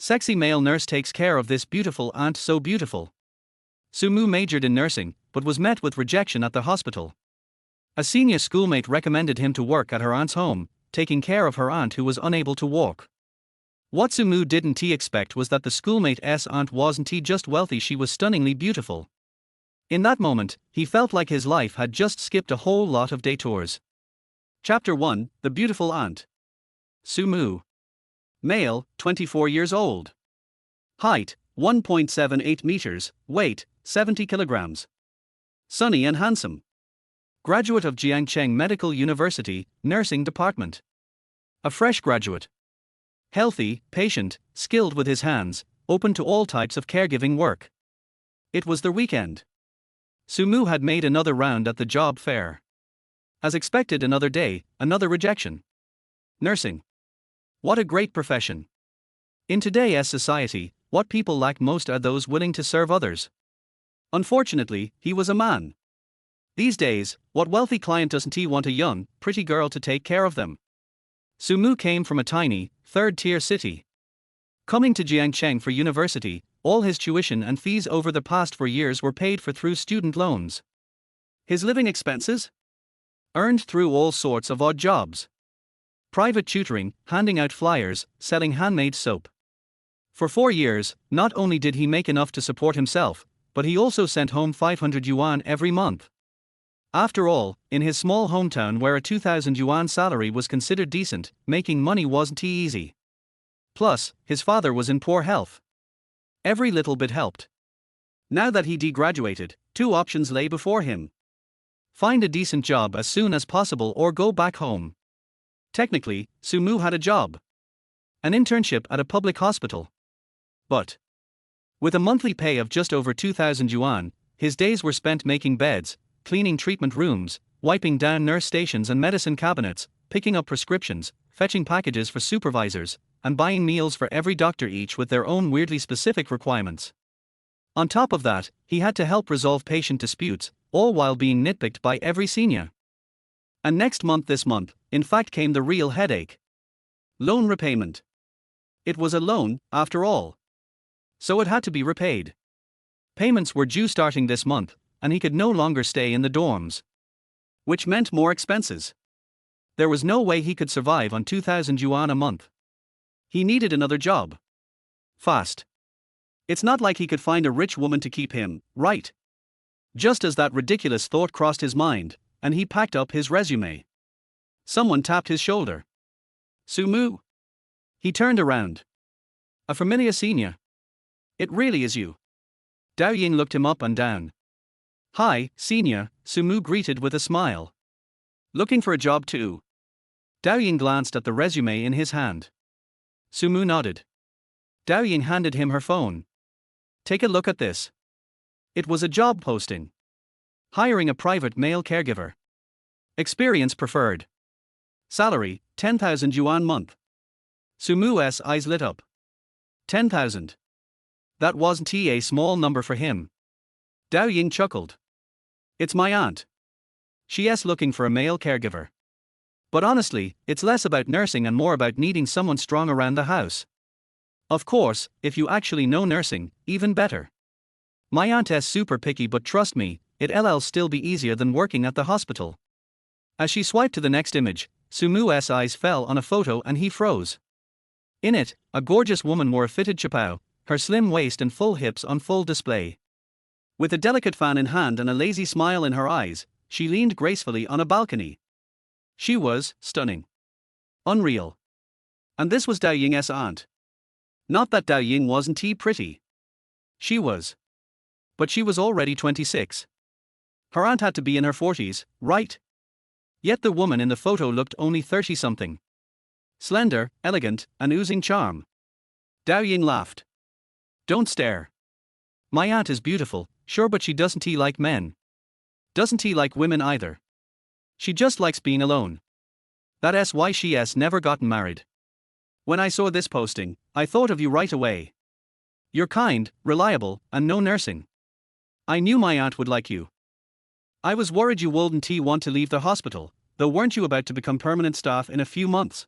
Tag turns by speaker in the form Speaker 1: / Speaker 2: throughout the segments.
Speaker 1: Sexy male nurse takes care of this beautiful aunt so beautiful. Sumu majored in nursing, but was met with rejection at the hospital. A senior schoolmate recommended him to work at her aunt's home, taking care of her aunt who was unable to walk. What Sumu didn't expect was that the schoolmate's aunt wasn't just wealthy, she was stunningly beautiful. In that moment, he felt like his life had just skipped a whole lot of detours. Chapter 1: The Beautiful Aunt. Sumu. Male, 24 years old. Height, 1.78 meters, weight, 70 kilograms. Sunny and handsome. Graduate of Jiangcheng Medical University, Nursing Department. A fresh graduate. Healthy, patient, skilled with his hands, open to all types of caregiving work. It was the weekend. Sumu had made another round at the job fair. As expected, another day, another rejection. Nursing. What a great profession. In today's society, what people lack most are those willing to serve others. Unfortunately, he was a man. These days, what wealthy client doesn't want a young, pretty girl to take care of them? Sumu came from a tiny, third-tier city. Coming to Jiangcheng for university, all his tuition and fees over the past 4 years were paid for through student loans. His living expenses? Earned through all sorts of odd jobs. Private tutoring, handing out flyers, selling handmade soap. For 4 years, not only did he make enough to support himself, but he also sent home 500 yuan every month. After all, in his small hometown where a 2,000 yuan salary was considered decent, making money wasn't easy. Plus, his father was in poor health. Every little bit helped. Now that he degraduated, 2 options lay before him. Find a decent job as soon as possible or go back home. Technically, Sumu had a job. An internship at a public hospital. But with a monthly pay of just over 2,000 yuan, his days were spent making beds, cleaning treatment rooms, wiping down nurse stations and medicine cabinets, picking up prescriptions, fetching packages for supervisors, and buying meals for every doctor, each with their own weirdly specific requirements. On top of that, he had to help resolve patient disputes, all while being nitpicked by every senior. And this month, in fact, came the real headache. Loan repayment. It was a loan, after all. So it had to be repaid. Payments were due starting this month, and he could no longer stay in the dorms. Which meant more expenses. There was no way he could survive on 2,000 yuan a month. He needed another job. Fast. It's not like he could find a rich woman to keep him, right? Just as that ridiculous thought crossed his mind, and he packed up his resume. Someone tapped his shoulder. Sumu. He turned around. A familiar senior. It really is you. Dao Ying looked him up and down. Hi, senior, Sumu greeted with a smile. Looking for a job too? Dao Ying glanced at the resume in his hand. Sumu nodded. Dao Ying handed him her phone. Take a look at this. It was a job posting. Hiring a private male caregiver. Experience preferred. Salary, 10,000 yuan month. Sumu's eyes lit up. 10,000. That wasn't a small number for him. Dao Ying chuckled. It's my aunt. She's looking for a male caregiver. But honestly, it's less about nursing and more about needing someone strong around the house. Of course, if you actually know nursing, even better. My aunt's super picky, but trust me, it'll still be easier than working at the hospital. As she swiped to the next image, Sumu's eyes fell on a photo and he froze. In it, a gorgeous woman wore a fitted chapao, her slim waist and full hips on full display. With a delicate fan in hand and a lazy smile in her eyes, she leaned gracefully on a balcony. She was stunning. Unreal. And this was Dao Ying's aunt. Not that Dao Ying wasn't pretty. She was. But she was already 26. Her aunt had to be in her 40s, right? Yet the woman in the photo looked only 30-something. Slender, elegant, and oozing charm. Dao Ying laughed. Don't stare. My aunt is beautiful, sure, but she doesn't like men. Doesn't like women either. She just likes being alone. That's why she's never gotten married. When I saw this posting, I thought of you right away. You're kind, reliable, and no nursing. I knew my aunt would like you. I was worried you wouldn't want to leave the hospital, though weren't you about to become permanent staff in a few months?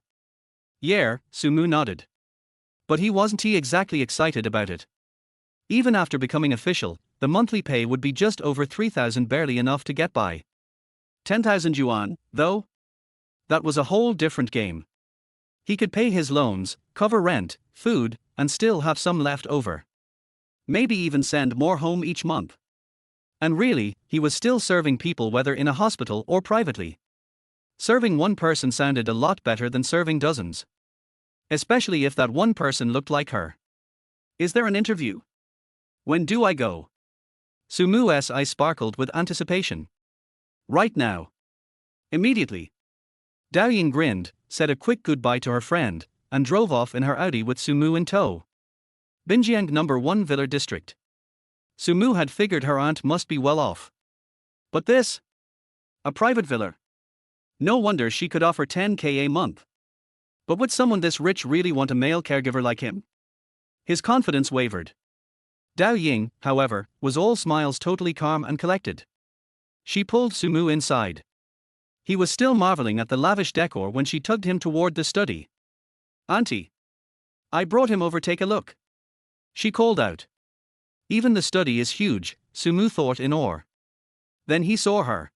Speaker 1: Yeah, Sumu nodded. But he wasn't exactly excited about it. Even after becoming official, the monthly pay would be just over 3,000, barely enough to get by. 10,000 yuan, though? That was a whole different game. He could pay his loans, cover rent, food, and still have some left over. Maybe even send more home each month. And really, he was still serving people, whether in a hospital or privately. Serving one person sounded a lot better than serving dozens. Especially if that one person looked like her. Is there an interview? When do I go? Sumu's eyes sparkled with anticipation. Right now. Immediately. Dao Ying grinned, said a quick goodbye to her friend, and drove off in her Audi with Sumu in tow. Binjiang No. 1 Villa District. Sumu had figured her aunt must be well off. But this? A private villa. No wonder she could offer 10K a month. But would someone this rich really want a male caregiver like him? His confidence wavered. Dao Ying, however, was all smiles, totally calm and collected. She pulled Sumu inside. He was still marveling at the lavish decor when she tugged him toward the study. Auntie! I brought him over, take a look. She called out. Even the study is huge, Sumu thought in awe. Then he saw her.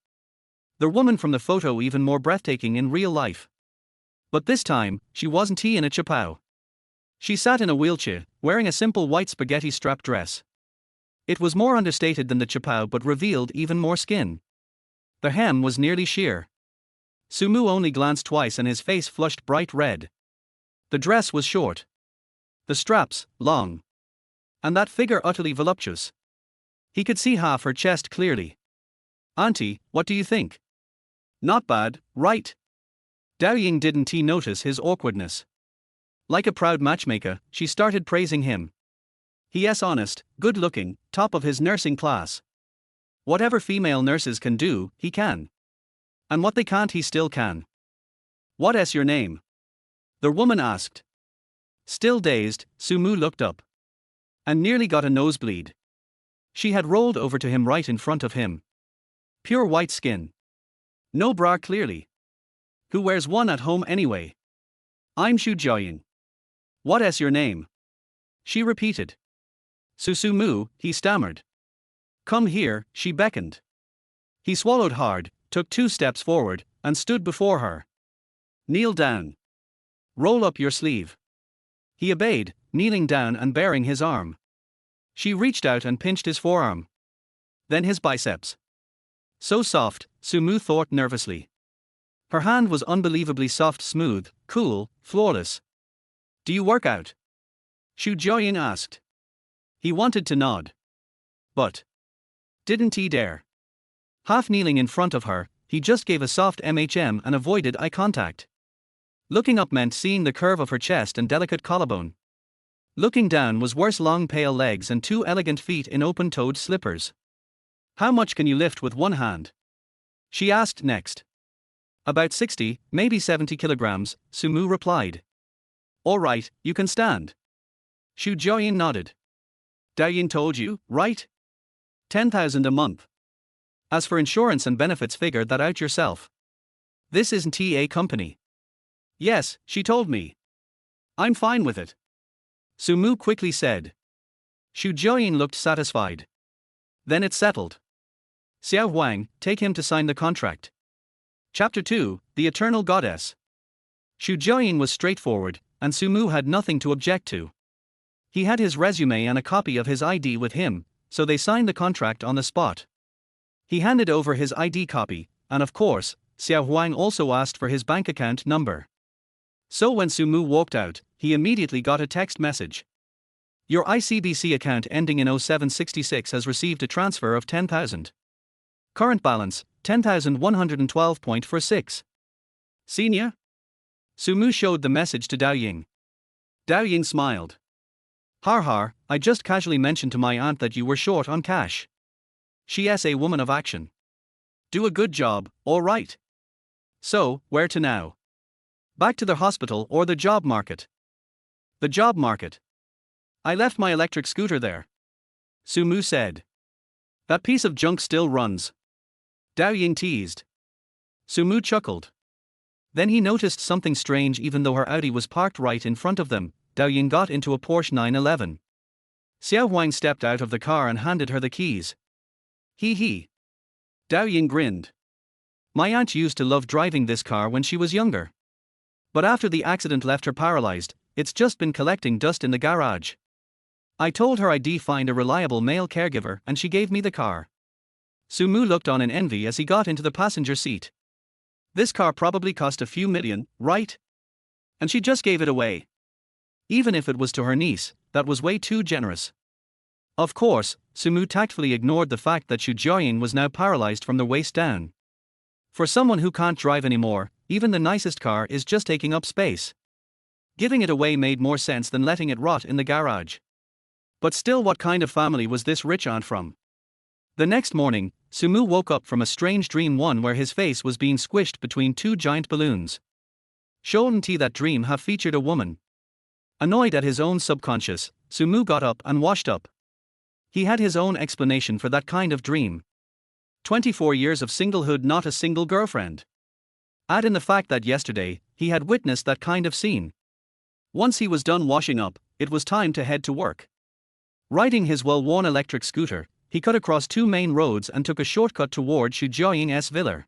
Speaker 1: The woman from the photo, even more breathtaking in real life. But this time, she wasn't in a chapao. She sat in a wheelchair, wearing a simple white spaghetti strap dress. It was more understated than the chapao but revealed even more skin. The hem was nearly sheer. Sumu only glanced twice and his face flushed bright red. The dress was short. The straps, long. And that figure utterly voluptuous. He could see half her chest clearly. Auntie, what do you think? Not bad, right? Dao Ying didn't notice his awkwardness. Like a proud matchmaker, she started praising him. He's honest, good-looking, top of his nursing class. Whatever female nurses can do, he can. And what they can't, he still can. What's your name? The woman asked. Still dazed, Sumu looked up. And nearly got a nosebleed. She had rolled over to him right in front of him. Pure white skin. No bra, clearly. Who wears one at home anyway? I'm Xu Jiaoying. What's your name? She repeated. Susumu, he stammered. Come here, she beckoned. He swallowed hard, took 2 steps forward, and stood before her. Kneel down. Roll up your sleeve. He obeyed, kneeling down and baring his arm. She reached out and pinched his forearm. Then his biceps. So soft, Sumu thought nervously. Her hand was unbelievably soft, smooth, cool, flawless. Do you work out? Xu Jiaoying asked. He wanted to nod. But didn't he dare? Half kneeling in front of her, he just gave a soft mm and avoided eye contact. Looking up meant seeing the curve of her chest and delicate collarbone. Looking down was worse, long pale legs and 2 elegant feet in open-toed slippers. How much can you lift with one hand? She asked next. About 60, maybe 70 kilograms, Sumu replied. All right, you can stand. Xu Jiaoying nodded. Dao Ying told you, right? 10,000 a month. As for insurance and benefits, figure that out yourself. This isn't a company. Yes, she told me. I'm fine with it. Sumu quickly said. Xu Jiaoying looked satisfied. Then it's settled. Xiao Huang, take him to sign the contract. Chapter 2, The Eternal Goddess. Xu Jiaoying was straightforward, and Sumu had nothing to object to. He had his resume and a copy of his ID with him, so they signed the contract on the spot. He handed over his ID copy, and of course, Xiao Huang also asked for his bank account number. So when Sumu walked out, he immediately got a text message. Your ICBC account ending in 0766 has received a transfer of 10,000. Current balance, 10,112.46. Senior? Sumu showed the message to Dao Ying. Dao Ying smiled. Har har, I just casually mentioned to my aunt that you were short on cash. She's a woman of action. Do a good job, all right. So, where to now? Back to the hospital or the job market? The job market. I left my electric scooter there. Sumu said. That piece of junk still runs. Dao Ying teased. Sumu chuckled. Then he noticed something strange. Even though her Audi was parked right in front of them, Dao Ying got into a Porsche 911. Xiao Huang stepped out of the car and handed her the keys. Hee hee. Dao Ying grinned. My aunt used to love driving this car when she was younger. But after the accident left her paralyzed, it's just been collecting dust in the garage. I told her I'd find a reliable male caregiver and she gave me the car. Sumu looked on in envy as he got into the passenger seat. This car probably cost a few million, right? And she just gave it away. Even if it was to her niece, that was way too generous. Of course, Sumu tactfully ignored the fact that Xu Jiaoying was now paralyzed from the waist down. For someone who can't drive anymore, even the nicest car is just taking up space. Giving it away made more sense than letting it rot in the garage. But still, what kind of family was this rich aunt from? The next morning, Sumu woke up from a strange dream, one where his face was being squished between two giant balloons. Shouldn't that dream have featured a woman? Annoyed at his own subconscious, Sumu got up and washed up. He had his own explanation for that kind of dream. 24 years of singlehood, not a single girlfriend. Add in the fact that yesterday, he had witnessed that kind of scene. Once he was done washing up, it was time to head to work. Riding his well-worn electric scooter, he cut across two main roads and took a shortcut toward Xu Jiaoying's villa.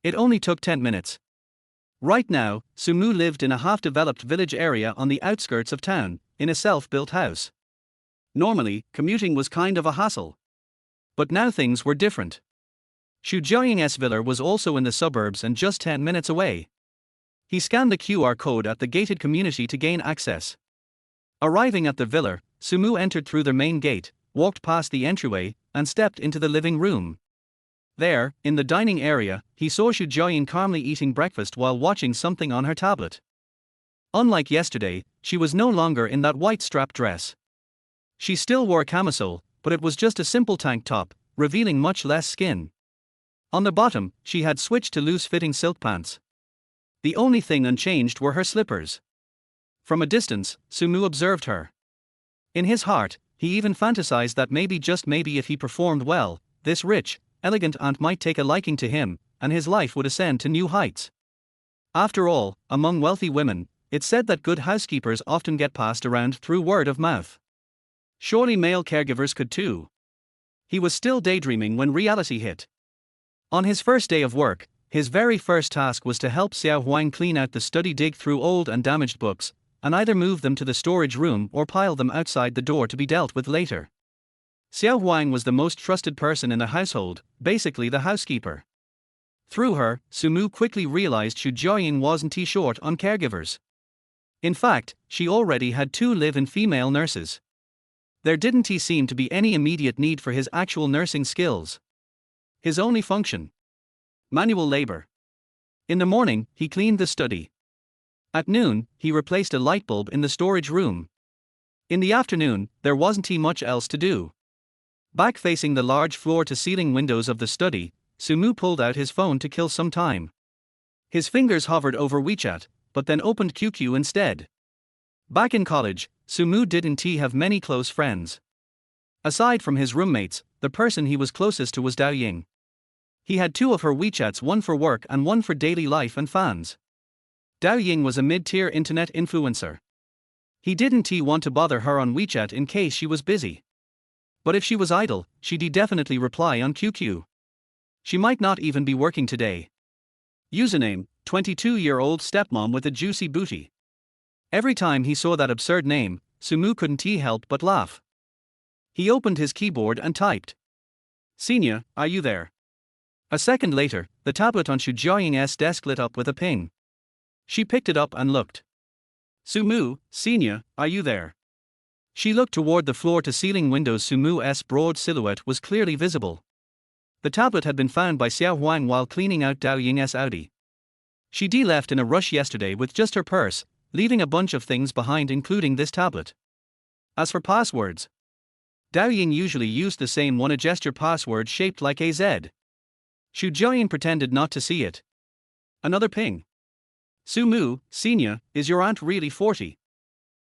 Speaker 1: It only took 10 minutes. Right now, Sumu lived in a half-developed village area on the outskirts of town, in a self-built house. Normally, commuting was kind of a hassle. But now things were different. Xu Jiaoying's villa was also in the suburbs and just 10 minutes away. He scanned the QR code at the gated community to gain access. Arriving at the villa, Sumu entered through the main gate, walked past the entryway, and stepped into the living room. There, in the dining area, he saw Xu Jiaoying calmly eating breakfast while watching something on her tablet. Unlike yesterday, she was no longer in that white strap dress. She still wore a camisole, but it was just a simple tank top, revealing much less skin. On the bottom, she had switched to loose-fitting silk pants. The only thing unchanged were her slippers. From a distance, Sumu observed her. In his heart, he even fantasized that maybe, just maybe, if he performed well, this rich, elegant aunt might take a liking to him, and his life would ascend to new heights. After all, among wealthy women, it's said that good housekeepers often get passed around through word of mouth. Surely male caregivers could too. He was still daydreaming when reality hit. On his first day of work, his very first task was to help Xiao Huang clean out the study, dig through old and damaged books, and either move them to the storage room or pile them outside the door to be dealt with later. Xiao Huang was the most trusted person in the household, basically the housekeeper. Through her, Sumu quickly realized Xu Jiaoying wasn't short on caregivers. In fact, she already had 2 live-in female nurses. There didn't seem to be any immediate need for his actual nursing skills. His only function: manual labor. In the morning, he cleaned the study. At noon, he replaced a light bulb in the storage room. In the afternoon, there wasn't much else to do. Back facing the large floor-to-ceiling windows of the study, Sumu pulled out his phone to kill some time. His fingers hovered over WeChat, but then opened QQ instead. Back in college, Sumu didn't have many close friends. Aside from his roommates, the person he was closest to was Dao Ying. He had 2 of her WeChats, one for work and one for daily life and fans. Dao Ying was a mid-tier internet influencer. He didn't want to bother her on WeChat in case she was busy. But if she was idle, she'd definitely reply on QQ. She might not even be working today. Username: 22-year-old stepmom with a juicy booty. Every time he saw that absurd name, Sumu couldn't help but laugh. He opened his keyboard and typed, "Senior, are you there?" A second later, the tablet on Xu Jiaoying's desk lit up with a ping. She picked it up and looked. "Sumu, Senior, are you there?" She looked toward the floor-to-ceiling windows. Sumu's broad silhouette was clearly visible. The tablet had been found by Xiao Huang while cleaning out Dao Ying's Audi. She left in a rush yesterday with just her purse, leaving a bunch of things behind, including this tablet. As for passwords, Dao Ying usually used the same one, a gesture password shaped like a Z. Xu Jiaoying pretended not to see it. Another ping. "Sumu, Senior, is your aunt really 40?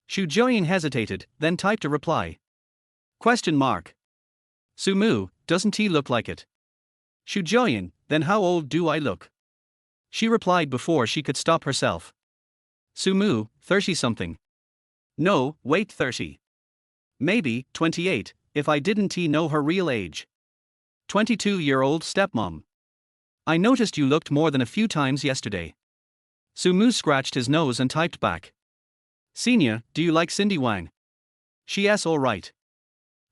Speaker 1: Xu Jiaoying hesitated, then typed a reply. Question mark. "Sumu, doesn't he look like it?" "Xu Jiaoying, then how old do I look?" She replied before she could stop herself. "Sumu, 30-something. No, wait 30. Maybe, 28, if I didn't know her real age. 22-year-old stepmom. I noticed you looked more than a few times yesterday. Sumu scratched his nose and typed back. Senior, do you like Cindy Wang? She's alright.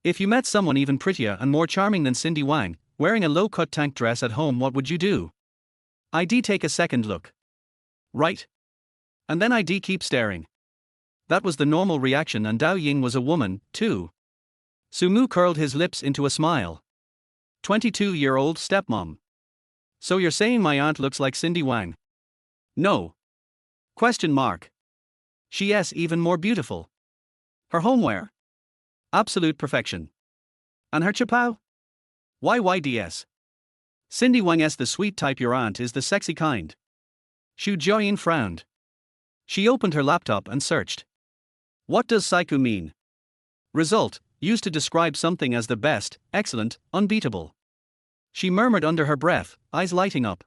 Speaker 1: If you met someone even prettier and more charming than Cindy Wang, wearing a low-cut tank dress at home, what would you do? I'd take a second look. Right? And then I'd keep staring. That was the normal reaction, and Dao Ying was a woman, too. Sumu curled his lips into a smile. 22-year-old stepmom. So you're saying my aunt looks like Cindy Wang? No. Question mark. She's even more beautiful. Her homeware? Absolute perfection. And her chapao? YYDS. Cindy Wang's the sweet type, your aunt is the sexy kind. Xu Jiayin frowned. She opened her laptop and searched. What does Saiku mean? Result, used to describe something as the best, excellent, unbeatable. She murmured under her breath, eyes lighting up.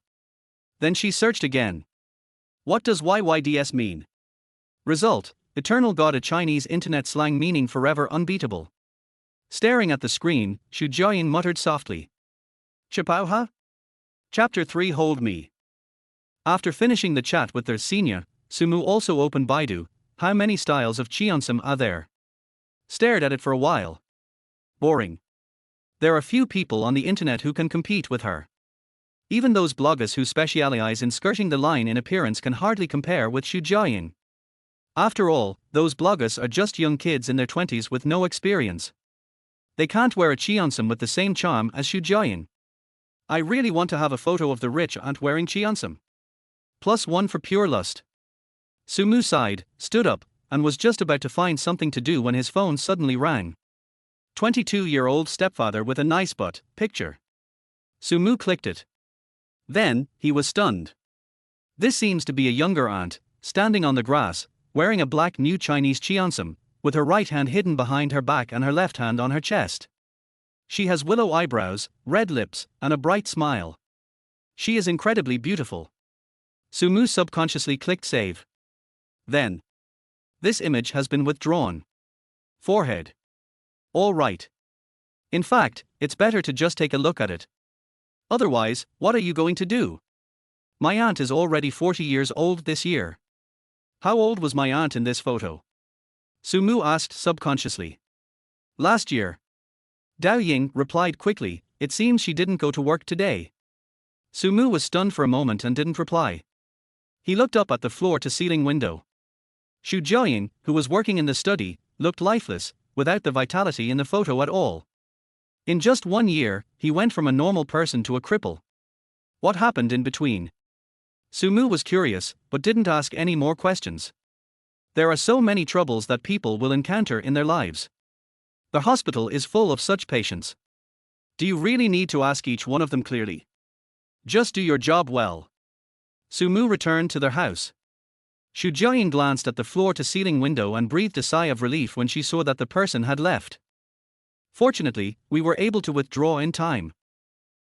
Speaker 1: Then she searched again. What does YYDS mean? Result, eternal god, a Chinese internet slang meaning forever unbeatable. Staring at the screen, Xu Jiayin muttered softly. Chapao ha? Chapter 3, Hold Me. After finishing the chat with their senior, Sumu also opened Baidu. How many styles of cheongsam are there? Stared at it for a while. Boring. There are few people on the internet who can compete with her. Even those bloggers who specialize in skirting the line in appearance can hardly compare with Xu Jiayin. After all, those bloggers are just young kids in their 20s with no experience. They can't wear a cheongsam with the same charm as Xu Jiayin. I really want to have a photo of the rich aunt wearing cheongsam. +1 for pure lust. Sumu sighed, stood up, and was just about to find something to do when his phone suddenly rang. 22-year-old stepfather with a nice butt, picture. Sumu clicked it. Then, he was stunned. This seems to be a younger aunt, standing on the grass, wearing a black new Chinese cheongsam, with her right hand hidden behind her back and her left hand on her chest. She has willow eyebrows, red lips, and a bright smile. She is incredibly beautiful. Sumu subconsciously clicked save. Then. This image has been withdrawn. Forehead. All right. In fact, it's better to just take a look at it. Otherwise, what are you going to do? My aunt is already 40 years old this year. How old was my aunt in this photo? Sumu asked subconsciously. Last year. Dao Ying replied quickly, it seems she didn't go to work today. Sumu was stunned for a moment and didn't reply. He looked up at the floor-to-ceiling window. Xu Jiayin, who was working in the study, looked lifeless, without the vitality in the photo at all. In just 1 year, he went from a normal person to a cripple. What happened in between? Sumu was curious, but didn't ask any more questions. There are so many troubles that people will encounter in their lives. The hospital is full of such patients. Do you really need to ask each one of them clearly? Just do your job well. Sumu returned to their house. Xu Jiayin glanced at the floor-to-ceiling window and breathed a sigh of relief when she saw that the person had left. Fortunately, we were able to withdraw in time.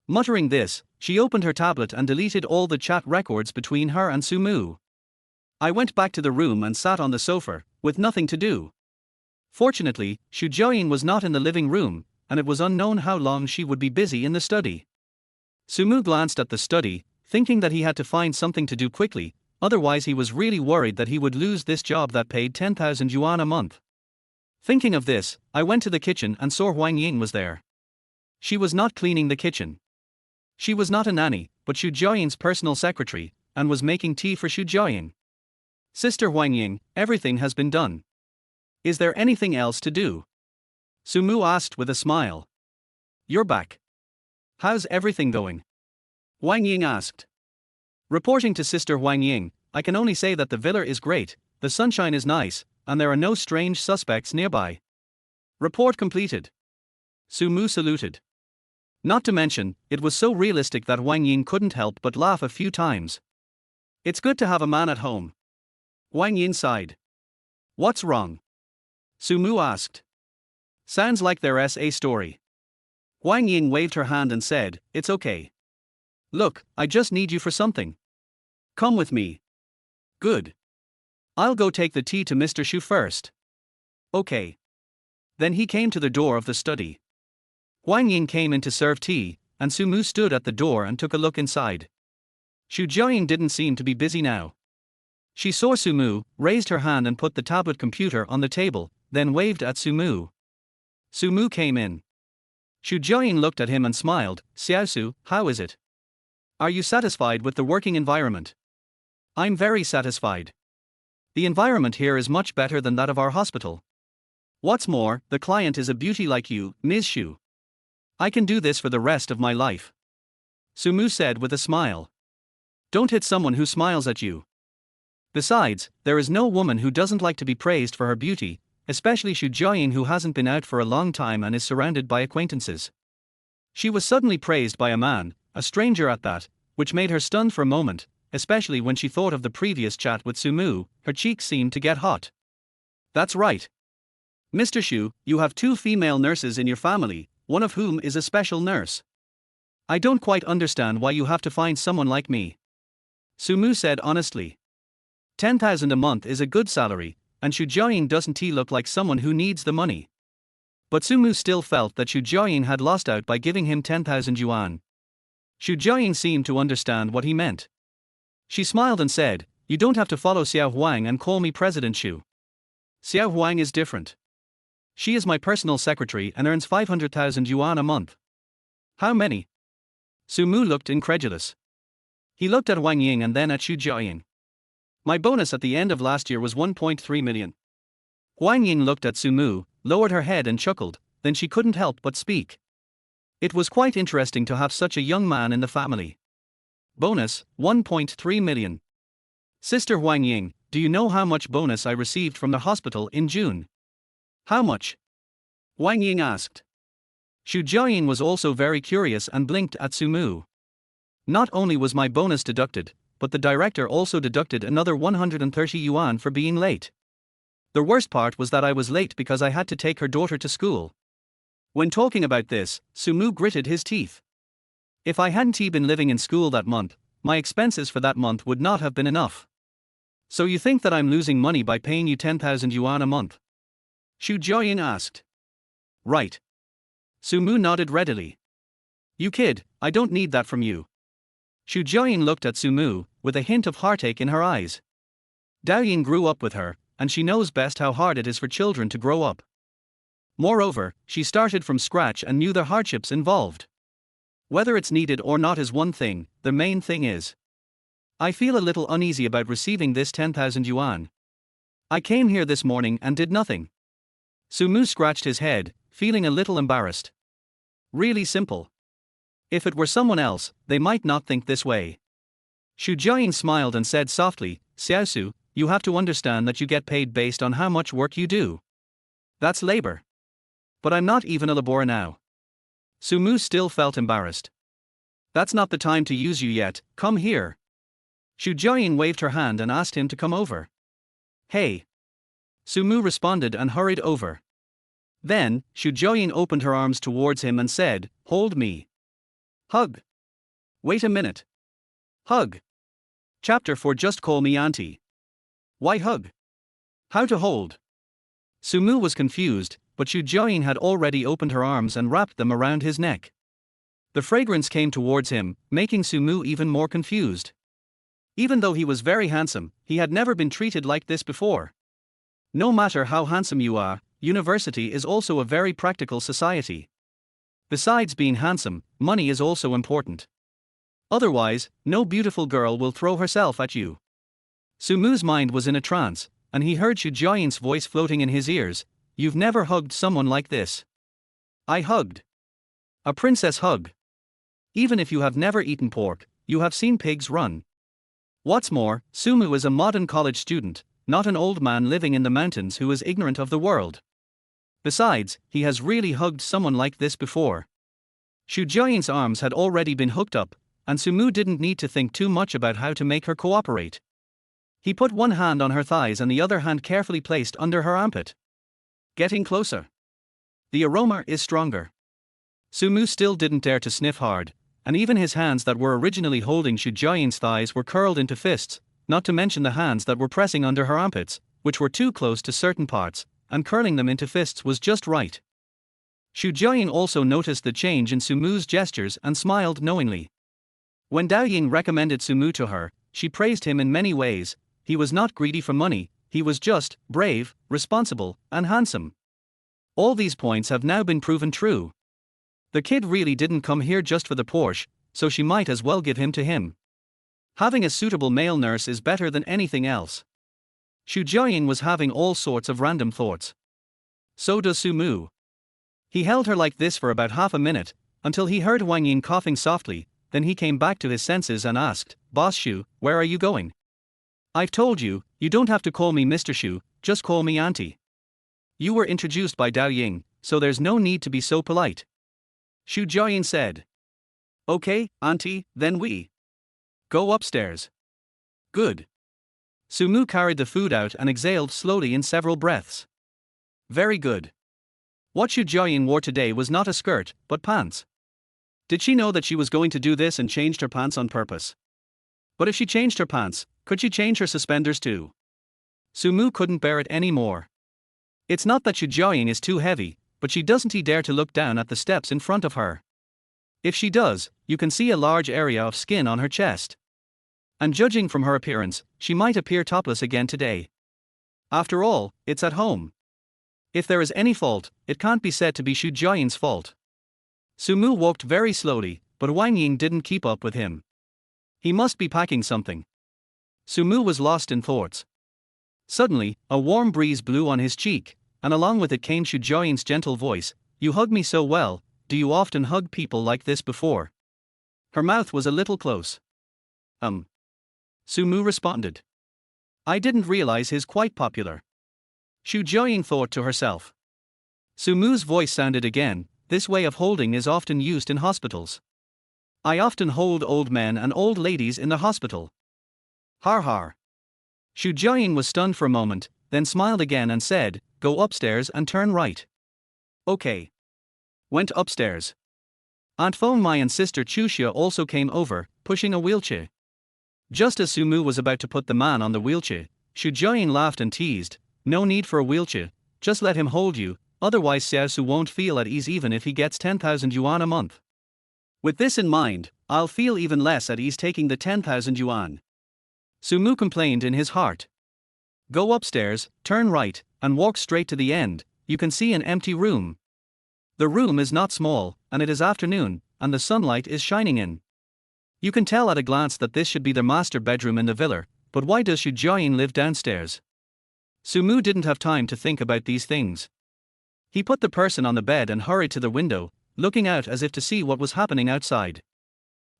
Speaker 1: Muttering this, she opened her tablet and deleted all the chat records between her and Sumu. I went back to the room and sat on the sofa, with nothing to do. Fortunately, Xu Jiayin was not in the living room, and it was unknown how long she would be busy in the study. Sumu glanced at the study, thinking that he had to find something to do quickly, otherwise he was really worried that he would lose this job that paid 10,000 yuan a month. Thinking of this, I went to the kitchen and saw Huang Ying was there. She was not cleaning the kitchen. She was not a nanny, but Xu Jiayin's personal secretary, and was making tea for Xu Jiayin. Sister Huang Ying, everything has been done. Is there anything else to do? Sumu asked with a smile. You're back. How's everything going? Huang Ying asked. Reporting to Sister Huang Ying, I can only say that the villa is great, the sunshine is nice, and there are no strange suspects nearby. Report completed. Sumu saluted. Not to mention, it was so realistic that Huang Ying couldn't help but laugh a few times. It's good to have a man at home. Huang Ying sighed. What's wrong? Sumu asked. Sounds like there's a story. Huang Ying waved her hand and said, it's okay. Look, I just need you for something. Come with me. Good. I'll go take the tea to Mr. Xu first. Okay. Then he came to the door of the study. Huang Ying came in to serve tea, and Sumu stood at the door and took a look inside. Xu Jiaying didn't seem to be busy now. She saw Sumu, raised her hand and put the tablet computer on the table, then waved at Sumu. Sumu came in. Xu Jiaying looked at him and smiled. Xiaosu, how is it? Are you satisfied with the working environment? I'm very satisfied. The environment here is much better than that of our hospital. What's more, the client is a beauty like you, Ms. Xu. I can do this for the rest of my life. Sumu said with a smile. Don't hit someone who smiles at you. Besides, there is no woman who doesn't like to be praised for her beauty, especially Xu Jiaying, who hasn't been out for a long time and is surrounded by acquaintances. She was suddenly praised by a man, a stranger at that, which made her stunned for a moment, especially when she thought of the previous chat with Sumu. Her cheeks seemed to get hot. That's right. Mr. Xu, you have 2 female nurses in your family, one of whom is a special nurse. I don't quite understand why you have to find someone like me. Sumu said honestly. 10,000 a month is a good salary, and Xu Jiaying doesn't look like someone who needs the money. But Sumu still felt that Xu Jiaying had lost out by giving him 10,000 yuan. Xu Jiaying seemed to understand what he meant. She smiled and said, you don't have to follow Xiao Huang and call me President Xu. Xiao Huang is different. She is my personal secretary and earns 500,000 yuan a month. How many? Sumu looked incredulous. He looked at Huang Ying and then at Xu Jiaying. My bonus at the end of last year was 1.3 million. Huang Ying looked at Sumu, lowered her head and chuckled, then she couldn't help but speak. It was quite interesting to have such a young man in the family. Bonus, 1.3 million. Sister Huang Ying, do you know how much bonus I received from the hospital in June? How much? Huang Ying asked. Xu Jiaying was also very curious and blinked at Sumu. Not only was my bonus deducted, but the director also deducted another 130 yuan for being late. The worst part was that I was late because I had to take her daughter to school. When talking about this, Sumu gritted his teeth. If I hadn't been living in school that month, my expenses for that month would not have been enough. So you think that I'm losing money by paying you 10,000 yuan a month? Xu Jiaying asked. Right. Sumu nodded readily. You kid, I don't need that from you. Xu Jiaying looked at Sumu, with a hint of heartache in her eyes. Daoyin grew up with her, and she knows best how hard it is for children to grow up. Moreover, she started from scratch and knew the hardships involved. Whether it's needed or not is one thing, the main thing is. I feel a little uneasy about receiving this 10,000 yuan. I came here this morning and did nothing. Sumu scratched his head, feeling a little embarrassed. Really simple. If it were someone else, they might not think this way. Xu Jiaying smiled and said softly, Xiaosu, you have to understand that you get paid based on how much work you do. That's labor. But I'm not even a laborer now. Sumu still felt embarrassed. That's not the time to use you yet, come here. Xu Jiaying waved her hand and asked him to come over. Hey. Sumu responded and hurried over. Then, Xu Jiaying opened her arms towards him and said, hold me. Hug. Wait a minute. Hug. Chapter 4. Just call me auntie. Why hug? How to hold? Sumu was confused, but Xu Jiaying had already opened her arms and wrapped them around his neck. The fragrance came towards him, making Sumu even more confused. Even though he was very handsome, he had never been treated like this before. No matter how handsome you are, university is also a very practical society. Besides being handsome, money is also important. Otherwise, no beautiful girl will throw herself at you. Sumu's mind was in a trance, and he heard Xu Jiaying's voice floating in his ears. You've never hugged someone like this. I hugged. A princess hug. Even if you have never eaten pork, you have seen pigs run. What's more, Sumu is a modern college student, not an old man living in the mountains who is ignorant of the world. Besides, he has really hugged someone like this before. Xu Jiaying's arms had already been hooked up, and Sumu didn't need to think too much about how to make her cooperate. He put one hand on her thighs and the other hand carefully placed under her armpit. Getting closer. The aroma is stronger. Sumu still didn't dare to sniff hard, and even his hands that were originally holding Xu Jiaying's thighs were curled into fists, not to mention the hands that were pressing under her armpits, which were too close to certain parts, and curling them into fists was just right. Xu Jiaying also noticed the change in Sumu's gestures and smiled knowingly. When Dao Ying recommended Sumu to her, she praised him in many ways. He was not greedy for money, he was just, brave, responsible, and handsome. All these points have now been proven true. The kid really didn't come here just for the Porsche, so she might as well give him to him. Having a suitable male nurse is better than anything else. Xu Jiaying was having all sorts of random thoughts. So does Sumu. He held her like this for about half a minute, until he heard Wang Ying coughing softly. Then he came back to his senses and asked, "Boss Xu, where are you going?" "I've told you, you don't have to call me Mr. Xu, just call me Auntie. You were introduced by Dao Ying, so there's no need to be so polite." Xu Jiaying said. "Okay, Auntie, then we go upstairs." "Good." Sumu carried the food out and exhaled slowly in several breaths. "Very good." What Xu Jiaying wore today was not a skirt, but pants. Did she know that she was going to do this and changed her pants on purpose? But if she changed her pants, could she change her suspenders too? Sumu couldn't bear it anymore. It's not that Xu Jiaying is too heavy, but she doesn't dare to look down at the steps in front of her. If she does, you can see a large area of skin on her chest. And judging from her appearance, she might appear topless again today. After all, it's at home. If there is any fault, it can't be said to be Xu Jiaying's fault. Sumu walked very slowly, but Wang Ying didn't keep up with him. He must be packing something. Sumu was lost in thoughts. Suddenly, a warm breeze blew on his cheek, and along with it came Xu Jiaying's gentle voice, "You hug me so well, do you often hug people like this before?" Her mouth was a little close. Sumu responded. "I didn't realize he's quite popular." Xu Jiaying thought to herself. Sumu's voice sounded again, "This way of holding is often used in hospitals. I often hold old men and old ladies in the hospital." Har har. Xu Jiaying was stunned for a moment, then smiled again and said, "Go upstairs and turn right." "Okay." Went upstairs. Aunt Feng Mai and sister Chuxia also came over, pushing a wheelchair. Just as Sumu was about to put the man on the wheelchair, Xu Jiaying laughed and teased, "No need for a wheelchair, just let him hold you, otherwise Xiao Su won't feel at ease even if he gets 10,000 yuan a month. With this in mind, I'll feel even less at ease taking the 10,000 yuan." Sumu complained in his heart. "Go upstairs, turn right, and walk straight to the end, you can see an empty room. The room is not small, and it is afternoon, and the sunlight is shining in. You can tell at a glance that this should be the master bedroom in the villa, but why does Xu Jiaying live downstairs?" Sumu didn't have time to think about these things. He put the person on the bed and hurried to the window, looking out as if to see what was happening outside.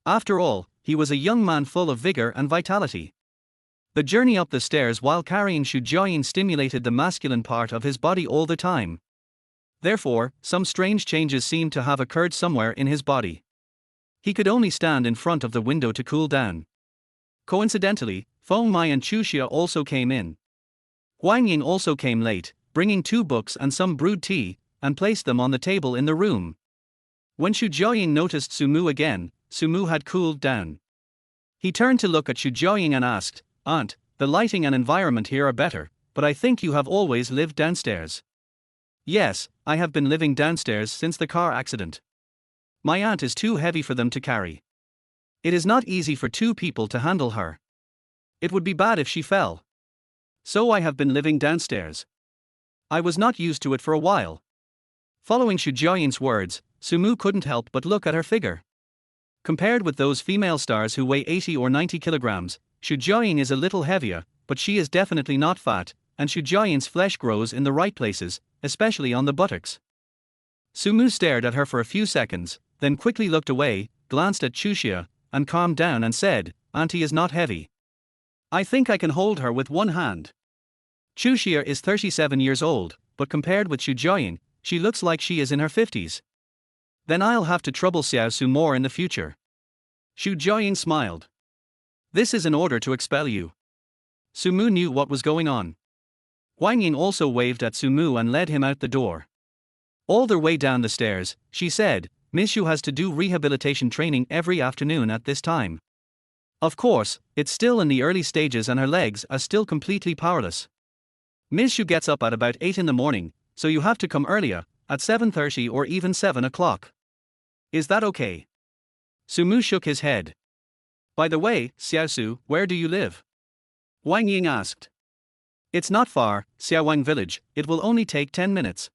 Speaker 1: After all, he was a young man full of vigor and vitality. The journey up the stairs while carrying Xu Jiaying stimulated the masculine part of his body all the time. Therefore, some strange changes seemed to have occurred somewhere in his body. He could only stand in front of the window to cool down. Coincidentally, Feng Mai and Chuxia also came in. Wang Ying also came late, bringing 2 books and some brewed tea, and placed them on the table in the room. When Xu Jiaying noticed Sumu again, Sumu had cooled down. He turned to look at Xu Jiaying and asked, "Aunt, the lighting and environment here are better, but I think you have always lived downstairs." "Yes, I have been living downstairs since the car accident. My aunt is too heavy for them to carry. It is not easy for 2 people to handle her. It would be bad if she fell. So I have been living downstairs. I was not used to it for a while." Following Xu Jiaying's words, Sumu couldn't help but look at her figure. Compared with those female stars who weigh 80 or 90 kilograms, Xu Jiaying is a little heavier, but she is definitely not fat, and Xu Jiaying's flesh grows in the right places, especially on the buttocks. Sumu stared at her for a few seconds, then quickly looked away, glanced at Chuxia, and calmed down and said, "Auntie is not heavy. I think I can hold her with one hand." Chuxia is 37 years old, but compared with Xu Jiaying, she looks like she is in her 50s. Then I'll have to trouble Xiao Su more in the future. Xu Jiaying smiled. "This is an order to expel you." Sumu knew what was going on. Wang Ying also waved at Sumu and led him out the door. All their way down the stairs, she said, "Miss Xu has to do rehabilitation training every afternoon at this time. Of course, it's still in the early stages and her legs are still completely powerless. Ms. Shu gets up at about 8 in the morning, so you have to come earlier, at 7:30 or even 7 o'clock. Is that okay? Sumu shook his head. By the way, Xiaosu, where do you live? Wang Ying asked. It's not far, Xiaowang village, it will only take 10 minutes.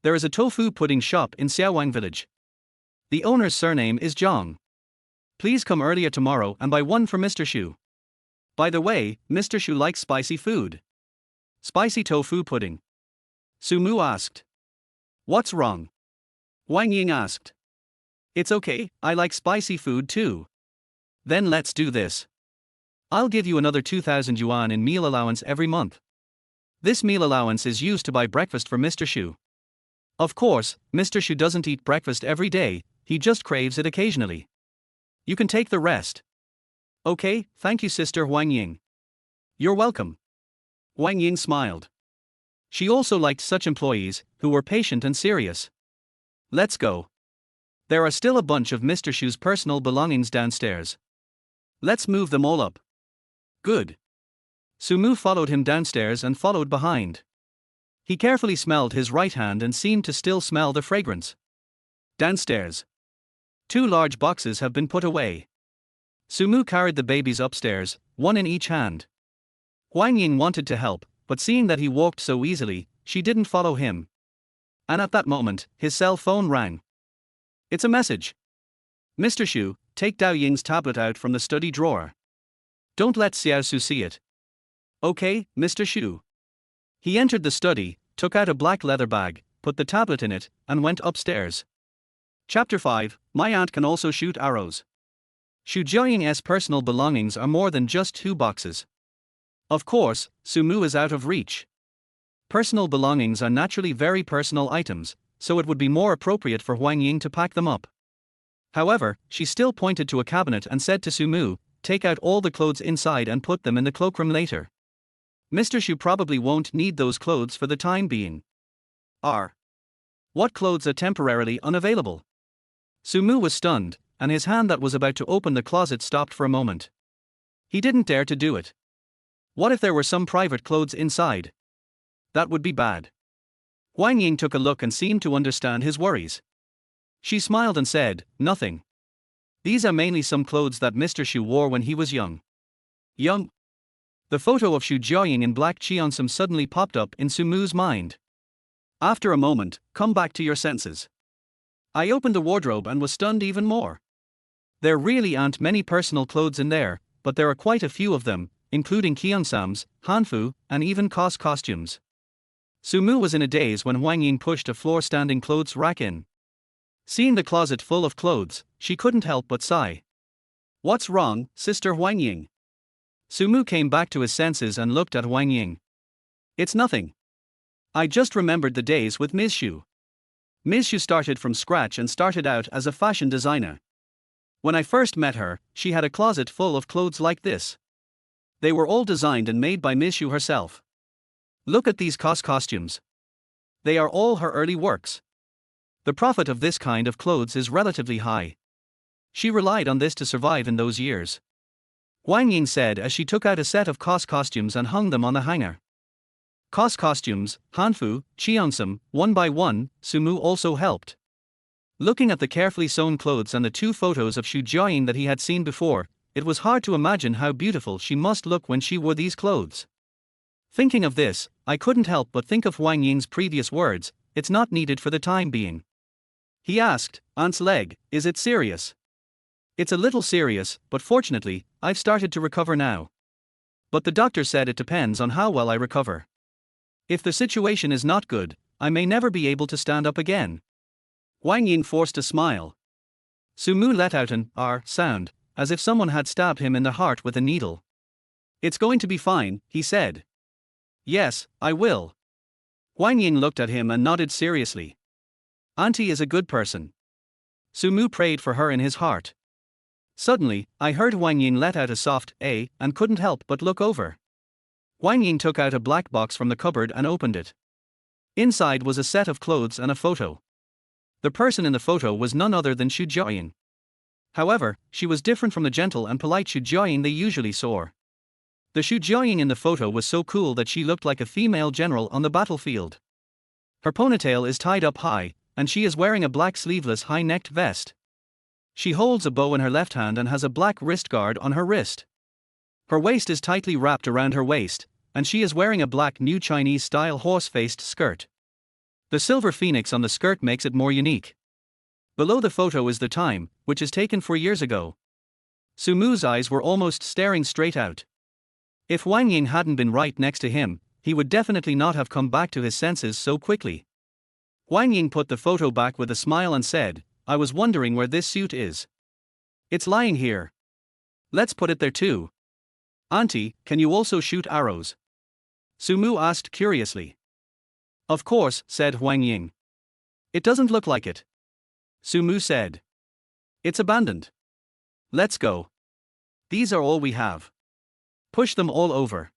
Speaker 1: There is a tofu pudding shop in Xiaowang village. The owner's surname is Zhang. Please come earlier tomorrow and buy one for Mr. Shu. By the way, Mr. Shu likes spicy food. Spicy tofu pudding. Sumu asked. What's wrong? Wang Ying asked. It's okay, I like spicy food too. Then let's do this. I'll give you another 2,000 yuan in meal allowance every month. This meal allowance is used to buy breakfast for Mr. Shu. Of course, Mr. Shu doesn't eat breakfast every day, he just craves it occasionally. You can take the rest. Okay, thank you, Sister Wang Ying. You're welcome. Wang Ying smiled. She also liked such employees, who were patient and serious. Let's go. There are still a bunch of Mr. Shu's personal belongings downstairs. Let's move them all up. Good. Sumu followed him downstairs and followed behind. He carefully smelled his right hand and seemed to still smell the fragrance. Downstairs. 2 large boxes have been put away. Sumu carried the babies upstairs, one in each hand. Huang Ying wanted to help, but seeing that he walked so easily, she didn't follow him. And at that moment, his cell phone rang. It's a message. Mr. Shu, take Dao Ying's tablet out from the study drawer. Don't let Xiaosu see it. Okay, Mr. Shu. He entered the study, took out a black leather bag, put the tablet in it, and went upstairs. Chapter 5, My aunt can also shoot arrows. Shu Jiaying's personal belongings are more than just 2 boxes. Of course, Sumu is out of reach. Personal belongings are naturally very personal items, so it would be more appropriate for Huang Ying to pack them up. However, she still pointed to a cabinet and said to Sumu, take out all the clothes inside and put them in the cloakroom later. Mr. Shu probably won't need those clothes for the time being. What clothes are temporarily unavailable? Sumu was stunned, and his hand that was about to open the closet stopped for a moment. He didn't dare to do it. What if there were some private clothes inside? That would be bad. Huang Ying took a look and seemed to understand his worries. She smiled and said, nothing. These are mainly some clothes that Mr. Shu wore when he was young. Young? The photo of Shu Jiaying in black cheongsam suddenly popped up in Sumu's mind. After a moment, come back to your senses. I opened the wardrobe and was stunned even more. There really aren't many personal clothes in there, but there are quite a few of them, including Kyeongsam's, Hanfu, and even Kos costumes. Sumu was in a daze when Huang Ying pushed a floor-standing clothes rack in. Seeing the closet full of clothes, she couldn't help but sigh. What's wrong, Sister Huang Ying? Sumu came back to his senses and looked at Huang Ying. It's nothing. I just remembered the days with Ms. Shu. Ms. Shu started from scratch and started out as a fashion designer. When I first met her, she had a closet full of clothes like this. They were all designed and made by Ms. Shu herself. Look at these Kos costumes. They are all her early works. The profit of this kind of clothes is relatively high. She relied on this to survive in those years. Huang Ying said as she took out a set of Kos costumes and hung them on the hanger. Kos costumes, Hanfu, Cheongsam, one by one, Sumu also helped. Looking at the carefully sewn clothes and the 2 photos of Shu Jiaying that he had seen before, it was hard to imagine how beautiful she must look when she wore these clothes. Thinking of this, I couldn't help but think of Huang Ying's previous words, it's not needed for the time being. He asked, Aunt's leg, is it serious? It's a little serious, but fortunately, I've started to recover now. But the doctor said it depends on how well I recover. If the situation is not good, I may never be able to stand up again. Huang Ying forced a smile. Sumu let out an R sound, as if someone had stabbed him in the heart with a needle. It's going to be fine, he said. Yes, I will. Huang Ying looked at him and nodded seriously. Auntie is a good person. Sumu prayed for her in his heart. Suddenly, I heard Huang Ying let out a soft "A" and couldn't help but look over. Huang Ying took out a black box from the cupboard and opened it. Inside was a set of clothes and a photo. The person in the photo was none other than Shu Jiaying. However, she was different from the gentle and polite Shu Jiaying they usually saw. The Xu Jiaying in the photo was so cool that she looked like a female general on the battlefield. Her ponytail is tied up high, and she is wearing a black sleeveless high-necked vest. She holds a bow in her left hand and has a black wrist guard on her wrist. Her waist is tightly wrapped around her waist, and she is wearing a black new Chinese-style horse-faced skirt. The silver phoenix on the skirt makes it more unique. Below the photo is the time, which is taken 4 years ago. Su Mu's eyes were almost staring straight out. If Wang Ying hadn't been right next to him, he would definitely not have come back to his senses so quickly. Wang Ying put the photo back with a smile and said, "I was wondering where this suit is. It's lying here. Let's put it there too." "Auntie, can you also shoot arrows?" Su Mu asked curiously. "Of course," said Wang Ying. "It doesn't look like it." Su Mu said. "It's abandoned. Let's go. These are all we have. Push them all over.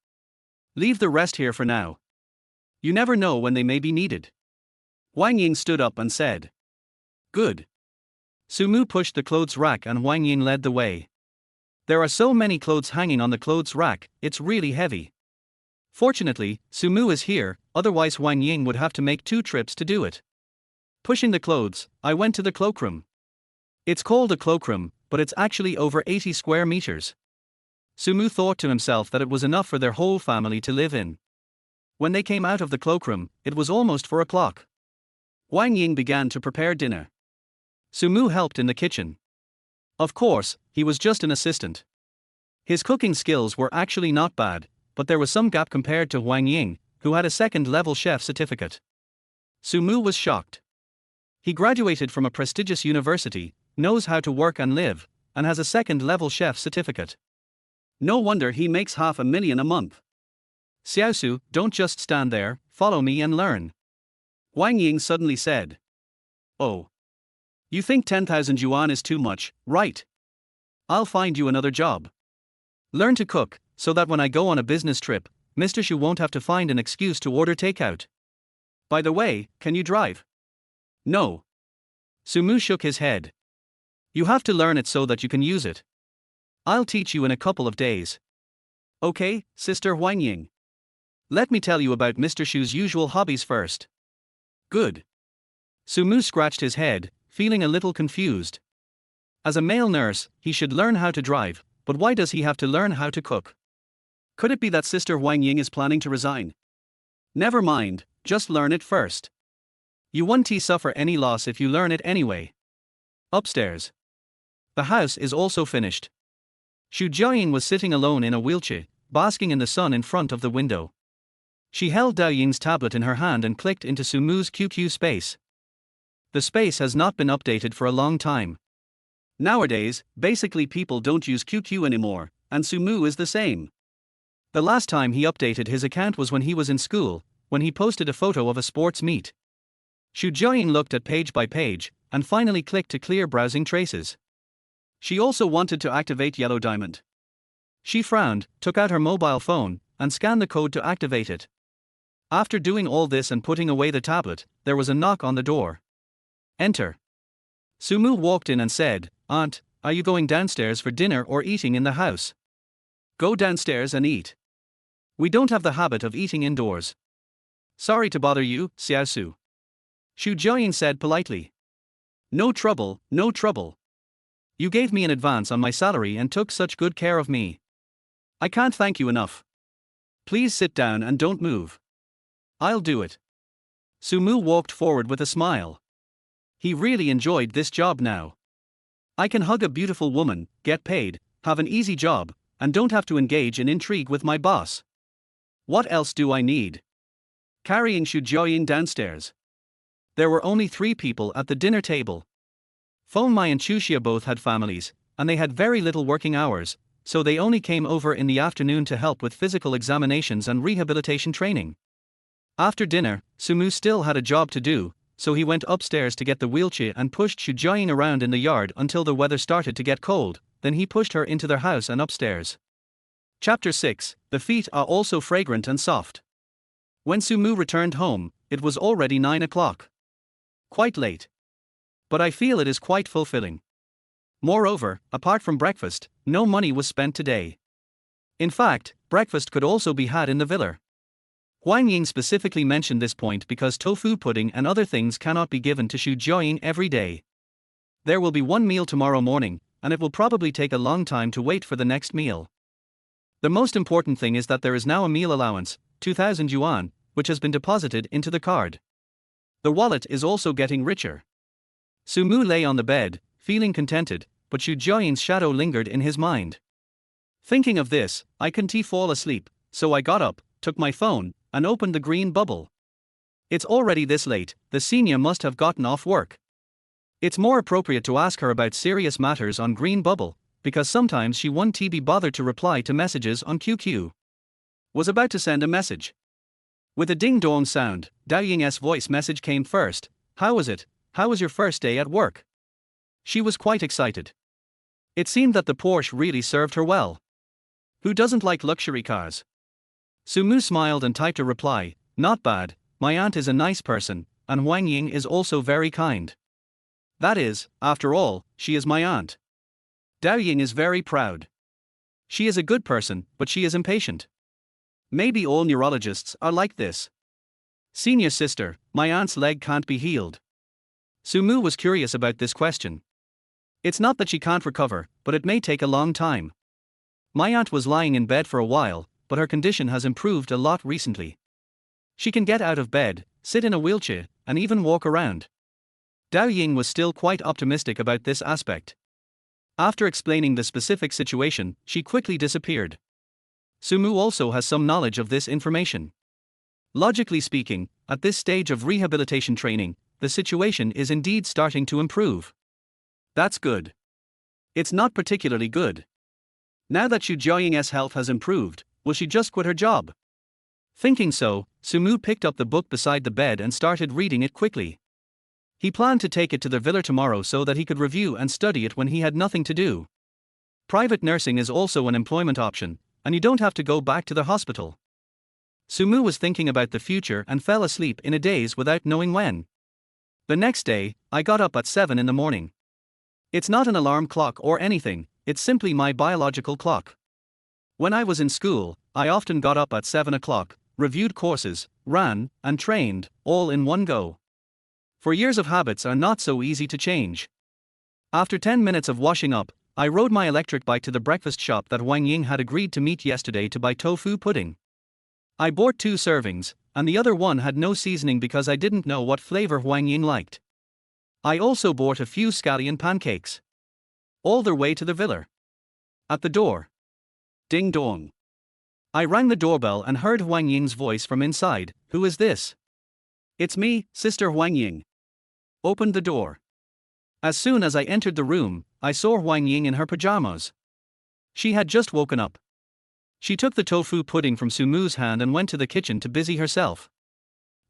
Speaker 1: Leave the rest here for now. You never know when they may be needed." Wang Ying stood up and said. "Good." Su Mu pushed the clothes rack and Wang Ying led the way. There are so many clothes hanging on the clothes rack, it's really heavy. Fortunately, Su Mu is here, otherwise Wang Ying would have to make 2 trips to do it. Pushing the clothes, I went to the cloakroom. It's called a cloakroom, but it's actually over 80 square meters. Su Mu thought to himself that it was enough for their whole family to live in. When they came out of the cloakroom, it was almost 4 o'clock. Wang Ying began to prepare dinner. Su Mu helped in the kitchen. Of course, he was just an assistant. His cooking skills were actually not bad, but there was some gap compared to Wang Ying, who had a second-level chef certificate. Su Mu was shocked. He graduated from a prestigious university, knows how to work and live, and has a second-level chef certificate. No wonder he makes $500,000 a month. "Xiaosu, don't just stand there, follow me and learn." Wang Ying suddenly said. "Oh. You think 10,000 yuan is too much, right? I'll find you another job. Learn to cook, so that when I go on a business trip, Mr. Xu won't have to find an excuse to order takeout. By the way, can you drive?" "No." Su Mu shook his head. "You have to learn it so that you can use it. I'll teach you in a couple of days." "Okay, Sister Wang Ying. Let me tell you about Mr. Xu's usual hobbies first." "Good." Su Mu scratched his head, feeling a little confused. As a male nurse, he should learn how to drive, but why does he have to learn how to cook? Could it be that Sister Wang Ying is planning to resign? Never mind, just learn it first. You won't suffer any loss if you learn it anyway. Upstairs. The house is also finished. Xu Jiaying was sitting alone in a wheelchair, basking in the sun in front of the window. She held Dao Ying's tablet in her hand and clicked into Su Mu's QQ space. The space has not been updated for a long time. Nowadays, basically people don't use QQ anymore, and Su Mu is the same. The last time he updated his account was when he was in school, when he posted a photo of a sports meet. Xu Jiaying looked at page by page, and finally clicked to clear browsing traces. She also wanted to activate Yellow Diamond. She frowned, took out her mobile phone, and scanned the code to activate it. After doing all this and putting away the tablet, there was a knock on the door. "Enter." Su Mu walked in and said, "Aunt, are you going downstairs for dinner or eating in the house?" "Go downstairs and eat. We don't have the habit of eating indoors." "Sorry to bother you, Xiaosu." Xu Jiaying said politely. "No trouble, no trouble. You gave me an advance on my salary and took such good care of me. I can't thank you enough. Please sit down and don't move." "I'll do it." Su Mu walked forward with a smile. He really enjoyed this job now. I can hug a beautiful woman, get paid, have an easy job, and don't have to engage in intrigue with my boss. What else do I need? Carrying Xu Jiaying downstairs. There were only 3 people at the dinner table. Feng Mai and Chuxia both had families, and they had very little working hours, so they only came over in the afternoon to help with physical examinations and rehabilitation training. After dinner, Su Mu still had a job to do, so he went upstairs to get the wheelchair and pushed Xu Jiaying around in the yard until the weather started to get cold, then he pushed her into their house and upstairs. Chapter 6, The feet are also fragrant and soft. When Su Mu returned home, it was already 9 o'clock. Quite late. But I feel it is quite fulfilling. Moreover, apart from breakfast, no money was spent today. In fact, breakfast could also be had in the villa. Huang Ying specifically mentioned this point because tofu pudding and other things cannot be given to Xu Jiaying every day. There will be one meal tomorrow morning, and it will probably take a long time to wait for the next meal. The most important thing is that there is now a meal allowance, 2,000 yuan, which has been deposited into the card. The wallet is also getting richer. Su Mu lay on the bed, feeling contented, but Xu Jiaying's shadow lingered in his mind. Thinking of this, I couldn't fall asleep, so I got up, took my phone, and opened the green bubble. It's already this late, the senior must have gotten off work. It's more appropriate to ask her about serious matters on green bubble, because sometimes she won't be bothered to reply to messages on QQ. Was about to send a message. With a ding-dong sound, Dao Ying's voice message came first. How was it? How was your first day at work? She was quite excited. It seemed that the Porsche really served her well. Who doesn't like luxury cars? Su Mu smiled and typed a reply, not bad, my aunt is a nice person, and Huang Ying is also very kind. That is, after all, she is my aunt. Dao Ying is very proud. She is a good person, but she is impatient. Maybe all neurologists are like this. Senior sister, my aunt's leg can't be healed. Su Mu was curious about this question. It's not that she can't recover, but it may take a long time. My aunt was lying in bed for a while, but her condition has improved a lot recently. She can get out of bed, sit in a wheelchair, and even walk around. Dao Ying was still quite optimistic about this aspect. After explaining the specific situation, she quickly disappeared. Su Mu also has some knowledge of this information. Logically speaking, at this stage of rehabilitation training, the situation is indeed starting to improve. That's good. It's not particularly good. Now that Xu Jiaying's health has improved, will she just quit her job? Thinking so, Su Mu picked up the book beside the bed and started reading it quickly. He planned to take it to the villa tomorrow so that he could review and study it when he had nothing to do. Private nursing is also an employment option, and you don't have to go back to the hospital. Su Mu was thinking about the future and fell asleep in a daze without knowing when. The next day, I got up at 7 in the morning. It's not an alarm clock or anything, it's simply my biological clock. When I was in school, I often got up at 7 o'clock, reviewed courses, ran, and trained, all in one go. For years of habits are not so easy to change. After 10 minutes of washing up, I rode my electric bike to the breakfast shop that Huang Ying had agreed to meet yesterday to buy tofu pudding. I bought 2 servings, and the other one had no seasoning because I didn't know what flavor Huang Ying liked. I also bought a few scallion pancakes. All the way to the villa. At the door. Ding dong. I rang the doorbell and heard Huang Ying's voice from inside. Who is this? It's me, Sister Huang Ying. Opened the door. As soon as I entered the room, I saw Huang Ying in her pajamas. She had just woken up. She took the tofu pudding from Su Mu's hand and went to the kitchen to busy herself.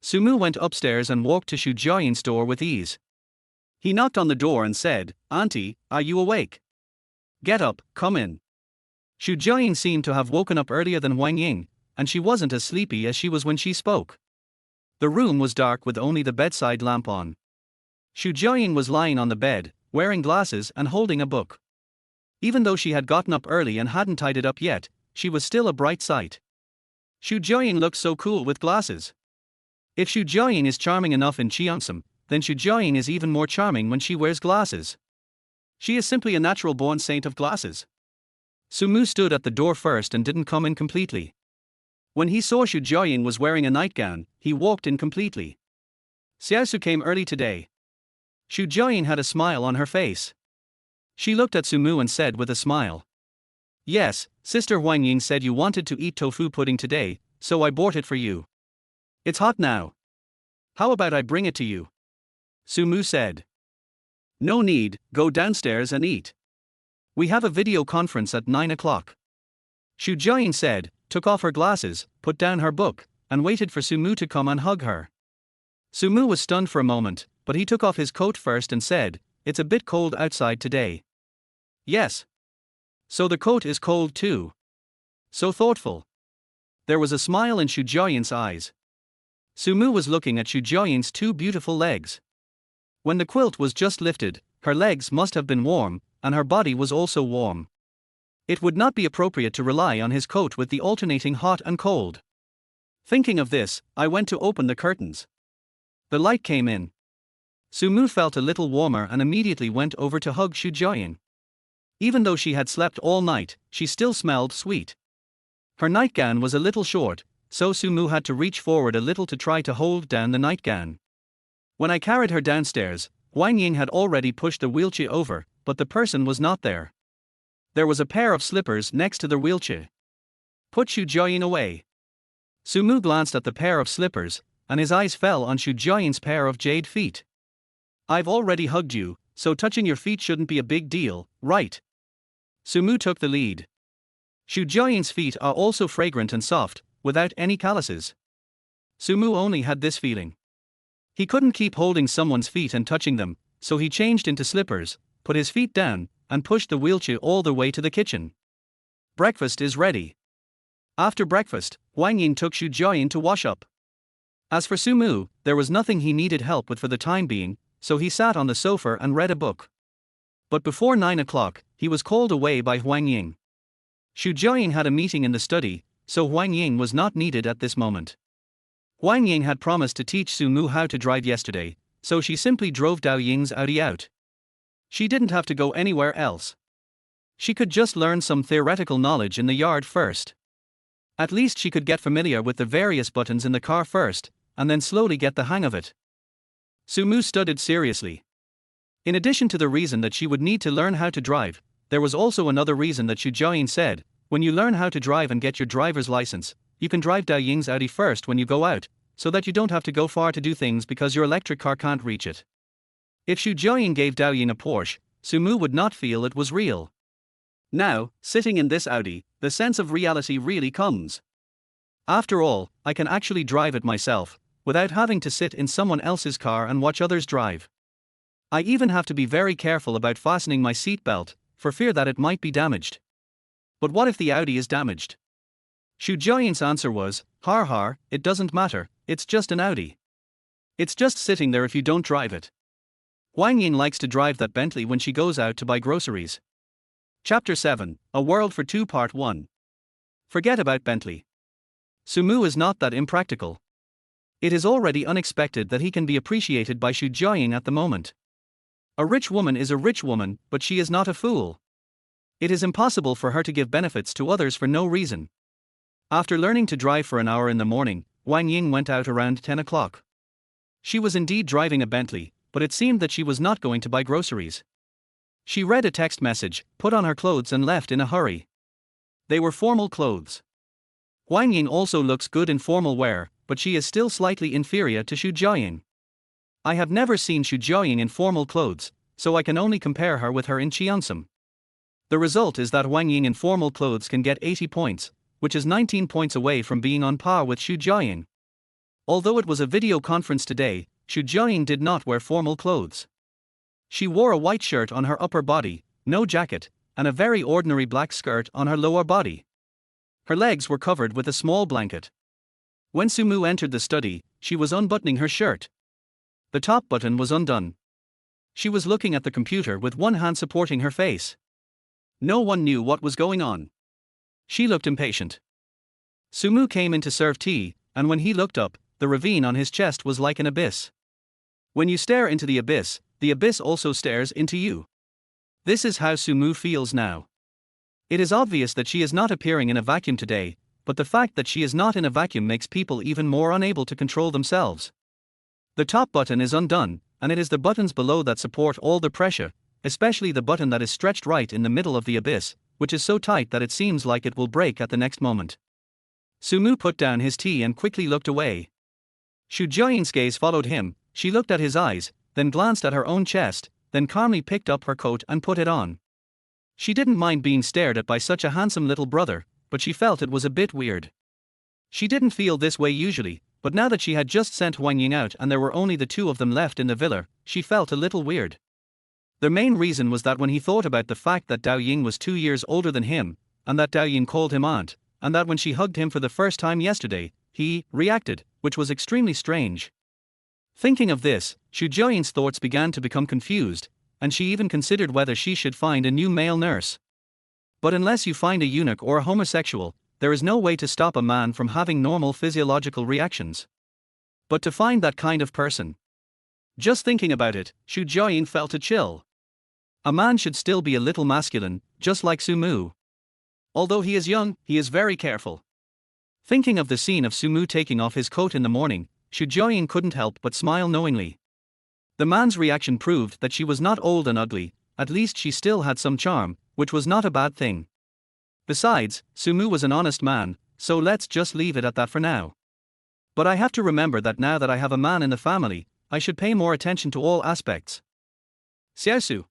Speaker 1: Su Mu went upstairs and walked to Xu Jiaying's door with ease. He knocked on the door and said, Auntie, are you awake? Get up, come in. Xu Jiaying seemed to have woken up earlier than Huang Ying, and she wasn't as sleepy as she was when she spoke. The room was dark with only the bedside lamp on. Xu Jiaying was lying on the bed, wearing glasses and holding a book. Even though she had gotten up early and hadn't tied it up yet, she was still a bright sight. Xu Jiaying looked so cool with glasses. If Xu Jiaying is charming enough in Cheongsam, then Xu Jiaying is even more charming when she wears glasses. She is simply a natural-born saint of glasses. Su Mu stood at the door first and didn't come in completely. When he saw Xu Jiaying was wearing a nightgown, he walked in completely. Xiaosu came early today. Xu Jiaying had a smile on her face. She looked at Su Mu and said with a smile. Yes, Sister Huang Ying said you wanted to eat tofu pudding today, so I bought it for you. It's hot now. How about I bring it to you? Su Mu said. No need, go downstairs and eat. We have a video conference at 9 o'clock. Xu Jiaying said, took off her glasses, put down her book, and waited for Su Mu to come and hug her. Su Mu was stunned for a moment, but he took off his coat first and said, it's a bit cold outside today. Yes. So the coat is cold too. So thoughtful. There was a smile in Xu Jiaying's eyes. Su Mu was looking at Xu Jiaying's 2 beautiful legs. When the quilt was just lifted, her legs must have been warm, and her body was also warm. It would not be appropriate to rely on his coat with the alternating hot and cold. Thinking of this, I went to open the curtains. The light came in. Sumu felt a little warmer and immediately went over to hug Xu Jiayin. Even though she had slept all night, she still smelled sweet. Her nightgown was a little short, so Sumu had to reach forward a little to try to hold down the nightgown. When I carried her downstairs, Huang Ying had already pushed the wheelchair over, but the person was not there. There was a pair of slippers next to the wheelchair. Put Xu Jiayin away. Sumu glanced at the pair of slippers, and his eyes fell on Xu Jiayin's pair of jade feet. I've already hugged you, so touching your feet shouldn't be a big deal, right? Sumu took the lead. Xu Jiayin's feet are also fragrant and soft, without any calluses. Sumu only had this feeling. He couldn't keep holding someone's feet and touching them, so he changed into slippers, put his feet down, and pushed the wheelchair all the way to the kitchen. Breakfast is ready. After breakfast, Huang Ying took Xu Jiayin to wash up. As for Sumu, there was nothing he needed help with for the time being, so he sat on the sofa and read a book. But before 9 o'clock, he was called away by Huang Ying. Xu Jiayin had a meeting in the study, so Huang Ying was not needed at this moment. Huang Ying had promised to teach Sumu how to drive yesterday, so she simply drove Dao Ying's Audi out. She didn't have to go anywhere else. She could just learn some theoretical knowledge in the yard first. At least she could get familiar with the various buttons in the car first, and then slowly get the hang of it. Sumu studied seriously. In addition to the reason that she would need to learn how to drive, there was also another reason that Xu Jiayin said, when you learn how to drive and get your driver's license, you can drive Dao Ying's Audi first when you go out, so that you don't have to go far to do things because your electric car can't reach it. If Xu Jiayin gave Dao Ying a Porsche, Sumu would not feel it was real. Now, sitting in this Audi, the sense of reality really comes. After all, I can actually drive it myself, without having to sit in someone else's car and watch others drive. I even have to be very careful about fastening my seatbelt, for fear that it might be damaged. But what if the Audi is damaged? Xu Jiayin's answer was, har har, it doesn't matter, it's just an Audi. It's just sitting there if you don't drive it. Huang Ying likes to drive that Bentley when she goes out to buy groceries. Chapter 7, A World for Two Part 1. Forget about Bentley. Sumu is not that impractical. It is already unexpected that he can be appreciated by Xu Jiayin at the moment. A rich woman is a rich woman, but she is not a fool. It is impossible for her to give benefits to others for no reason. After learning to drive for an hour in the morning, Huang Ying went out around 10 o'clock. She was indeed driving a Bentley, but it seemed that she was not going to buy groceries. She read a text message, put on her clothes and left in a hurry. They were formal clothes. Huang Ying also looks good in formal wear, but she is still slightly inferior to Xu Jiayin. I have never seen Xu Jiayin in formal clothes, so I can only compare her with her in Cheongsam. The result is that Huang Ying in formal clothes can get 80 points, which is 19 points away from being on par with Xu Jiayin. Although it was a video conference today, Xu Jiayin did not wear formal clothes. She wore a white shirt on her upper body, no jacket, and a very ordinary black skirt on her lower body. Her legs were covered with a small blanket. When Sumu entered the study, she was unbuttoning her shirt. The top button was undone. She was looking at the computer with one hand supporting her face. No one knew what was going on. She looked impatient. Sumu came in to serve tea, and when he looked up, the ravine on his chest was like an abyss. When you stare into the abyss also stares into you. This is how Sumu feels now. It is obvious that she is not appearing in a vacuum today, but the fact that she is not in a vacuum makes people even more unable to control themselves. The top button is undone, and it is the buttons below that support all the pressure, especially the button that is stretched right in the middle of the abyss, which is so tight that it seems like it will break at the next moment. Sumu put down his tea and quickly looked away. Xu Jiayin's gaze followed him. She looked at his eyes, then glanced at her own chest, then calmly picked up her coat and put it on. She didn't mind being stared at by such a handsome little brother, but she felt it was a bit weird. She didn't feel this way usually, but now that she had just sent Huang Ying out and there were only the two of them left in the villa, she felt a little weird. The main reason was that when he thought about the fact that Dao Ying was 2 years older than him, and that Dao Ying called him aunt, and that when she hugged him for the first time yesterday, he reacted, which was extremely strange. Thinking of this, Xu Jiayin's thoughts began to become confused, and she even considered whether she should find a new male nurse. But unless you find a eunuch or a homosexual, there is no way to stop a man from having normal physiological reactions. But to find that kind of person. Just thinking about it, Xu Jiaoying felt a chill. A man should still be a little masculine, just like Sumu. Although he is young, he is very careful. Thinking of the scene of Sumu taking off his coat in the morning, Xu Jiaoying couldn't help but smile knowingly. The man's reaction proved that she was not old and ugly, at least she still had some charm, which was not a bad thing. Besides, Sumu was an honest man, so let's just leave it at that for now. But I have to remember that now that I have a man in the family, I should pay more attention to all aspects. Xiaosu.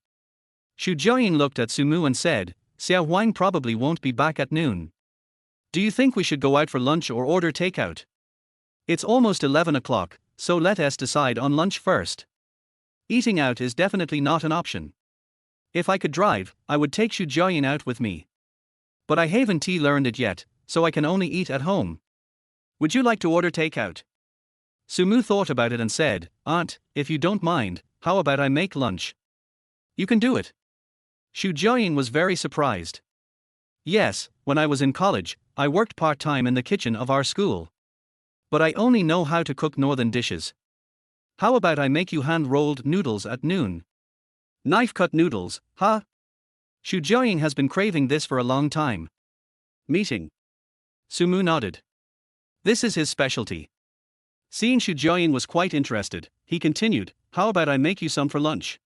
Speaker 1: Xu Jiaoying looked at Sumu and said, Xiao Huang probably won't be back at noon. Do you think we should go out for lunch or order takeout? It's almost 11 o'clock, so let us decide on lunch first. Eating out is definitely not an option. If I could drive, I would take Xu Jiaoying out with me. But I haven't learned it yet, so I can only eat at home. Would you like to order takeout? Sumu thought about it and said, Aunt, if you don't mind, how about I make lunch? You can do it. Xu Jiaoying was very surprised. Yes, when I was in college, I worked part-time in the kitchen of our school. But I only know how to cook northern dishes. How about I make you hand-rolled noodles at noon? Knife-cut noodles, huh? Xu Jiaoying has been craving this for a long time. Meeting. Sumu nodded. This is his specialty. Seeing Xu Jiaoying was quite interested, he continued, how about I make you some for lunch?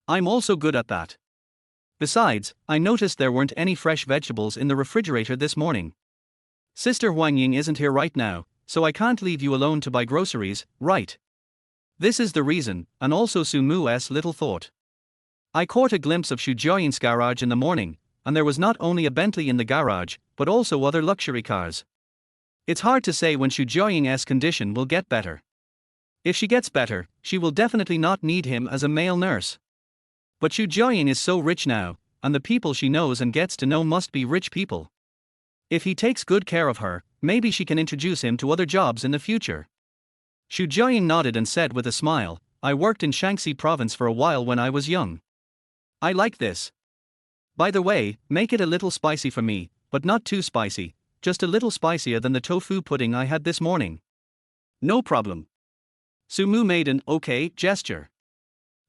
Speaker 1: I'm also good at that. Besides, I noticed there weren't any fresh vegetables in the refrigerator this morning. Sister Huang Ying isn't here right now, so I can't leave you alone to buy groceries, right? This is the reason, and also Sumu's little thought. I caught a glimpse of Xu Jiaoying's garage in the morning, and there was not only a Bentley in the garage, but also other luxury cars. It's hard to say when Xu Jiaoying's condition will get better. If she gets better, she will definitely not need him as a male nurse. But Xu Jiaoying is so rich now, and the people she knows and gets to know must be rich people. If he takes good care of her, maybe she can introduce him to other jobs in the future. Xu Jiaoying nodded and said with a smile, I worked in Shaanxi province for a while when I was young. I like this. By the way, make it a little spicy for me, but not too spicy, just a little spicier than the tofu pudding I had this morning. No problem. Sumu made an okay gesture.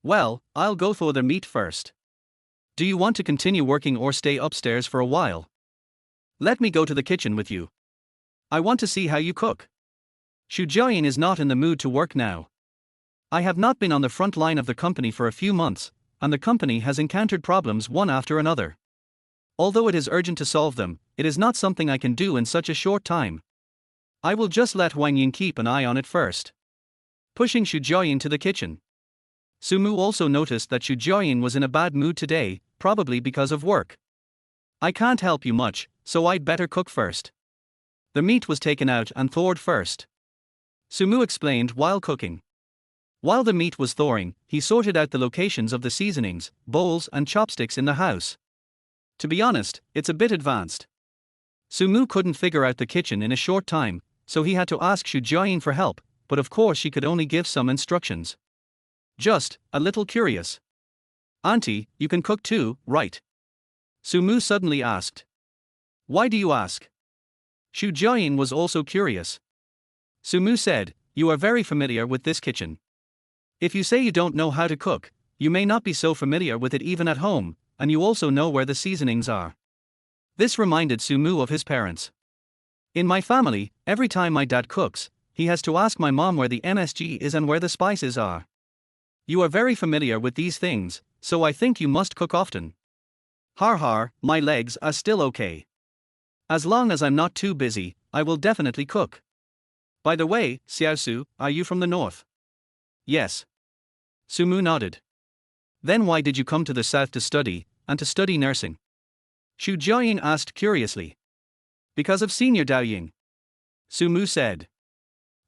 Speaker 1: Well, I'll go for the meat first. Do you want to continue working or stay upstairs for a while? Let me go to the kitchen with you. I want to see how you cook. Xu Jiaoying is not in the mood to work now. I have not been on the front line of the company for a few months, and the company has encountered problems one after another. Although it is urgent to solve them, it is not something I can do in such a short time. I will just let Huang Ying keep an eye on it first. Pushing Xu Jiaoying to the kitchen. Sumu also noticed that Xu Jiaoying was in a bad mood today, probably because of work. I can't help you much, so I'd better cook first. The meat was taken out and thawed first. Sumu explained while cooking. While the meat was thawing, he sorted out the locations of the seasonings, bowls and chopsticks in the house. To be honest, it's a bit advanced. Sumu couldn't figure out the kitchen in a short time, so he had to ask Xu Jiaoying for help, but of course she could only give some instructions. Just a little curious. Auntie, you can cook too, right? Sumu suddenly asked. Why do you ask? Xu Jiaoying was also curious. Sumu said, you are very familiar with this kitchen. If you say you don't know how to cook, you may not be so familiar with it even at home, and you also know where the seasonings are. This reminded Sumu of his parents. In my family, every time my dad cooks, he has to ask my mom where the MSG is and where the spices are. You are very familiar with these things, so I think you must cook often. Har har, my legs are still okay. As long as I'm not too busy, I will definitely cook. By the way, Xiaosu, are you from the north? Yes. Sumu nodded. Then why did you come to the south to study nursing? Xu Jiaoying asked curiously. Because of Senior Dao Ying. Sumu said.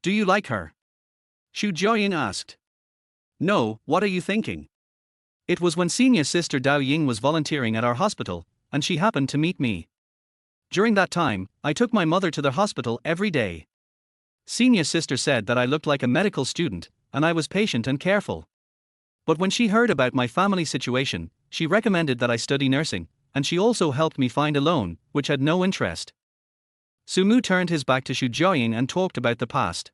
Speaker 1: Do you like her? Xu Jiaoying asked. No, what are you thinking? It was when Senior Sister Dao Ying was volunteering at our hospital, and she happened to meet me. During that time, I took my mother to the hospital every day. Senior Sister said that I looked like a medical student, and I was patient and careful. But when she heard about my family situation, she recommended that I study nursing, and she also helped me find a loan, which had no interest. Sumu turned his back to Xu Jiaoying and talked about the past.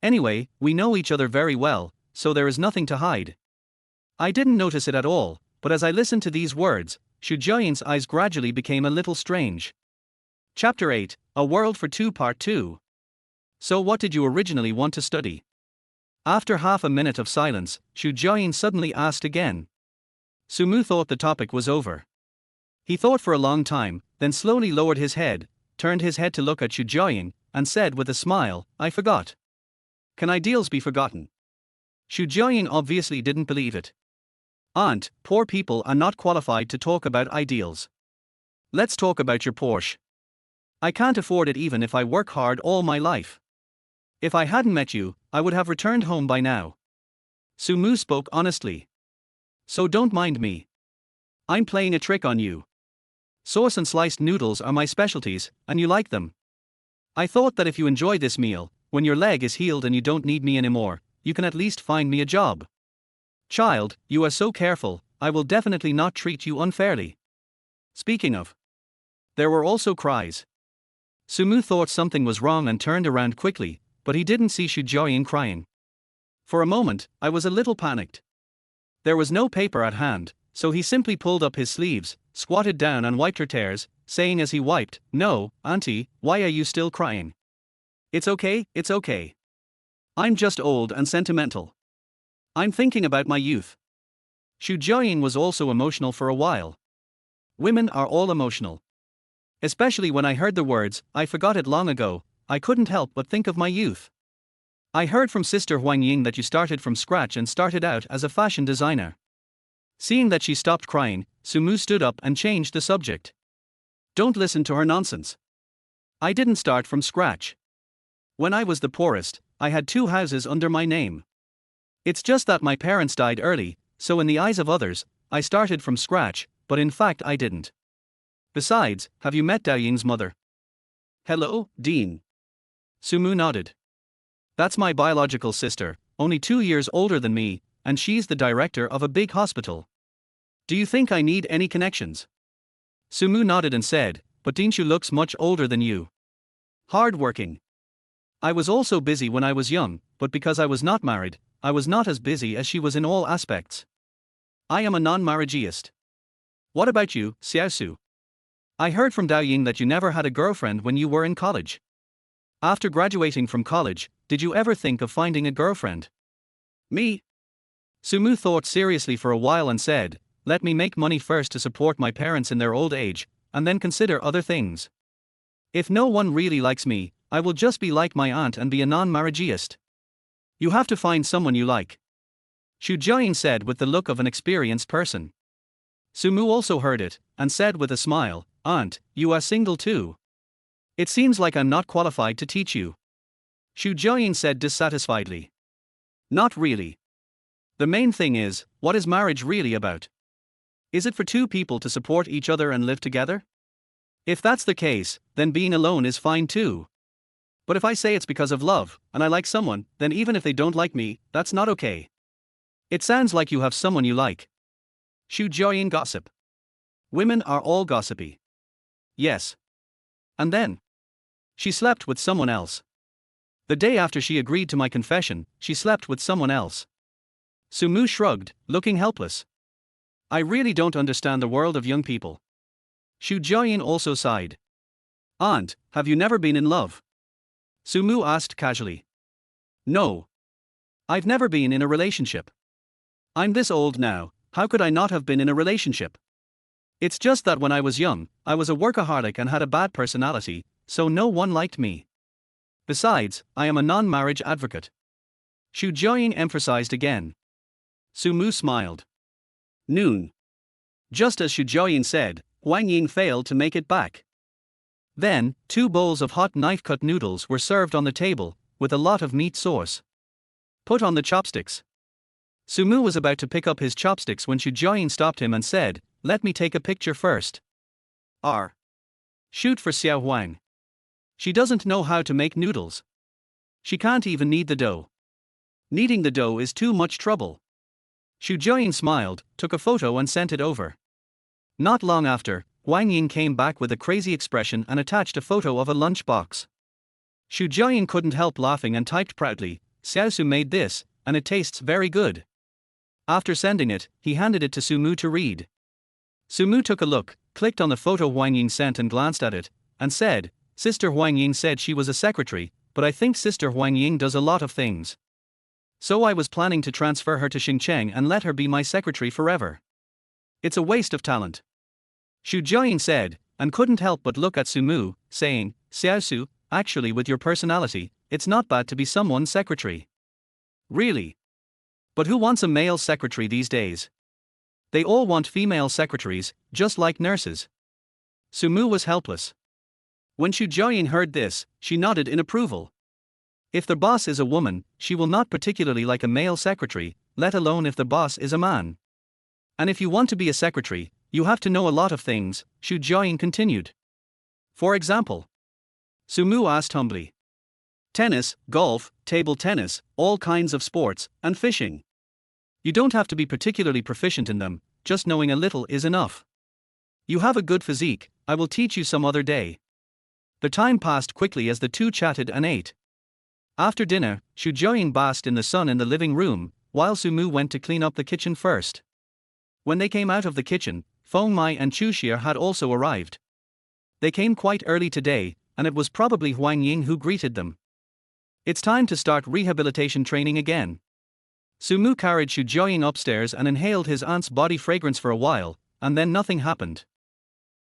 Speaker 1: Anyway, we know each other very well, so there is nothing to hide. I didn't notice it at all, but as I listened to these words, Xu Jiaoying's eyes gradually became a little strange. Chapter 8, A World for Two Part 2. So what did you originally want to study? After half a minute of silence, Xu Jiaoying suddenly asked again. Sumu thought the topic was over. He thought for a long time, then slowly lowered his head, turned his head to look at Xu Jiaoying, and said with a smile, I forgot. Can ideals be forgotten? Xu Jiaoying obviously didn't believe it. Aunt, poor people are not qualified to talk about ideals. Let's talk about your Porsche. I can't afford it even if I work hard all my life. If I hadn't met you, I would have returned home by now. Sumu spoke honestly. So don't mind me. I'm playing a trick on you. Sauce and sliced noodles are my specialties, and you like them. I thought that if you enjoy this meal, when your leg is healed and you don't need me anymore, you can at least find me a job. Child, you are so careful, I will definitely not treat you unfairly. Speaking of. There were also cries. Sumu thought something was wrong and turned around quickly, but he didn't see Xu Jiaoying crying. For a moment, I was a little panicked. There was no paper at hand, so he simply pulled up his sleeves, squatted down and wiped her tears, saying as he wiped, No, Auntie, why are you still crying? It's okay, it's okay. I'm just old and sentimental. I'm thinking about my youth. Xu Jiaoying was also emotional for a while. Women are all emotional. Especially when I heard the words, I forgot it long ago, I couldn't help but think of my youth. I heard from Sister Huang Ying that you started from scratch and started out as a fashion designer. Seeing that she stopped crying, Sumu stood up and changed the subject. Don't listen to her nonsense. I didn't start from scratch. When I was the poorest, I had 2 houses under my name. It's just that my parents died early, so in the eyes of others, I started from scratch, but in fact I didn't. Besides, have you met Dao Ying's mother? Hello, Dean. Sumu nodded. That's my biological sister, only 2 years older than me, and she's the director of a big hospital. Do you think I need any connections? Sumu nodded and said, but Dinshu looks much older than you. Hard-working. I was also busy when I was young, but because I was not married, I was not as busy as she was in all aspects. I am a non-marriageist. What about you, Xiaosu? I heard from Dao Ying that you never had a girlfriend when you were in college. After graduating from college, did you ever think of finding a girlfriend? Me? Sumu thought seriously for a while and said, let me make money first to support my parents in their old age, and then consider other things. If no one really likes me, I will just be like my aunt and be a non-marriageist. You have to find someone you like. Xu Jiaoying said with the look of an experienced person. Sumu also heard it, and said with a smile, Aunt, you are single too. It seems like I'm not qualified to teach you. Xu Jiaoying said dissatisfiedly. Not really. The main thing is, what is marriage really about? Is it for 2 people to support each other and live together? If that's the case, then being alone is fine too. But if I say it's because of love, and I like someone, then even if they don't like me, that's not okay. It sounds like you have someone you like. Xu Jiaoying gossip. Women are all gossipy. Yes. And then? She slept with someone else. The day after she agreed to my confession, she slept with someone else. Sumu shrugged, looking helpless. I really don't understand the world of young people. Xu Jiaoying also sighed. Aunt, have you never been in love? Sumu asked casually. No. I've never been in a relationship. I'm this old now, how could I not have been in a relationship? It's just that when I was young, I was a workaholic and had a bad personality, so no one liked me. Besides, I am a non-marriage advocate. Xu Jiaoying emphasized again. Sumu smiled. Noon. Just as Xu Jiaoying said, Huang Ying failed to make it back. Then, 2 bowls of hot knife-cut noodles were served on the table, with a lot of meat sauce. Put on the chopsticks. Sumu was about to pick up his chopsticks when Xu Jiaoying stopped him and said, let me take a picture first. R. Shoot for Xiao Huang. She doesn't know how to make noodles. She can't even knead the dough. Kneading the dough is too much trouble. Xu Jiaoying smiled, took a photo and sent it over. Not long after, Wang Ying came back with a crazy expression and attached a photo of a lunchbox. Xu Jiaying couldn't help laughing and typed proudly, "Xiaosu made this, and it tastes very good." After sending it, he handed it to Sumu to read. Sumu took a look, clicked on the photo Wang Ying sent and glanced at it, and said, "Sister Huang Ying said she was a secretary, but I think Sister Huang Ying does a lot of things. So I was planning to transfer her to Xincheng and let her be my secretary forever. It's a waste of talent." Xu Jiaying said, and couldn't help but look at Sumu, saying, "Xiaosu, actually with your personality, it's not bad to be someone's secretary." "Really? But who wants a male secretary these days? They all want female secretaries, just like nurses." Sumu was helpless. When Xu Jiaying heard this, she nodded in approval. If the boss is a woman, she will not particularly like a male secretary, let alone if the boss is a man. "And if you want to be a secretary, you have to know a lot of things," Xu Jiaying continued. "For example?" Sumu asked humbly. "Tennis, golf, table tennis, all kinds of sports, and fishing. You don't have to be particularly proficient in them, just knowing a little is enough. You have a good physique, I will teach you some other day." The time passed quickly as the two chatted and ate. After dinner, Xu Jiaying basked in the sun in the living room, while Sumu went to clean up the kitchen first. When they came out of the kitchen, Feng Mai and Chu Xie had also arrived. They came quite early today, and it was probably Huang Ying who greeted them. "It's time to start rehabilitation training again." Sumu carried Xu Jiaying upstairs and inhaled his aunt's body fragrance for a while, and then nothing happened.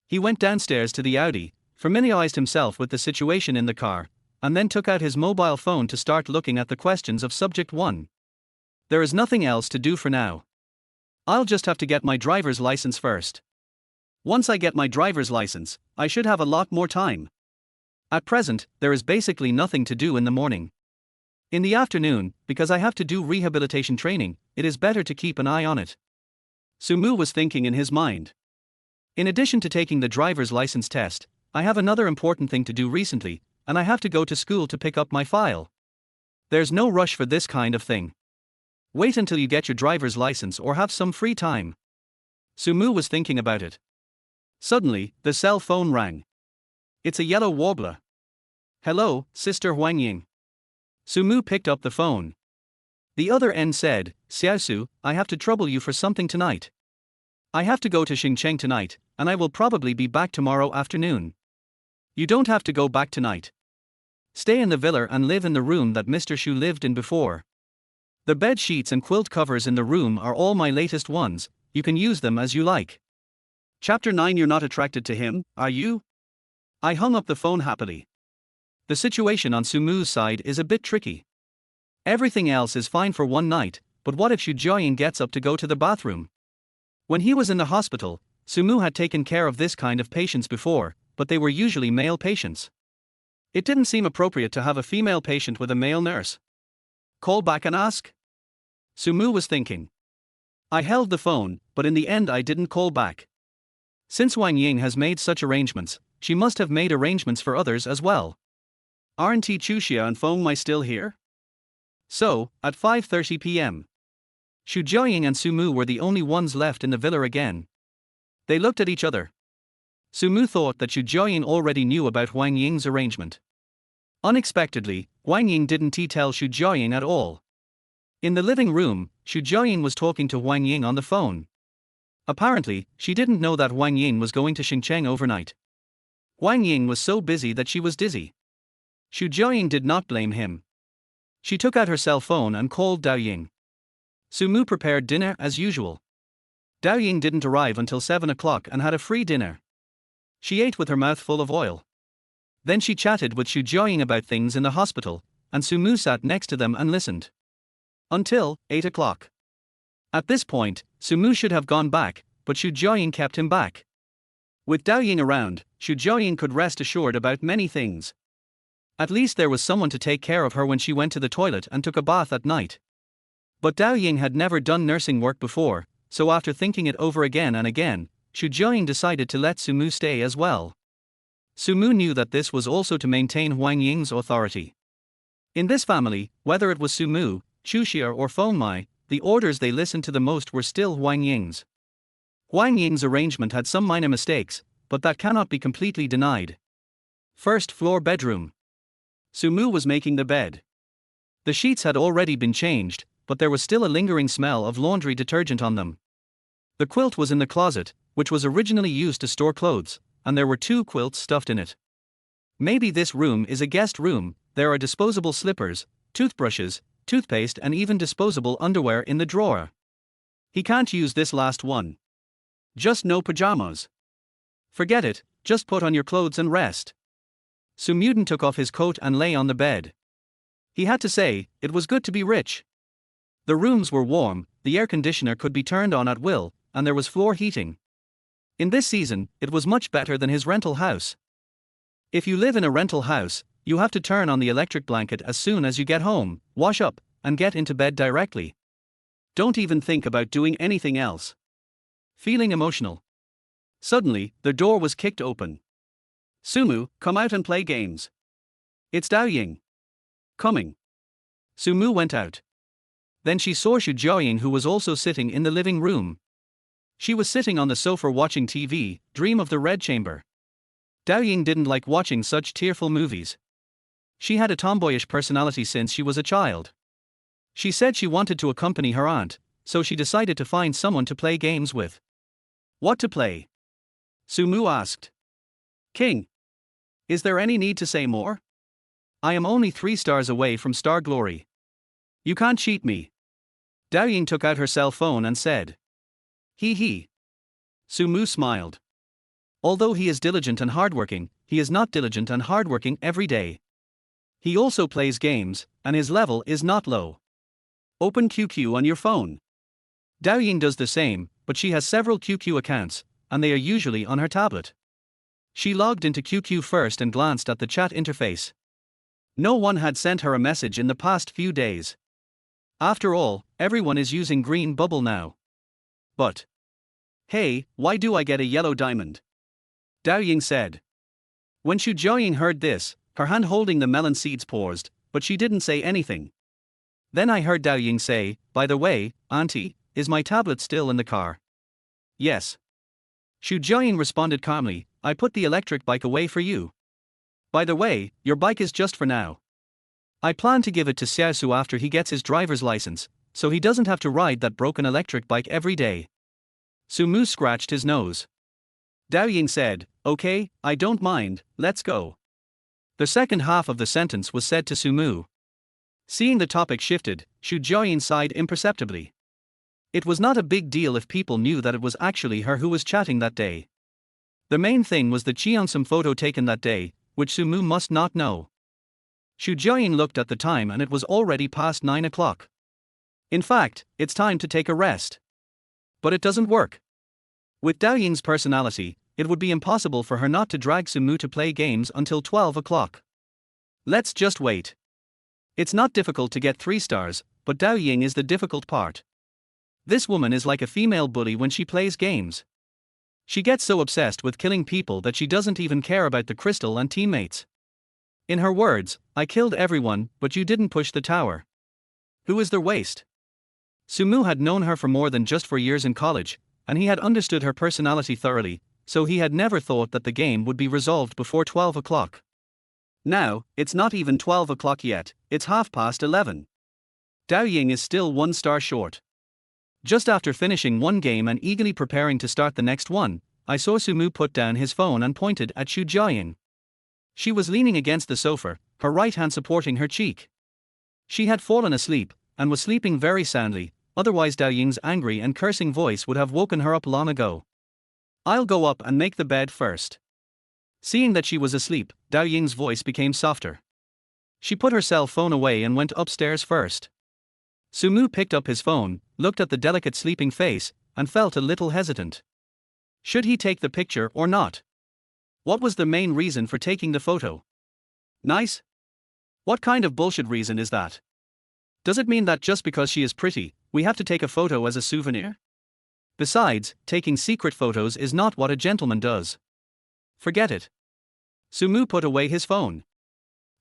Speaker 1: He went downstairs to the Audi, familiarized himself with the situation in the car, and then took out his mobile phone to start looking at the questions of subject 1. "There is nothing else to do for now. I'll just have to get my driver's license first. Once I get my driver's license, I should have a lot more time. At present, there is basically nothing to do in the morning. In the afternoon, because I have to do rehabilitation training, it is better to keep an eye on it." Sumu was thinking in his mind. "In addition to taking the driver's license test, I have another important thing to do recently, and I have to go to school to pick up my file. There's no rush for this kind of thing. Wait until you get your driver's license or have some free time." Sumu was thinking about it. Suddenly, the cell phone rang. "It's a yellow warbler." "Hello, Sister Huang Ying." Sumu picked up the phone. The other end said, "Xiaosu, I have to trouble you for something tonight. I have to go to Xincheng tonight, and I will probably be back tomorrow afternoon. You don't have to go back tonight. Stay in the villa and live in the room that Mr. Xu lived in before. The bed sheets and quilt covers in the room are all my latest ones, you can use them as you like." Chapter 9. You're not attracted to him, are you? I hung up the phone happily. The situation on Sumu's side is a bit tricky. Everything else is fine for one night, but what if Xu Jiaying gets up to go to the bathroom? When he was in the hospital, Sumu had taken care of this kind of patients before, but they were usually male patients. It didn't seem appropriate to have a female patient with a male nurse. Call back and ask? Sumu was thinking. I held the phone, but in the end I didn't call back. Since Wang Ying has made such arrangements, she must have made arrangements for others as well. Aren't Chu Xie and Feng Mai still here? So, at 5:30 p.m. Xu Jiaying and Sumu were the only ones left in the villa again. They looked at each other. Sumu thought that Xu Jiaying already knew about Wang Ying's arrangement. Unexpectedly, Wang Ying didn't tell Xu Jiaying at all. In the living room, Xu Jiaying was talking to Wang Ying on the phone. Apparently, she didn't know that Wang Ying was going to Xincheng overnight. Wang Ying was so busy that she was dizzy. Xu Jiaying did not blame him. She took out her cell phone and called Dao Ying. Sumu prepared dinner as usual. Dao Ying didn't arrive until 7 o'clock and had a free dinner. She ate with her mouth full of oil. Then she chatted with Xu Jiaying about things in the hospital, and Sumu sat next to them and listened. Until 8 o'clock. At this point, Sumu should have gone back, but Xu Jiaying kept him back. With Dao Ying around, Xu Jiaying could rest assured about many things. At least there was someone to take care of her when she went to the toilet and took a bath at night. But Dao Ying had never done nursing work before, so after thinking it over again and again, Xu Jiaying decided to let Sumu stay as well. Sumu knew that this was also to maintain Wang Ying's authority. In this family, whether it was Sumu, Chu Xie or Feng Mai, the orders they listened to the most were still Wang Ying's. Huang Ying's arrangement had some minor mistakes, but that cannot be completely denied. First floor bedroom. Sumu was making the bed. The sheets had already been changed, but there was still a lingering smell of laundry detergent on them. The quilt was in the closet, which was originally used to store clothes, and there were 2 quilts stuffed in it. Maybe this room is a guest room. There are disposable slippers, toothbrushes, toothpaste, and even disposable underwear in the drawer. He can't use this last one. Just no pajamas. Forget it, just put on your clothes and rest. Sumudin took off his coat and lay on the bed. He had to say, it was good to be rich. The rooms were warm, the air conditioner could be turned on at will, and there was floor heating. In this season, it was much better than his rental house. If you live in a rental house, you have to turn on the electric blanket as soon as you get home, wash up, and get into bed directly. Don't even think about doing anything else. Feeling emotional. Suddenly, the door was kicked open. Sumu, come out and play games. It's Dao Ying. Coming. Sumu went out. Then she saw Xu Jiaoying, who was also sitting in the living room. She was sitting on the sofa watching TV, Dream of the Red Chamber. Dao Ying didn't like watching such tearful movies. She had a tomboyish personality since she was a child. She said she wanted to accompany her aunt, so she decided to find someone to play games with. What to play? Sumu asked. King. Is there any need to say more? I am only 3 stars away from star glory. You can't cheat me. Dao Ying took out her cell phone and said. Hee hee. Sumu smiled. Although he is diligent and hardworking, he is not diligent and hardworking every day. He also plays games, and his level is not low. Open QQ on your phone. Dao Ying does the same, but she has several QQ accounts, and they are usually on her tablet. She logged into QQ first and glanced at the chat interface. No one had sent her a message in the past few days. After all, everyone is using Green Bubble now. But. Hey, why do I get a yellow diamond? Dao Ying said. When Xu Jiaoying heard this, her hand holding the melon seeds paused, but she didn't say anything. Then I heard Dao Ying say, by the way, Auntie, is my tablet still in the car? Yes. Xu Jiaoying responded calmly, I put the electric bike away for you. By the way, your bike is just for now. I plan to give it to Xiaosu after he gets his driver's license, so he doesn't have to ride that broken electric bike every day. Sumu scratched his nose. Dao Ying said, okay, I don't mind, let's go. The second half of the sentence was said to Sumu. Seeing the topic shifted, Xu Jiaoying sighed imperceptibly. It was not a big deal if people knew that it was actually her who was chatting that day. The main thing was the Cheongsam photo taken that day, which Sumu must not know. Xu Jiaoying looked at the time and it was already past 9 o'clock. In fact, it's time to take a rest. But it doesn't work. With Dao Ying's personality, it would be impossible for her not to drag Sumu to play games until 12 o'clock. Let's just wait. It's not difficult to get 3 stars, but Dao Ying is the difficult part. This woman is like a female bully when she plays games. She gets so obsessed with killing people that she doesn't even care about the crystal and teammates. In her words, I killed everyone, but you didn't push the tower. Who is their waste? Sumu had known her for more than just 4 years in college, and he had understood her personality thoroughly, so he had never thought that the game would be resolved before 12 o'clock. Now, it's not even 12 o'clock yet, it's 11:30. Dao Ying is still 1 star short. Just after finishing one game and eagerly preparing to start the next one, I saw Sumu put down his phone and pointed at Xu Jiaoying. She was leaning against the sofa, her right hand supporting her cheek. She had fallen asleep, and was sleeping very soundly, otherwise Dao Ying's angry and cursing voice would have woken her up long ago. I'll go up and make the bed first. Seeing that she was asleep, Dao Ying's voice became softer. She put her cell phone away and went upstairs first. Sumu picked up his phone, looked at the delicate sleeping face, and felt a little hesitant. Should he take the picture or not? What was the main reason for taking the photo? Nice? What kind of bullshit reason is that? Does it mean that just because she is pretty, we have to take a photo as a souvenir? Besides, taking secret photos is not what a gentleman does. Forget it. Sumu put away his phone.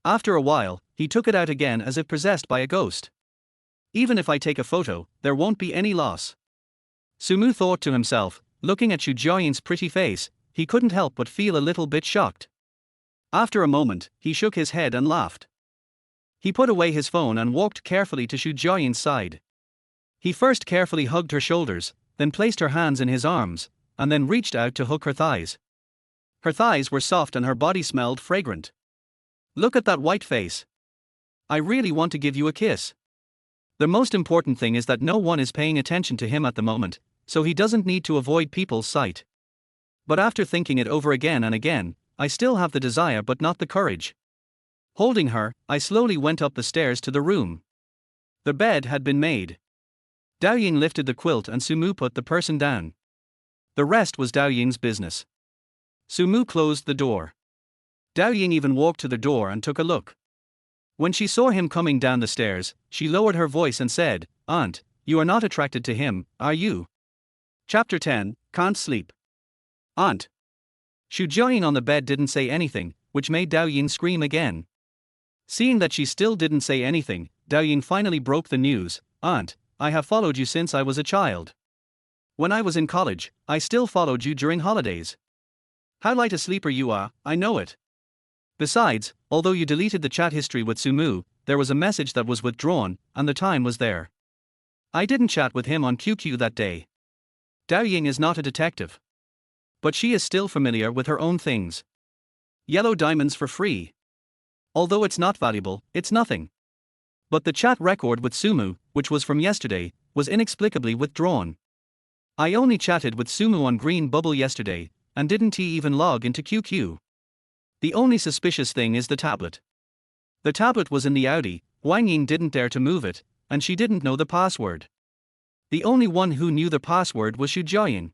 Speaker 1: After a while, he took it out again as if possessed by a ghost. Even if I take a photo, there won't be any loss. Sumu thought to himself, looking at Xu Jiayin's pretty face, he couldn't help but feel a little bit shocked. After a moment, he shook his head and laughed. He put away his phone and walked carefully to Xu Jiayin's side. He first carefully hugged her shoulders, then placed her hands in his arms, and then reached out to hook her thighs. Her thighs were soft and her body smelled fragrant. Look at that white face. I really want to give you a kiss. The most important thing is that no one is paying attention to him at the moment, so he doesn't need to avoid people's sight. But after thinking it over again and again, I still have the desire but not the courage. Holding her, I slowly went up the stairs to the room. The bed had been made. Dao Ying lifted the quilt and Sumu put the person down. The rest was Dao Ying's business. Sumu closed the door. Dao Ying even walked to the door and took a look. When she saw him coming down the stairs, she lowered her voice and said, "Aunt, you are not attracted to him, are you?" Chapter 10, Can't Sleep. Aunt. Xu Jiaying on the bed didn't say anything, which made Dao Ying scream again. Seeing that she still didn't say anything, Dao Ying finally broke the news. "Aunt, I have followed you since I was a child. When I was in college, I still followed you during holidays. How light a sleeper you are, I know it. Besides, although you deleted the chat history with Sumu, there was a message that was withdrawn, and the time was there. I didn't chat with him on QQ that day." Dao Ying is not a detective. But she is still familiar with her own things. Yellow diamonds for free. Although it's not valuable, it's nothing. But the chat record with Sumu, which was from yesterday, was inexplicably withdrawn. I only chatted with Sumu on Green Bubble yesterday, and didn't he even log into QQ. The only suspicious thing is the tablet. The tablet was in the Audi, Wang Ying didn't dare to move it, and she didn't know the password. The only one who knew the password was Xu Jiaying.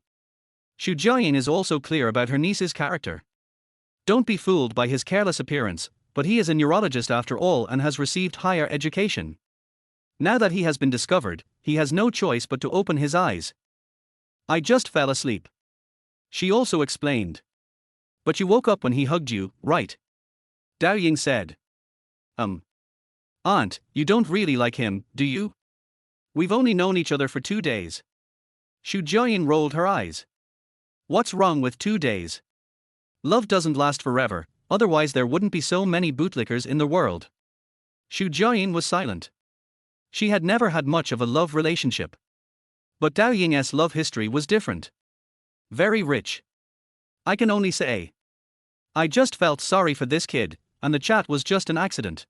Speaker 1: Xu Jiaying is also clear about her niece's character. Don't be fooled by his careless appearance, but he is a neurologist after all and has received higher education. Now that he has been discovered, he has no choice but to open his eyes. I just fell asleep. She also explained. But you woke up when he hugged you, right? Dao Ying said. Aunt, you don't really like him, do you? We've only known each other for 2 days. Xu Jiaying rolled her eyes. What's wrong with 2 days? Love doesn't last forever, otherwise there wouldn't be so many bootlickers in the world. Xu Jiaying was silent. She had never had much of a love relationship. But Dao Ying's love history was different. Very rich. I can only say. I just felt sorry for this kid, and the chat was just an accident.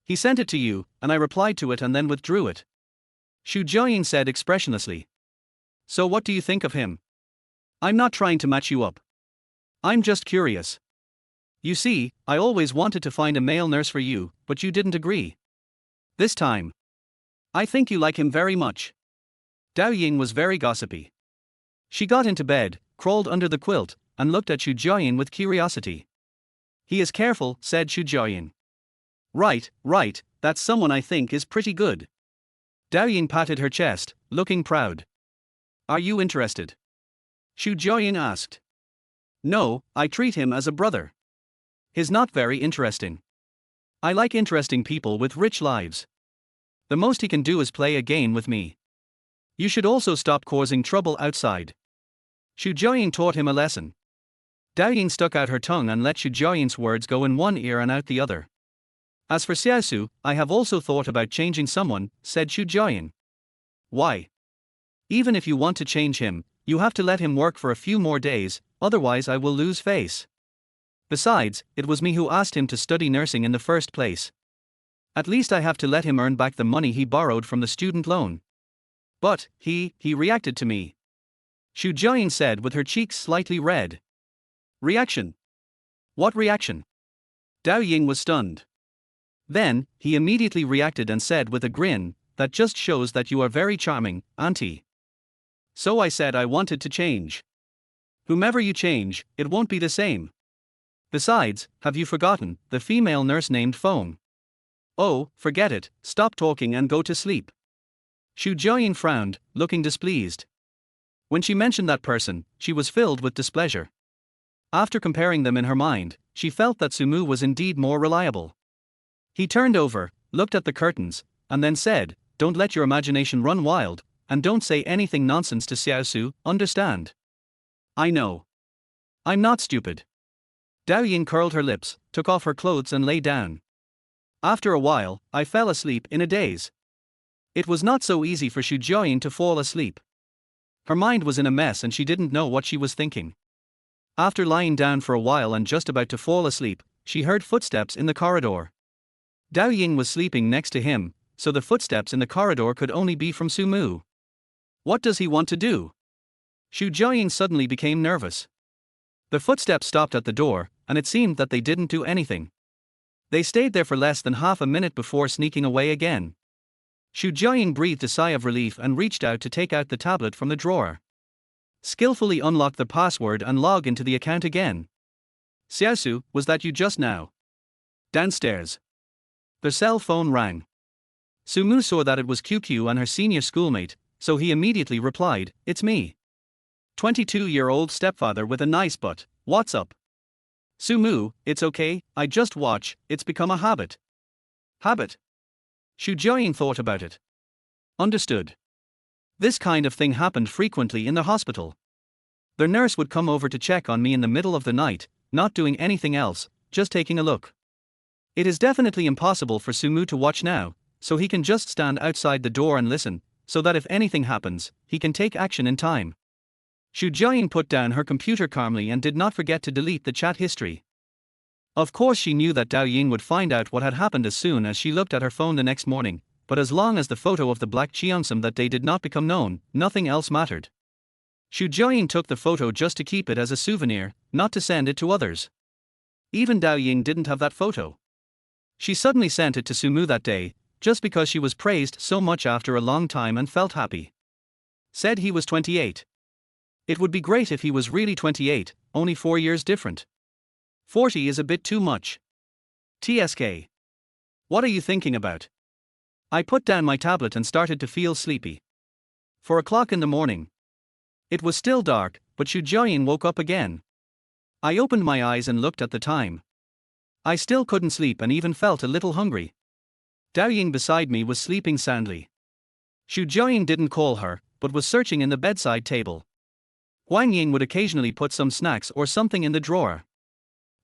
Speaker 1: He sent it to you, and I replied to it and then withdrew it. Xu Jiaying said expressionlessly. So what do you think of him? I'm not trying to match you up. I'm just curious. You see, I always wanted to find a male nurse for you, but you didn't agree. This time. I think you like him very much. Dao Ying was very gossipy. She got into bed, crawled under the quilt, and looked at Xu Jiaying with curiosity. He is careful, said Xu Jiaying. Right, that's someone I think is pretty good. Dao Ying patted her chest, looking proud. Are you interested? Xu Jiaying asked. No, I treat him as a brother. He's not very interesting. I like interesting people with rich lives. The most he can do is play a game with me. You should also stop causing trouble outside. Xu Jiaying taught him a lesson. Dao Ying stuck out her tongue and let Xu Jiaying's words go in one ear and out the other. As for Xiaosu, I have also thought about changing someone, said Xu Jiaying. Why? Even if you want to change him, you have to let him work for a few more days, otherwise I will lose face. Besides, it was me who asked him to study nursing in the first place. At least I have to let him earn back the money he borrowed from the student loan. But, he reacted to me. Xu Jiaying said with her cheeks slightly red. Reaction? What reaction? Dao Ying was stunned. Then, he immediately reacted and said with a grin, that just shows that you are very charming, auntie. So I said I wanted to change. Whomever you change, it won't be the same. Besides, have you forgotten the female nurse named Feng? Oh, forget it, stop talking and go to sleep. Xu Jiaying frowned, looking displeased. When she mentioned that person, she was filled with displeasure. After comparing them in her mind, she felt that Sumu was indeed more reliable. He turned over, looked at the curtains, and then said, Don't let your imagination run wild, and don't say anything nonsense to Xiaosu, understand? I know. I'm not stupid. Dao Ying curled her lips, took off her clothes and lay down. After a while, I fell asleep in a daze. It was not so easy for Xu Jiaoying to fall asleep. Her mind was in a mess and she didn't know what she was thinking. After lying down for a while and just about to fall asleep, she heard footsteps in the corridor. Dao Ying was sleeping next to him, so the footsteps in the corridor could only be from Su Mu. What does he want to do? Xu Jiaoying suddenly became nervous. The footsteps stopped at the door, and it seemed that they didn't do anything. They stayed there for less than half a minute before sneaking away again. Xu Jiaoying breathed a sigh of relief and reached out to take out the tablet from the drawer. Skillfully unlock the password and log into the account again. Xiaosu, was that you just now? Downstairs. The cell phone rang. Su Mu saw that it was QQ and her senior schoolmate, so he immediately replied, "It's me. 22-year-old stepfather with a nice butt, what's up?" Su Mu, "It's okay, I just watch, it's become a habit." Habit? Xu Jiaoying thought about it. Understood. This kind of thing happened frequently in the hospital. The nurse would come over to check on me in the middle of the night, not doing anything else, just taking a look. It is definitely impossible for Su Mu to watch now, so he can just stand outside the door and listen, so that if anything happens, he can take action in time. Xu Jiaoying put down her computer calmly and did not forget to delete the chat history. Of course she knew that Dao Ying would find out what had happened as soon as she looked at her phone the next morning, but as long as the photo of the black cheongsam that day did not become known, nothing else mattered. Xu Jiaoying took the photo just to keep it as a souvenir, not to send it to others. Even Dao Ying didn't have that photo. She suddenly sent it to Su Mu that day, just because she was praised so much after a long time and felt happy. Said he was 28. It would be great if he was really 28, only 4 years different. 40 is a bit too much. TSK. What are you thinking about? I put down my tablet and started to feel sleepy. 4 o'clock in the morning. It was still dark, but Xu Jiaoying woke up again. I opened my eyes and looked at the time. I still couldn't sleep and even felt a little hungry. Dao Ying beside me was sleeping soundly. Xu Jiaoying didn't call her, but was searching in the bedside table. Huang Ying would occasionally put some snacks or something in the drawer.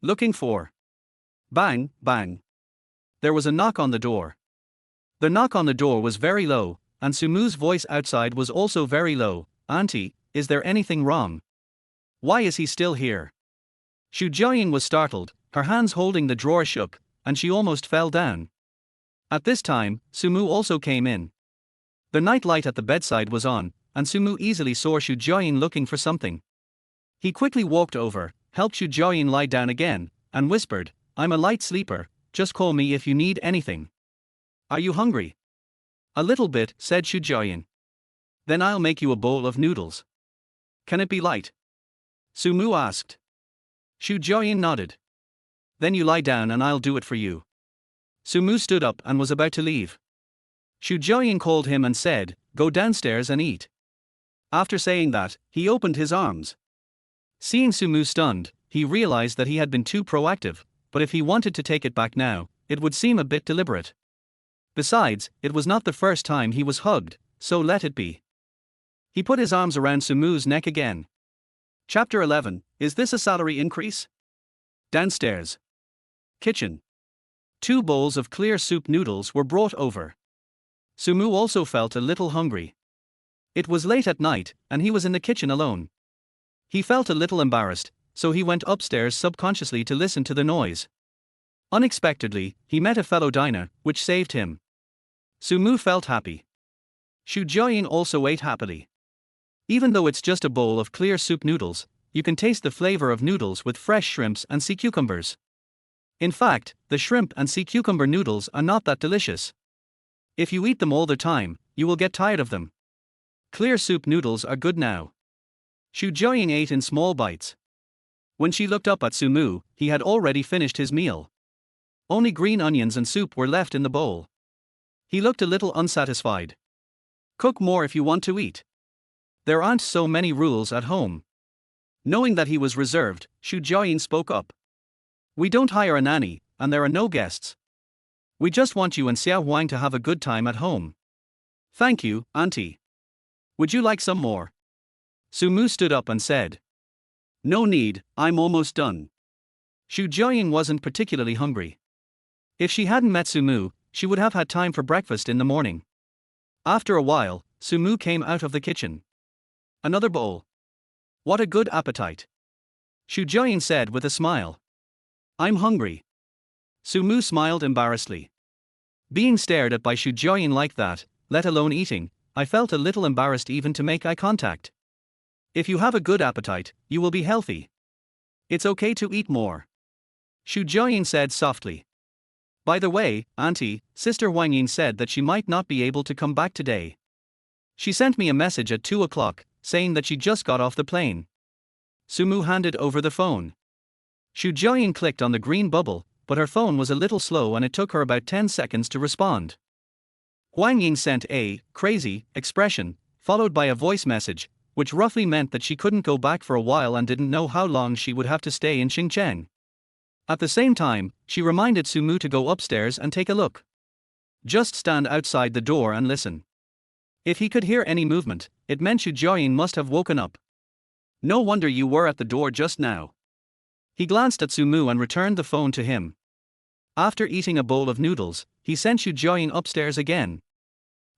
Speaker 1: Looking for. Bang, bang. There was a knock on the door. The knock on the door was very low, and Su Mu's voice outside was also very low. "Auntie, is there anything wrong? Why is he still here?" Xu Jiaoying was startled, her hands holding the drawer shook, and she almost fell down. At this time, Su Mu also came in. The night light at the bedside was on, and Su Mu easily saw Xu Jiaoying looking for something. He quickly walked over, helped Xu Jiaoying lie down again, and whispered, "I'm a light sleeper, just call me if you need anything." "Are you hungry?" "A little bit," said Xu Jiaoying. "Then I'll make you a bowl of noodles." "Can it be light?" Su Mu asked. Xu Jiaoying nodded. "Then you lie down and I'll do it for you." Su Mu stood up and was about to leave. Xu Jiaoying called him and said, "Go downstairs and eat." After saying that, he opened his arms. Seeing Su Mu stunned, he realized that he had been too proactive, but if he wanted to take it back now, it would seem a bit deliberate. Besides, it was not the first time he was hugged, so let it be. He put his arms around Su Mu's neck again. Chapter 11, Is this a salary increase? Downstairs. Kitchen. 2 bowls of clear soup noodles were brought over. Su Mu also felt a little hungry. It was late at night, and he was in the kitchen alone. He felt a little embarrassed, so he went upstairs subconsciously to listen to the noise. Unexpectedly, he met a fellow diner, which saved him. Su Mu felt happy. Xu Jiaoying also ate happily. Even though it's just a bowl of clear soup noodles, you can taste the flavor of noodles with fresh shrimps and sea cucumbers. In fact, the shrimp and sea cucumber noodles are not that delicious. If you eat them all the time, you will get tired of them. Clear soup noodles are good now. Xu Jiaoying ate in small bites. When she looked up at Su Mu, he had already finished his meal. Only green onions and soup were left in the bowl. He looked a little unsatisfied. "Cook more if you want to eat. There aren't so many rules at home." Knowing that he was reserved, Xu Jiaoying spoke up. "We don't hire a nanny, and there are no guests. We just want you and Xiao Huang to have a good time at home." "Thank you, Auntie. Would you like some more?" Su Mu stood up and said.
Speaker 2: No need, I'm almost done.
Speaker 1: Xu Jiaying wasn't particularly hungry. If she hadn't met Sumu, she would have had time for breakfast in the morning. After a while, Sumu came out of the kitchen. Another bowl. What a good appetite. Xu Jiaying said with a smile. I'm hungry. Sumu smiled embarrassedly. Being stared at by Xu Jiaying like that, let alone eating, I felt a little embarrassed even to make eye contact. If you have a good appetite, you will be healthy. It's okay to eat more. Xu Jiaying said softly. By the way, Auntie, Sister Huang Ying said that she might not be able to come back today. She sent me a message at 2 o'clock, saying that she just got off the plane. Sumu handed over the phone. Xu Jiaying clicked on the green bubble, but her phone was a little slow and it took her about 10 seconds to respond. Huang Ying sent a crazy expression, followed by a voice message, which roughly meant that she couldn't go back for a while and didn't know how long she would have to stay in Xinjiang. At the same time, she reminded Sumu to go upstairs and take a look. Just stand outside the door and listen. If he could hear any movement, it meant Xu Jiaying must have woken up. No wonder you were at the door just now. He glanced at Sumu and returned the phone to him. After eating a bowl of noodles, he sent Xu Jiaying upstairs again.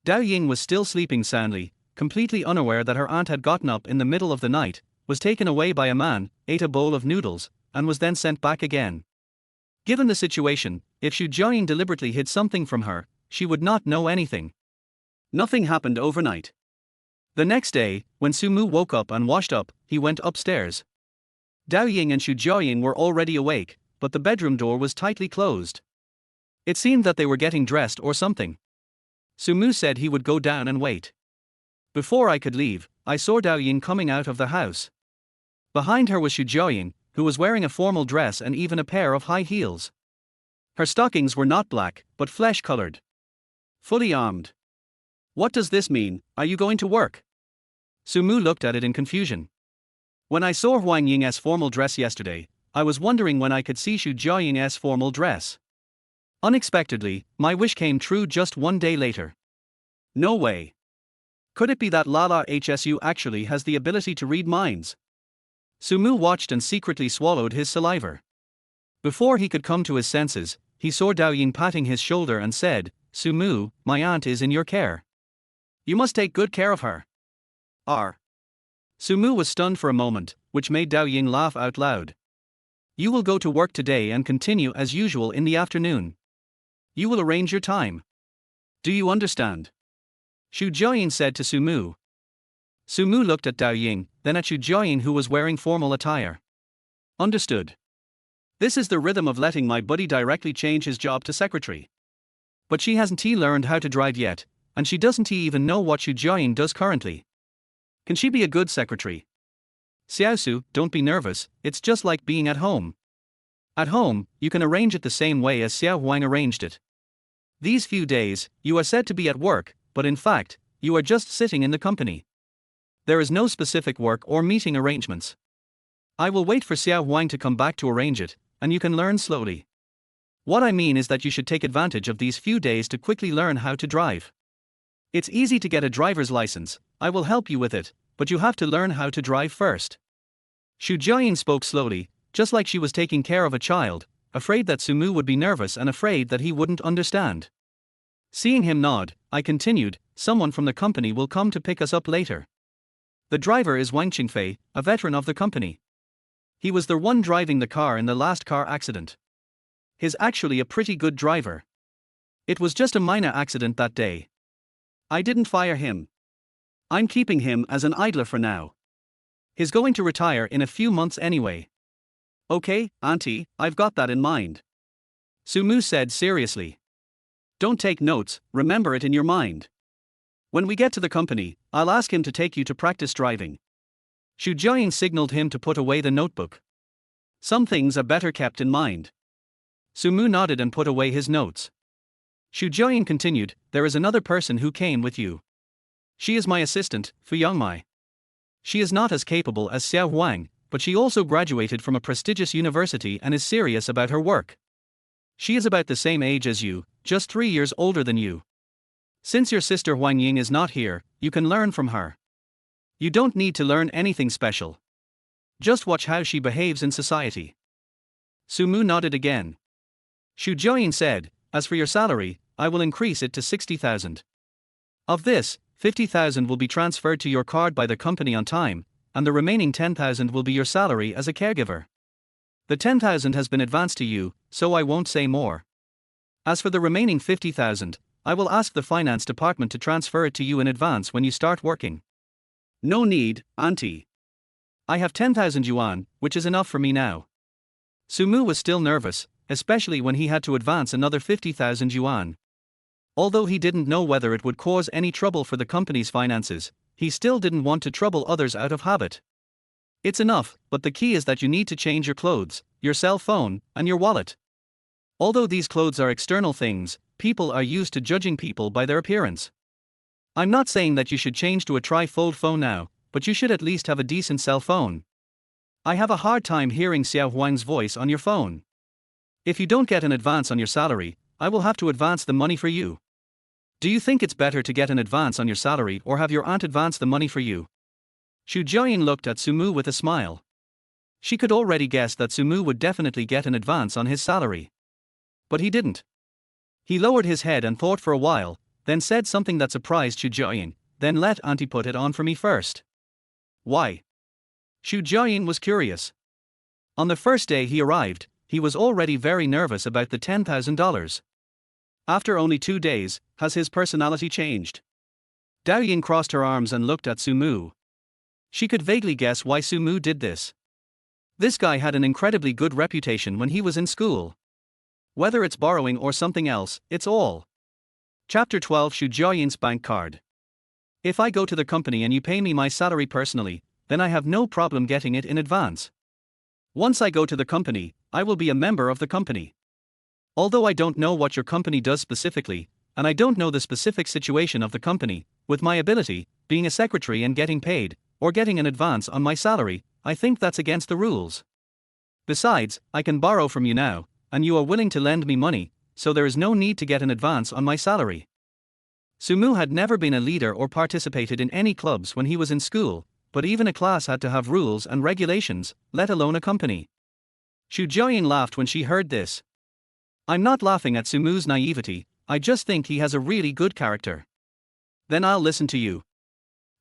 Speaker 1: Dao Ying was still sleeping soundly, completely unaware that her aunt had gotten up in the middle of the night, was taken away by a man, ate a bowl of noodles, and was then sent back again. Given the situation, if Xu Jiaying deliberately hid something from her, she would not know anything. Nothing happened overnight. The next day, when Sumu woke up and washed up, he went upstairs. Dao Ying and Xu Jiaying were already awake, but the bedroom door was tightly closed. It seemed that they were getting dressed or something. Sumu said he would go down and wait. Before I could leave, I saw Dao Ying coming out of the house. Behind her was Xu Jiaying, who was wearing a formal dress and even a pair of high heels. Her stockings were not black, but flesh-colored. Fully armed. What does this mean? Are you going to work? Sumu looked at it in confusion. When I saw Huang Ying's formal dress yesterday, I was wondering when I could see Xu Jiaying's formal dress. Unexpectedly, my wish came true just 1 day later. No way. Could it be that Lala Hsu actually has the ability to read minds? Sumu watched and secretly swallowed his saliva. Before he could come to his senses, he saw Dao Ying patting his shoulder and said, Sumu, my aunt is in your care. You must take good care of her. Sumu was stunned for a moment, which made Dao Ying laugh out loud. You will go to work today and continue as usual in the afternoon. You will arrange your time. Do you understand? Xu Jiaying said to Sumu. Sumu looked at Dao Ying, then at Xu Jiaying who was wearing formal attire. Understood. This is the rhythm of letting my buddy directly change his job to secretary. But she hasn't learned how to drive yet, and she doesn't even know what Xu Jiaying does currently. Can she be a good secretary? Xiaosu, don't be nervous, it's just like being at home. At home, you can arrange it the same way as Xiao Huang arranged it. These few days, you are said to be at work, but in fact, you are just sitting in the company. There is no specific work or meeting arrangements. I will wait for Xiao Huang to come back to arrange it, and you can learn slowly. What I mean is that you should take advantage of these few days to quickly learn how to drive. It's easy to get a driver's license, I will help you with it, but you have to learn how to drive first. Xu Jiaying spoke slowly, just like she was taking care of a child, afraid that Sumu would be nervous and afraid that he wouldn't understand. Seeing him nod, I continued, someone from the company will come to pick us up later. The driver is Wang Qingfei, a veteran of the company. He was the one driving the car in the last car accident. He's actually a pretty good driver. It was just a minor accident that day. I didn't fire him. I'm keeping him as an idler for now. He's going to retire in a few months anyway. Okay, Auntie, I've got that in mind. Sumu said seriously. Don't take notes, remember it in your mind. When we get to the company, I'll ask him to take you to practice driving. Xu Jiaying signaled him to put away the notebook. Some things are better kept in mind. Sumu nodded and put away his notes. Xu Jiaying continued, there is another person who came with you. She is my assistant, Fu Yangmai. She is not as capable as Xiao Huang, but she also graduated from a prestigious university and is serious about her work. She is about the same age as you, just 3 years older than you. Since your sister Huang Ying is not here, you can learn from her. You don't need to learn anything special. Just watch how she behaves in society. Sumu nodded again. Xu Jiayin said, as for your salary, I will increase it to 60,000. Of this, 50,000 will be transferred to your card by the company on time, and the remaining 10,000 will be your salary as a caregiver. The 10,000 has been advanced to you, so I won't say more. As for the remaining 50,000, I will ask the finance department to transfer it to you in advance when you start working.
Speaker 2: No need, auntie.
Speaker 1: I have 10,000 yuan, which is enough for me now. Sumu was still nervous, especially when he had to advance another 50,000 yuan. Although he didn't know whether it would cause any trouble for the company's finances, he still didn't want to trouble others out of habit. It's enough, but the key is that you need to change your clothes, your cell phone, and your wallet. Although these clothes are external things, people are used to judging people by their appearance. I'm not saying that you should change to a tri-fold phone now, but you should at least have a decent cell phone. I have a hard time hearing Xiao Huang's voice on your phone. If you don't get an advance on your salary, I will have to advance the money for you. Do you think it's better to get an advance on your salary or have your aunt advance the money for you? Xu Jiayin looked at Sumu with a smile. She could already guess that Sumu would definitely get an advance on his salary. But he didn't. He lowered his head and thought for a while, then said something that surprised Xu Jiayin, then let auntie put it on for me first. Why? Xu Jiayin was curious. On the first day he arrived, he was already very nervous about the $10,000. After only 2 days, has his personality changed? Dao Yin crossed her arms and looked at Sumu. She could vaguely guess why Sumu did this. This guy had an incredibly good reputation when he was in school. Whether it's borrowing or something else, it's all. Chapter 12 Xu Jiayin's Bank Card. If I go to the company and you pay me my salary personally, then I have no problem getting it in advance. Once I go to the company, I will be a member of the company. Although I don't know what your company does specifically, and I don't know the specific situation of the company, with my ability, being a secretary and getting paid, or getting an advance on my salary, I think that's against the rules. Besides, I can borrow from you now, and you are willing to lend me money, so there is no need to get an advance on my salary. Sumu had never been a leader or participated in any clubs when he was in school, but even a class had to have rules and regulations, let alone a company. Xu Jiayin laughed when she heard this. I'm not laughing at Sumu's naivety, I just think he has a really good character. Then I'll listen to you.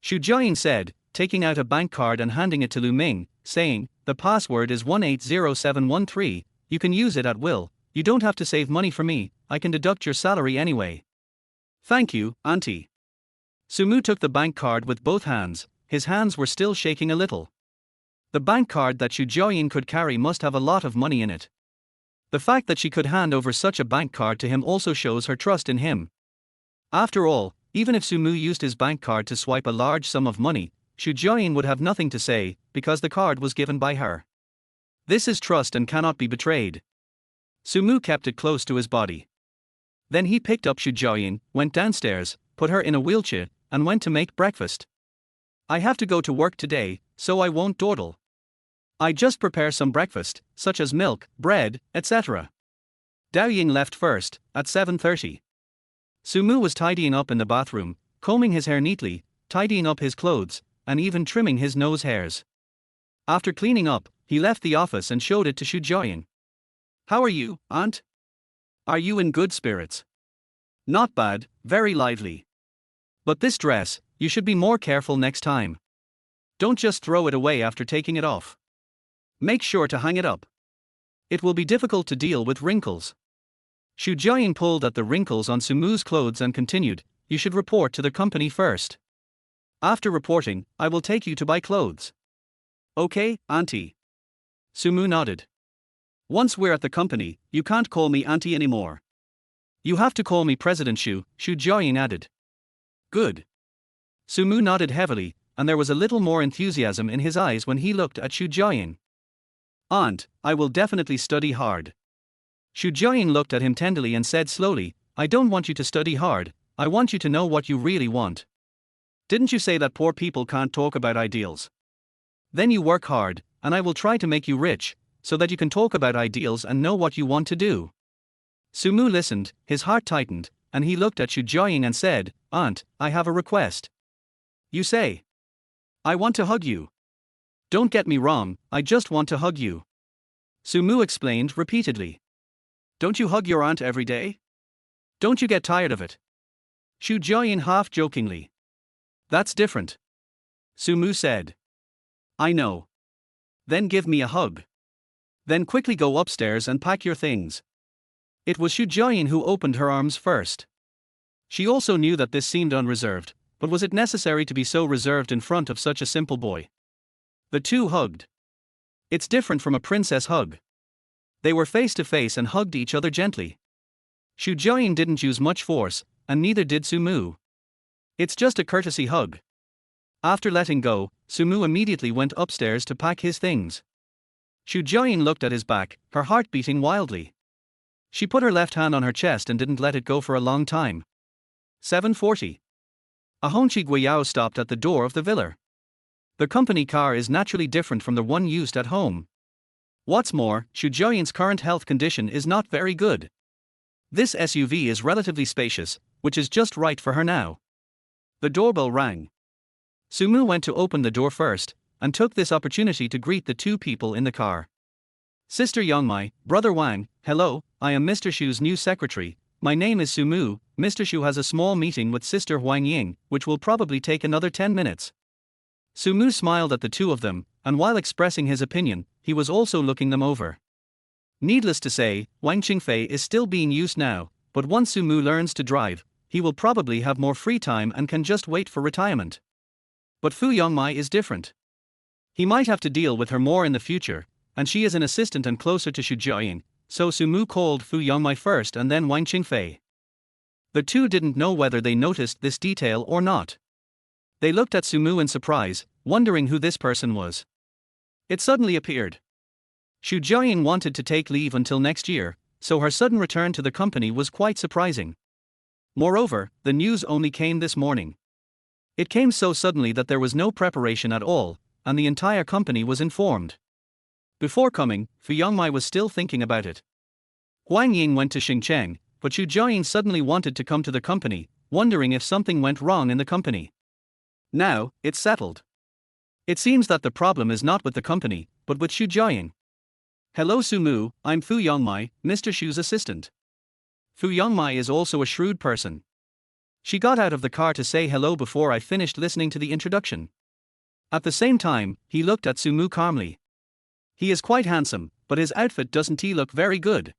Speaker 1: Xu Jiayin said, taking out a bank card and handing it to Lu Ming, saying, the password is 180713, you can use it at will, you don't have to save money for me, I can deduct your salary anyway. Thank you, auntie. Sumu took the bank card with both hands, his hands were still shaking a little. The bank card that Xu Jiayin could carry must have a lot of money in it. The fact that she could hand over such a bank card to him also shows her trust in him. After all, even if Sumu used his bank card to swipe a large sum of money, Xu Jiayin would have nothing to say, because the card was given by her. This is trust and cannot be betrayed. Sumu kept it close to his body. Then he picked up Xu Jiayin, went downstairs, put her in a wheelchair, and went to make breakfast. I have to go to work today, so I won't dawdle. I just prepare some breakfast, such as milk, bread, etc. Dao Ying left first, at 7:30. Sumu was tidying up in the bathroom, combing his hair neatly, tidying up his clothes, and even trimming his nose hairs. After cleaning up, he left the office and showed it to Xu Jiayin. How are you, aunt? Are you in good spirits? Not bad, very lively. But this dress, you should be more careful next time. Don't just throw it away after taking it off. Make sure to hang it up. It will be difficult to deal with wrinkles. Xu Jiayin pulled at the wrinkles on Sumu's clothes and continued, you should report to the company first. After reporting, I will take you to buy clothes. Okay, auntie. Sumu nodded. Once we're at the company, you can't call me auntie anymore. You have to call me President Xu Jiayin added. Good. Sumu nodded heavily, and there was a little more enthusiasm in his eyes when he looked at Xu Jiayin. Aunt, I will definitely study hard. Xu Jiayin looked at him tenderly and said slowly, I don't want you to study hard, I want you to know what you really want. Didn't you say that poor people can't talk about ideals? Then you work hard, and I will try to make you rich, so that you can talk about ideals and know what you want to do. Sumu listened, his heart tightened, and he looked at Xu Jiayin and said, Aunt, I have a request. You say. I want to hug you. Don't get me wrong, I just want to hug you. Sumu explained repeatedly. Don't you hug your aunt every day? Don't you get tired of it? Shu Jiayin half jokingly. That's different. Sumu said. I know. Then give me a hug. Then quickly go upstairs and pack your things. It was Shu Jiayin who opened her arms first. She also knew that this seemed unreserved, but was it necessary to be so reserved in front of such a simple boy? The two hugged. It's different from a princess hug. They were face to face and hugged each other gently. Shu Jiayin didn't use much force, and neither did Sumu. It's just a courtesy hug. After letting go, Sumu immediately went upstairs to pack his things. Shu Jiayin looked at his back, her heart beating wildly. She put her left hand on her chest and didn't let it go for a long time. 7:40. A Hongqi Guiyao stopped at the door of the villa. The company car is naturally different from the one used at home. What's more, Shu Jiayin's current health condition is not very good. This SUV is relatively spacious, which is just right for her now. The doorbell rang. Sumu went to open the door first, and took this opportunity to greet the two people in the car. Sister Yongmai, Brother Wang, hello, I am Mr. Shu's new secretary, my name is Sumu. Mr. Shu has a small meeting with Sister Huang Ying, which will probably take another 10 minutes. Sumu smiled at the two of them, and while expressing his opinion, he was also looking them over. Needless to say, Wang Qingfei is still being used now, but once Sumu learns to drive, he will probably have more free time and can just wait for retirement. But Fu Yongmai is different. He might have to deal with her more in the future, and she is an assistant and closer to Shu Jiayin, so Sumu called Fu Yongmai first and then Wang Qingfei. The two didn't know whether they noticed this detail or not. They looked at Sumu in surprise, wondering who this person was. It suddenly appeared. Shu Jiayin wanted to take leave until next year, so her sudden return to the company was quite surprising. Moreover, the news only came this morning. It came so suddenly that there was no preparation at all, and the entire company was informed. Before coming, Fu Yongmai was still thinking about it. Huang Ying went to Xingcheng, but Shu Jiayin suddenly wanted to come to the company, wondering if something went wrong in the company. Now, it's settled. It seems that the problem is not with the company, but with Shu Jiayin. Hello Sumu, I'm Fu Yongmai, Mr. Shu's assistant. Fu Yongmai is also a shrewd person. She got out of the car to say hello before I finished listening to the introduction. At the same time, he looked at Sumu calmly. He is quite handsome, but his outfit doesn't look very good.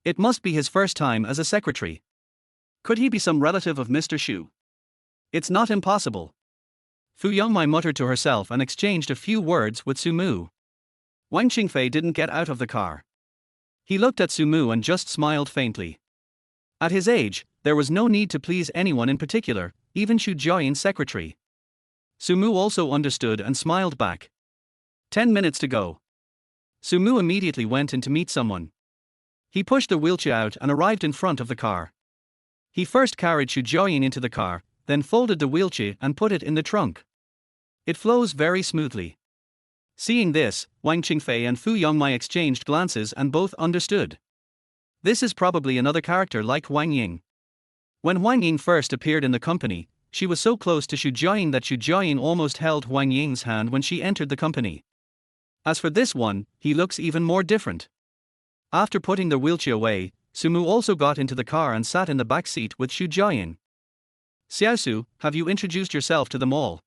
Speaker 1: It must be his first time as a secretary. Could he be some relative of Mr. Shu? It's not impossible. Fu Yongmai muttered to herself and exchanged a few words with Sumu. Wang Qingfei didn't get out of the car. He looked at Sumu and just smiled faintly. At his age, there was no need to please anyone in particular, even Shu Jiayin's secretary. Sumu also understood and smiled back. 10 minutes to go. Sumu immediately went in to meet someone. He pushed the wheelchair out and arrived in front of the car. He first carried Shu Jiayin into the car, then folded the wheelchair and put it in the trunk. It flows very smoothly. Seeing this, Wang Qingfei and Fu Yongmai exchanged glances and both understood. This is probably another character like Huang Ying. When Huang Ying first appeared in the company, she was so close to Shu Jiayin that Shu Jiayin almost held Huang Ying's hand when she entered the company. As for this one, he looks even more different. After putting the wheelchair away, Sumu also got into the car and sat in the back seat with Shu Jiayin. Xiaosu, have you introduced yourself to them all?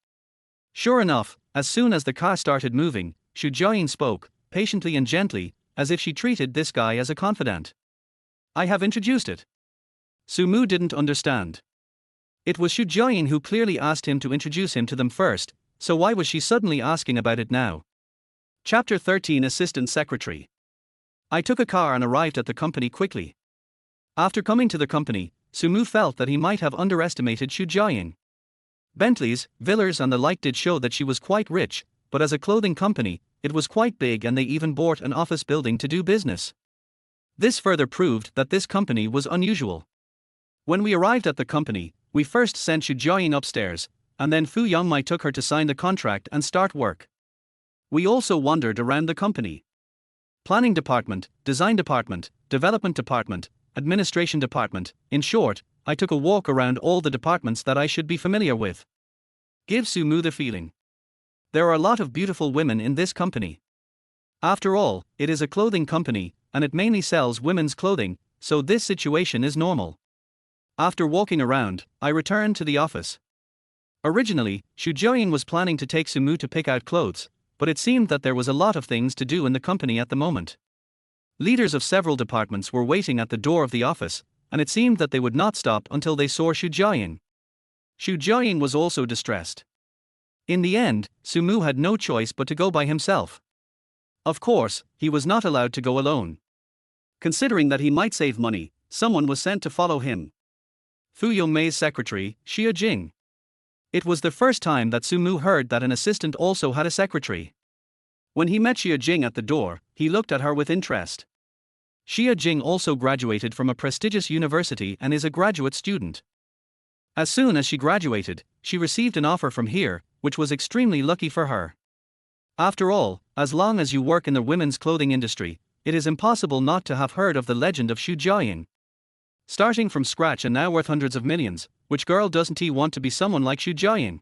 Speaker 1: Sure enough, as soon as the car started moving, Shu Jiayin spoke, patiently and gently, as if she treated this guy as a confidant. I have introduced it. Sumu didn't understand. It was Shu Jiayin who clearly asked him to introduce him to them first, so why was she suddenly asking about it now? Chapter 13 Assistant Secretary. I took a car and arrived at the company quickly. After coming to the company, Sumu felt that he might have underestimated Shu Jiayin. Bentleys, villas and the like did show that she was quite rich, but as a clothing company, it was quite big and they even bought an office building to do business. This further proved that this company was unusual. When we arrived at the company, we first sent Shu Jiayin upstairs, and then Fu Yongmai took her to sign the contract and start work. We also wandered around the company. Planning department, design department, development department, administration department, in short, I took a walk around all the departments that I should be familiar with. Give Sumu the feeling. There are a lot of beautiful women in this company. After all, it is a clothing company, and it mainly sells women's clothing, so this situation is normal. After walking around, I returned to the office. Originally, Xu Jiuying was planning to take Sumu to pick out clothes, but it seemed that there was a lot of things to do in the company at the moment. Leaders of several departments were waiting at the door of the office, and it seemed that they would not stop until they saw Xu Jiuying. Xu Jiuying was also distressed. In the end, Sumu had no choice but to go by himself. Of course, he was not allowed to go alone.
Speaker 2: Considering that he might save money, someone was sent to follow him.
Speaker 1: Fu Yongmei's secretary, Xia Jing. It was the first time that Sumu heard that an assistant also had a secretary.
Speaker 2: When he met Xia Jing at the door, he looked at her with interest.
Speaker 1: Xia Jing also graduated from a prestigious university and is a graduate student. As soon as she graduated, she received an offer from here, which was extremely lucky for her. After all, as long as you work in the women's clothing industry, it is impossible not to have heard of the legend of Xu Jiuying. Starting from scratch and now worth hundreds of millions, which girl doesn't want to be someone like Xu Jiuying?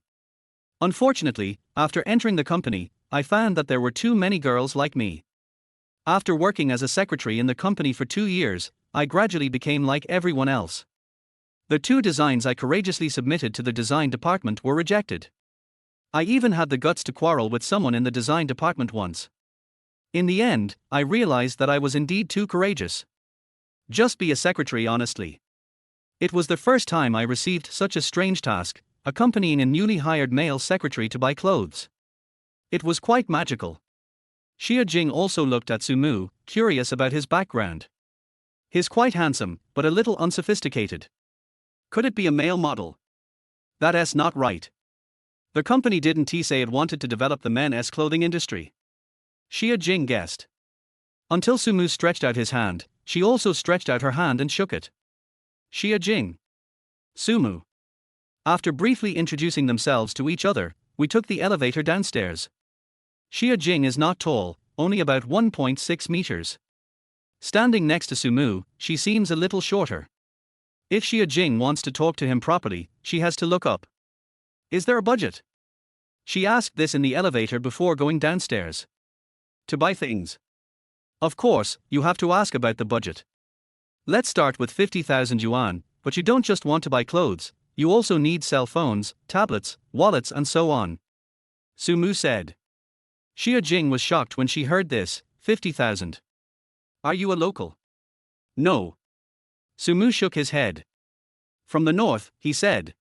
Speaker 1: Unfortunately, after entering the company, I found that there were too many girls like me. After working as a secretary in the company for 2 years, I gradually became like everyone else. The 2 designs I courageously submitted to the design department were rejected. I even had the guts to quarrel with someone in the design department once. In the end, I realized that I was indeed too courageous. Just be a secretary honestly. It was the first time I received such a strange task, accompanying a newly hired male secretary to buy clothes. It was quite magical. Xia Jing also looked at Sumu, curious about his background. He's quite handsome, but a little unsophisticated.
Speaker 2: Could it be a male model?
Speaker 1: That's not right. The company didn't say it wanted to develop the men's clothing industry. Xia Jing guessed. Until Sumu stretched out his hand, she also stretched out her hand and shook it. Xia Jing. Sumu. After briefly introducing themselves to each other, we took the elevator downstairs. Xia Jing is not tall, only about 1.6 meters. Standing next to Sumu, she seems a little shorter. If Xia Jing wants to talk to him properly, she has to look up. Is there a budget? She asked this in the elevator before going downstairs.
Speaker 2: To buy things.
Speaker 1: Of course, you have to ask about the budget. Let's start with 50,000 yuan, but you don't just want to buy clothes, you also need cell phones, tablets, wallets and so on. Sumu said. Xia Jing was shocked when she heard this, 50,000. Are you a local?
Speaker 2: No.
Speaker 1: Sumu shook his head. From the north, he said.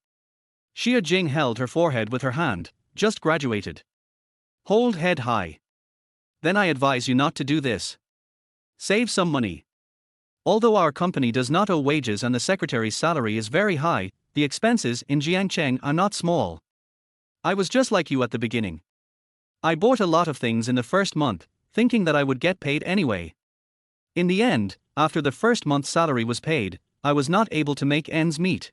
Speaker 1: Xia Jing held her forehead with her hand, just graduated. Hold head high. Then I advise you not to do this. Save some money. Although our company does not owe wages and the secretary's salary is very high, the expenses in Jiangcheng are not small. I was just like you at the beginning. I bought a lot of things in the first month, thinking that I would get paid anyway. In the end, after the first month's salary was paid, I was not able to make ends meet.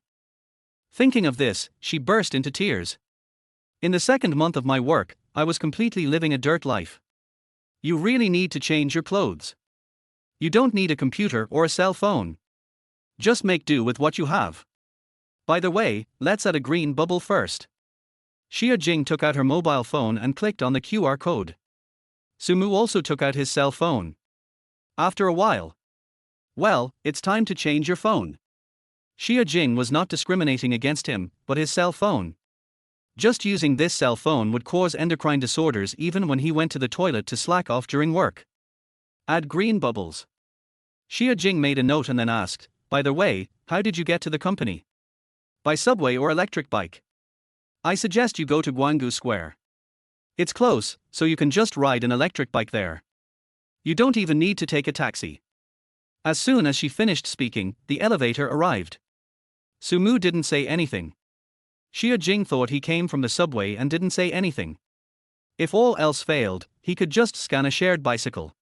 Speaker 1: Thinking of this, she burst into tears. In the second month of my work, I was completely living a dirt life. You really need to change your clothes. You don't need a computer or a cell phone. Just make do with what you have. By the way, let's add a green bubble first. Xia Jing took out her mobile phone and clicked on the QR code. Sumu also took out his cell phone. After a while. Well, it's time to change your phone. Xia Jing was not discriminating against him, but his cell phone. Just using this cell phone would cause endocrine disorders even when he went to the toilet to slack off during work. Add green bubbles. Xia Jing made a note and then asked, by the way, how did you get to the company? By subway or electric bike? I suggest you go to Guanggu Square. It's close, so you can just ride an electric bike there. You don't even need to take a taxi. As soon as she finished speaking, the elevator arrived. Sumu didn't say anything. Xia Jing thought he came from the subway and didn't say anything. If all else failed, he could just scan a shared bicycle.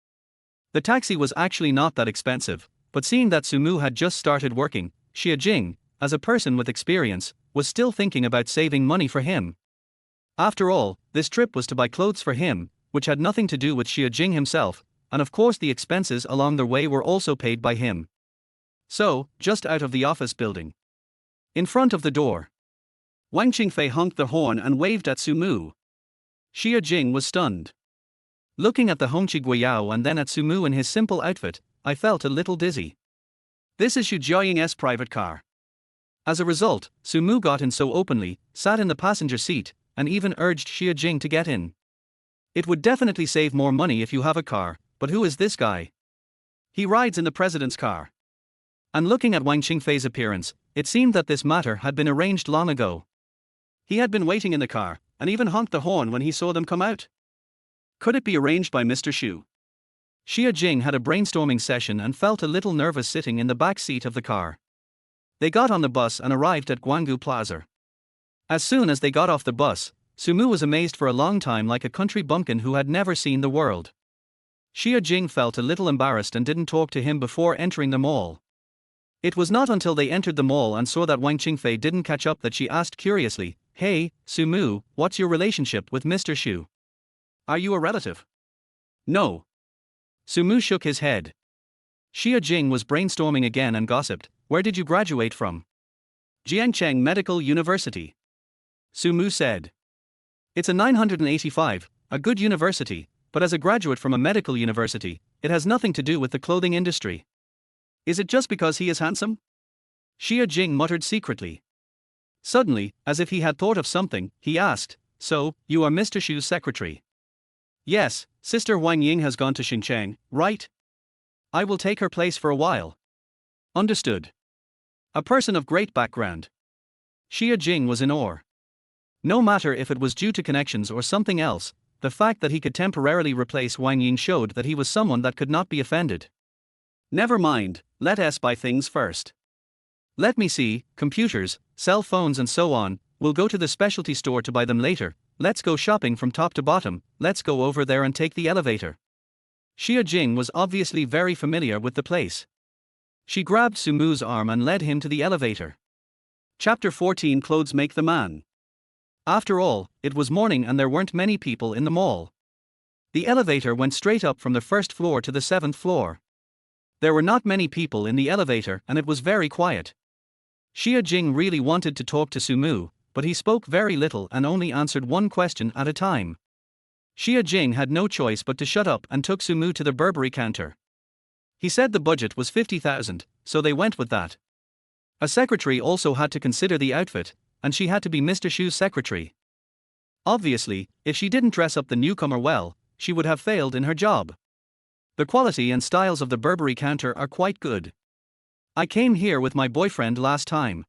Speaker 1: The taxi was actually not that expensive, but seeing that Sumu had just started working, Xia Jing, as a person with experience, was still thinking about saving money for him. After all, this trip was to buy clothes for him, which had nothing to do with Xia Jing himself, and of course the expenses along the way were also paid by him. So, just out of the office building. In front of the door. Wang Qingfei honked the horn and waved at Sumu. Xia Jing was stunned. Looking at the Hongqi Guiyao and then at Sumu in his simple outfit, I felt a little dizzy.
Speaker 2: This is Xu Jiaying's private car.
Speaker 1: As a result, Sumu got in so openly, sat in the passenger seat, and even urged Xia Jing to get in. It would definitely save more money if you have a car, but who is this guy?
Speaker 2: He rides in the president's car.
Speaker 1: And looking at Wang Qingfei's appearance, it seemed that this matter had been arranged long ago.
Speaker 2: He had been waiting in the car, and even honked the horn when he saw them come out. Could it be arranged by Mr. Xu?
Speaker 1: Xia Jing had a brainstorming session and felt a little nervous sitting in the back seat of the car. They got on the bus and arrived at Guanggu Plaza. As soon as they got off the bus, Sumu was amazed for a long time like a country bumpkin who had never seen the world. Xia Jing felt a little embarrassed and didn't talk to him before entering the mall. It was not until they entered the mall and saw that Wang Qingfei didn't catch up that she asked curiously, "Hey, Sumu, what's your relationship with Mr. Xu?
Speaker 2: Are you a relative?"
Speaker 1: No. Sumu shook his head. Xia Jing was brainstorming again and gossiped, "Where did you graduate from?"
Speaker 2: Jiangcheng Medical University.
Speaker 1: Sumu said. It's a 985, a good university, but as a graduate from a medical university, it has nothing to do with the clothing industry.
Speaker 2: Is it just because he is handsome?
Speaker 1: Xia Jing muttered secretly. Suddenly, as if he had thought of something, he asked, "So, you are Mr. Xu's secretary?"
Speaker 2: "Yes, Sister Wang Ying has gone to Xinjiang, right? I will take her place for a while."
Speaker 1: Understood.
Speaker 2: A person of great background.
Speaker 1: Xia Jing was in awe. No matter if it was due to connections or something else, the fact that he could temporarily replace Wang Ying showed that he was someone that could not be offended.
Speaker 2: "Never mind, let us buy things first."
Speaker 1: "Let me see, computers, cell phones and so on, we'll go to the specialty store to buy them later, let's go shopping from top to bottom, let's go over there and take the elevator." Xia Jing was obviously very familiar with the place. She grabbed Sumu's arm and led him to the elevator.
Speaker 2: Chapter 14 Clothes Make the Man.
Speaker 1: After all, it was morning and there weren't many people in the mall. The elevator went straight up from the first floor to the 7th floor. There were not many people in the elevator and it was very quiet. Xia Jing really wanted to talk to Sumu, but he spoke very little and only answered one question at a time. Xia Jing had no choice but to shut up and took Sumu to the Burberry counter. He said the budget was 50,000, so they went with that. A secretary also had to consider the outfit, and she had to be Mr. Xu's secretary. Obviously, if she didn't dress up the newcomer well, she would have failed in her job. The quality and styles of the Burberry counter are quite good. I came here with my boyfriend last time.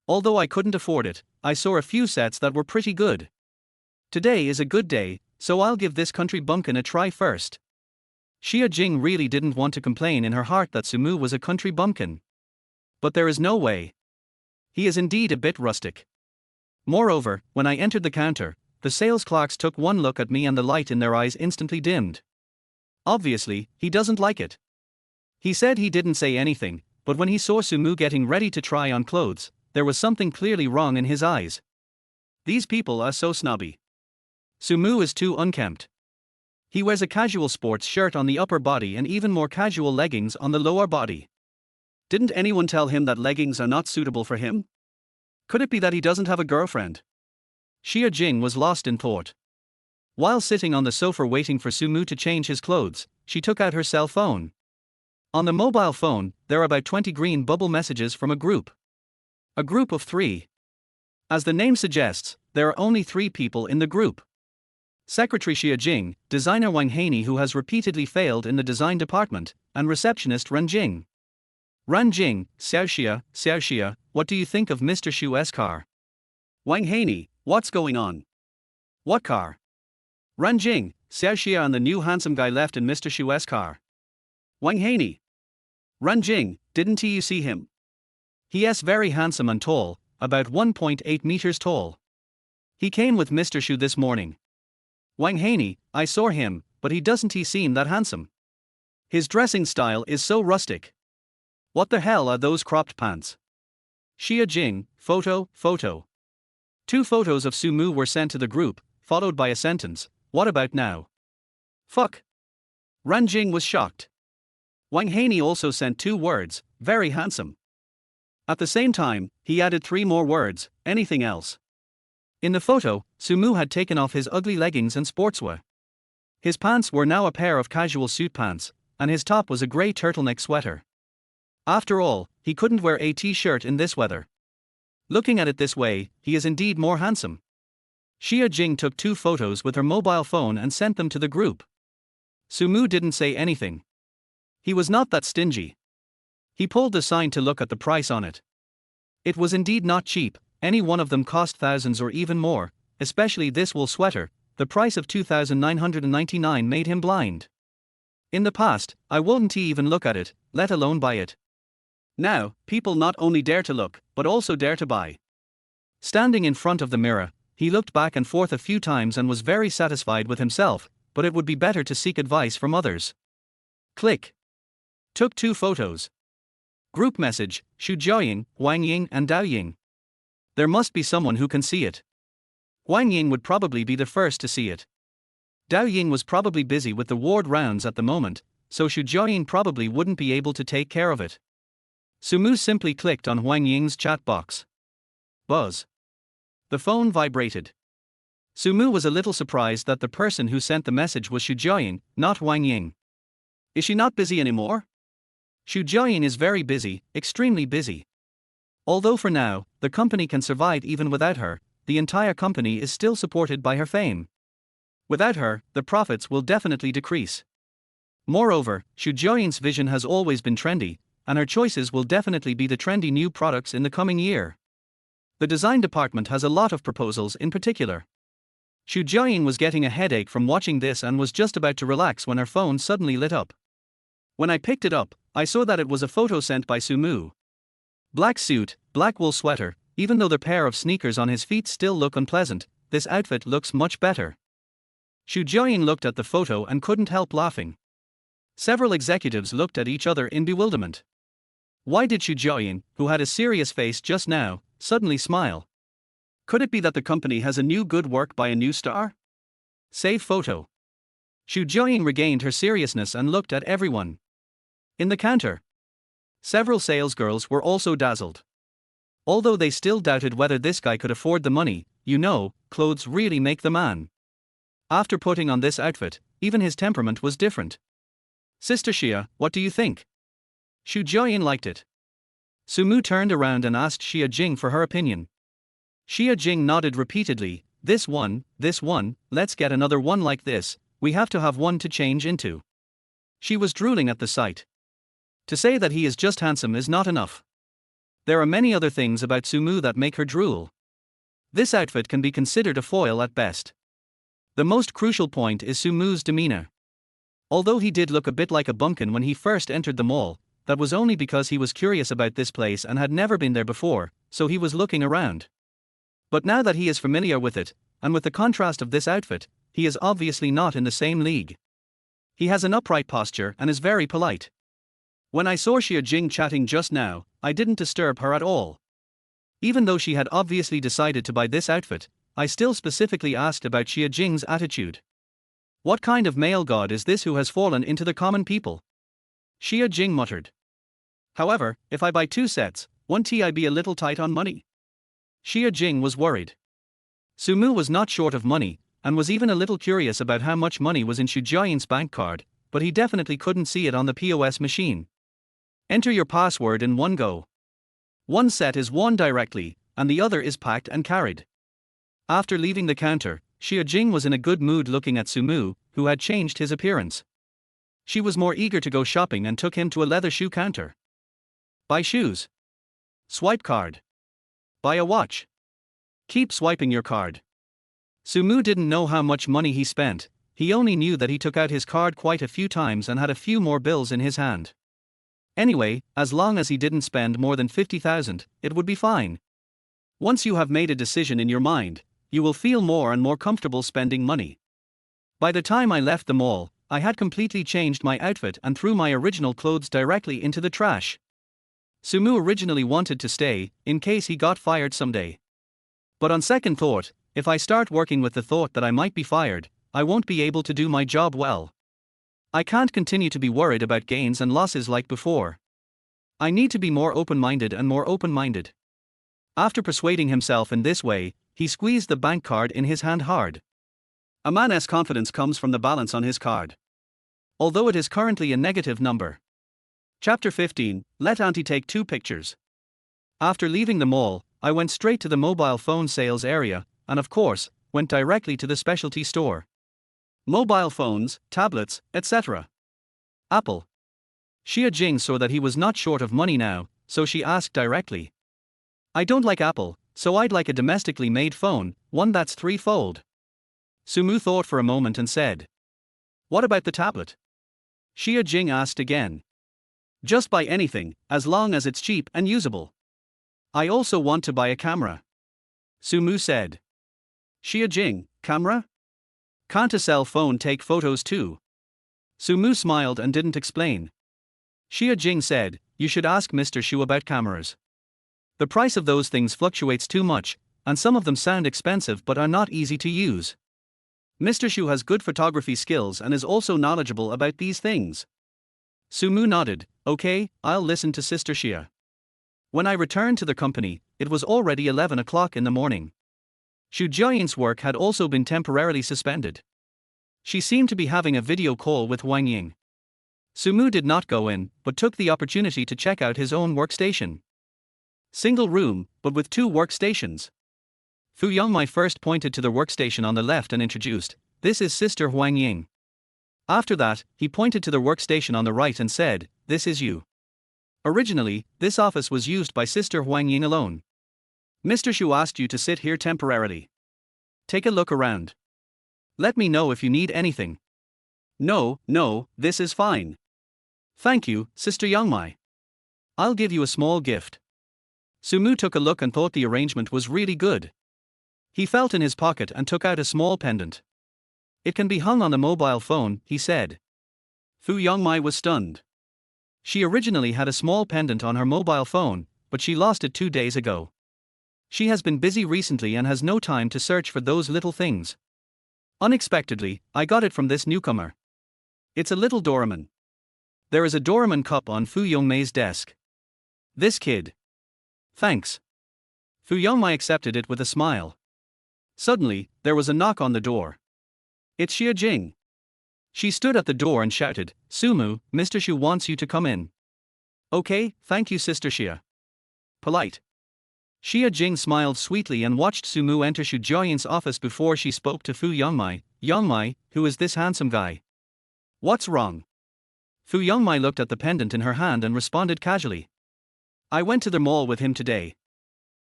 Speaker 1: Although I couldn't afford it, I saw a few sets that were pretty good. Today is a good day, so I'll give this country bumpkin a try first. Xia Jing really didn't want to complain in her heart that Sumu was a country bumpkin. But there is no way. He is indeed a bit rustic. Moreover, when I entered the counter, the sales clerks took one look at me and the light in their eyes instantly dimmed. Obviously, he doesn't like it. He said he didn't say anything, but when he saw Sumu getting ready to try on clothes, there was something clearly wrong in his eyes. These people are so snobby. Sumu is too unkempt. He wears a casual sports shirt on the upper body and even more casual leggings on the lower body.
Speaker 2: Didn't anyone tell him that leggings are not suitable for him? Could it be that he doesn't have a girlfriend?
Speaker 1: Xia Jing was lost in thought. While sitting on the sofa waiting for Sumu to change his clothes, she took out her cell phone. On the mobile phone, there are about 20 green bubble messages from a group. A group of 3. As the name suggests, there are only 3 people in the group. Secretary Xia Jing, designer Wang Haney who has repeatedly failed in the design department, and receptionist Ran Jing. Ran Jing, Xiao Xia, what do you think of Mr. Xu's car?
Speaker 2: Wang Haney, what's going on?
Speaker 1: What car?
Speaker 2: Ran Jing, Xiao Xia and the new handsome guy left in Mr. Xu's car. Wang Haney. Ran Jing, didn't you see him?
Speaker 1: He is very handsome and tall, about 1.8 meters tall. He came with Mr. Xu this morning. Wang Haney, I saw him, but he doesn't seem that handsome. His dressing style is so rustic. What the hell are those cropped pants? Xia Jing, photo. 2 photos of Sumu were sent to the group, followed by a sentence, what about now? Fuck. Ran Jing was shocked. Wang Haney also sent 2 words, very handsome. At the same time, he added 3 more words, anything else? In the photo, Sumu had taken off his ugly leggings and sportswear. His pants were now a pair of casual suit pants, and his top was a grey turtleneck sweater. After all, he couldn't wear a t-shirt in this weather. Looking at it this way, he is indeed more handsome. Xia Jing took 2 photos with her mobile phone and sent them to the group. Sumu didn't say anything. He was not that stingy. He pulled the sign to look at the price on it. It was indeed not cheap, any one of them cost thousands or even more, especially this wool sweater. The price of 2,999 made him blind. In the past, I wouldn't even look at it, let alone buy it. Now, people not only dare to look, but also dare to buy. Standing in front of the mirror, he looked back and forth a few times and was very satisfied with himself, but it would be better to seek advice from others. Click. Took 2 photos. Group message, Xu Jiaoying, Wang Ying and Dao Ying. There must be someone who can see it. Wang Ying would probably be the first to see it. Dao Ying was probably busy with the ward rounds at the moment, so Xu Jiaoying probably wouldn't be able to take care of it. Sumu simply clicked on Wang Ying's chat box. Buzz. The phone vibrated. Sumu was a little surprised that the person who sent the message was Xu Jiaoying, not Wang Ying. Is she not busy anymore? Xu Jiaoying is very busy, extremely busy. Although for now, the company can survive even without her, the entire company is still supported by her fame. Without her, the profits will definitely decrease. Moreover, Xu Jiaoying's vision has always been trendy, and her choices will definitely be the trendy new products in the coming year. The design department has a lot of proposals in particular. Xu Jiaoying was getting a headache from watching this and was just about to relax when her phone suddenly lit up. When I picked it up, I saw that it was a photo sent by Sumu. Black suit, black wool sweater. Even though the pair of sneakers on his feet still look unpleasant, this outfit looks much better. Xu Jiaoying looked at the photo and couldn't help laughing. Several executives looked at each other in bewilderment. Why did Xu Jiaoying, who had a serious face just now, suddenly smile? Could it be that the company has a new good work by a new star? Save photo. Xu Jiaoying regained her seriousness and looked at everyone. In the counter, several salesgirls were also dazzled. Although they still doubted whether this guy could afford the money, clothes really make the man. After putting on this outfit, even his temperament was different. Sister Xia, what do you think? Xu Jiaoying liked it. Sumu turned around and asked Xia Jing for her opinion. Xia Jing nodded repeatedly. This one, let's get another one like this, we have to have one to change into. She was drooling at the sight. To say that he is just handsome is not enough. There are many other things about Sumu that make her drool. This outfit can be considered a foil at best. The most crucial point is Sumu's demeanor. Although he did look a bit like a bumpkin when he first entered the mall, that was only because he was curious about this place and had never been there before, so he was looking around. But now that he is familiar with it, and with the contrast of this outfit, he is obviously not in the same league. He has an upright posture and is very polite. When I saw Xia Jing chatting just now, I didn't disturb her at all. Even though she had obviously decided to buy this outfit, I still specifically asked about Xia Jing's attitude. What kind of male god is this who has fallen into the common people? Xia Jing muttered. However, if I buy 2 sets, won't I be a little tight on money? Xia Jing was worried. Sumu was not short of money, and was even a little curious about how much money was in Xu Jiaoying's bank card, but he definitely couldn't see it on the POS machine. Enter your password in one go. One set is won directly, and the other is packed and carried. After leaving the counter, Xia Jing was in a good mood looking at Sumu, who had changed his appearance. She was more eager to go shopping and took him to a leather shoe counter. Buy shoes. Swipe card. Buy a watch. Keep swiping your card. Sumu didn't know how much money he spent, he only knew that he took out his card quite a few times and had a few more bills in his hand. Anyway, as long as he didn't spend more than 50,000, it would be fine. Once you have made a decision in your mind, you will feel more and more comfortable spending money. By the time I left the mall, I had completely changed my outfit and threw my original clothes directly into the trash. Sumu originally wanted to stay, in case he got fired someday. But on second thought, if I start working with the thought that I might be fired, I won't be able to do my job well. I can't continue to be worried about gains and losses like before. I need to be more open-minded and more open-minded. After persuading himself in this way, he squeezed the bank card in his hand hard. A man's confidence comes from the balance on his card, although it is currently a negative number. Chapter 15, Let Auntie Take 2 Pictures. After leaving the mall, I went straight to the mobile phone sales area, and of course, went directly to the specialty store. Mobile phones, tablets, etc. Apple. Xia Jing saw that he was not short of money now, so she asked directly. I don't like Apple, so I'd like a domestically made phone, one that's 3-fold. Sumu thought for a moment and said. What about the tablet? Xia Jing asked again. Just buy anything, as long as it's cheap and usable. I also want to buy a camera. Sumu said. Xia Jing, camera? Can't a cell phone take photos too? Sumu smiled and didn't explain. Xia Jing said, you should ask Mr. Xu about cameras. The price of those things fluctuates too much, and some of them sound expensive but are not easy to use. Mr. Xu has good photography skills and is also knowledgeable about these things. Sumu nodded, okay, I'll listen to Sister Xia. When I returned to the company, it was already 11 o'clock in the morning. Xu Jiayin's work had also been temporarily suspended. She seemed to be having a video call with Wang Ying. Sumu did not go in, but took the opportunity to check out his own workstation. Single room, but with 2 workstations. Fu Yongmai first pointed to the workstation on the left and introduced, this is Sister Wang Ying. After that, he pointed to the workstation on the right and said, this is you. Originally, this office was used by Sister Wang Ying alone. Mr. Xu asked you to sit here temporarily. Take a look around. Let me know if you need anything. No, this is fine. Thank you, Sister Yongmai. I'll give you a small gift. Sumu took a look and thought the arrangement was really good. He felt in his pocket and took out a small pendant. It can be hung on the mobile phone, he said. Fu Yongmai was stunned. She originally had a small pendant on her mobile phone, but she lost it 2 days ago. She has been busy recently and has no time to search for those little things. Unexpectedly, I got it from this newcomer. It's a little Doraemon. There is a Doraemon cup on Fu Yongmai's desk. This kid. Thanks. Fu Yongmai accepted it with a smile. Suddenly, there was a knock on the door. It's Xia Jing. She stood at the door and shouted, Sumu, Mr. Xu wants you to come in. Okay, thank you Sister Xia. Polite. Xia Jing smiled sweetly and watched Sumu enter Xu Jiayin's office before she spoke to Fu Yongmai. Yongmai, who is this handsome guy? What's wrong? Fu Yongmai looked at the pendant in her hand and responded casually. I went to the mall with him today.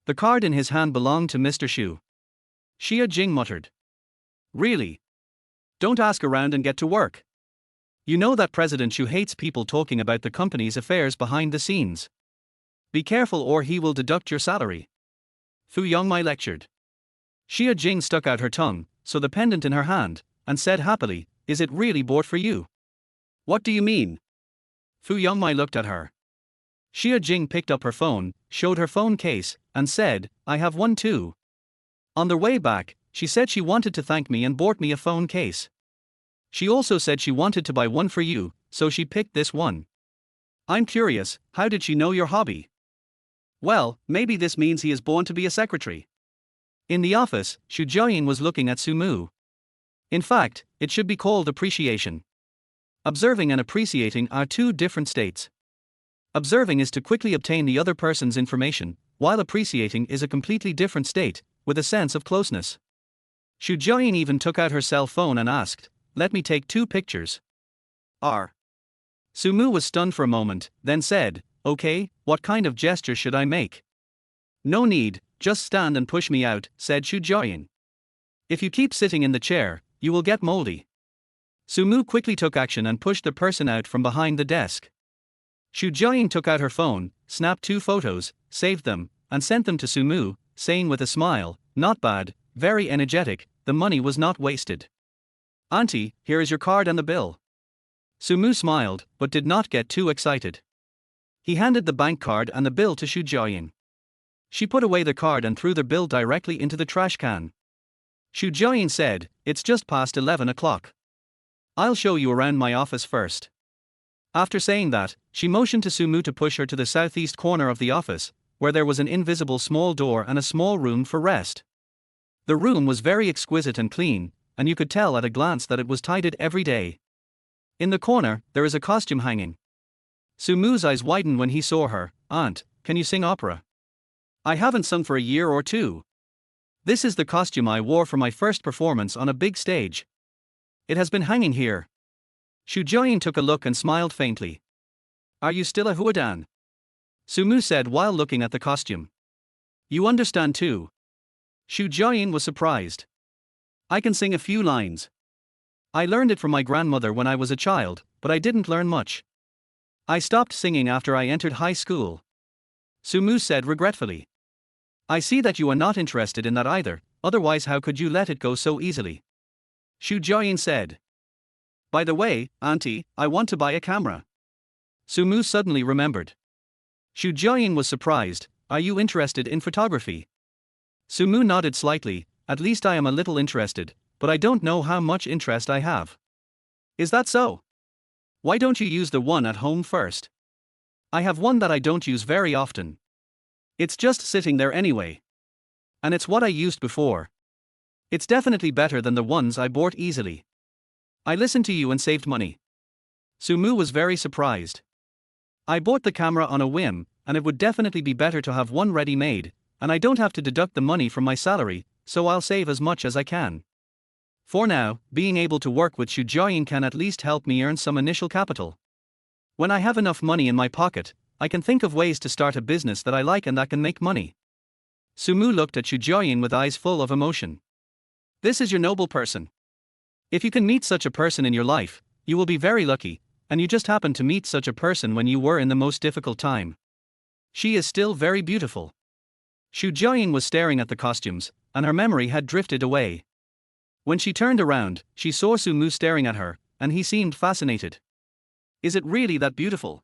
Speaker 1: The card in his hand belonged to Mr. Xu. Xia Jing muttered. Really? Don't ask around and get to work. You know that President Xu hates people talking about the company's affairs behind the scenes. Be careful or he will deduct your salary. Fu Yongmai lectured. Xia Jing stuck out her tongue, so the pendant in her hand, and said happily, is it really bought for you? What do you mean? Fu Yongmai looked at her. Xia Jing picked up her phone, showed her phone case, and said, I have one too. On their way back, she said she wanted to thank me and bought me a phone case. She also said she wanted to buy one for you, so she picked this one. I'm curious, how did she know your hobby? Well, maybe this means he is born to be a secretary. In the office, Xu Jiayin was looking at Sumu. In fact, it should be called appreciation. Observing and appreciating are 2 different states. Observing is to quickly obtain the other person's information, while appreciating is a completely different state, with a sense of closeness. Xu Jiayin even took out her cell phone and asked, let me take 2 pictures. Sumu was stunned for a moment, then said, okay, what kind of gesture should I make? No need, just stand and push me out, said Xu Jiayin. If you keep sitting in the chair, you will get moldy. Sumu quickly took action and pushed the person out from behind the desk. Xu Jiayin took out her phone, snapped 2 photos, saved them, and sent them to Sumu, saying with a smile, not bad, very energetic, the money was not wasted. Auntie, here is your card and the bill. Sumu smiled, but did not get too excited. He handed the bank card and the bill to Xu Jiayin. She put away the card and threw the bill directly into the trash can. Xu Jiayin said, it's just past 11 o'clock. I'll show you around my office first. After saying that, she motioned to Sumu to push her to the southeast corner of the office, where there was an invisible small door and a small room for rest. The room was very exquisite and clean, and you could tell at a glance that it was tidied every day. In the corner, there is a costume hanging. Sumu's eyes widened when he saw her. Aunt, can you sing opera? I haven't sung for a year or two. This is the costume I wore for my first performance on a big stage. It has been hanging here. Shu Jiayin took a look and smiled faintly. Are you still a huadan? Sumu said while looking at the costume. You understand too. Shu Jiayin was surprised. I can sing a few lines. I learned it from my grandmother when I was a child, but I didn't learn much. I stopped singing after I entered high school. Sumu said regretfully. I see that you are not interested in that either, otherwise how could you let it go so easily? Shu Jiayin said. By the way, auntie, I want to buy a camera. Sumu suddenly remembered. Shu Jiayin was surprised. Are you interested in photography? Sumu nodded slightly. At least I am a little interested, but I don't know how much interest I have. Is that so? Why don't you use the one at home first? I have one that I don't use very often. It's just sitting there anyway. And it's what I used before. It's definitely better than the ones I bought easily. I listened to you and saved money. Sumu was very surprised. I bought the camera on a whim, and it would definitely be better to have one ready-made, and I don't have to deduct the money from my salary, so I'll save as much as I can. For now, being able to work with Shu Jiayin can at least help me earn some initial capital. When I have enough money in my pocket, I can think of ways to start a business that I like and that can make money. Sumu looked at Shu Jiayin with eyes full of emotion. This is your noble person. If you can meet such a person in your life, you will be very lucky, and you just happened to meet such a person when you were in the most difficult time. She is still very beautiful. Shu Jiayin was staring at the costumes, and her memory had drifted away. When she turned around, she saw Sumu staring at her, and he seemed fascinated. Is it really that beautiful?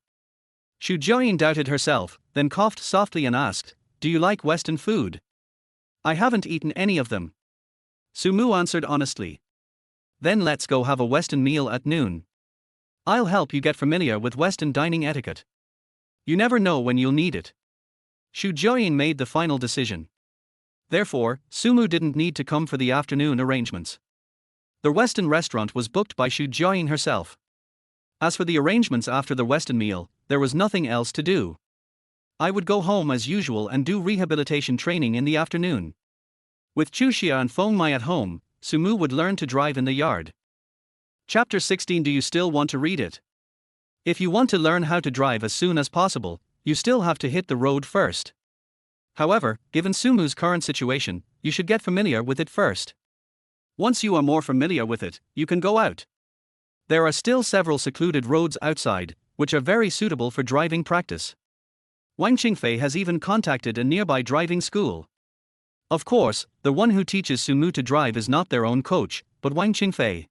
Speaker 1: Shu Jiayin doubted herself, then coughed softly and asked, do you like Western food? I haven't eaten any of them. Sumu answered honestly. Then let's go have a Western meal at noon. I'll help you get familiar with Western dining etiquette. You never know when you'll need it. Shu Jiayin made the final decision. Therefore, Sumu didn't need to come for the afternoon arrangements. The Western restaurant was booked by Shu Jiayin herself. As for the arrangements after the Western meal, there was nothing else to do. I would go home as usual and do rehabilitation training in the afternoon. With Chuxia and Feng Mai at home, Sumu would learn to drive in the yard. Chapter 16. Do you still want to read it? If you want to learn how to drive as soon as possible, you still have to hit the road first. However, given Sumu's current situation, you should get familiar with it first. Once you are more familiar with it, you can go out. There are still several secluded roads outside, which are very suitable for driving practice. Wang Qingfei has even contacted a nearby driving school. Of course, the one who teaches Sumu to drive is not their own coach, but Wang Qingfei.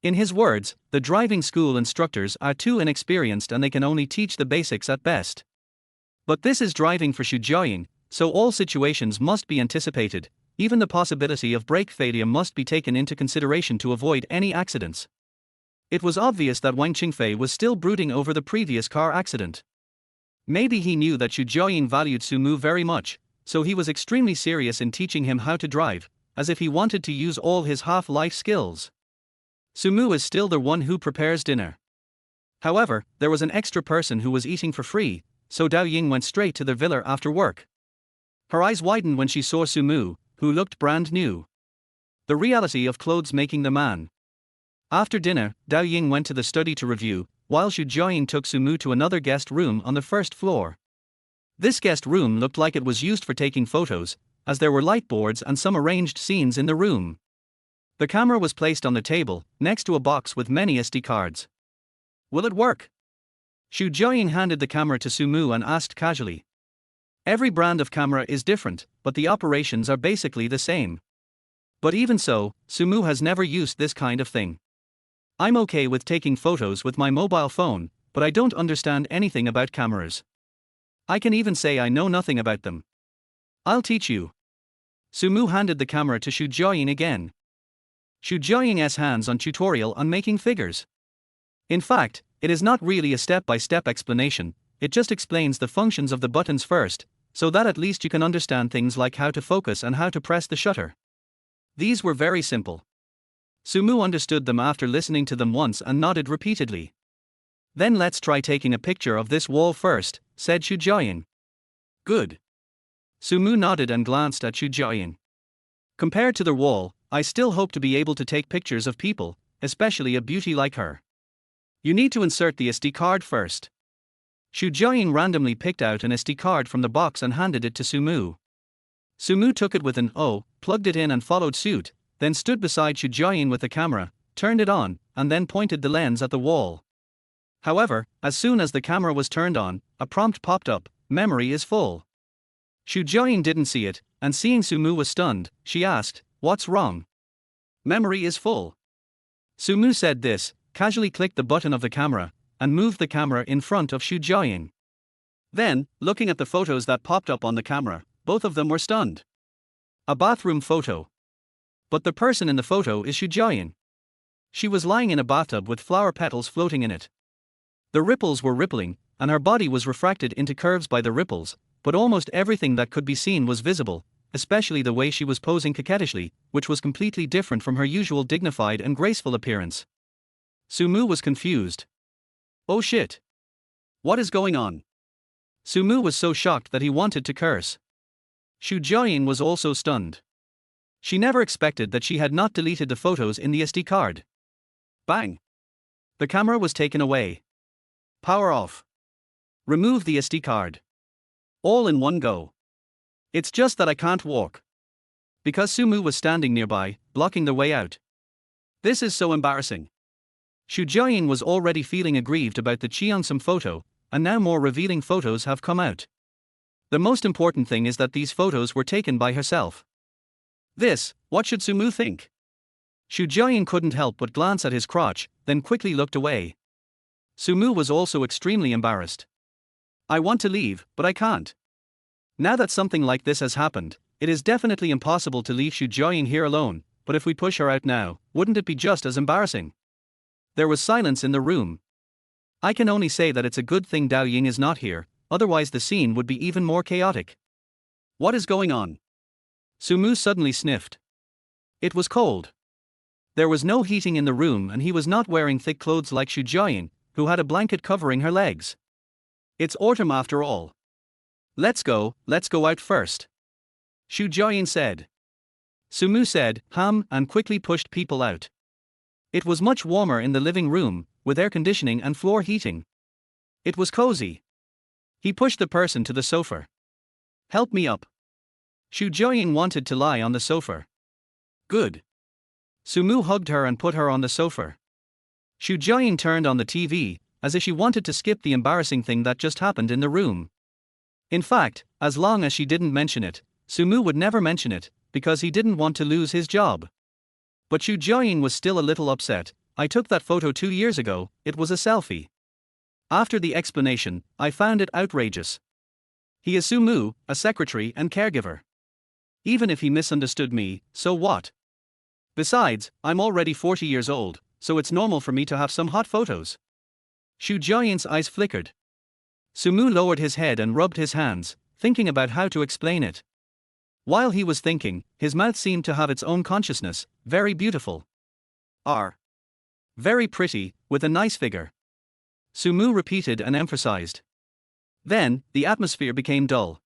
Speaker 1: In his words, the driving school instructors are too inexperienced and they can only teach the basics at best. But this is driving for Shu Jiayin, so all situations must be anticipated, even the possibility of brake failure must be taken into consideration to avoid any accidents. It was obvious that Wang Qingfei was still brooding over the previous car accident. Maybe he knew that Shu Jiayin valued Sumu very much, so he was extremely serious in teaching him how to drive, as if he wanted to use all his half-life skills. Sumu is still the one who prepares dinner. However, there was an extra person who was eating for free, so Dao Ying went straight to the villa after work. Her eyes widened when she saw Sumu, who looked brand new. The reality of clothes making the man. After dinner, Dao Ying went to the study to review, while Shu Jiayin took Sumu to another guest room on the first floor. This guest room looked like it was used for taking photos, as there were light boards and some arranged scenes in the room. The camera was placed on the table, next to a box with many SD cards. Will it work? Shu Jiayin handed the camera to Sumu and asked casually. Every brand of camera is different, but the operations are basically the same. But even so, Sumu has never used this kind of thing. I'm okay with taking photos with my mobile phone, but I don't understand anything about cameras. I can even say I know nothing about them. I'll teach you. Sumu handed the camera to Shu Jiayin again. Shu Jiayin's hands on tutorial on making figures. In fact, it is not really a step-by-step explanation, it just explains the functions of the buttons first, so that at least you can understand things like how to focus and how to press the shutter. These were very simple. Sumu understood them after listening to them once and nodded repeatedly. Then let's try taking a picture of this wall first, said Shujian. Good. Sumu nodded and glanced at Shujian. Compared to the wall, I still hope to be able to take pictures of people, especially a beauty like her. You need to insert the SD card first. Shujian randomly picked out an SD card from the box and handed it to Sumu. Sumu took it with an "oh," plugged it in and followed suit, then stood beside Shujian with the camera, turned it on, and then pointed the lens at the wall. However, as soon as the camera was turned on, a prompt popped up, "Memory is full." Shujian didn't see it, and seeing Sumu was stunned, she asked, "What's wrong?" "Memory is full." Sumu said this, casually clicked the button of the camera, and moved the camera in front of Shujian. Then, looking at the photos that popped up on the camera, both of them were stunned. A bathroom photo. But the person in the photo is Shujian. She was lying in a bathtub with flower petals floating in it. The ripples were rippling, and her body was refracted into curves by the ripples, but almost everything that could be seen was visible, especially the way she was posing coquettishly, which was completely different from her usual dignified and graceful appearance. Sumu was confused. Oh shit. What is going on? Sumu was so shocked that he wanted to curse. Shujian was also stunned. She never expected that she had not deleted the photos in the SD card. Bang! The camera was taken away. Power off. Remove the SD card. All in one go. It's just that I can't walk. Because Sumu was standing nearby, blocking the way out. This is so embarrassing. Shujian was already feeling aggrieved about the Cheongsam photo, and now more revealing photos have come out. The most important thing is that these photos were taken by herself. What should Sumu think? Shujian couldn't help but glance at his crotch, then quickly looked away. Sumu was also extremely embarrassed. I want to leave, but I can't. Now that something like this has happened, it is definitely impossible to leave Shujian here alone, but if we push her out now, wouldn't it be just as embarrassing? There was silence in the room. I can only say that it's a good thing Dao Ying is not here, otherwise the scene would be even more chaotic. What is going on? Sumu suddenly sniffed. It was cold. There was no heating in the room and he was not wearing thick clothes like Shujian, who had a blanket covering her legs. It's autumn after all. Let's go out first. Shujian said. Sumu said, and quickly pushed people out. It was much warmer in the living room, with air conditioning and floor heating. It was cozy. He pushed the person to the sofa. Help me up. Shujian wanted to lie on the sofa. Good. Sumu hugged her and put her on the sofa. Shujian turned on the TV, as if she wanted to skip the embarrassing thing that just happened in the room. In fact, as long as she didn't mention it, Sumu would never mention it, because he didn't want to lose his job. But Shujian was still a little upset. I took that photo 2 years ago, it was a selfie. After the explanation, I found it outrageous. He is Sumu, a secretary and caregiver. Even if he misunderstood me, so what? Besides, I'm already 40 years old, so it's normal for me to have some hot photos. Shujian's eyes flickered. Sumu lowered his head and rubbed his hands, thinking about how to explain it. While he was thinking, his mouth seemed to have its own consciousness, very beautiful. Very pretty, with a nice figure. Sumu repeated and emphasized. Then, the atmosphere became dull.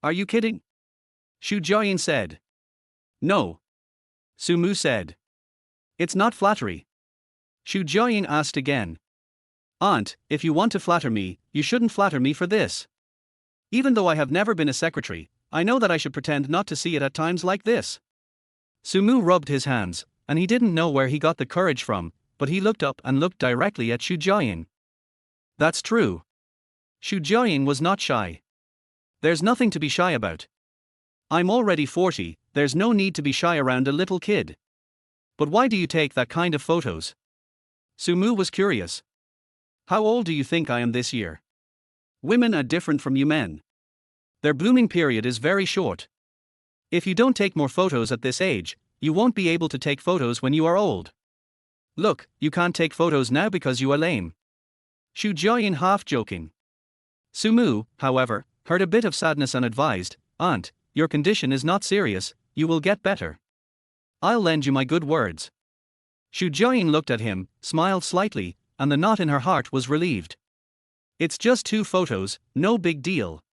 Speaker 1: Are you kidding? Shujian said. No. Sumu said. It's not flattery. Shujian asked again. Aunt, if you want to flatter me, you shouldn't flatter me for this. Even though I have never been a secretary, I know that I should pretend not to see it at times like this. Sumu rubbed his hands, and he didn't know where he got the courage from, but he looked up and looked directly at Shujian. That's true. Shujian was not shy. There's nothing to be shy about. I'm already 40, there's no need to be shy around a little kid. But why do you take that kind of photos? Sumu was curious. How old do you think I am this year? Women are different from you men. Their blooming period is very short. If you don't take more photos at this age, you won't be able to take photos when you are old. Look, you can't take photos now because you are lame. Shujian half joking. Sumu, however, heard a bit of sadness and advised, Aunt, your condition is not serious, you will get better. I'll lend you my good words. Xu Jiaoying looked at him, smiled slightly, and the knot in her heart was relieved. It's just 2 photos, no big deal.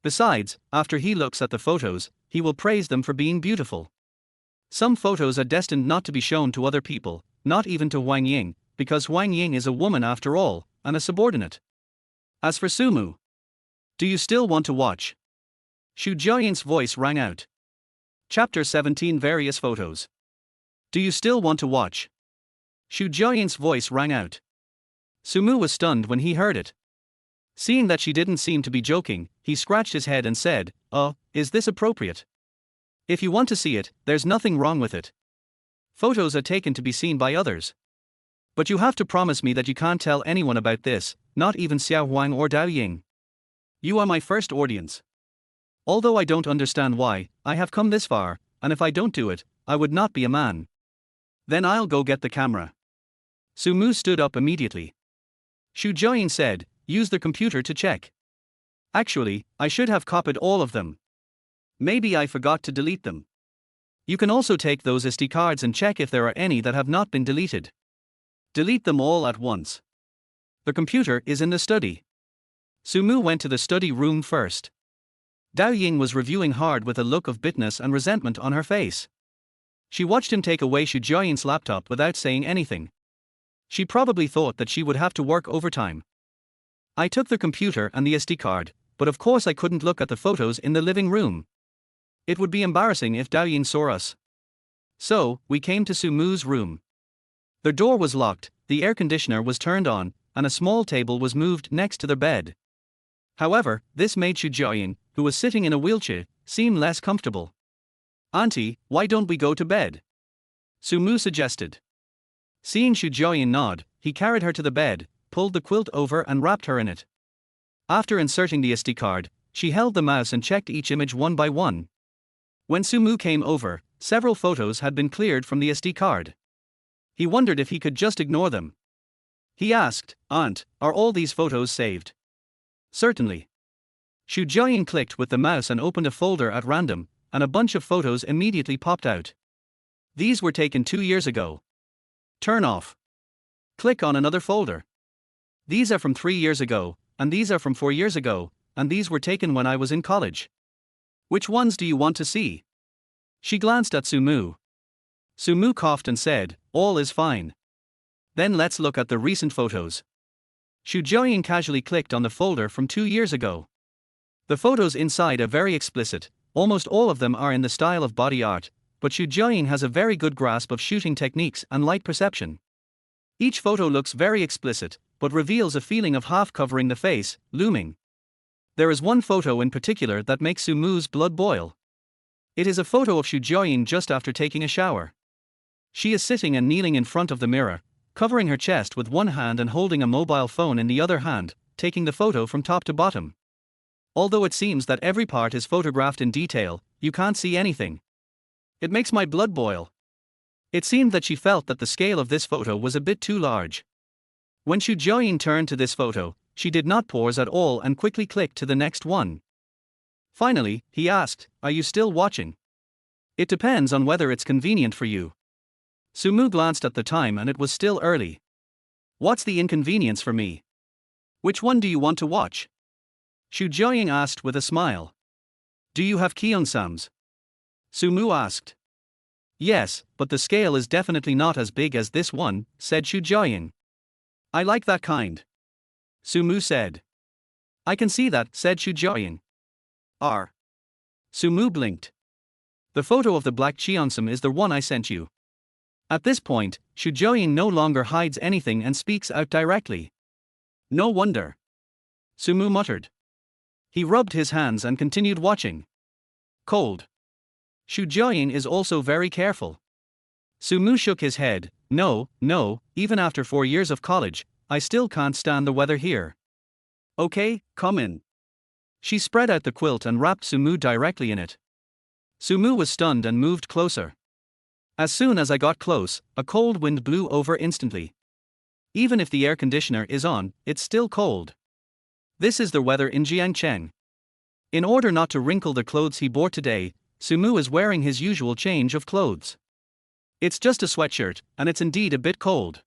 Speaker 1: Besides, after he looks at the photos, he will praise them for being beautiful. Some photos are destined not to be shown to other people, not even to Huang Ying, because Huang Ying is a woman after all, and a subordinate. As for Sumu, do you still want to watch? Xu Jiaoying's voice rang out. Chapter 17 Various Photos. Do you still want to watch? Xu Jiaoying's voice rang out. Sumu was stunned when he heard it. Seeing that she didn't seem to be joking, he scratched his head and said, is this appropriate? If you want to see it, there's nothing wrong with it. Photos are taken to be seen by others. But you have to promise me that you can't tell anyone about this, not even Xiao Huang or Dao Ying. You are my first audience. Although I don't understand why, I have come this far, and if I don't do it, I would not be a man. Then I'll go get the camera. Sumu stood up immediately. Xu Jiaoying said, use the computer to check. Actually, I should have copied all of them. Maybe I forgot to delete them. You can also take those SD cards and check if there are any that have not been deleted. Delete them all at once. The computer is in the study. Sumu went to the study room first. Dao Ying was reviewing hard with a look of bitterness and resentment on her face. She watched him take away Xu Jiaoying's laptop without saying anything. She probably thought that she would have to work overtime. I took the computer and the SD card, but of course I couldn't look at the photos in the living room. It would be embarrassing if Dao Ying saw us. So, we came to Sumu's room. The door was locked, the air conditioner was turned on, and a small table was moved next to their bed. However, this made Xu Jiaoying, who was sitting in a wheelchair, seem less comfortable. Auntie, why don't we go to bed? Sumu suggested. Seeing Xu Jiaoying nod, he carried her to the bed, pulled the quilt over and wrapped her in it. After inserting the SD card, she held the mouse and checked each image one by one. When Sumu came over, several photos had been cleared from the SD card. He wondered if he could just ignore them. He asked, Aunt, are all these photos saved? Certainly. Xu Jiaoying clicked with the mouse and opened a folder at random, and a bunch of photos immediately popped out. These were taken 2 years ago. Turn off. Click on another folder. These are from 3 years ago, and these are from 4 years ago, and these were taken when I was in college. Which ones do you want to see? She glanced at Sumu. Sumu coughed and said, all is fine. Then let's look at the recent photos. Xu Jiaoying casually clicked on the folder from 2 years ago. The photos inside are very explicit, almost all of them are in the style of body art, but Xu Jiaoying has a very good grasp of shooting techniques and light perception. Each photo looks very explicit, but reveals a feeling of half covering the face, looming. There is one photo in particular that makes Sumu's blood boil. It is a photo of Xu Jiaoying just after taking a shower. She is sitting and kneeling in front of the mirror, covering her chest with one hand and holding a mobile phone in the other hand, taking the photo from top to bottom. Although it seems that every part is photographed in detail, you can't see anything. It makes my blood boil. It seemed that she felt that the scale of this photo was a bit too large. When Xu Jiaoying turned to this photo, she did not pause at all and quickly clicked to the next one. Finally, he asked, are you still watching? It depends on whether it's convenient for you. Sumu glanced at the time and it was still early. What's the inconvenience for me? Which one do you want to watch? Xu Jiaoying asked with a smile. Do you have Kyeongsams? Sumu asked. Yes, but the scale is definitely not as big as this one, said Xu Jiaoying. I like that kind. Sumu said. I can see that, said Xu Jiaoying. Sumu blinked. The photo of the black Cheongsam is the one I sent you. At this point, Xu Jiaoying no longer hides anything and speaks out directly. No wonder. Sumu muttered. He rubbed his hands and continued watching. Cold. Xu Jiaoying is also very careful. Sumu shook his head. No, even after 4 years of college, I still can't stand the weather here. Okay, come in. She spread out the quilt and wrapped Sumu directly in it. Sumu was stunned and moved closer. As soon as I got close, a cold wind blew over instantly. Even if the air conditioner is on, it's still cold. This is the weather in Jiangcheng. In order not to wrinkle the clothes he bought today, Sumu is wearing his usual change of clothes. It's just a sweatshirt, and it's indeed a bit cold.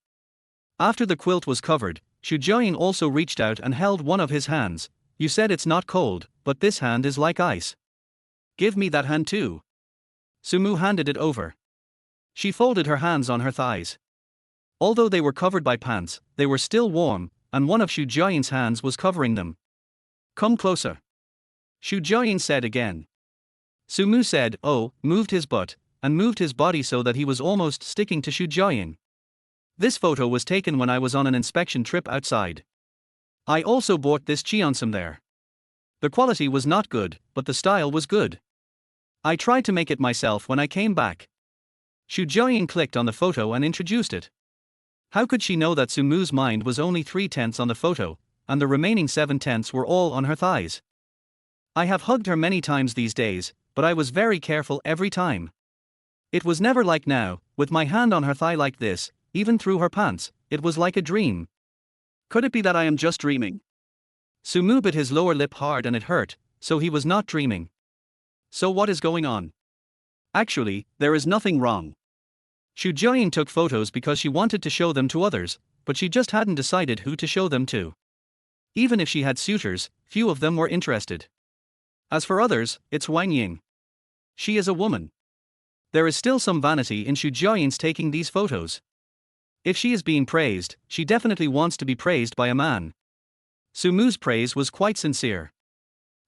Speaker 1: After the quilt was covered, Xu Jiaying also reached out and held one of his hands. You said it's not cold, but this hand is like ice. Give me that hand too. Sumu handed it over. She folded her hands on her thighs. Although they were covered by pants, they were still warm, and one of Xu Jiaying's hands was covering them. Come closer. Xu Jiaying said again. Sumu said, oh, moved his butt, and moved his body so that he was almost sticking to Xu Jiaying. This photo was taken when I was on an inspection trip outside. I also bought this cheongsam there. The quality was not good, but the style was good. I tried to make it myself when I came back. Xu Jiaying clicked on the photo and introduced it. How could she know that Sumu's mind was only 3/10 on the photo, and the remaining 7/10 were all on her thighs? I have hugged her many times these days, but I was very careful every time. It was never like now, with my hand on her thigh like this, even through her pants. It was like a dream. Could it be that I am just dreaming? Sumu bit his lower lip hard and it hurt, so he was not dreaming. So what is going on? Actually, there is nothing wrong. Xu Jiaying took photos because she wanted to show them to others, but she just hadn't decided who to show them to. Even if she had suitors, few of them were interested. As for others, it's Wang Ying. She is a woman. There is still some vanity in Xu Jiaying's taking these photos. If she is being praised, she definitely wants to be praised by a man. Sumu's praise was quite sincere.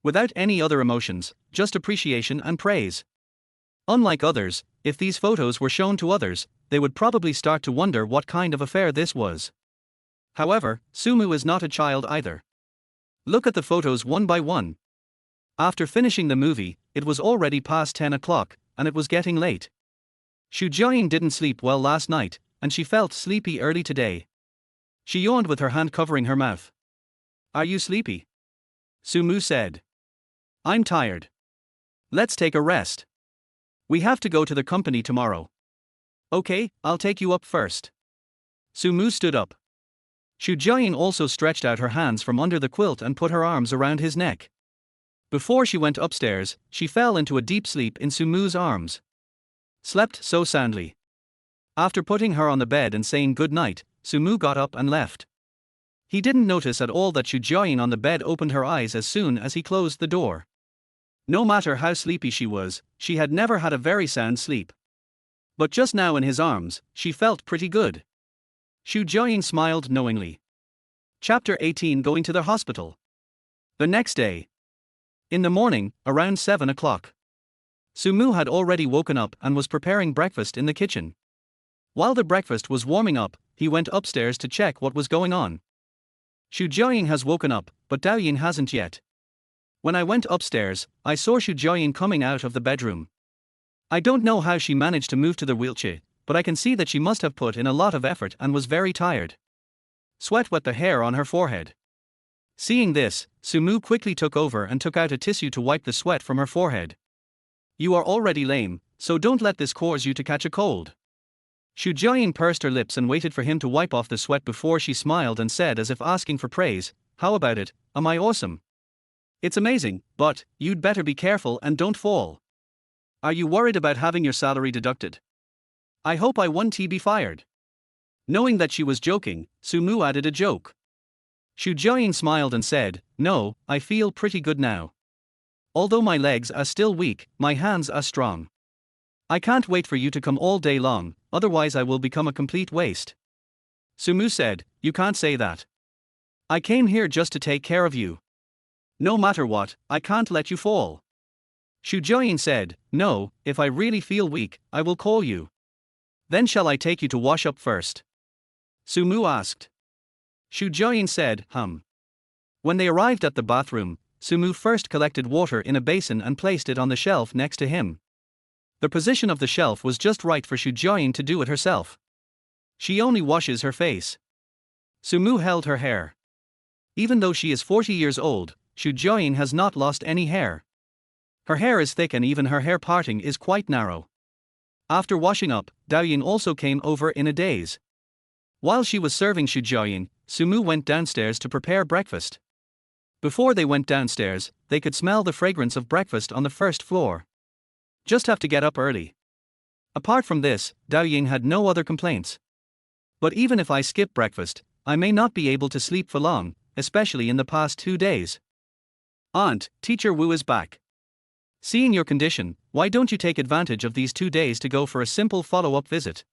Speaker 1: Without any other emotions, just appreciation and praise. Unlike others, if these photos were shown to others, they would probably start to wonder what kind of affair this was. However, Sumu is not a child either. Look at the photos one by one. After finishing the movie, it was already past 10 o'clock, and it was getting late. Xu Jiaying didn't sleep well last night, and she felt sleepy early today. She yawned with her hand covering her mouth. Are you sleepy? Sumu said. I'm tired. Let's take a rest. We have to go to the company tomorrow. Okay, I'll take you up first. Sumu stood up. Xu Jiaying also stretched out her hands from under the quilt and put her arms around his neck. Before she went upstairs, she fell into a deep sleep in Sumu's arms. Slept so soundly. After putting her on the bed and saying good night, Sumu got up and left. He didn't notice at all that Xu Jiaying on the bed opened her eyes as soon as he closed the door. No matter how sleepy she was, she had never had a very sound sleep. But just now in his arms, she felt pretty good. Xu Jiaying smiled knowingly. Chapter 18 Going to the hospital. The next day. In the morning, around 7 o'clock. Sumu had already woken up and was preparing breakfast in the kitchen. While the breakfast was warming up, he went upstairs to check what was going on. Xu Jiaying has woken up, but Daoyin hasn't yet. When I went upstairs, I saw Xu Jiaying coming out of the bedroom. I don't know how she managed to move to the wheelchair, but I can see that she must have put in a lot of effort and was very tired. Sweat wet the hair on her forehead. Seeing this, Sumu quickly took over and took out a tissue to wipe the sweat from her forehead. You are already lame, so don't let this cause you to catch a cold. Xu Jiaying pursed her lips and waited for him to wipe off the sweat before she smiled and said as if asking for praise, how about it, am I awesome? It's amazing, but you'd better be careful and don't fall. Are you worried about having your salary deducted? I hope I won't be fired. Knowing that she was joking, Sumu added a joke. Xu Jiaying smiled and said, no, I feel pretty good now. Although my legs are still weak, my hands are strong. I can't wait for you to come all day long, otherwise I will become a complete waste. Sumu said, you can't say that. I came here just to take care of you. No matter what, I can't let you fall. Xu Jiaying said, no, if I really feel weak, I will call you. Then shall I take you to wash up first? Sumu asked. Xu Jiaying said, When they arrived at the bathroom, Sumu first collected water in a basin and placed it on the shelf next to him. The position of the shelf was just right for Xu Jiaying to do it herself. She only washes her face. Sumu held her hair. Even though she is 40 years old, Xu Jiaying has not lost any hair. Her hair is thick and even her hair parting is quite narrow. After washing up, Daoyin also came over in a daze. While she was serving Xu Jiaying, Sumu went downstairs to prepare breakfast. Before they went downstairs, they could smell the fragrance of breakfast on the first floor. Just have to get up early. Apart from this, Dao Ying had no other complaints. But even if I skip breakfast, I may not be able to sleep for long, especially in the past 2 days. Aunt, Teacher Wu is back. Seeing your condition, why don't you take advantage of these 2 days to go for a simple follow-up visit?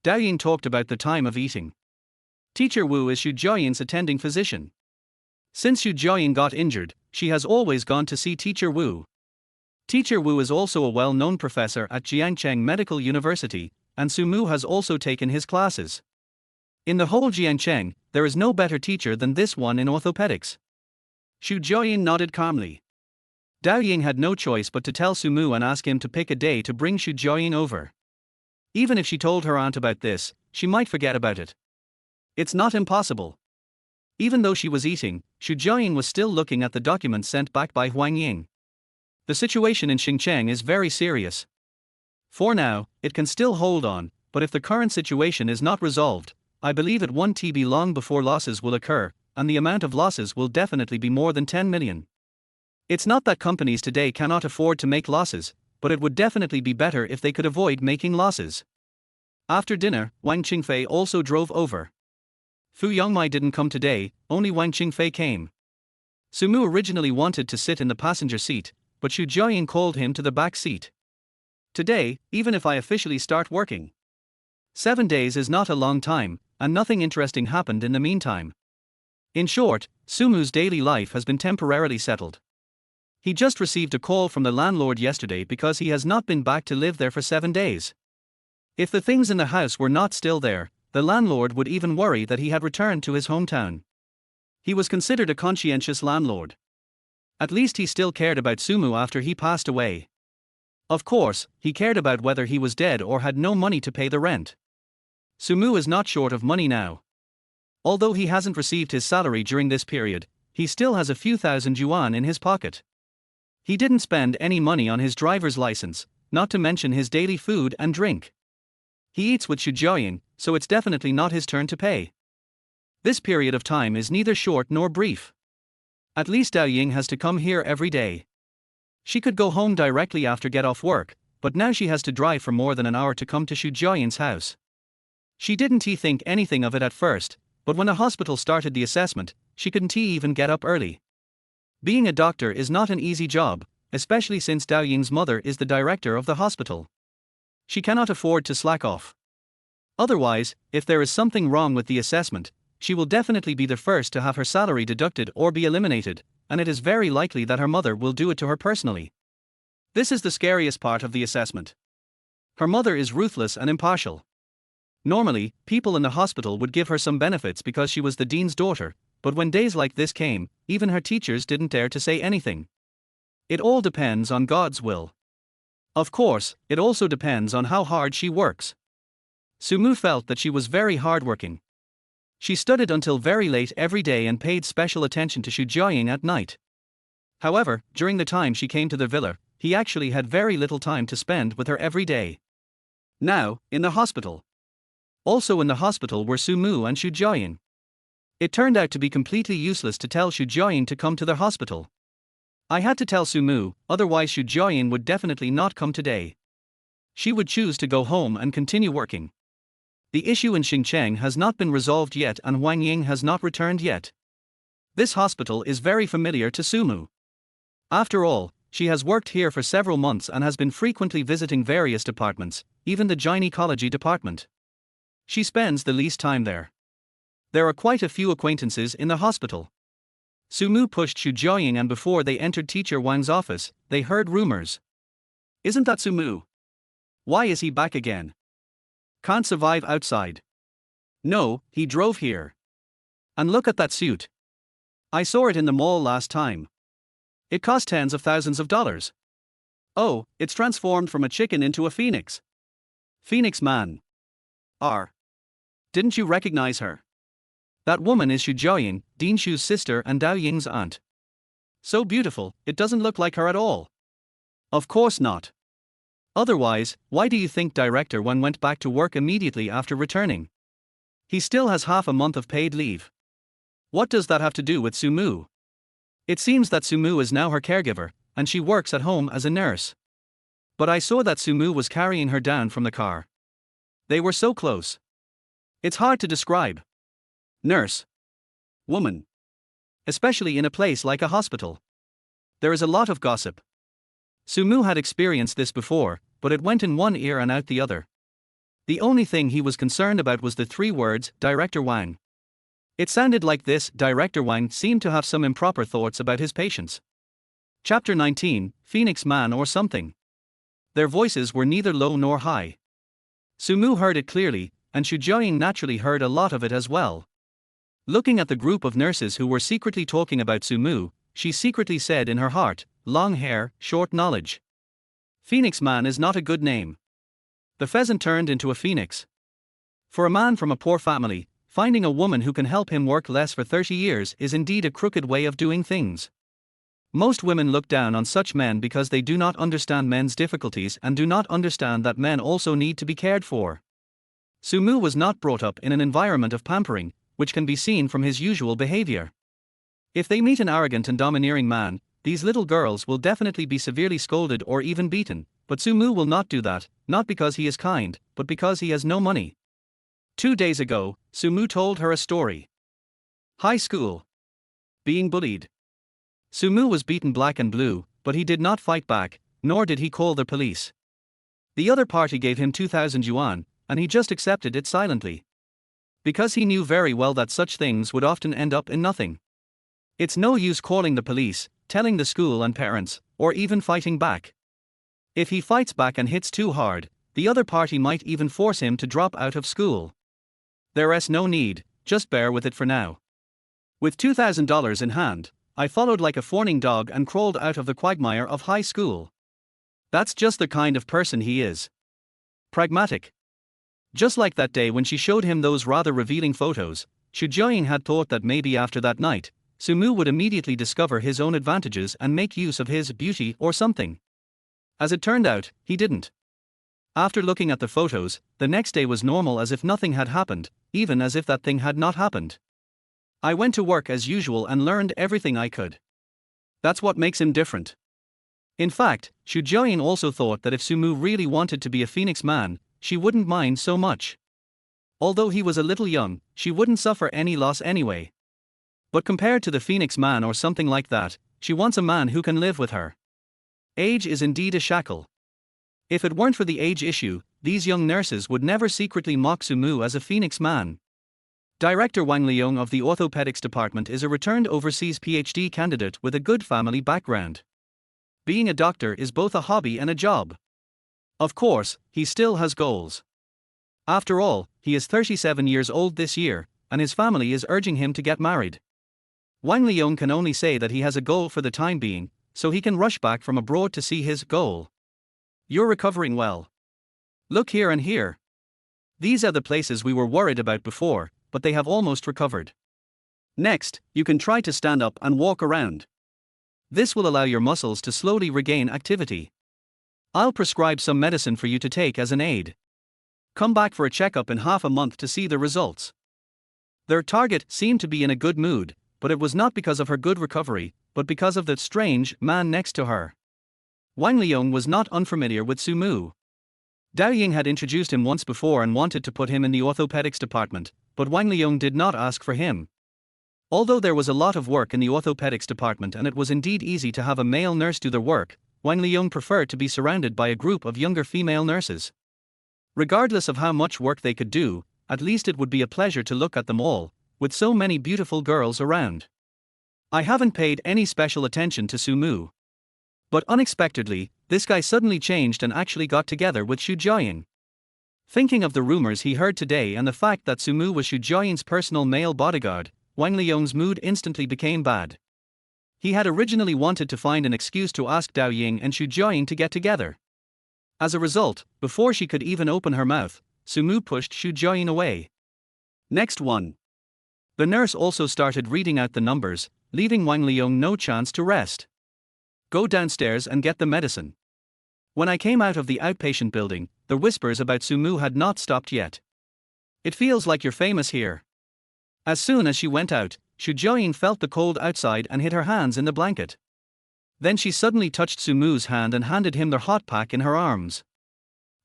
Speaker 1: Dao Ying talked about the time of eating. Teacher Wu is Xu Jiayin's attending physician. Since Xu Jiayin got injured, she has always gone to see Teacher Wu. Teacher Wu is also a well-known professor at Jiangcheng Medical University, and Su Mu has also taken his classes. In the whole Jiangcheng, there is no better teacher than this one in orthopedics. Xu Jiayin nodded calmly. Dao Ying had no choice but to tell Su Mu and ask him to pick a day to bring Xu Jiayin over. Even if she told her aunt about this, she might forget about it. It's not impossible. Even though she was eating, Xu Jiayin was still looking at the documents sent back by Huang Ying. The situation in Xincheng is very serious. For now, it can still hold on, but if the current situation is not resolved, I believe it won't be long before losses will occur, and the amount of losses will definitely be more than 10 million. It's not that companies today cannot afford to make losses, but it would definitely be better if they could avoid making losses. After dinner, Wang Qingfei also drove over. Fu Yongmai didn't come today, only Wang Qingfei came. Su Mu originally wanted to sit in the passenger seat, but Xu Jiayin called him to the back seat. Today, even if I officially start working, 7 days is not a long time, and nothing interesting happened in the meantime. In short, Su Mu's daily life has been temporarily settled. He just received a call from the landlord yesterday because he has not been back to live there for 7 days. If the things in the house were not still there, the landlord would even worry that he had returned to his hometown. He was considered a conscientious landlord. At least he still cared about Su Mu after he passed away. Of course, he cared about whether he was dead or had no money to pay the rent. Su Mu is not short of money now. Although he hasn't received his salary during this period, he still has a few thousand yuan in his pocket. He didn't spend any money on his driver's license, not to mention his daily food and drink. He eats with Xu Jiayin, so it's definitely not his turn to pay. This period of time is neither short nor brief. At least Dao Ying has to come here every day. She could go home directly after get off work, but now she has to drive for more than an hour to come to Xu Jiayin's house. She didn't think anything of it at first, but when the hospital started the assessment, she couldn't even get up early. Being a doctor is not an easy job, especially since Dao Ying's mother is the director of the hospital. She cannot afford to slack off. Otherwise, if there is something wrong with the assessment, she will definitely be the first to have her salary deducted or be eliminated, and it is very likely that her mother will do it to her personally. This is the scariest part of the assessment. Her mother is ruthless and impartial. Normally, people in the hospital would give her some benefits because she was the dean's daughter, but when days like this came, even her teachers didn't dare to say anything. It all depends on God's will. Of course, it also depends on how hard she works. Su Mu felt that she was very hardworking. She studied until very late every day and paid special attention to Xu Jiayin at night. However, during the time she came to the villa, he actually had very little time to spend with her every day. Now, in the hospital. Also in the hospital were Su Mu and Xu Jiayin. It turned out to be completely useless to tell Xu Jiayin to come to the hospital. I had to tell Su Mu, otherwise Xu Jiayin would definitely not come today. She would choose to go home and continue working. The issue in Xincheng has not been resolved yet and Wang Ying has not returned yet. This hospital is very familiar to Su Mu. After all, she has worked here for several months and has been frequently visiting various departments, even the gynecology department. She spends the least time there. There are quite a few acquaintances in the hospital. Su Mu pushed Xu Jiayin and before they entered Teacher Wang's office, they heard rumors. Isn't that Su Mu? Why is he back again? Can't survive outside. No, he drove here. And look at that suit. I saw it in the mall last time. It cost tens of thousands of dollars. Oh, it's transformed from a chicken into a phoenix. Phoenix man. Didn't you recognize her? That woman is Xu Jiayin, Dean Shu's sister and Dao Ying's aunt. So beautiful, it doesn't look like her at all. Of course not. Otherwise, why do you think Director Wen went back to work immediately after returning? He still has half a month of paid leave. What does that have to do with Su Mu? It seems that Su Mu is now her caregiver, and she works at home as a nurse. But I saw that Sumu was carrying her down from the car. They were so close. It's hard to describe. Nurse. Woman. Especially in a place like a hospital. There is a lot of gossip. Sumu had experienced this before, but it went in one ear and out the other. The only thing he was concerned about was the 3 words, Director Wang. It sounded like this: Director Wang seemed to have some improper thoughts about his patients. Chapter 19, Phoenix Man or something. Their voices were neither low nor high. Sumu heard it clearly, and Xu Jiaying naturally heard a lot of it as well. Looking at the group of nurses who were secretly talking about Sumu, she secretly said in her heart, long hair, short knowledge. Phoenix Man is not a good name. The pheasant turned into a phoenix. For a man from a poor family, finding a woman who can help him work less for 30 years is indeed a crooked way of doing things. Most women look down on such men because they do not understand men's difficulties and do not understand that men also need to be cared for. Sumu was not brought up in an environment of pampering, which can be seen from his usual behavior. If they meet an arrogant and domineering man, these little girls will definitely be severely scolded or even beaten, but Sumu will not do that, not because he is kind, but because he has no money. 2 days ago, Sumu told her a story. High school. Being bullied. Sumu was beaten black and blue, but he did not fight back, nor did he call the police. The other party gave him 2,000 yuan, and he just accepted it silently. Because he knew very well that such things would often end up in nothing. It's no use calling the police, telling the school and parents, or even fighting back. If he fights back and hits too hard, the other party might even force him to drop out of school. There's no need, just bear with it for now. With $2,000 in hand, I followed like a fawning dog and crawled out of the quagmire of high school. That's just the kind of person he is. Pragmatic. Just like that day when she showed him those rather revealing photos, Xu Jiaying had thought that maybe after that night, Sumu would immediately discover his own advantages and make use of his beauty or something. As it turned out, he didn't. After looking at the photos, the next day was normal as if nothing had happened, even as if that thing had not happened. I went to work as usual and learned everything I could. That's what makes him different. In fact, Xu Jiaying also thought that if Sumu really wanted to be a Phoenix Man, she wouldn't mind so much. Although he was a little young, she wouldn't suffer any loss anyway. But compared to the Phoenix Man or something like that, she wants a man who can live with her. Age is indeed a shackle. If it weren't for the age issue, these young nurses would never secretly mock Sumu as a Phoenix Man. Director Wang Liang of the orthopedics department is a returned overseas PhD candidate with a good family background. Being a doctor is both a hobby and a job. Of course, he still has goals. After all, he is 37 years old this year, and his family is urging him to get married. Wang Liang can only say that he has a goal for the time being, so he can rush back from abroad to see his goal. You're recovering well. Look here and here. These are the places we were worried about before, but they have almost recovered. Next, you can try to stand up and walk around. This will allow your muscles to slowly regain activity. I'll prescribe some medicine for you to take as an aid. Come back for a checkup in half a month to see the results. Their target seemed to be in a good mood, but it was not because of her good recovery, but because of the strange man next to her. Wang Liang was not unfamiliar with Sumu. Dao Ying had introduced him once before and wanted to put him in the orthopedics department, but Wang Liang did not ask for him. Although there was a lot of work in the orthopedics department and it was indeed easy to have a male nurse do their work, Wang Liang preferred to be surrounded by a group of younger female nurses. Regardless of how much work they could do, at least it would be a pleasure to look at them all, with so many beautiful girls around. I haven't paid any special attention to Sumu. But unexpectedly, this guy suddenly changed and actually got together with Xu Jiaying. Thinking of the rumors he heard today and the fact that Sumu was Xu Jiaying's personal male bodyguard, Wang Liang's mood instantly became bad. He had originally wanted to find an excuse to ask Dao Ying and Xu Jiaying to get together. As a result, before she could even open her mouth, Sumu pushed Xu Jiaying away. Next one. The nurse also started reading out the numbers, leaving Wang Liang no chance to rest. Go downstairs and get the medicine. When I came out of the outpatient building, the whispers about Sumu had not stopped yet. It feels like you're famous here. As soon as she went out, Xu Jiaying felt the cold outside and hid her hands in the blanket. Then she suddenly touched Sumu's hand and handed him their hot pack in her arms.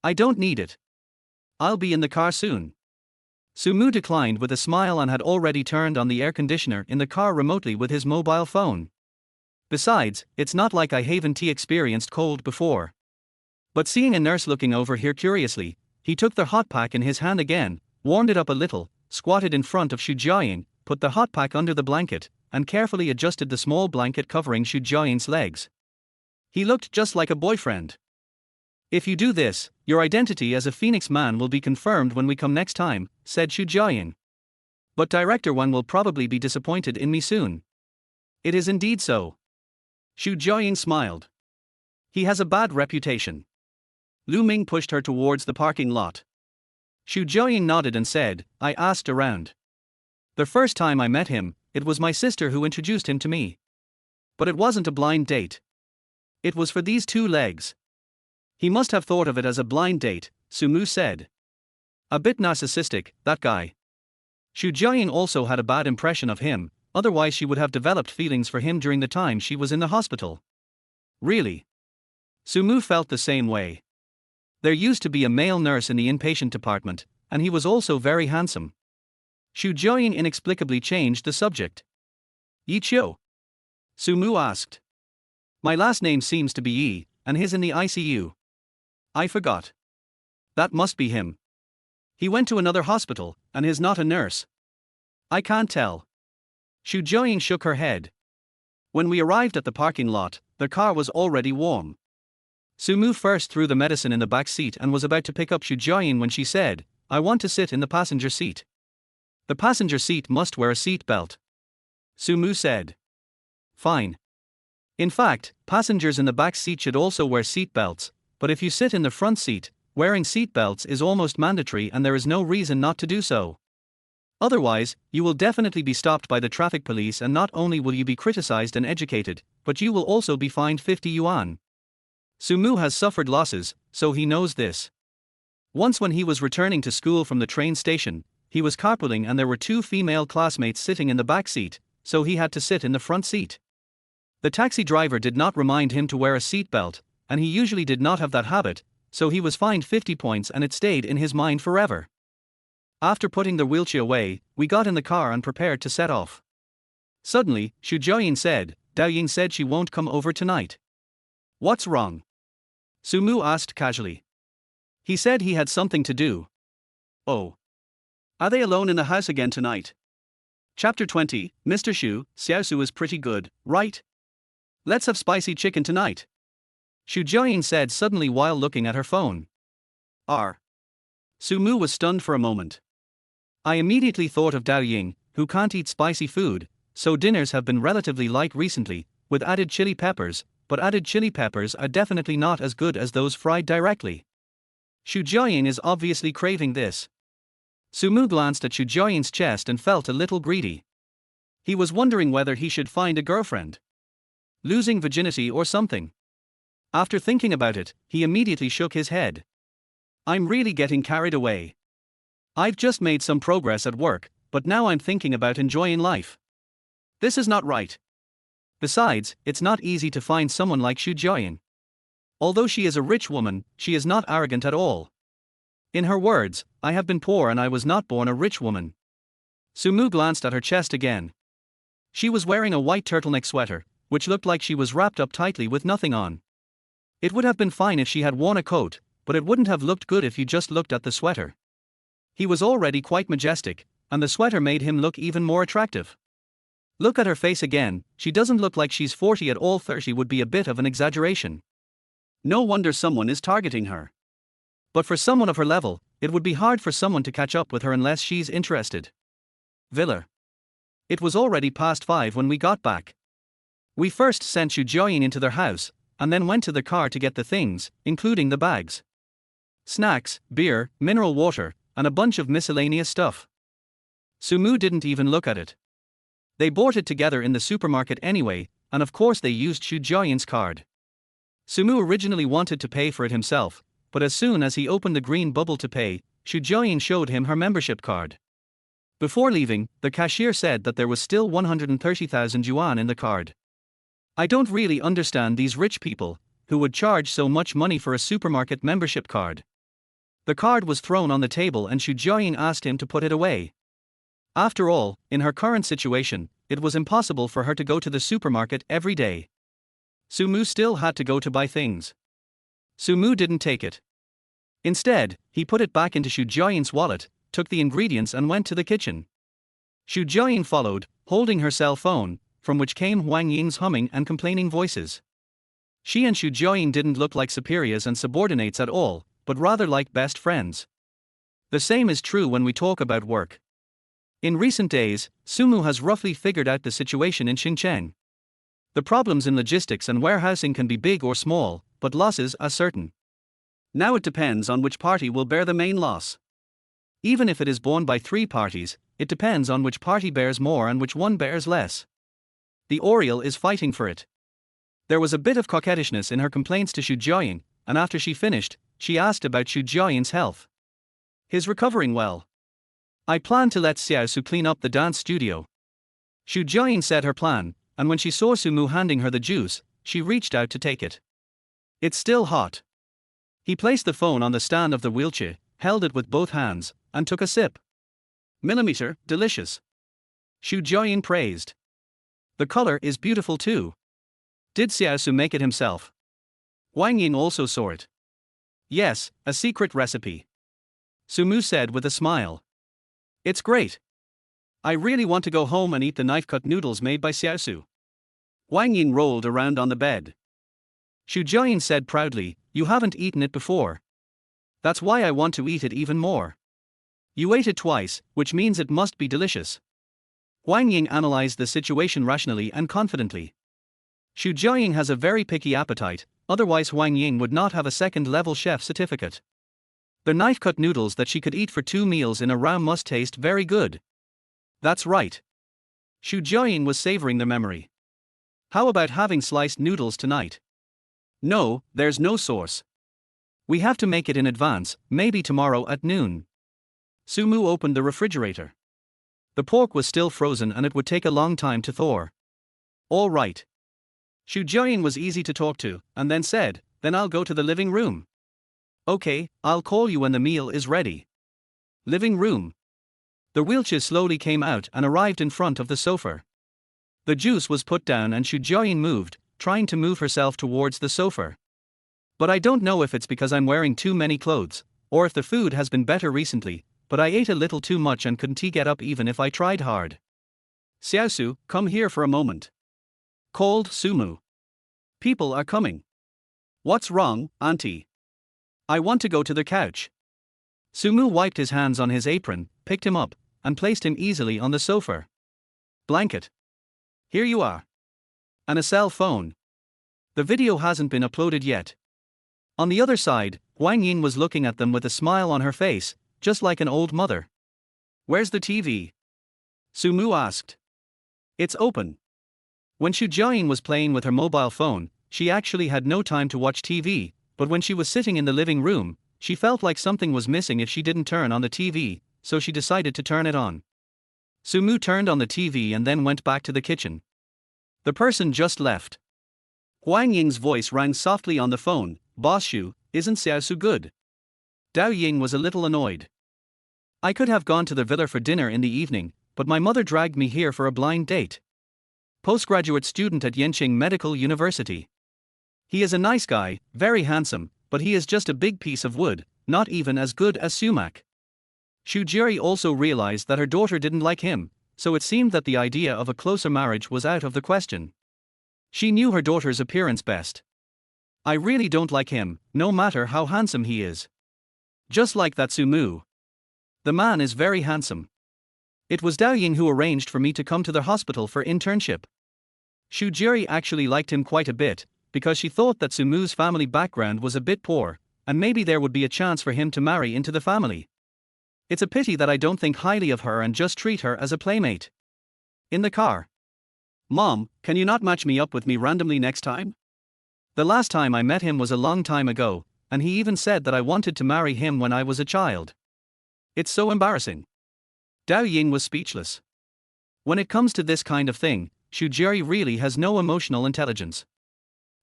Speaker 1: I don't need it. I'll be in the car soon. Sumu declined with a smile and had already turned on the air conditioner in the car remotely with his mobile phone. Besides, it's not like I haven't experienced cold before. But seeing a nurse looking over here curiously, he took the hot pack in his hand again, warmed it up a little, squatted in front of Xu Jiaying, put the hot pack under the blanket, and carefully adjusted the small blanket covering Xu Jiaying's legs. He looked just like a boyfriend. If you do this, your identity as a Phoenix man will be confirmed when we come next time, said Xu Jiaying. But Director Wang will probably be disappointed in me soon. It is indeed so. Xu Jiaying smiled. He has a bad reputation. Lu Ming pushed her towards the parking lot. Xu Jiaying nodded and said, I asked around. The first time I met him, it was my sister who introduced him to me. But it wasn't a blind date. It was for these two legs. He must have thought of it as a blind date, Sumu said. A bit narcissistic, that guy. Xu Jiaying also had a bad impression of him, otherwise she would have developed feelings for him during the time she was in the hospital. Really? Sumu felt the same way. There used to be a male nurse in the inpatient department, and he was also very handsome. Xu Jiaying inexplicably changed the subject. Yi Chiu? Sumu asked. My last name seems to be Yi, and his in the ICU. I forgot. That must be him. He went to another hospital, and is not a nurse. I can't tell. Xu Jiaying shook her head. When we arrived at the parking lot, the car was already warm. Sumu first threw the medicine in the back seat and was about to pick up Xu Jiaying when she said, I want to sit in the passenger seat. The passenger seat must wear a seat belt. Sumu said. Fine. In fact, passengers in the back seat should also wear seat belts, but if you sit in the front seat, wearing seat belts is almost mandatory and there is no reason not to do so. Otherwise, you will definitely be stopped by the traffic police and not only will you be criticized and educated, but you will also be fined 50 yuan. Sumu has suffered losses, so he knows this. Once when he was returning to school from the train station, he was carpooling and there were two female classmates sitting in the back seat, so he had to sit in the front seat. The taxi driver did not remind him to wear a seat belt, and he usually did not have that habit, so he was fined 50 points and it stayed in his mind forever. After putting the wheelchair away, we got in the car and prepared to set off. Suddenly, Xu Jiaying said, Dao Ying said she won't come over tonight. What's wrong? Sumu asked casually. He said he had something to do. Oh. Are they alone in the house again tonight? Chapter 20, Mr. Xu, Xiaosu is pretty good, right? Let's have spicy chicken tonight. Xu Jiaying said suddenly while looking at her phone. Sumu was stunned for a moment. I immediately thought of Dao Ying, who can't eat spicy food, so dinners have been relatively light recently, with added chili peppers, but added chili peppers are definitely not as good as those fried directly. Xu Jiaying is obviously craving this. Sumu glanced at Xu Jiaying's chest and felt a little greedy. He was wondering whether he should find a girlfriend. Losing virginity or something. After thinking about it, he immediately shook his head. I'm really getting carried away. I've just made some progress at work, but now I'm thinking about enjoying life. This is not right. Besides, it's not easy to find someone like Xu Jiaying. Although she is a rich woman, she is not arrogant at all. In her words, I have been poor and I was not born a rich woman. Sumu glanced at her chest again. She was wearing a white turtleneck sweater, which looked like she was wrapped up tightly with nothing on. It would have been fine if she had worn a coat, but it wouldn't have looked good if you just looked at the sweater. He was already quite majestic, and the sweater made him look even more attractive. Look at her face again, she doesn't look like she's 40 at all. 30 would be a bit of an exaggeration. No wonder someone is targeting her. But for someone of her level, it would be hard for someone to catch up with her unless she's interested. Villa. It was already past 5 when we got back. We first sent Xu Jiaying into their house, and then went to the car to get the things, including the bags. Snacks, beer, mineral water, and a bunch of miscellaneous stuff. Sumu didn't even look at it. They bought it together in the supermarket anyway, and of course they used Xu Jiaying's card. Sumu originally wanted to pay for it himself, but as soon as he opened the green bubble to pay, Xu Jiaying showed him her membership card. Before leaving, the cashier said that there was still 130,000 yuan in the card. I don't really understand these rich people who would charge so much money for a supermarket membership card. The card was thrown on the table and Xu Jiaying asked him to put it away. After all, in her current situation, it was impossible for her to go to the supermarket every day. Sumu still had to go to buy things. Sumu didn't take it. Instead, he put it back into Xu Jiaying's wallet, took the ingredients and went to the kitchen. Xu Jiaying followed, holding her cell phone, from which came Wang Ying's humming and complaining voices. She and Xu Jiaying didn't look like superiors and subordinates at all, but rather like best friends. The same is true when we talk about work. In recent days, Sumu has roughly figured out the situation in Xinjiang. The problems in logistics and warehousing can be big or small, but losses are certain. Now it depends on which party will bear the main loss. Even if it is borne by 3 parties, it depends on which party bears more and which one bears less. The Oriole is fighting for it. There was a bit of coquettishness in her complaints to Xu Jiaying, and after she finished, she asked about Xu Jiaying's health. He's recovering well. I plan to let Xiao Su clean up the dance studio. Xu Jiaying said her plan, and when she saw Sumu handing her the juice, she reached out to take it. It's still hot. He placed the phone on the stand of the wheelchair, held it with both hands, and took a sip. Millimeter, delicious. Xu Jiaying praised. The color is beautiful too. Did Xiao Su make it himself? Wang Ying also saw it. Yes, a secret recipe. Sumu said with a smile. It's great. I really want to go home and eat the knife-cut noodles made by Xiao Su. Wang Ying rolled around on the bed. Xu Jiaying said proudly, you haven't eaten it before. That's why I want to eat it even more. You ate it twice, which means it must be delicious. Wang Ying analyzed the situation rationally and confidently. Xu Jiaying has a very picky appetite, otherwise Wang Ying would not have a second-level chef certificate. The knife-cut noodles that she could eat for 2 meals in a row must taste very good. That's right. Xu Jiaying was savoring the memory. How about having sliced noodles tonight? No, there's no sauce. We have to make it in advance, maybe tomorrow at noon. Sumu opened the refrigerator. The pork was still frozen and it would take a long time to thaw. All right. Xu Jiaying was easy to talk to, and then said, then I'll go to the living room. Okay, I'll call you when the meal is ready. Living room. The wheelchair slowly came out and arrived in front of the sofa. The juice was put down and Xu Jiaying moved, trying to move herself towards the sofa. But I don't know if it's because I'm wearing too many clothes, or if the food has been better recently, but I ate a little too much and couldn't get up even if I tried hard. Xiao Su, come here for a moment. Called Sumu. People are coming. What's wrong, auntie? I want to go to the couch. Sumu wiped his hands on his apron, picked him up, and placed him easily on the sofa. Blanket. Here you are. And a cell phone. The video hasn't been uploaded yet. On the other side, Wang Ying was looking at them with a smile on her face, just like an old mother. Where's the TV? Sumu asked. It's open. When Xu Jiaying was playing with her mobile phone, she actually had no time to watch TV, but when she was sitting in the living room, she felt like something was missing if she didn't turn on the TV, so she decided to turn it on. Sumu turned on the TV and then went back to the kitchen. The person just left. Wang Ying's voice rang softly on the phone, Boss Xu, isn't Xiao Su good? Dao Ying was a little annoyed. I could have gone to the villa for dinner in the evening, but my mother dragged me here for a blind date. Postgraduate student at Yenqing Medical University. He is a nice guy, very handsome, but he is just a big piece of wood, not even as good as Sumac. Xu Jiri also realized that her daughter didn't like him, so it seemed that the idea of a closer marriage was out of the question. She knew her daughter's appearance best. I really don't like him, no matter how handsome he is. Just like that Sumu. The man is very handsome. It was Dao Ying who arranged for me to come to the hospital for internship. Xu Jiri actually liked him quite a bit, because she thought that Sumu's family background was a bit poor, and maybe there would be a chance for him to marry into the family. It's a pity that I don't think highly of her and just treat her as a playmate. In the car. Mom, can you not match me up with me randomly next time? The last time I met him was a long time ago, and he even said that I wanted to marry him when I was a child. It's so embarrassing. Dao Ying was speechless. When it comes to this kind of thing, Shu Jieri really has no emotional intelligence.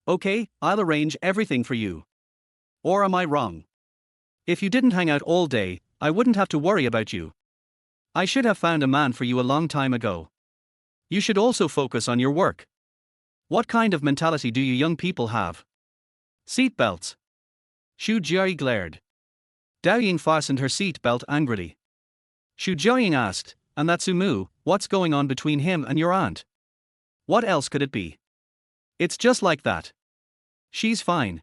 Speaker 2: Okay, I'll arrange everything for you. Or am I wrong?
Speaker 1: If you didn't hang out all day, I wouldn't have to worry about you. I should have found a man for you a long time ago. You should also focus on your work. What kind of mentality do you young people have?
Speaker 2: Seatbelts.
Speaker 1: Shu Jieri glared. Dao Ying fastened her seat belt angrily. Shu Jiaying asked, and that Sumu, what's going on between him and your aunt?
Speaker 2: What else could it be?
Speaker 1: It's just like that. She's fine.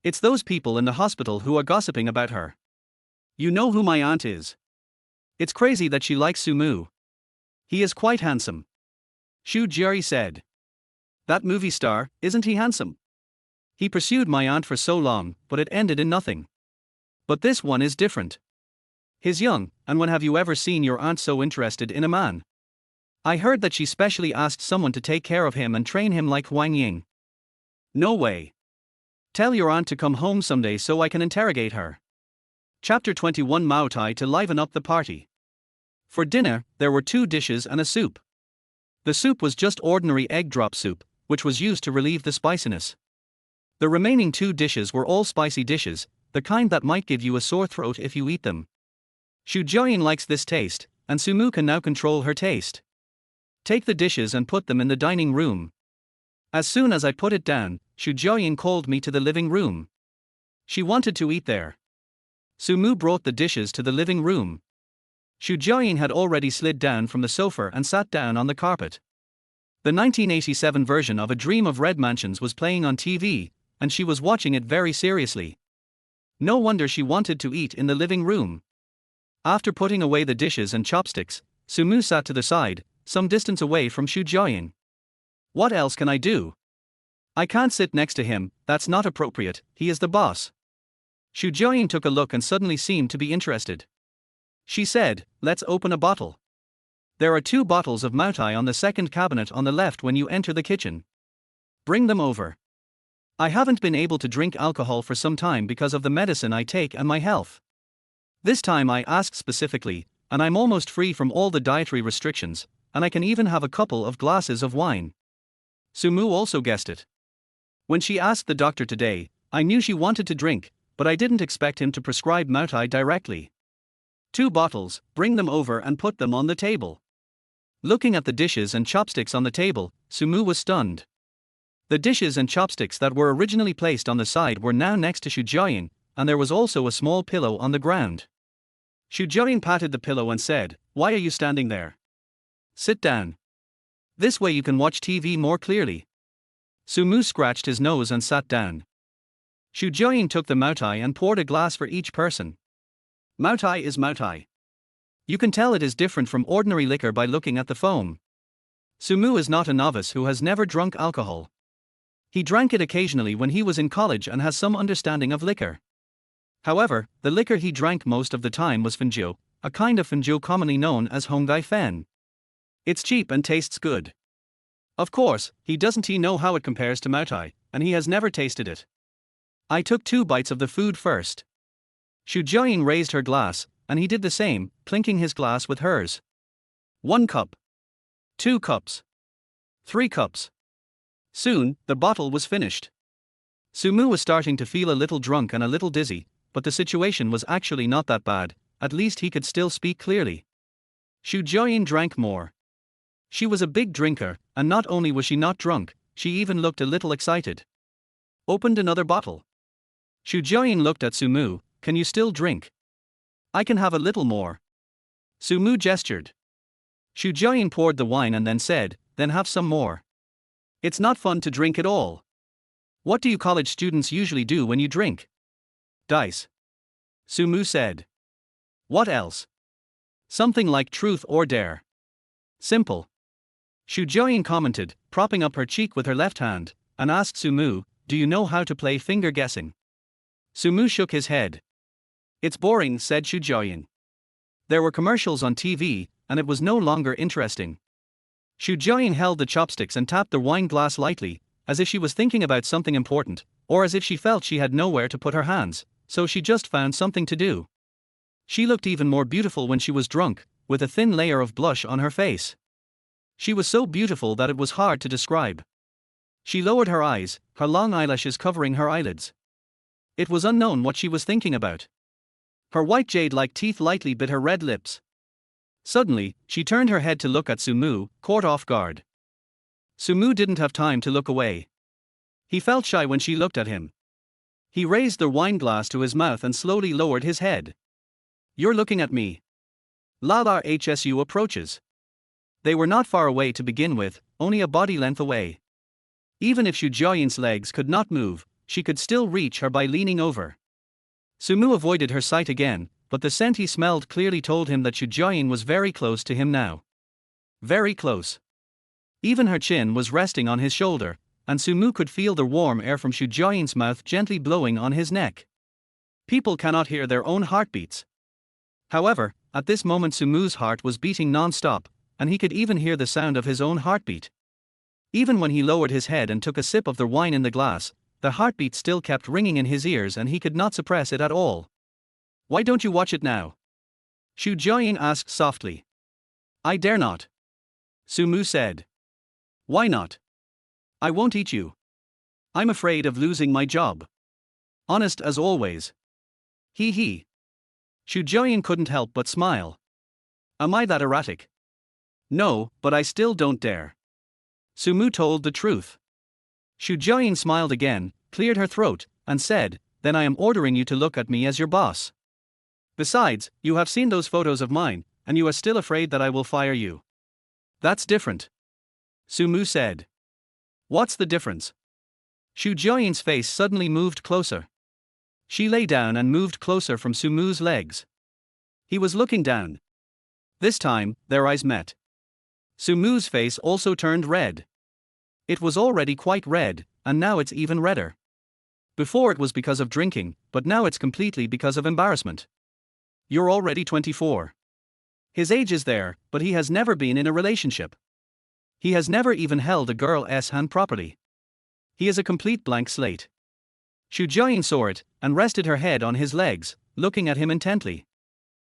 Speaker 1: It's those people in the hospital who are gossiping about her.
Speaker 2: You know who my aunt is.
Speaker 1: It's crazy that she likes Sumu. He is quite handsome. Shu Jieri said.
Speaker 2: That movie star, isn't he handsome?
Speaker 1: He pursued my aunt for so long, but it ended in nothing. But this one is different. He's young, and when have you ever seen your aunt so interested in a man? I heard that she specially asked someone to take care of him and train him like Huang Ying.
Speaker 2: No way.
Speaker 1: Tell your aunt to come home someday so I can interrogate her.
Speaker 2: Chapter 21 Mao Tai to liven up the party.
Speaker 1: For dinner, there were 2 dishes and a soup. The soup was just ordinary egg drop soup, which was used to relieve the spiciness. The remaining 2 dishes were all spicy dishes, the kind that might give you a sore throat if you eat them. Shu Jiaying likes this taste, and Sumu can now control her taste. Take the dishes and put them in the dining room. As soon as I put it down, Shu Jiaying called me to the living room. She wanted to eat there. Sumu brought the dishes to the living room. Shu Jiaying had already slid down from the sofa and sat down on the carpet. The 1987 version of A Dream of Red Mansions was playing on TV, and she was watching it very seriously. No wonder she wanted to eat in the living room. After putting away the dishes and chopsticks, Sumu sat to the side, some distance away from Shu Jiaying. What else can I do? I can't sit next to him, that's not appropriate, he is the boss. Shu Jiaying took a look and suddenly seemed to be interested. She said, let's open a bottle. There are 2 bottles of Mao Tai on the second cabinet on the left when you enter the kitchen. Bring them over. I haven't been able to drink alcohol for some time because of the medicine I take and my health. This time I asked specifically, and I'm almost free from all the dietary restrictions, and I can even have a couple of glasses of wine. Sumu also guessed it. When she asked the doctor today, I knew she wanted to drink, but I didn't expect him to prescribe Mao Tai directly. 2 bottles, bring them over and put them on the table. Looking at the dishes and chopsticks on the table, Sumu was stunned. The dishes and chopsticks that were originally placed on the side were now next to Shu Jiaying, and there was also a small pillow on the ground. Shu Jiaying patted the pillow and said, why are you standing there? Sit down. This way you can watch TV more clearly. Sumu scratched his nose and sat down. Shu Jiaying took the Mao Tai and poured a glass for each person.
Speaker 2: Mao Tai is Mao Tai.
Speaker 1: You can tell it is different from ordinary liquor by looking at the foam. Sumu is not a novice who has never drunk alcohol. He drank it occasionally when he was in college and has some understanding of liquor. However, the liquor he drank most of the time was Fenjiu, a kind of Fenjiu commonly known as Honggai Fen. It's cheap and tastes good. Of course, he doesn't know how it compares to Mao Tai, and he has never tasted it. I took 2 bites of the food first. Shu Jiaying raised her glass, and he did the same, clinking his glass with hers. 1 cup. 2 cups. 3 cups. Soon, the bottle was finished. Sumu was starting to feel a little drunk and a little dizzy, but the situation was actually not that bad, at least he could still speak clearly. Shu Jiaying drank more. She was a big drinker, and not only was she not drunk, she even looked a little excited. Opened another bottle. Shu Jiaying looked at Sumu, can you still drink? I can have a little more. Sumu gestured. Shu Jiaying poured the wine and then said, then have some more. It's not fun to drink at all. What do you college students usually do when you drink? Dice. Sumu said. What else? Something like truth or dare. Simple. Shu Jiaying commented, propping up her cheek with her left hand, and asked Sumu, do you know how to play finger guessing? Sumu shook his head. It's boring, said Shu Jiaying. There were commercials on TV, and it was no longer interesting. Shu Jiaying held the chopsticks and tapped the wine glass lightly, as if she was thinking about something important, or as if she felt she had nowhere to put her hands, so she just found something to do. She looked even more beautiful when she was drunk, with a thin layer of blush on her face. She was so beautiful that it was hard to describe. She lowered her eyes, her long eyelashes covering her eyelids. It was unknown what she was thinking about. Her white jade-like teeth lightly bit her red lips. Suddenly, she turned her head to look at Sumu, caught off guard. Sumu didn't have time to look away. He felt shy when she looked at him. He raised the wine glass to his mouth and slowly lowered his head. "You're looking at me." Lala Hsu approaches. They were not far away to begin with, only a body length away. Even if Xu Jiayin's legs could not move, she could still reach her by leaning over. Sumu avoided her sight again, but the scent he smelled clearly told him that Xu Jiayin was very close to him now. Very close. Even her chin was resting on his shoulder, and Sumu could feel the warm air from Xu Jiayin's mouth gently blowing on his neck. People cannot hear their own heartbeats. However, at this moment Sumu's heart was beating non-stop, and he could even hear the sound of his own heartbeat. Even when he lowered his head and took a sip of the wine in the glass, the heartbeat still kept ringing in his ears and he could not suppress it at all. "Why don't you watch it now?" Xu Jiayin asked softly. "I dare not," Sumu said. "Why not?" "I won't eat you. I'm afraid of losing my job." Honest as always. He. Xu Jiayin couldn't help but smile. "Am I that erratic?" "No, but I still don't dare." Sumu told the truth. Xu Jiayin smiled again, cleared her throat, and said, "Then I am ordering you to look at me as your boss. Besides, you have seen those photos of mine, and you are still afraid that I will fire you." "That's different," Sumu said. "What's the difference?" Xu Jiayin's face suddenly moved closer. She lay down and moved closer from Sumu's legs. He was looking down. This time, their eyes met. Sumu's face also turned red. It was already quite red, and now it's even redder. Before it was because of drinking, but now it's completely because of embarrassment. "You're already 24. His age is there, but he has never been in a relationship. He has never even held a girl's hand properly. He is a complete blank slate." Xu Jiayin saw it, and rested her head on his legs, looking at him intently.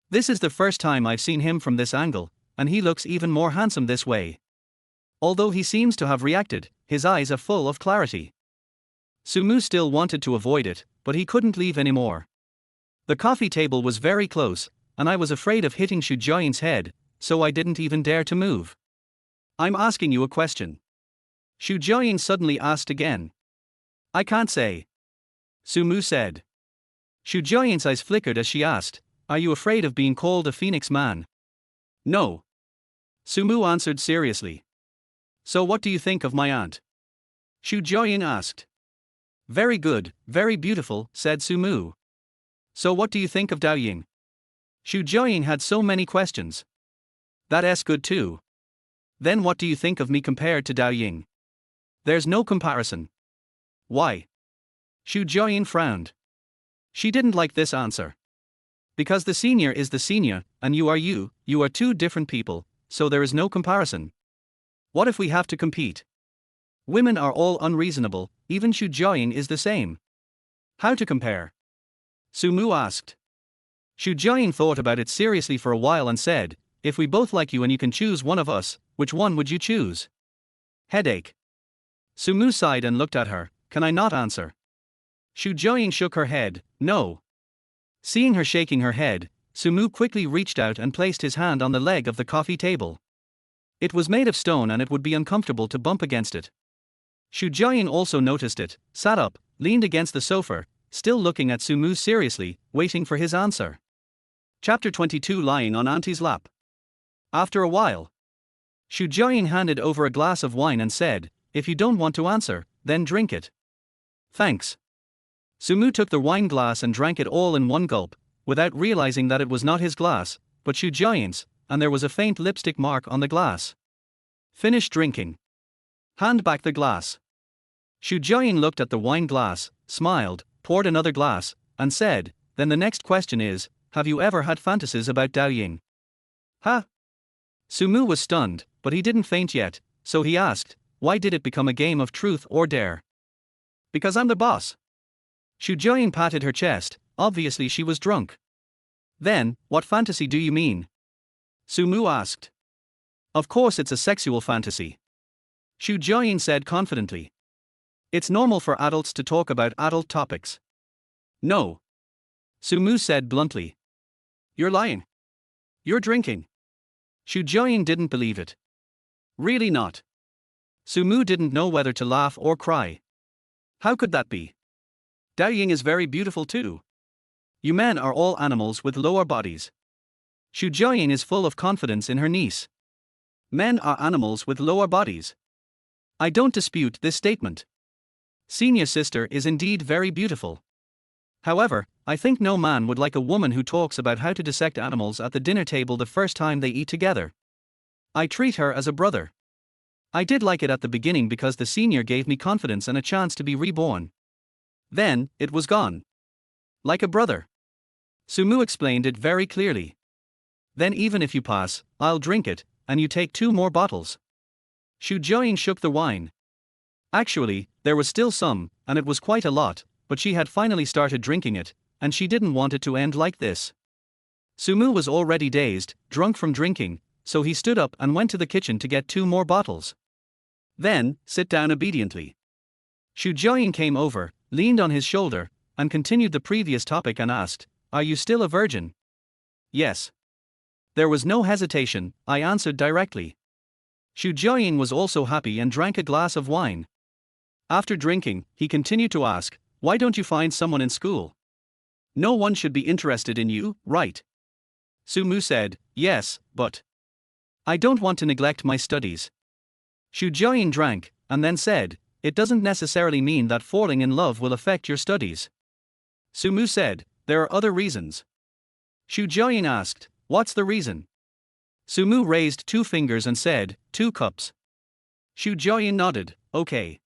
Speaker 1: "This is the first time I've seen him from this angle, and he looks even more handsome this way." Although he seems to have reacted, his eyes are full of clarity. Sumu still wanted to avoid it, but he couldn't leave anymore. The coffee table was very close, and I was afraid of hitting Xu Jiayin's head, so I didn't even dare to move. "I'm asking you a question." Xu Jiayin suddenly asked again. "I can't say," Sumu said. Xu Jiayin's eyes flickered as she asked, "Are you afraid of being called a phoenix man?" "No," Sumu answered seriously. "So what do you think of my aunt?" Xu Jiayin asked. "Very good, very beautiful," said Sumu. "So what do you think of Daoying?" Xu Jiayin had so many questions. "That's good too." "Then what do you think of me compared to Daoying?" "There's no comparison." "Why?" Xu Jiayin frowned. She didn't like this answer. "Because the senior is the senior, and you are two different people, so there is no comparison. What if we have to compete?" Women are all unreasonable, even Xu Jiayin is the same. "How to compare?" Sumu asked. Xu Jiayin thought about it seriously for a while and said, "If we both like you and you can choose one of us, which one would you choose?" Headache. Sumu sighed and looked at her. "Can I not answer?" Xu Jiayin shook her head, "No." Seeing her shaking her head, Sumu quickly reached out and placed his hand on the leg of the coffee table. It was made of stone and it would be uncomfortable to bump against it. Xu Jiayin also noticed it, sat up, leaned against the sofa, still looking at Sumu seriously, waiting for his answer. Chapter 22 Lying on Auntie's lap. After a while, Xu Jiayin handed over a glass of wine and said, "If you don't want to answer, then drink it." "Thanks." Sumu took the wine glass and drank it all in one gulp, without realizing that it was not his glass, but Xu Jiayin's, and there was a faint lipstick mark on the glass. "Finish drinking. Hand back the glass." Xu Jiayin looked at the wine glass, smiled, poured another glass, and said, "Then the next question is, have you ever had fantasies about Daoying?" "Huh?" Sumu was stunned, but he didn't faint yet, so he asked, "Why did it become a game of truth or dare?" "Because I'm the boss." Xu Jiayin patted her chest, obviously she was drunk. "Then, what fantasy do you mean?" Sumu asked. Of course it's a sexual fantasy. Xu Jiayin said confidently. It's normal for adults to talk about adult topics. No. Sumu said bluntly. You're lying. You're drinking. Xu Jiayin didn't believe it. Really not. Sumu didn't know whether to laugh or cry. How could that be? Dao Ying is very beautiful too. You men are all animals with lower bodies. Xu Jiayin is full of confidence in her niece. Men are animals with lower bodies. I don't dispute this statement. Senior sister is indeed very beautiful. However, I think no man would like a woman who talks about how to dissect animals at the dinner table the first time they eat together. I treat her as a brother. I did like it at the beginning because the senior gave me confidence and a chance to be reborn. Then, it was gone. Like a brother. Sumu explained it very clearly. Then even if you pass, I'll drink it, and you take 2 more bottles. Xu Jiayin shook the wine. Actually, there was still some, and it was quite a lot, but she had finally started drinking it, and she didn't want it to end like this. Sumu was already dazed, drunk from drinking, so he stood up and went to the kitchen to get 2 more bottles. Then, sit down obediently. Xu Jiayin came over, leaned on his shoulder, and continued the previous topic and asked, Are you still a virgin? Yes. There was no hesitation, I answered directly. Xu Jiayin was also happy and drank a glass of wine. After drinking, he continued to ask, Why don't you find someone in school? No one should be interested in you, right? Sumu said, Yes, but I don't want to neglect my studies. Xu Jiayin drank, and then said, It doesn't necessarily mean that falling in love will affect your studies. Sumu said, There are other reasons. Xu Jiayin asked, What's the reason? Sumu raised 2 fingers and said, 2 cups. Xu Jiayin nodded, Okay.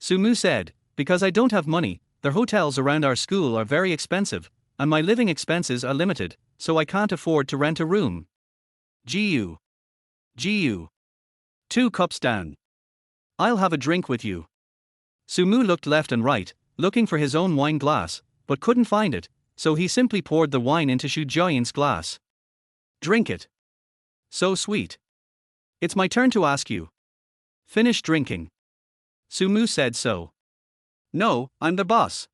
Speaker 1: Sumu said, Because I don't have money, the hotels around our school are very expensive, and my living expenses are limited, so I can't afford to rent a room. Gu. 2 cups down. I'll have a drink with you. Sumu looked left and right, looking for his own wine glass, but couldn't find it, so he simply poured the wine into Xu Jiayin's glass. Drink it. So sweet. It's my turn to ask you. Finish drinking. Sumu said so. No, I'm the boss.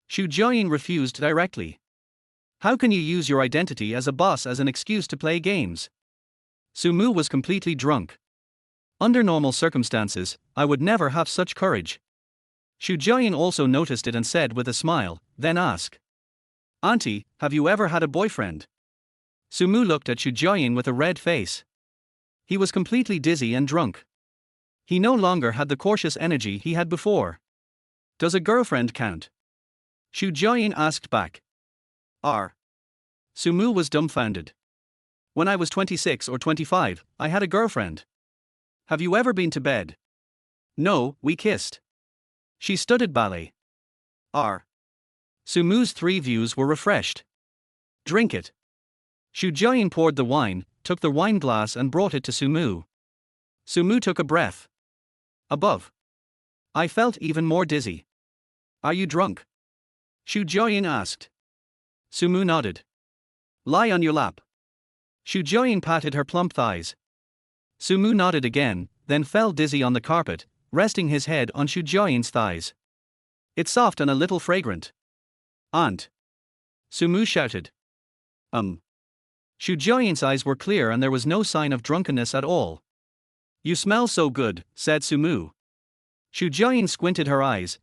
Speaker 1: Xu Jiayin refused directly. How can you use your identity as a boss as an excuse to play games? Sumu was completely drunk. Under normal circumstances, I would never have such courage. Xu Jiayin also noticed it and said with a smile, then asked, Auntie, have you ever had a boyfriend? Sumu looked at Xu Jiayin with a red face. He was completely dizzy and drunk. He no longer had the cautious energy he had before. Does a girlfriend count? Xu Jiayin asked back. Sumu was dumbfounded. When I was 26 or 25, I had a girlfriend. Have you ever been to bed? No, we kissed. She studied ballet. Sumu's 3 views were refreshed. Drink it. Xu Jiayin poured the wine, took the wine glass and brought it to Sumu. Sumu took a breath. Above. I felt even more dizzy. Are you drunk? Xu Jiayin asked. Sumu nodded. Lie on your lap. Xu Jiayin patted her plump thighs. Sumu nodded again, then fell dizzy on the carpet, resting his head on Xu Jiayin's thighs. It's soft and a little fragrant. Aunt. Sumu shouted. Xu Jiayin's eyes were clear and there was no sign of drunkenness at all. You smell so good, said Sumu. Xu Jiayin squinted her eyes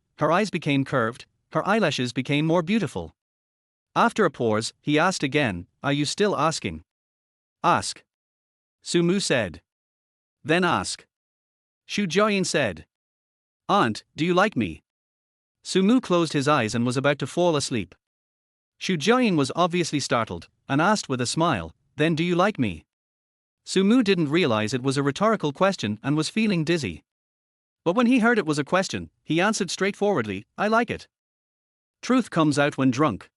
Speaker 1: became curved, her eyelashes became more beautiful. After a pause, he asked again, Are you still asking? Ask. Sumu said. Then ask. Xu Jiayin said. Aunt, do you like me? Sumu closed his eyes and was about to fall asleep. Xu Jiayin was obviously startled, and asked with a smile, Then do you like me? Sumu didn't realize it was a rhetorical question and was feeling dizzy. But when he heard it was a question, he answered straightforwardly, I like it. Truth comes out when drunk.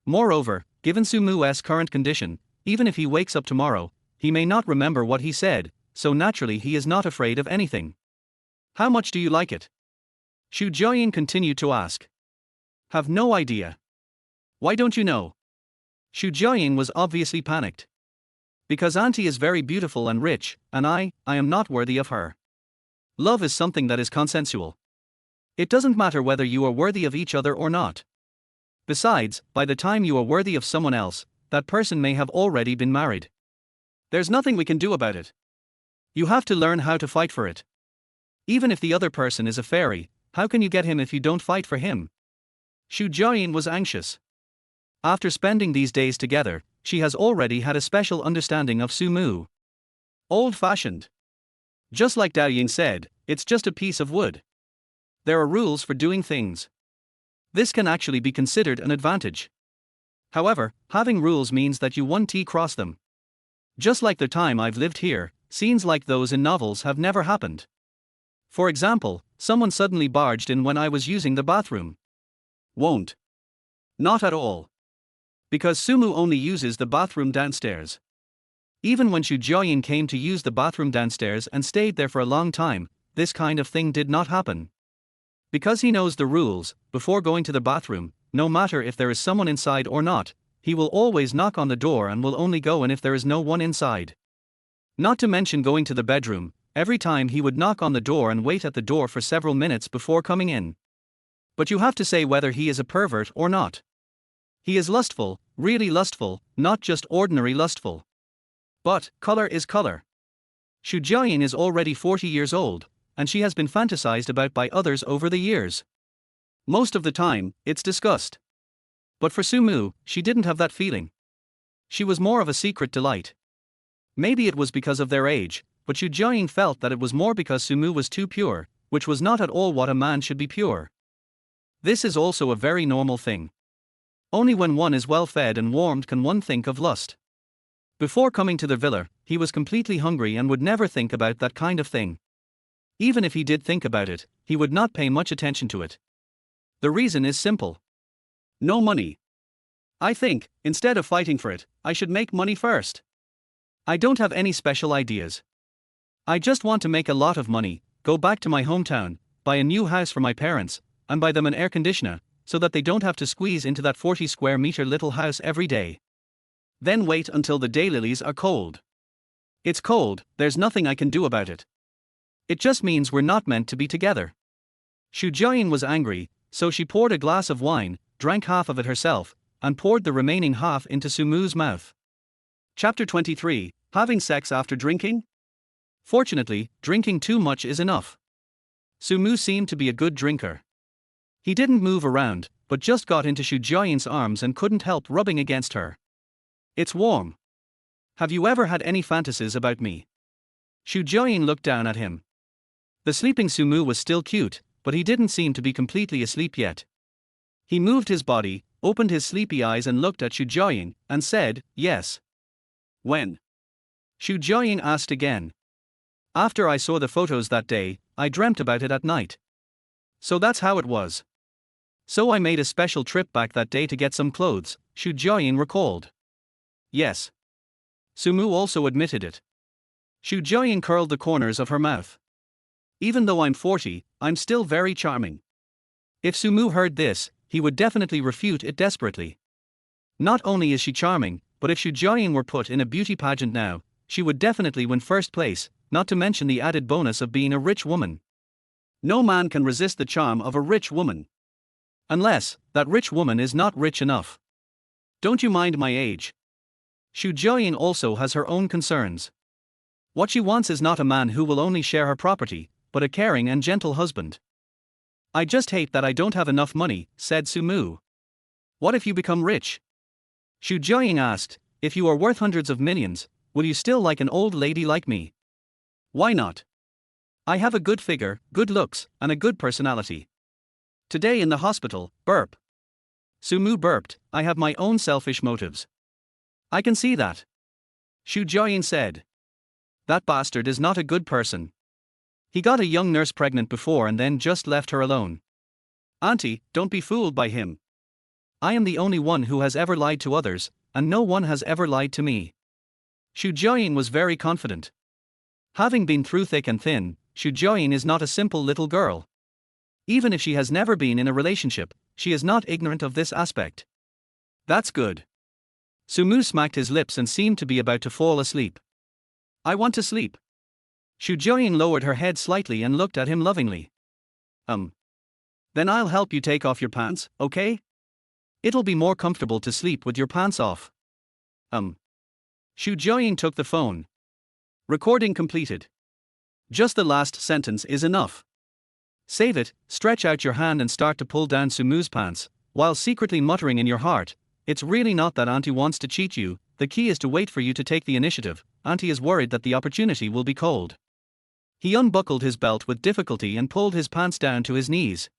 Speaker 1: Moreover, given Sumu's current condition, even if he wakes up tomorrow, he may not remember what he said, so naturally he is not afraid of anything. How much do you like it? Xu Jiayin continued to ask. Have no idea. Why don't you know? Xu Jiayin was obviously panicked. Because auntie is very beautiful and rich, and I am not worthy of her. Love is something that is consensual. It doesn't matter whether you are worthy of each other or not. Besides, by the time you are worthy of someone else, that person may have already been married. There's nothing we can do about it. You have to learn how to fight for it. Even if the other person is a fairy, how can you get him if you don't fight for him? Xu Jiayin was anxious. After spending these days together, she has already had a special understanding of Su Mu. Old-fashioned. Just like Dao Ying said, it's just a piece of wood. There are rules for doing things. This can actually be considered an advantage. However, having rules means that you won't cross them. Just like the time I've lived here, scenes like those in novels have never happened. For example, someone suddenly barged in when I was using the bathroom. Won't. Not at all. Because Sumu only uses the bathroom downstairs. Even when Xu Jiayin came to use the bathroom downstairs and stayed there for a long time, this kind of thing did not happen. Because he knows the rules, before going to the bathroom, no matter if there is someone inside or not, he will always knock on the door and will only go in if there is no one inside. Not to mention going to the bedroom, every time he would knock on the door and wait at the door for several minutes before coming in. But you have to say whether he is a pervert or not. He is lustful, really lustful, not just ordinary lustful. But, color is color. Xu Jiayin is already 40 years old, and she has been fantasized about by others over the years. Most of the time, it's disgust. But for Su Mu, she didn't have that feeling. She was more of a secret delight. Maybe it was because of their age, but Xu Jiayin felt that it was more because Su Mu was too pure, which was not at all what a man should be pure. This is also a very normal thing. Only when one is well fed and warmed can one think of lust. Before coming to the villa, he was completely hungry and would never think about that kind of thing. Even if he did think about it, he would not pay much attention to it. The reason is simple. No money. I think, instead of fighting for it, I should make money first. I don't have any special ideas. I just want to make a lot of money, go back to my hometown, buy a new house for my parents, and buy them an air conditioner, so that they don't have to squeeze into that 40 square meter little house every day. Then wait until the daylilies are cold. It's cold, there's nothing I can do about it. It just means we're not meant to be together. Xu Jiayin was angry, so she poured a glass of wine, drank half of it herself, and poured the remaining half into Su Mu's mouth. Chapter 23, Having Sex After Drinking? Fortunately, drinking too much is enough. Su Mu seemed to be a good drinker. He didn't move around, but just got into Xu Jiayin's arms and couldn't help rubbing against her. It's warm. Have you ever had any fantasies about me? Xu Jiayin looked down at him. The sleeping Su Mu was still cute, but he didn't seem to be completely asleep yet. He moved his body, opened his sleepy eyes and looked at Xu Jiayin, and said, yes. When? Xu Jiayin asked again. After I saw the photos that day, I dreamt about it at night. So that's how it was. So I made a special trip back that day to get some clothes, Xu Jiayin recalled. Yes. Su Mu also admitted it. Xu Jiayin curled the corners of her mouth. Even though I'm 40, I'm still very charming. If Su Mu heard this, he would definitely refute it desperately. Not only is she charming, but if Xu Jiayin were put in a beauty pageant now, she would definitely win first place, not to mention the added bonus of being a rich woman. No man can resist the charm of a rich woman. Unless, that rich woman is not rich enough. Don't you mind my age? Xu Jiayin also has her own concerns. What she wants is not a man who will only share her property, but a caring and gentle husband. I just hate that I don't have enough money, said Su Mu. What if you become rich? Xu Jiayin asked, if you are worth hundreds of millions, will you still like an old lady like me? Why not? I have a good figure, good looks, and a good personality. Today in the hospital, burp. Su Mu burped, I have my own selfish motives. I can see that. Xu Jiayin said. That bastard is not a good person. He got a young nurse pregnant before and then just left her alone. Auntie, don't be fooled by him. I am the only one who has ever lied to others, and no one has ever lied to me. Xu Jiayin was very confident. Having been through thick and thin, Xu Jiayin is not a simple little girl. Even if she has never been in a relationship, she is not ignorant of this aspect. That's good. Sumu smacked his lips and seemed to be about to fall asleep. I want to sleep. Shu Jiaying lowered her head slightly and looked at him lovingly. Then I'll help you take off your pants, okay? It'll be more comfortable to sleep with your pants off. Shu Jiaying took the phone. Recording completed. Just the last sentence is enough. Save it, stretch out your hand and start to pull down Sumu's pants, while secretly muttering in your heart, it's really not that Auntie wants to cheat you, the key is to wait for you to take the initiative, Auntie is worried that the opportunity will be cold. He unbuckled his belt with difficulty and pulled his pants down to his knees.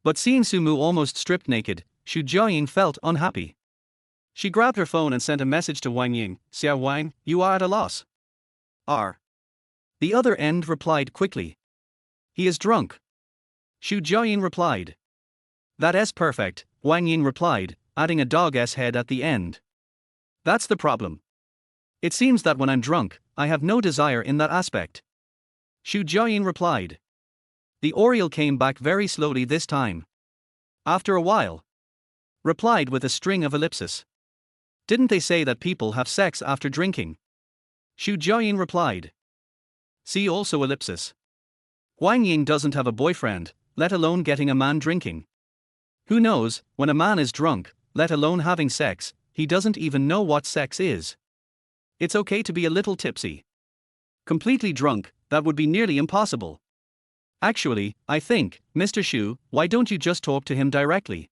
Speaker 1: But seeing Sumu almost stripped naked, Shu Jiaying felt unhappy. She grabbed her phone and sent a message to Wang Ying, Xiao Wang, you are at a loss. The other end replied quickly. He is drunk. Shu Jiaying replied. That's perfect, Wang Ying replied, adding a dog-s head at the end. That's the problem. It seems that when I'm drunk, I have no desire in that aspect. Shu Jiaying replied. The Oriole came back very slowly this time. After a while. Replied with a string of ellipses. Didn't they say that people have sex after drinking? Shu Jiaying replied. See also ellipsis. Wang Ying doesn't have a boyfriend, let alone getting a man drinking. Who knows, when a man is drunk, let alone having sex, he doesn't even know what sex is. It's okay to be a little tipsy. Completely drunk, that would be nearly impossible. Actually, I think, Mr. Shu, why don't you just talk to him directly?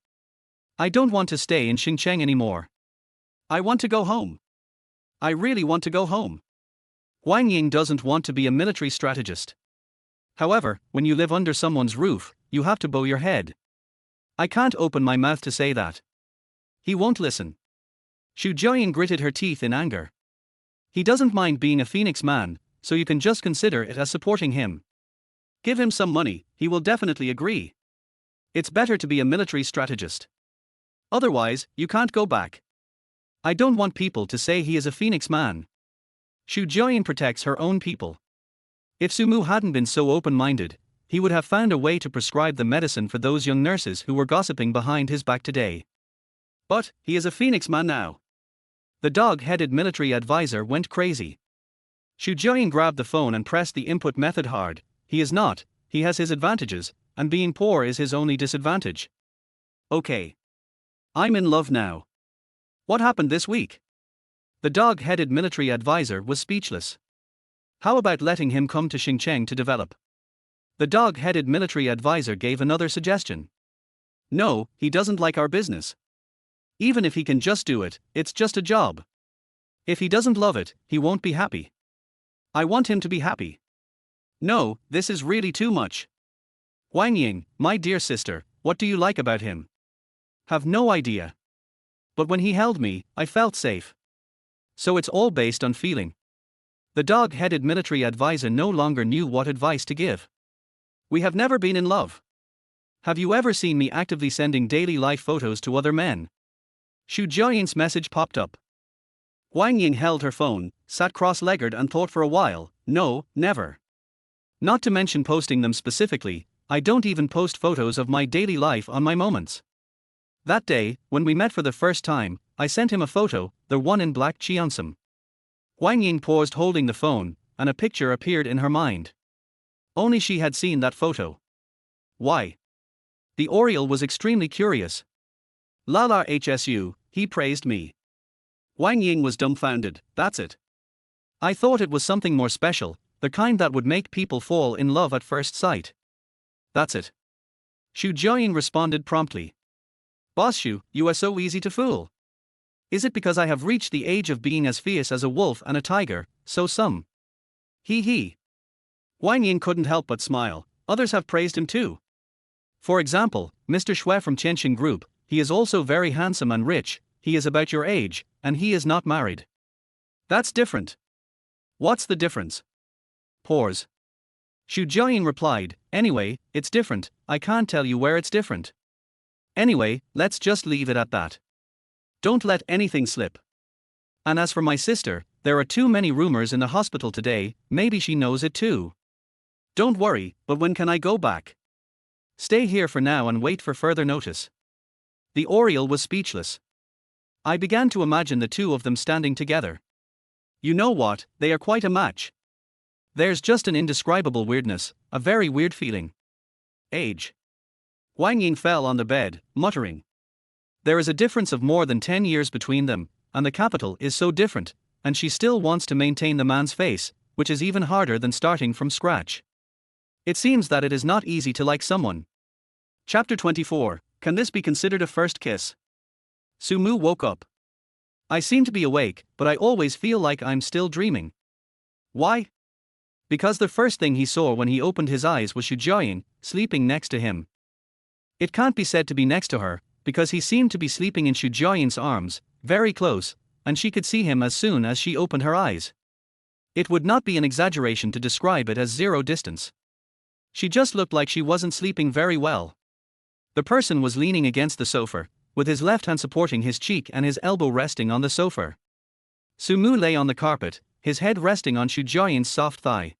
Speaker 1: I don't want to stay in Xincheng anymore. I want to go home. I really want to go home. Wang Ying doesn't want to be a military strategist. However, when you live under someone's roof, you have to bow your head. I can't open my mouth to say that. He won't listen. Shu Jiaying gritted her teeth in anger. He doesn't mind being a Phoenix man, so you can just consider it as supporting him. Give him some money, he will definitely agree. It's better to be a military strategist. Otherwise, you can't go back. I don't want people to say he is a Phoenix man. Shu Jiaying protects her own people. If Sumu hadn't been so open-minded, he would have found a way to prescribe the medicine for those young nurses who were gossiping behind his back today. But, he is a Phoenix man now. The dog-headed military advisor went crazy. Shu Jiaying grabbed the phone and pressed the input method hard. He is not, he has his advantages, and being poor is his only disadvantage. Okay. I'm in love now. What happened this week? The dog-headed military advisor was speechless. How about letting him come to Xincheng to develop? The dog-headed military advisor gave another suggestion. No, he doesn't like our business. Even if he can just do it, it's just a job. If he doesn't love it, he won't be happy. I want him to be happy. No, this is really too much. Wang Ying, my dear sister, what do you like about him? Have no idea. But when he held me, I felt safe. So it's all based on feeling. The dog-headed military advisor no longer knew what advice to give. We have never been in love. Have you ever seen me actively sending daily life photos to other men? Shu Jiaying's message popped up. Wang Ying held her phone, sat cross-legged and thought for a while. No, never. Not to mention posting them specifically, I don't even post photos of my daily life on my moments. That day, when we met for the first time, I sent him a photo, the one in black cheongsam. Wang Ying paused holding the phone, and a picture appeared in her mind. Only she had seen that photo. Why? The Oriole was extremely curious. Lala HSU, he praised me. Wang Ying was dumbfounded, that's it. I thought it was something more special, the kind that would make people fall in love at first sight. That's it. Shu Jiaying responded promptly. Boss Shu, you are so easy to fool. Is it because I have reached the age of being as fierce as a wolf and a tiger, so some? He. Wang Ying couldn't help but smile, others have praised him too. For example, Mr. Xue from Qianxin Group, he is also very handsome and rich, he is about your age, and he is not married. That's different. What's the difference? Pause. Shu Jiaying replied, anyway, it's different, I can't tell you where it's different. Anyway, let's just leave it at that. Don't let anything slip. And as for my sister, there are too many rumors in the hospital today, maybe she knows it too. Don't worry, but when can I go back? Stay here for now and wait for further notice. The Oriole was speechless. I began to imagine the two of them standing together. You know what, they are quite a match. There's just an indescribable weirdness, a very weird feeling. Age. Wang Ying fell on the bed, muttering. There is a difference of more than 10 years between them, and the capital is so different, and she still wants to maintain the man's face, which is even harder than starting from scratch. It seems that it is not easy to like someone. Chapter 24, Can this be considered a first kiss? Sumu woke up. I seem to be awake, but I always feel like I'm still dreaming. Why? Because the first thing he saw when he opened his eyes was Xu Jiaying, sleeping next to him. It can't be said to be next to her, because he seemed to be sleeping in Xu Jiaying's arms, very close, and she could see him as soon as she opened her eyes. It would not be an exaggeration to describe it as zero distance. She just looked like she wasn't sleeping very well. The person was leaning against the sofa, with his left hand supporting his cheek and his elbow resting on the sofa. Sumu lay on the carpet, his head resting on Xu Jiaying's soft thigh.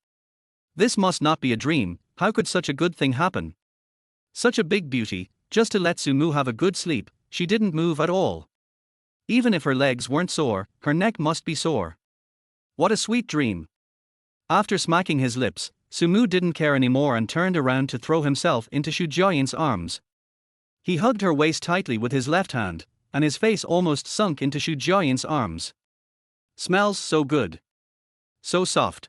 Speaker 1: This must not be a dream. How could such a good thing happen? Such a big beauty, just to let Sumu have a good sleep. She didn't move at all. Even if her legs weren't sore, her neck must be sore. What a sweet dream. After smacking his lips, Sumu didn't care anymore and turned around to throw himself into Xu Jiaying's arms. He hugged her waist tightly with his left hand, and his face almost sunk into Xu Jiaying's arms. Smells so good. So soft.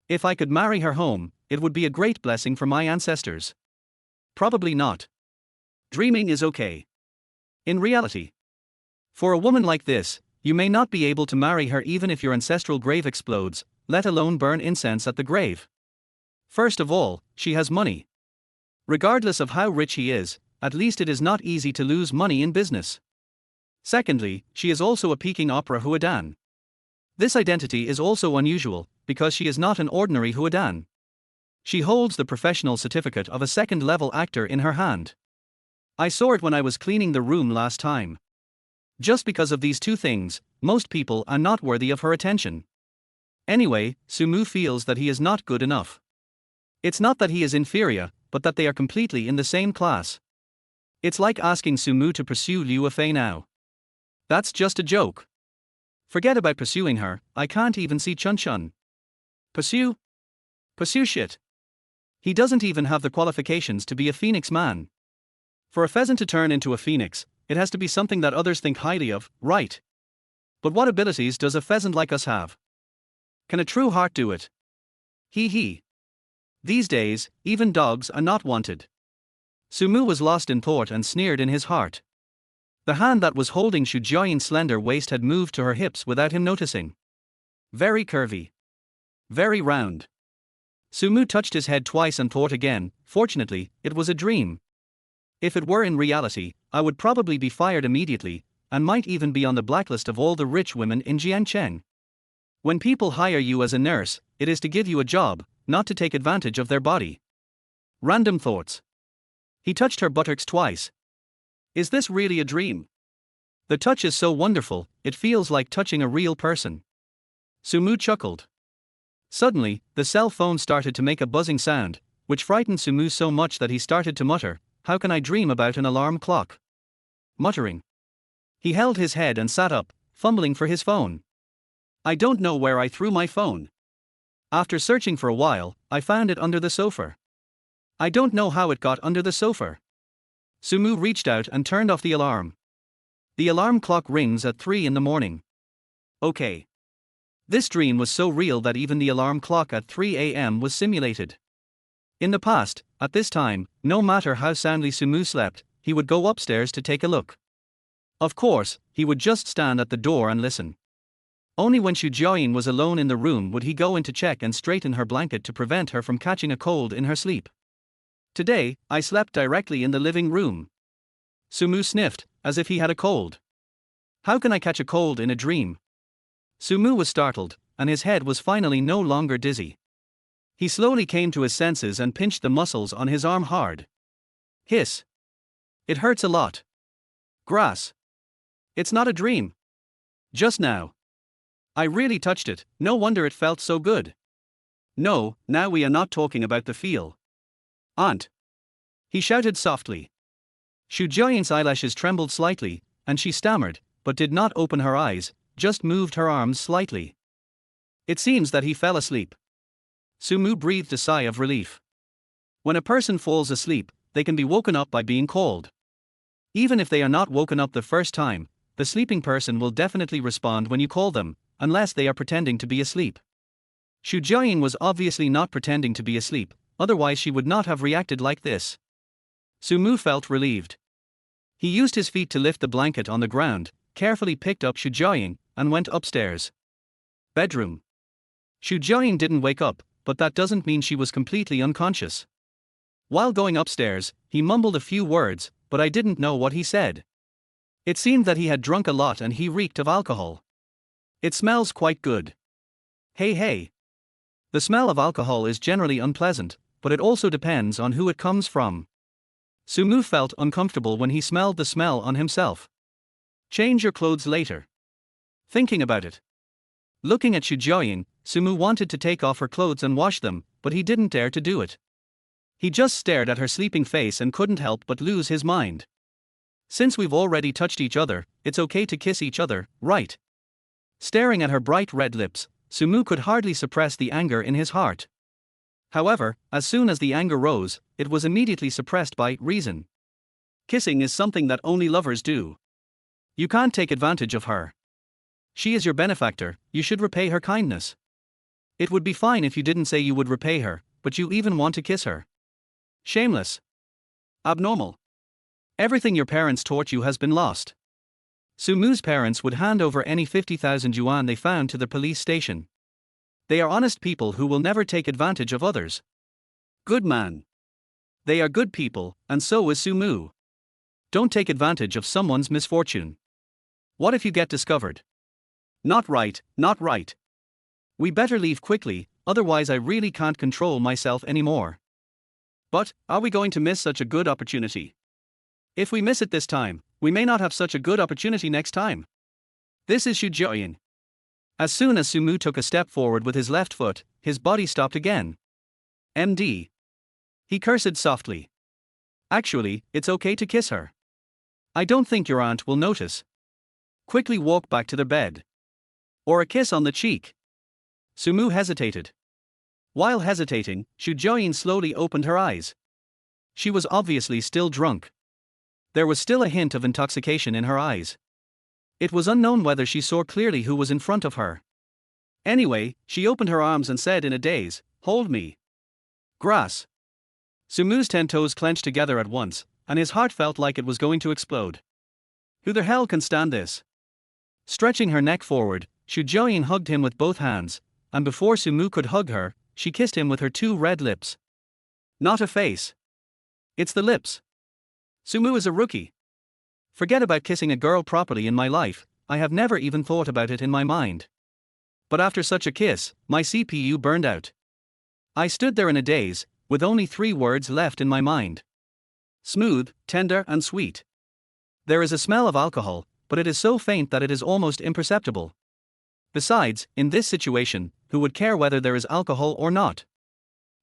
Speaker 1: If I could marry her home, it would be a great blessing for my ancestors. Probably not. Dreaming is okay. In reality. For a woman like this, you may not be able to marry her even if your ancestral grave explodes, let alone burn incense at the grave. First of all, she has money. Regardless of how rich he is, at least it is not easy to lose money in business. Secondly, she is also a Peking opera Huadan. This identity is also unusual, because she is not an ordinary Huadan. She holds the professional certificate of a second-level actor in her hand. I saw it when I was cleaning the room last time. Just because of these two things, most people are not worthy of her attention. Anyway, Sumu feels that he is not good enough. It's not that he is inferior, but that they are completely in the same class. It's like asking Sumu to pursue Liu Fei now. That's just a joke. Forget about pursuing her, I can't even see Chun Chun. Pursue? Pursue shit. He doesn't even have the qualifications to be a phoenix man. For a pheasant to turn into a phoenix, it has to be something that others think highly of, right? But what abilities does a pheasant like us have? Can a true heart do it? He. These days, even dogs are not wanted. Sumu was lost in thought and sneered in his heart. The hand that was holding Xu Jiaying's slender waist had moved to her hips without him noticing. Very curvy. Very round. Sumu touched his head twice and thought again. Fortunately, it was a dream. If it were in reality, I would probably be fired immediately, and might even be on the blacklist of all the rich women in Jiangcheng. When people hire you as a nurse, it is to give you a job, not to take advantage of their body. Random thoughts. He touched her buttocks twice. Is this really a dream? The touch is so wonderful, it feels like touching a real person. Sumu chuckled. Suddenly, the cell phone started to make a buzzing sound, which frightened Sumu so much that he started to mutter, "How can I dream about an alarm clock?" Muttering. He held his head and sat up, fumbling for his phone. I don't know where I threw my phone. After searching for a while, I found it under the sofa. I don't know how it got under the sofa. Sumu reached out and turned off the alarm. The alarm clock rings at 3 in the morning. Okay. This dream was so real that even the alarm clock at 3 a.m. was simulated. In the past, at this time, no matter how soundly Sumu slept, he would go upstairs to take a look. Of course, he would just stand at the door and listen. Only when Xu Jiaying was alone in the room would he go in to check and straighten her blanket to prevent her from catching a cold in her sleep. Today, I slept directly in the living room. Sumu sniffed, as if he had a cold. How can I catch a cold in a dream? Sumu was startled, and his head was finally no longer dizzy. He slowly came to his senses and pinched the muscles on his arm hard. Hiss. It hurts a lot. Grass. It's not a dream. Just now. I really touched it, no wonder it felt so good. No, now we are not talking about the feel. Aunt. He shouted softly. Xu Jiaying's eyelashes trembled slightly, and she stammered, but did not open her eyes, just moved her arms slightly. It seems that he fell asleep. Sumu breathed a sigh of relief. When a person falls asleep, they can be woken up by being called. Even if they are not woken up the first time, the sleeping person will definitely respond when you call them, unless they are pretending to be asleep. Xu Jiaying was obviously not pretending to be asleep, otherwise she would not have reacted like this. Sumu felt relieved. He used his feet to lift the blanket on the ground, carefully picked up Xu Jiaying, and went upstairs. Bedroom. Xu Jiaying didn't wake up, but that doesn't mean she was completely unconscious. While going upstairs, he mumbled a few words, but I didn't know what he said. It seemed that he had drunk a lot and he reeked of alcohol. It smells quite good. Hey. The smell of alcohol is generally unpleasant, but it also depends on who it comes from. Sumu felt uncomfortable when he smelled the smell on himself. Change your clothes later. Thinking about it. Looking at Xu Jiaying, Sumu wanted to take off her clothes and wash them, but he didn't dare to do it. He just stared at her sleeping face and couldn't help but lose his mind. Since we've already touched each other, it's okay to kiss each other, right? Staring at her bright red lips, Sumu could hardly suppress the anger in his heart. However, as soon as the anger rose, it was immediately suppressed by reason. Kissing is something that only lovers do. You can't take advantage of her. She is your benefactor, you should repay her kindness. It would be fine if you didn't say you would repay her, but you even want to kiss her. Shameless. Abnormal. Everything your parents taught you has been lost. Sumu's parents would hand over any 50,000 yuan they found to the police station. They are honest people who will never take advantage of others. Good man. They are good people, and so is Sumu. Don't take advantage of someone's misfortune. What if you get discovered? Not right. We better leave quickly, otherwise I really can't control myself anymore. But, are we going to miss such a good opportunity? If we miss it this time, we may not have such a good opportunity next time. This is Xu Jiaying. As soon as Sumu took a step forward with his left foot, his body stopped again. MD. He cursed softly. Actually, it's okay to kiss her. I don't think your aunt will notice. Quickly walk back to their bed. Or a kiss on the cheek. Sumu hesitated. While hesitating, Xu Jiaying slowly opened her eyes. She was obviously still drunk. There was still a hint of intoxication in her eyes. It was unknown whether she saw clearly who was in front of her. Anyway, she opened her arms and said in a daze, "Hold me." Grass. Sumu's 10 toes clenched together at once, and his heart felt like it was going to explode. Who the hell can stand this? Stretching her neck forward, Xu Jiaying hugged him with both hands, and before Sumu could hug her, she kissed him with her 2 red lips. Not a face. It's the lips. Sumu is a rookie. Forget about kissing a girl properly in my life, I have never even thought about it in my mind. But after such a kiss, my CPU burned out. I stood there in a daze, with only 3 words left in my mind. Smooth, tender and sweet. There is a smell of alcohol, but it is so faint that it is almost imperceptible. Besides, in this situation, who would care whether there is alcohol or not?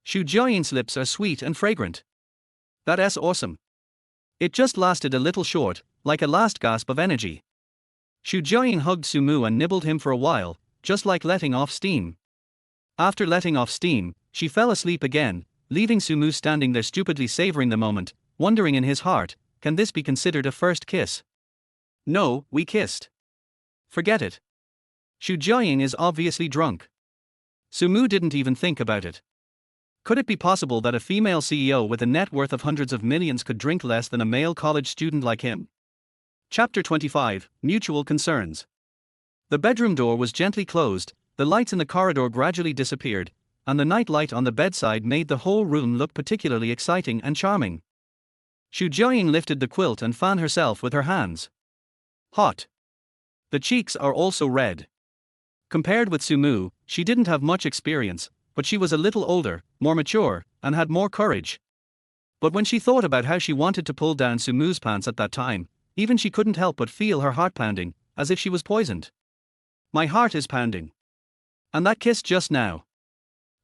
Speaker 1: Xu Jiaying's lips are sweet and fragrant. That's awesome. It just lasted a little short, like a last gasp of energy. Xu Jiaying hugged Sumu and nibbled him for a while, just like letting off steam. After letting off steam, she fell asleep again, leaving Sumu standing there stupidly savoring the moment, wondering in his heart, can this be considered a first kiss? No, we kissed. Forget it. Xu Jiaying is obviously drunk. Sumu didn't even think about it. Could it be possible that a female CEO with a net worth of hundreds of millions could drink less than a male college student like him? Chapter 25, Mutual Concerns. The bedroom door was gently closed, the lights in the corridor gradually disappeared, and the night light on the bedside made the whole room look particularly exciting and charming. Xu Jiaying lifted the quilt and fanned herself with her hands. Hot. The cheeks are also red. Compared with Sumu, she didn't have much experience, but she was a little older, more mature, and had more courage. But when she thought about how she wanted to pull down Sumu's pants at that time, even she couldn't help but feel her heart pounding, as if she was poisoned. My heart is pounding. And that kiss just now.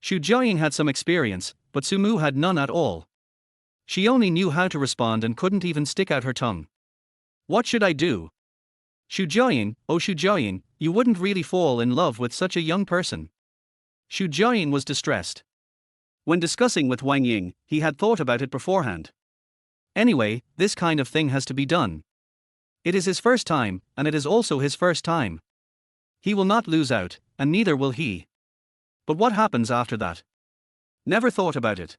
Speaker 1: Xu Jiaying had some experience, but Sumu had none at all. She only knew how to respond and couldn't even stick out her tongue. What should I do? Xu Jiaoying, oh Xu Jiaoying, you wouldn't really fall in love with such a young person. Xu Jiaoying was distressed. When discussing with Wang Ying, he had thought about it beforehand. Anyway, this kind of thing has to be done. It is his first time, and it is also his first time. He will not lose out, and neither will he. But what happens after that? Never thought about it.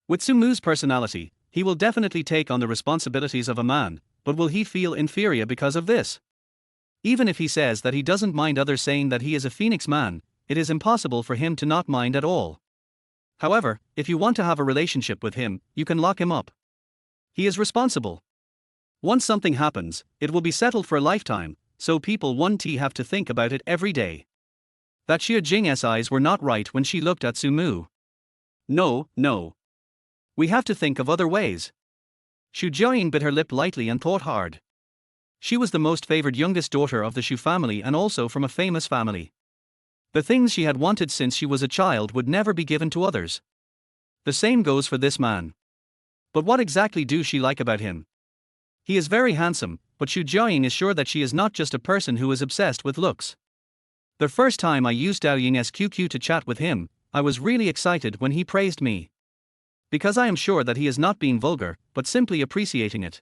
Speaker 1: With Sumu's personality, he will definitely take on the responsibilities of a man, but will he feel inferior because of this? Even if he says that he doesn't mind others saying that he is a Phoenix man, it is impossible for him to not mind at all. However, if you want to have a relationship with him, you can lock him up. He is responsible. Once something happens, it will be settled for a lifetime, so people won't have to think about it every day. That Xie Jing's eyes were not right when she looked at Sumu. No, no. We have to think of other ways. Xu Jiaoying bit her lip lightly and thought hard. She was the most favored youngest daughter of the Xu family and also from a famous family. The things she had wanted since she was a child would never be given to others. The same goes for this man. But what exactly do she like about him? He is very handsome, but Xu Jiaoying is sure that she is not just a person who is obsessed with looks. The first time I used Dao Ying's QQ to chat with him, I was really excited when he praised me. Because I am sure that he is not being vulgar, but simply appreciating it.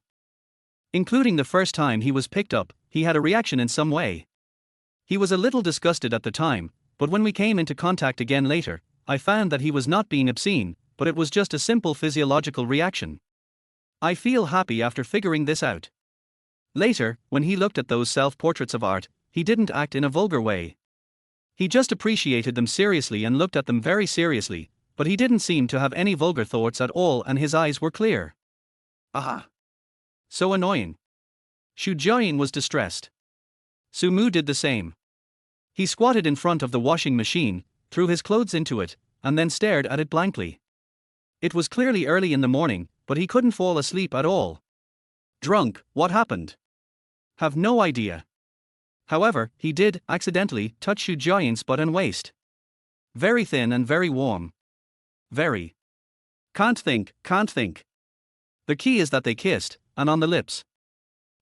Speaker 1: Including the first time he was picked up, he had a reaction in some way. He was a little disgusted at the time, but when we came into contact again later, I found that he was not being obscene, but it was just a simple physiological reaction. I feel happy after figuring this out. Later, when he looked at those self-portraits of art, he didn't act in a vulgar way. He just appreciated them seriously and looked at them very seriously, but he didn't seem to have any vulgar thoughts at all and his eyes were clear. Aha! So annoying. Xu Jiaoying was distressed. Sumu did the same. He squatted in front of the washing machine, threw his clothes into it, and then stared at it blankly. It was clearly early in the morning, but he couldn't fall asleep at all. Drunk, what happened? Have no idea. However, he did, accidentally, touch Xu Jiaoying's butt and waist. Very thin and very warm. Very. Can't think. The key is that they kissed, and on the lips.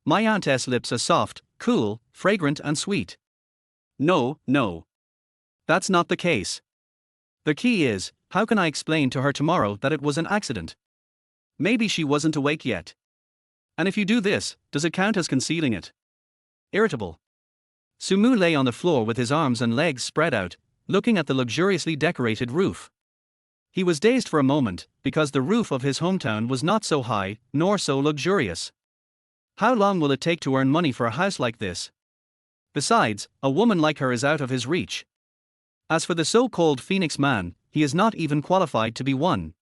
Speaker 1: My aunt's lips are soft, cool, fragrant and sweet. No. That's not the case. The key is, how can I explain to her tomorrow that it was an accident? Maybe she wasn't awake yet. And if you do this, does it count as concealing it? Irritable. Sumu lay on the floor with his arms and legs spread out, looking at the luxuriously decorated roof. He was dazed for a moment, because the roof of his hometown was not so high, nor so luxurious. How long will it take to earn money for a house like this? Besides, a woman like her is out of his reach. As for the so-called Phoenix man, he is not even qualified to be one.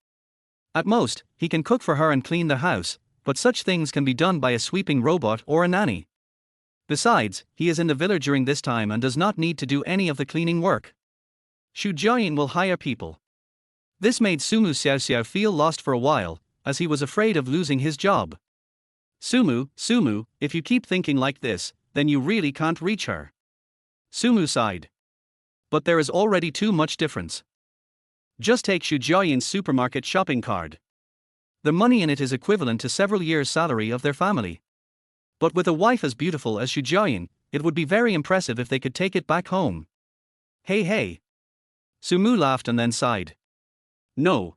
Speaker 1: At most, he can cook for her and clean the house, but such things can be done by a sweeping robot or a nanny. Besides, he is in the villa during this time and does not need to do any of the cleaning work. Xu Jiaoying will hire people. This made Sumu Xiaoxiao feel lost for a while, as he was afraid of losing his job. Sumu, if you keep thinking like this, then you really can't reach her. Sumu sighed. But there is already too much difference. Just take Xu Jiaoying's supermarket shopping card. The money in it is equivalent to several years' salary of their family. But with a wife as beautiful as Xu Jiaoying, it would be very impressive if they could take it back home. Hey. Sumu laughed and then sighed. No.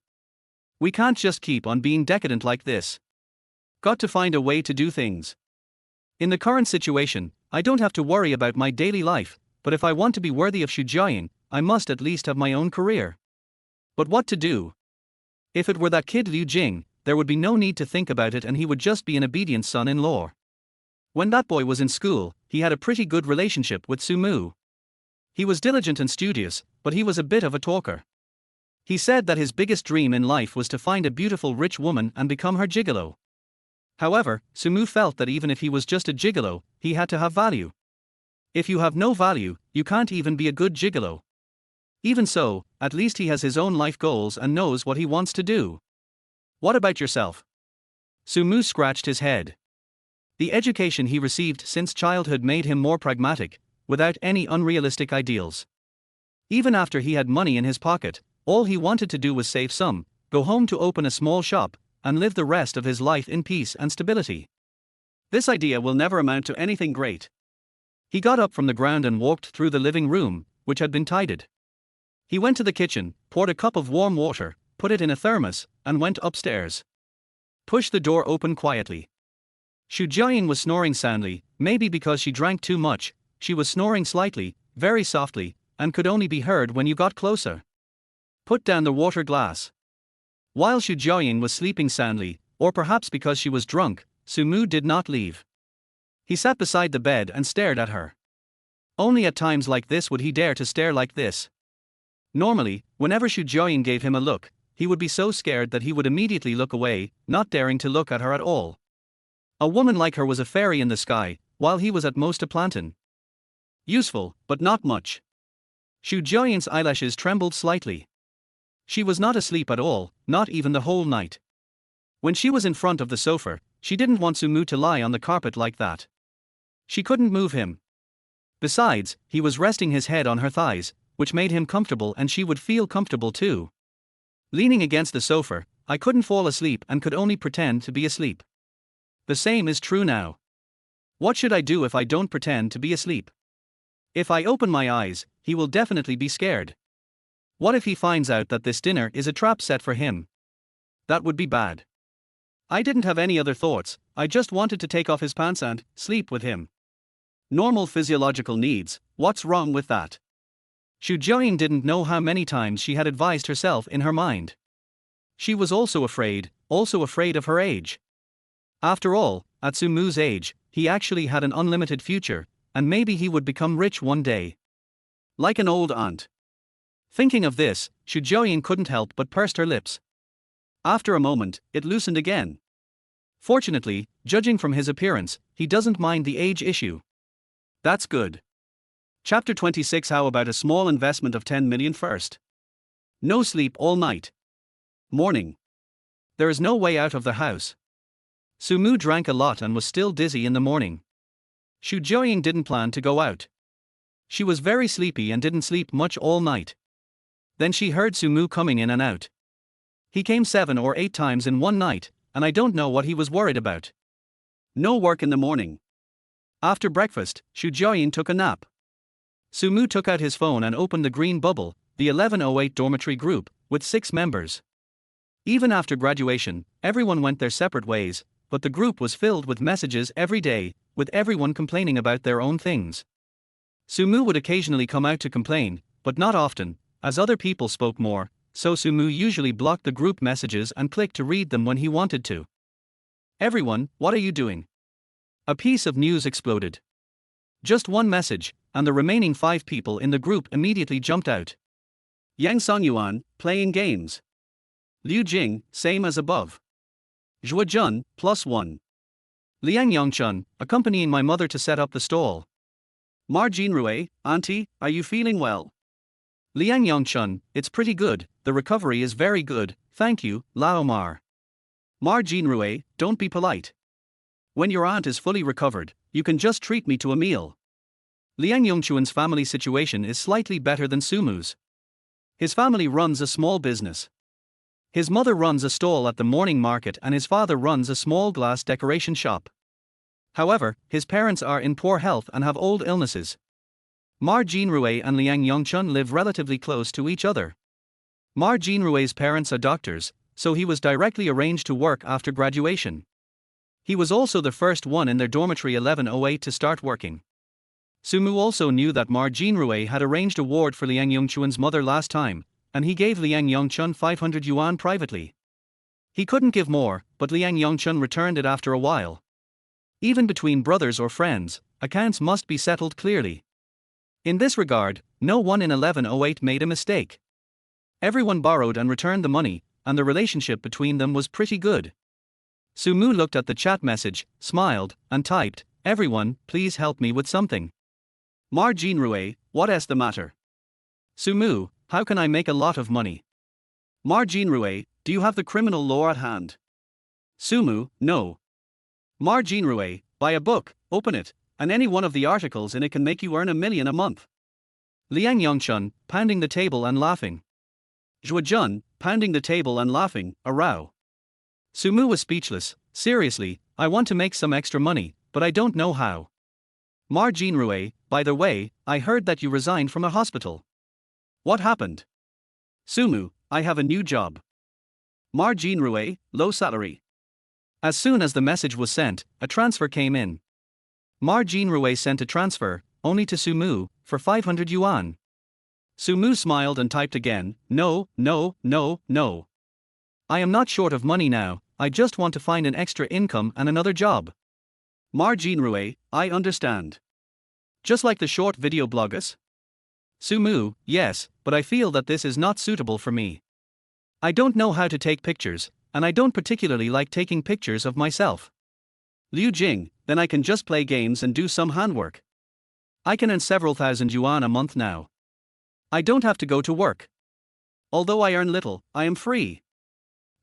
Speaker 1: We can't just keep on being decadent like this. Got to find a way to do things. In the current situation, I don't have to worry about my daily life, but if I want to be worthy of Xu Jiaoying, I must at least have my own career. But what to do? If it were that kid Liu Jing, there would be no need to think about it and he would just be an obedient son-in-law. When that boy was in school, he had a pretty good relationship with Sumu. He was diligent and studious, but he was a bit of a talker. He said that his biggest dream in life was to find a beautiful rich woman and become her gigolo. However, Sumu felt that even if he was just a gigolo, he had to have value. If you have no value, you can't even be a good gigolo. Even so, at least he has his own life goals and knows what he wants to do. What about yourself? Sumu scratched his head. The education he received since childhood made him more pragmatic, without any unrealistic ideals. Even after he had money in his pocket, all he wanted to do was save some, go home to open a small shop, and live the rest of his life in peace and stability. This idea will never amount to anything great. He got up from the ground and walked through the living room, which had been tidied. He went to the kitchen, poured a cup of warm water, put it in a thermos, and went upstairs. Pushed the door open quietly. Xu Jiayin was snoring soundly, maybe because she drank too much. She was snoring slightly, very softly, and could only be heard when you got closer. Put down the water glass. While Xu Jiayin was sleeping soundly, or perhaps because she was drunk, Sumu did not leave. He sat beside the bed and stared at her. Only at times like this would he dare to stare like this. Normally, whenever Xu Jiayin gave him a look, he would be so scared that he would immediately look away, not daring to look at her at all. A woman like her was a fairy in the sky, while he was at most a plantain. Useful, but not much. Xu Jiayin's eyelashes trembled slightly. She was not asleep at all, not even the whole night. When she was in front of the sofa, she didn't want Sumu to lie on the carpet like that. She couldn't move him. Besides, he was resting his head on her thighs, which made him comfortable and she would feel comfortable too. Leaning against the sofa, I couldn't fall asleep and could only pretend to be asleep. The same is true now. What should I do if I don't pretend to be asleep? If I open my eyes, he will definitely be scared. What if he finds out that this dinner is a trap set for him? That would be bad. I didn't have any other thoughts, I just wanted to take off his pants and sleep with him. Normal physiological needs, what's wrong with that? Xu Jiayin didn't know how many times she had advised herself in her mind. She was also afraid of her age. After all, at Sumu's age, he actually had an unlimited future, and maybe he would become rich one day. Like an old aunt. Thinking of this, Xu Jiayin couldn't help but pursed her lips. After a moment, it loosened again. Fortunately, judging from his appearance, he doesn't mind the age issue. That's good. Chapter 26. How about a small investment of 10 million first? No sleep all night. Morning. There is no way out of the house. Sumu drank a lot and was still dizzy in the morning. Xu Jiayin didn't plan to go out. She was very sleepy and didn't sleep much all night. Then she heard Sumu coming in and out. He came 7 or 8 times in one night, and I don't know what he was worried about. No work in the morning. After breakfast, Xu Jiayin took a nap. Sumu took out his phone and opened the green bubble, the 1108 dormitory group, with 6 members. Even after graduation, everyone went their separate ways, but the group was filled with messages every day, with everyone complaining about their own things. Sumu would occasionally come out to complain, but not often, as other people spoke more, so Sumu usually blocked the group messages and clicked to read them when he wanted to. Everyone, what are you doing? A piece of news exploded. Just one message, and the remaining 5 people in the group immediately jumped out. Yang Songyuan, playing games. Liu Jing, same as above. Zhuojun, +1. Liang Yongchun, accompanying my mother to set up the stall. Ma Jinrui, auntie, are you feeling well? Liang Yongchun, it's pretty good, the recovery is very good, thank you, Lao Mar. Ma Jinrui, don't be polite. When your aunt is fully recovered, you can just treat me to a meal. Liang Yongchuan's family situation is slightly better than Sumu's. His family runs a small business. His mother runs a stall at the morning market and his father runs a small glass decoration shop. However, his parents are in poor health and have old illnesses. Ma Jinrui and Liang Yongchun live relatively close to each other. Ma Jinrui's parents are doctors, so he was directly arranged to work after graduation. He was also the first one in their dormitory 1108 to start working. Sumu also knew that Ma Jinrui had arranged a ward for Liang Yongchuan's mother last time, and he gave Liang Yongchun 500 yuan privately. He couldn't give more, but Liang Yongchun returned it after a while. Even between brothers or friends, accounts must be settled clearly. In this regard, no one in 1108 made a mistake. Everyone borrowed and returned the money, and the relationship between them was pretty good. Sumu looked at the chat message, smiled, and typed, "Everyone, please help me with something." Ma Jinrui, what is the matter? Sumu, how can I make a lot of money? Ma Jinrui, do you have the criminal law at hand? Sumu, no. Ma Jinrui, buy a book, open it, and any one of the articles in it can make you earn 1 million a month. Liang Yongchun, pounding the table and laughing. Zhuojun, pounding the table and laughing, a row. Sumu was speechless. Seriously, I want to make some extra money, but I don't know how. Ma Jinrui, By the way, I heard that you resigned from a hospital. What happened?
Speaker 2: Sumu, I have a new job. Margin Rue, low salary.
Speaker 1: As soon as the message was sent, a transfer came in. Margin Rue sent a transfer, only to Sumu, for 500 yuan.
Speaker 2: Sumu smiled and typed again, no, no, no, no.
Speaker 1: I am not short of money now, I just want to find an extra income and another job.
Speaker 2: Margin Rue, I understand.
Speaker 1: Just like the short video bloggers? Sumu, yes, but I feel that this is not suitable for me. I don't know how to take pictures, and I don't particularly like taking pictures of myself.
Speaker 2: Liu Jing, then I can just play games and do some handwork.
Speaker 1: I can earn several thousand yuan a month now. I don't have to go to work.
Speaker 2: Although I earn little, I am free.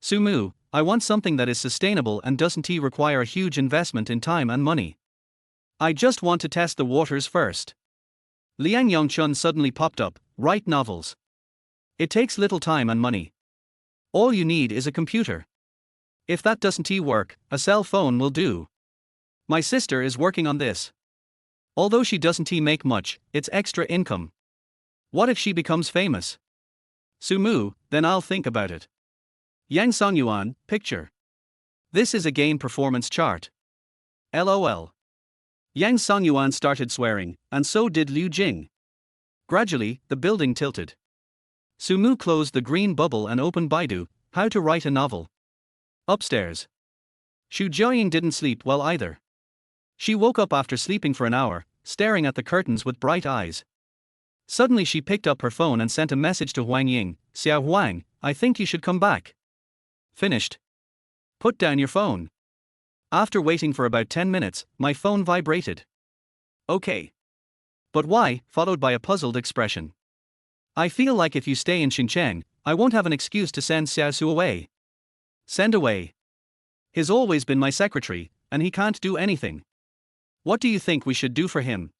Speaker 1: Sumu, I want something that is sustainable and doesn't require a huge investment in time and money. I just want to test the waters first.
Speaker 2: Liang Yongchun suddenly popped up, write novels.
Speaker 1: It takes little time and money. All you need is a computer. If that doesn't work, a cell phone will do. My sister is working on this. Although she doesn't make much, it's extra income. What if she becomes famous?
Speaker 2: Sumu, then I'll think about it. Yang Songyuan, picture.
Speaker 1: This is a game performance chart.
Speaker 2: LOL. Yang Songyuan started swearing, and so did Liu Jing.
Speaker 1: Gradually, the building tilted. Sumu closed the green bubble and opened Baidu, how to write a novel. Upstairs.
Speaker 2: Xu Jiaying didn't sleep well either.
Speaker 1: She woke up after sleeping for an hour, staring at the curtains with bright eyes. Suddenly she picked up her phone and sent a message to Huang Ying, Xiao Huang, I think you should come back. Finished. Put down your phone. After waiting for about 10 minutes, my phone vibrated.
Speaker 2: Okay.
Speaker 1: But why? Followed by a puzzled expression. I feel like if you stay in Xinjiang, I won't have an excuse to send Xiaosu away. Send away. He's always been my secretary, and he can't do anything. What do you think we should do for him?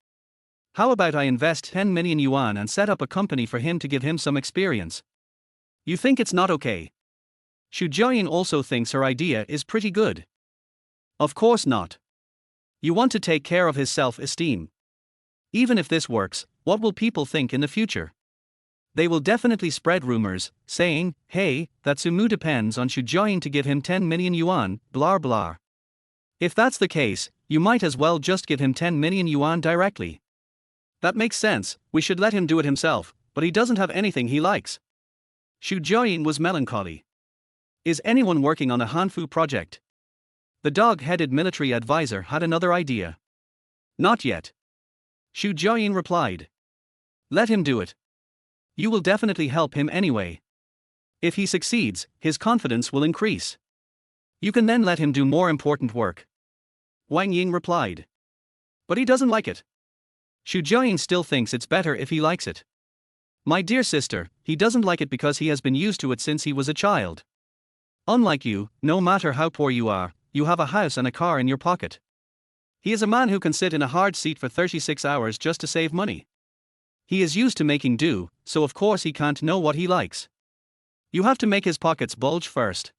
Speaker 1: How about I invest 10 million yuan and set up a company for him to give him some experience? You think it's not okay? Xu Jiaying also thinks her idea is pretty good.
Speaker 2: Of course not.
Speaker 1: You want to take care of his self-esteem. Even if this works, what will people think in the future? They will definitely spread rumors, saying, hey, that Sumu depends on Xu Jiaying to give him 10 million yuan, blah blah. If that's the case, you might as well just give him 10 million yuan directly.
Speaker 2: That makes sense, we should let him do it himself, but he doesn't have anything he likes.
Speaker 1: Xu Jiaying was melancholy. Is anyone working on a Hanfu project? The dog-headed military advisor had another idea.
Speaker 2: Not yet.
Speaker 1: Xu Jiaying replied. Let him do it. You will definitely help him anyway. If he succeeds, his confidence will increase. You can then let him do more important work.
Speaker 2: Wang Ying replied. But he doesn't like it.
Speaker 1: Xu Jiaying still thinks it's better if he likes it. My dear sister, he doesn't like it because he has been used to it since he was a child. Unlike you, no matter how poor you are, you have a house and a car in your pocket.
Speaker 2: He is a man who can sit in a hard seat for 36 hours just to save money.
Speaker 1: He is used to making do, so of course he can't know what he likes. You have to make his pockets bulge first.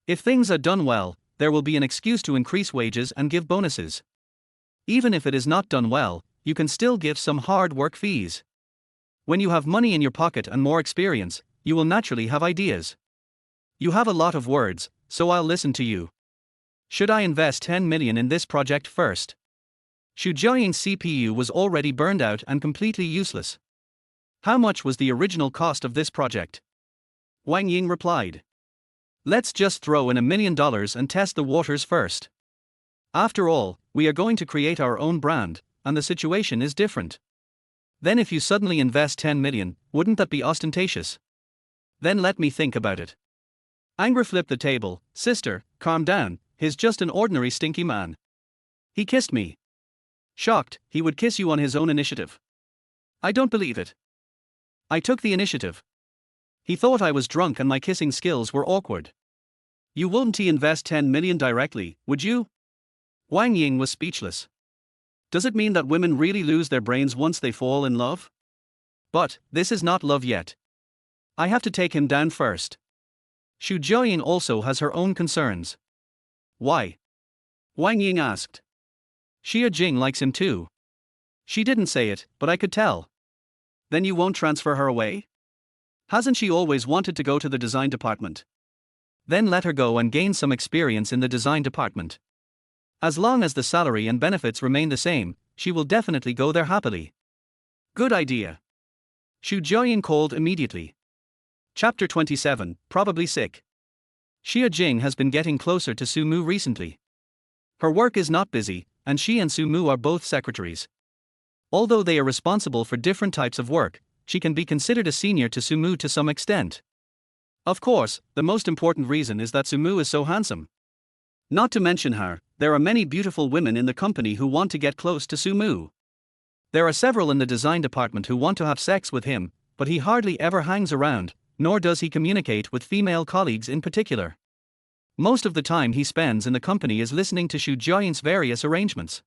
Speaker 1: If things are done well, there will be an excuse to increase wages and give bonuses. Even if it is not done well, you can still give some hard work fees. When you have money in your pocket and more experience, you will naturally have ideas. You have a lot of words, so I'll listen to you. Should I invest 10 million in this project first? Xu Jiaying's CPU was already burned out and completely useless. How much was the original cost of this project?
Speaker 2: Wang Ying replied.
Speaker 1: Let's just throw in $1 million and test the waters first. After all, we are going to create our own brand, and the situation is different. Then if you suddenly invest 10 million, wouldn't that be ostentatious? Then let me think about it.
Speaker 2: Anger flipped the table. Sister, calm down, he's just an ordinary stinky man.
Speaker 1: He kissed me.
Speaker 2: Shocked, he would kiss you on his own initiative.
Speaker 1: I don't believe it. I took the initiative. He thought I was drunk and my kissing skills were awkward.
Speaker 2: You wouldn't invest 10 million directly, would you?
Speaker 1: Wang Ying was speechless.
Speaker 2: Does it mean that women really lose their brains once they fall in love?
Speaker 1: But, this is not love yet. I have to take him down first. Xu Jiaying also has her own concerns.
Speaker 2: Why?
Speaker 1: Wang Ying asked. Xia Jing likes him too.
Speaker 2: She didn't say it, but I could tell. Then you won't transfer her away? Hasn't she always wanted to go to the design department? Then let her go and gain some experience in the design department. As long as the salary and benefits remain the same, she will definitely go there happily. Good idea. Xu Jiaoying called immediately. Chapter 27, Probably Sick. Xia Jing has been getting closer to Su Mu recently. Her work is not busy, and she and Su Mu are both secretaries. Although they are responsible for different types of work, she can be considered a senior to Su Mu to some extent. Of course, the most important reason is that Su Mu is so handsome. Not to mention her, there are many beautiful women in the company who want to get close to Su Mu. There are several in the design department who want to have sex with him, but he hardly ever hangs around, nor does he communicate with female colleagues in particular. Most of the time he spends in the company is listening to Xu Jiaoying's various arrangements.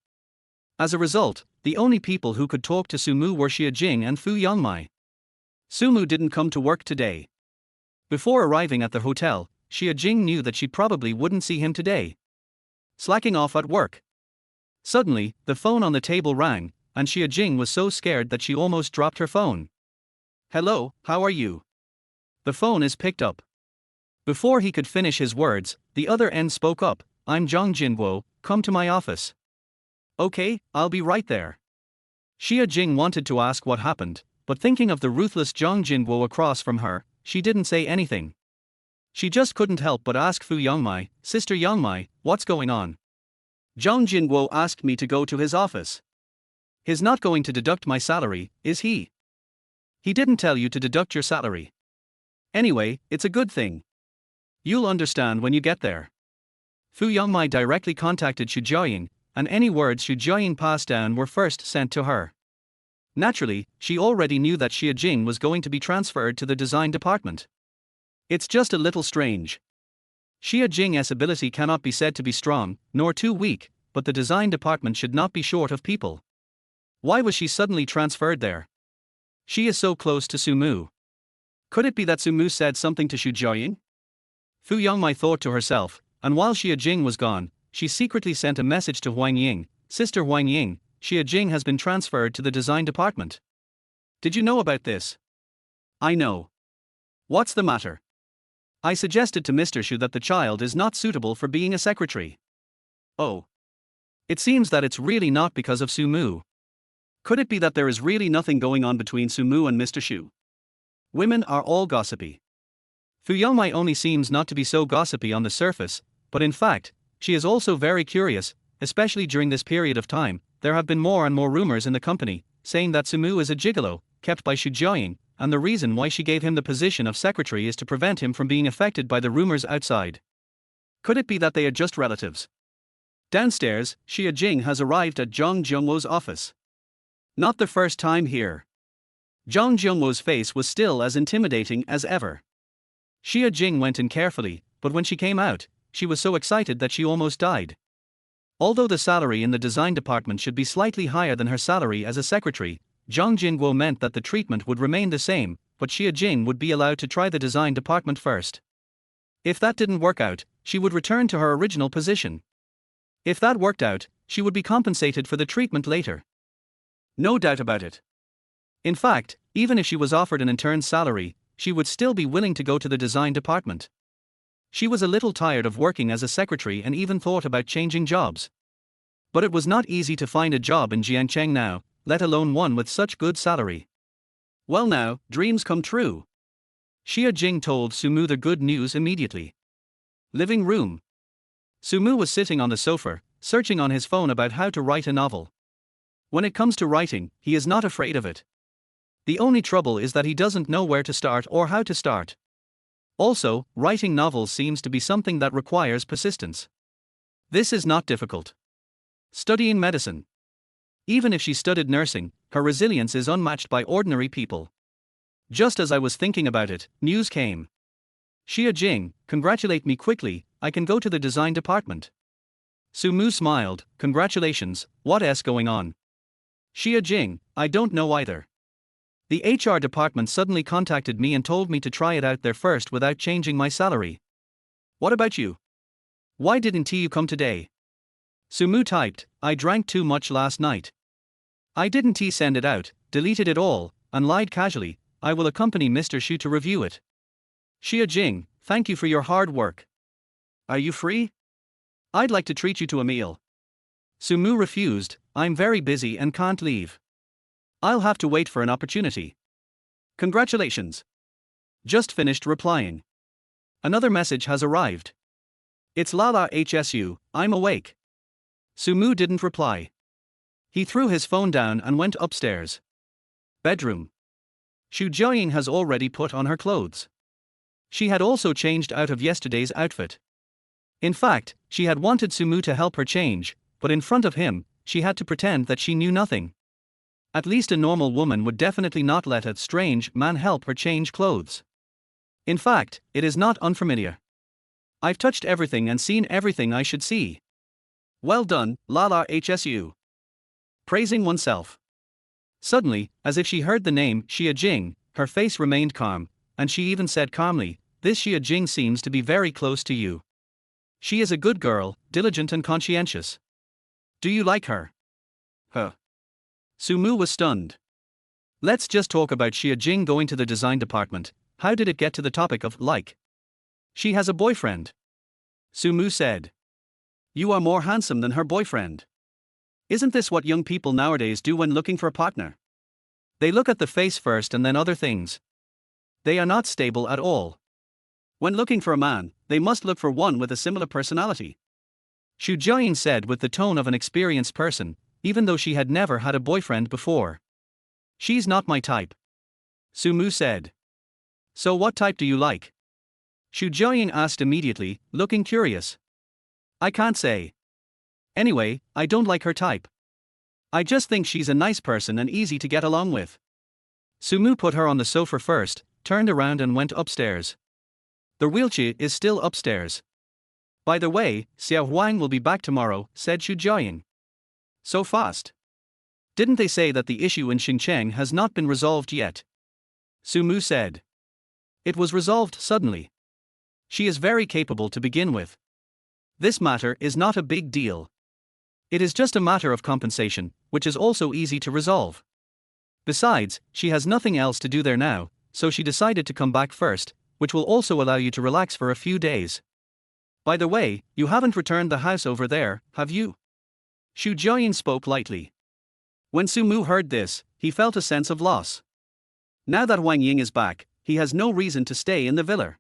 Speaker 2: As a result, the only people who could talk to Su Mu were Xia Jing and Fu Yongmai. Su Mu didn't come to work today. Before arriving at the hotel, Xia Jing knew that she probably wouldn't see him today. Slacking off at work. Suddenly, the phone on the table rang, and Xia Jing was so scared that she almost dropped her phone. Hello, how are you? The phone is picked up. Before he could finish his words, the other end spoke up. I'm Zhang Jinguo, come to my office. Okay, I'll be right there. Xia Jing wanted to ask what happened, but thinking of the ruthless Zhang Jinguo across from her, she didn't say anything. She just couldn't help but ask Fu Yongmai, Sister Yongmai, what's going on? Zhang Jinguo asked me to go to his office. He's not going to deduct my salary, is he? He didn't tell you to deduct your salary. Anyway, it's a good thing. You'll understand when you get there. Fu Yongmai directly contacted Xu Jiaoying, and any words Xu Jiaoying passed down were first sent to her. Naturally, she already knew that Xia Jing was going to be transferred to the design department. It's just a little strange. Xia Jing's ability cannot be said to be strong, nor too weak, but the design department should not be short of people. Why was she suddenly transferred there? She is so close to Su Mu. Could it be that Su Mu said something to Xu Jiaoying? Fu Yongmai thought to herself, and while Xia Jing was gone, she secretly sent a message to Huang Ying, Sister Huang Ying, Xia Jing has been transferred to the design department. Did you know about this? I know. What's the matter? I suggested to Mr. Xu that the child is not suitable for being a secretary. Oh. It seems that it's really not because of Su Mu. Could it be that there is really nothing going on between Su Mu and Mr. Xu? Women are all gossipy. Fu Yongmai only seems not to be so gossipy on the surface, but in fact, she is also very curious, especially during this period of time. There have been more and more rumors in the company, saying that Su Mu is a gigolo, kept by Xu Jiaoying, and the reason why she gave him the position of secretary is to prevent him from being affected by the rumors outside. Could it be that they are just relatives? Downstairs, Xia Jing has arrived at Zhang Jianguo's office. Not the first time here. Zhang Jianguo's face was still as intimidating as ever. Xia Jing went in carefully, but when she came out, she was so excited that she almost died. Although the salary in the design department should be slightly higher than her salary as a secretary, Zhang Jinguo meant that the treatment would remain the same, but Xia Jing would be allowed to try the design department first. If that didn't work out, she would return to her original position. If that worked out, she would be compensated for the treatment later. No doubt about it. In fact, even if she was offered an intern's salary, she would still be willing to go to the design department. She was a little tired of working as a secretary and even thought about changing jobs. But it was not easy to find a job in Jiangcheng now, let alone one with such good salary. Well now, dreams come true. Xia Jing told Su Mu the good news immediately. Living room. Su Mu was sitting on the sofa, searching on his phone about how to write a novel. When it comes to writing, he is not afraid of it. The only trouble is that he doesn't know where to start or how to start. Also, writing novels seems to be something that requires persistence. This is not difficult. Studying medicine. Even if she studied nursing, her resilience is unmatched by ordinary people. Just as I was thinking about it, news came. Xia Jing, congratulate me quickly, I can go to the design department. Su Mu smiled, congratulations, what's going on? Xia Jing, I don't know either. The HR department suddenly contacted me and told me to try it out there first without changing my salary. What about you? Why didn't you come today? Su Mu typed, I drank too much last night. I didn't send it out, deleted it all, and lied casually. I will accompany Mr. Xu to review it. Xia Jing, thank you for your hard work. Are you free? I'd like to treat you to a meal. Sumu refused. I'm very busy and can't leave. I'll have to wait for an opportunity. Congratulations. Just finished replying. Another message has arrived. It's Lala HSU, I'm awake. Sumu didn't reply. He threw his phone down and went upstairs. Bedroom. Xu Jiaying has already put on her clothes. She had also changed out of yesterday's outfit. In fact, she had wanted Sumu to help her change, but in front of him, she had to pretend that she knew nothing. At least a normal woman would definitely not let a strange man help her change clothes. In fact, it is not unfamiliar. I've touched everything and seen everything I should see. Well done, Lala HSU. Praising oneself. Suddenly, as if she heard the name Xia Jing, her face remained calm, and she even said calmly, "This Xia Jing seems to be very close to you. She is a good girl, diligent and conscientious. Do you like her?" Huh. Sumu was stunned. Let's just talk about Xia Jing going to the design department. How did it get to the topic of like? She has a boyfriend. Sumu said. You are more handsome than her boyfriend. Isn't this what young people nowadays do when looking for a partner? They look at the face first and then other things. They are not stable at all. When looking for a man, they must look for one with a similar personality. Xu Jiaying said with the tone of an experienced person, even though she had never had a boyfriend before. She's not my type. Sumu said. So what type do you like? Xu Jiaying asked immediately, looking curious. I can't say. Anyway, I don't like her type. I just think she's a nice person and easy to get along with. Sumu put her on the sofa first, turned around and went upstairs. The wheelchair is still upstairs. By the way, Xiao Huang will be back tomorrow, said Xu Jiaying. So fast. Didn't they say that the issue in Xincheng has not been resolved yet? Sumu said. It was resolved suddenly. She is very capable to begin with. This matter is not a big deal. It is just a matter of compensation, which is also easy to resolve. Besides, she has nothing else to do there now, so she decided to come back first, which will also allow you to relax for a few days. By the way, you haven't returned the house over there, have you? Xu Jiaying spoke lightly. When Sumu heard this, he felt a sense of loss. Now that Wang Ying is back, he has no reason to stay in the villa.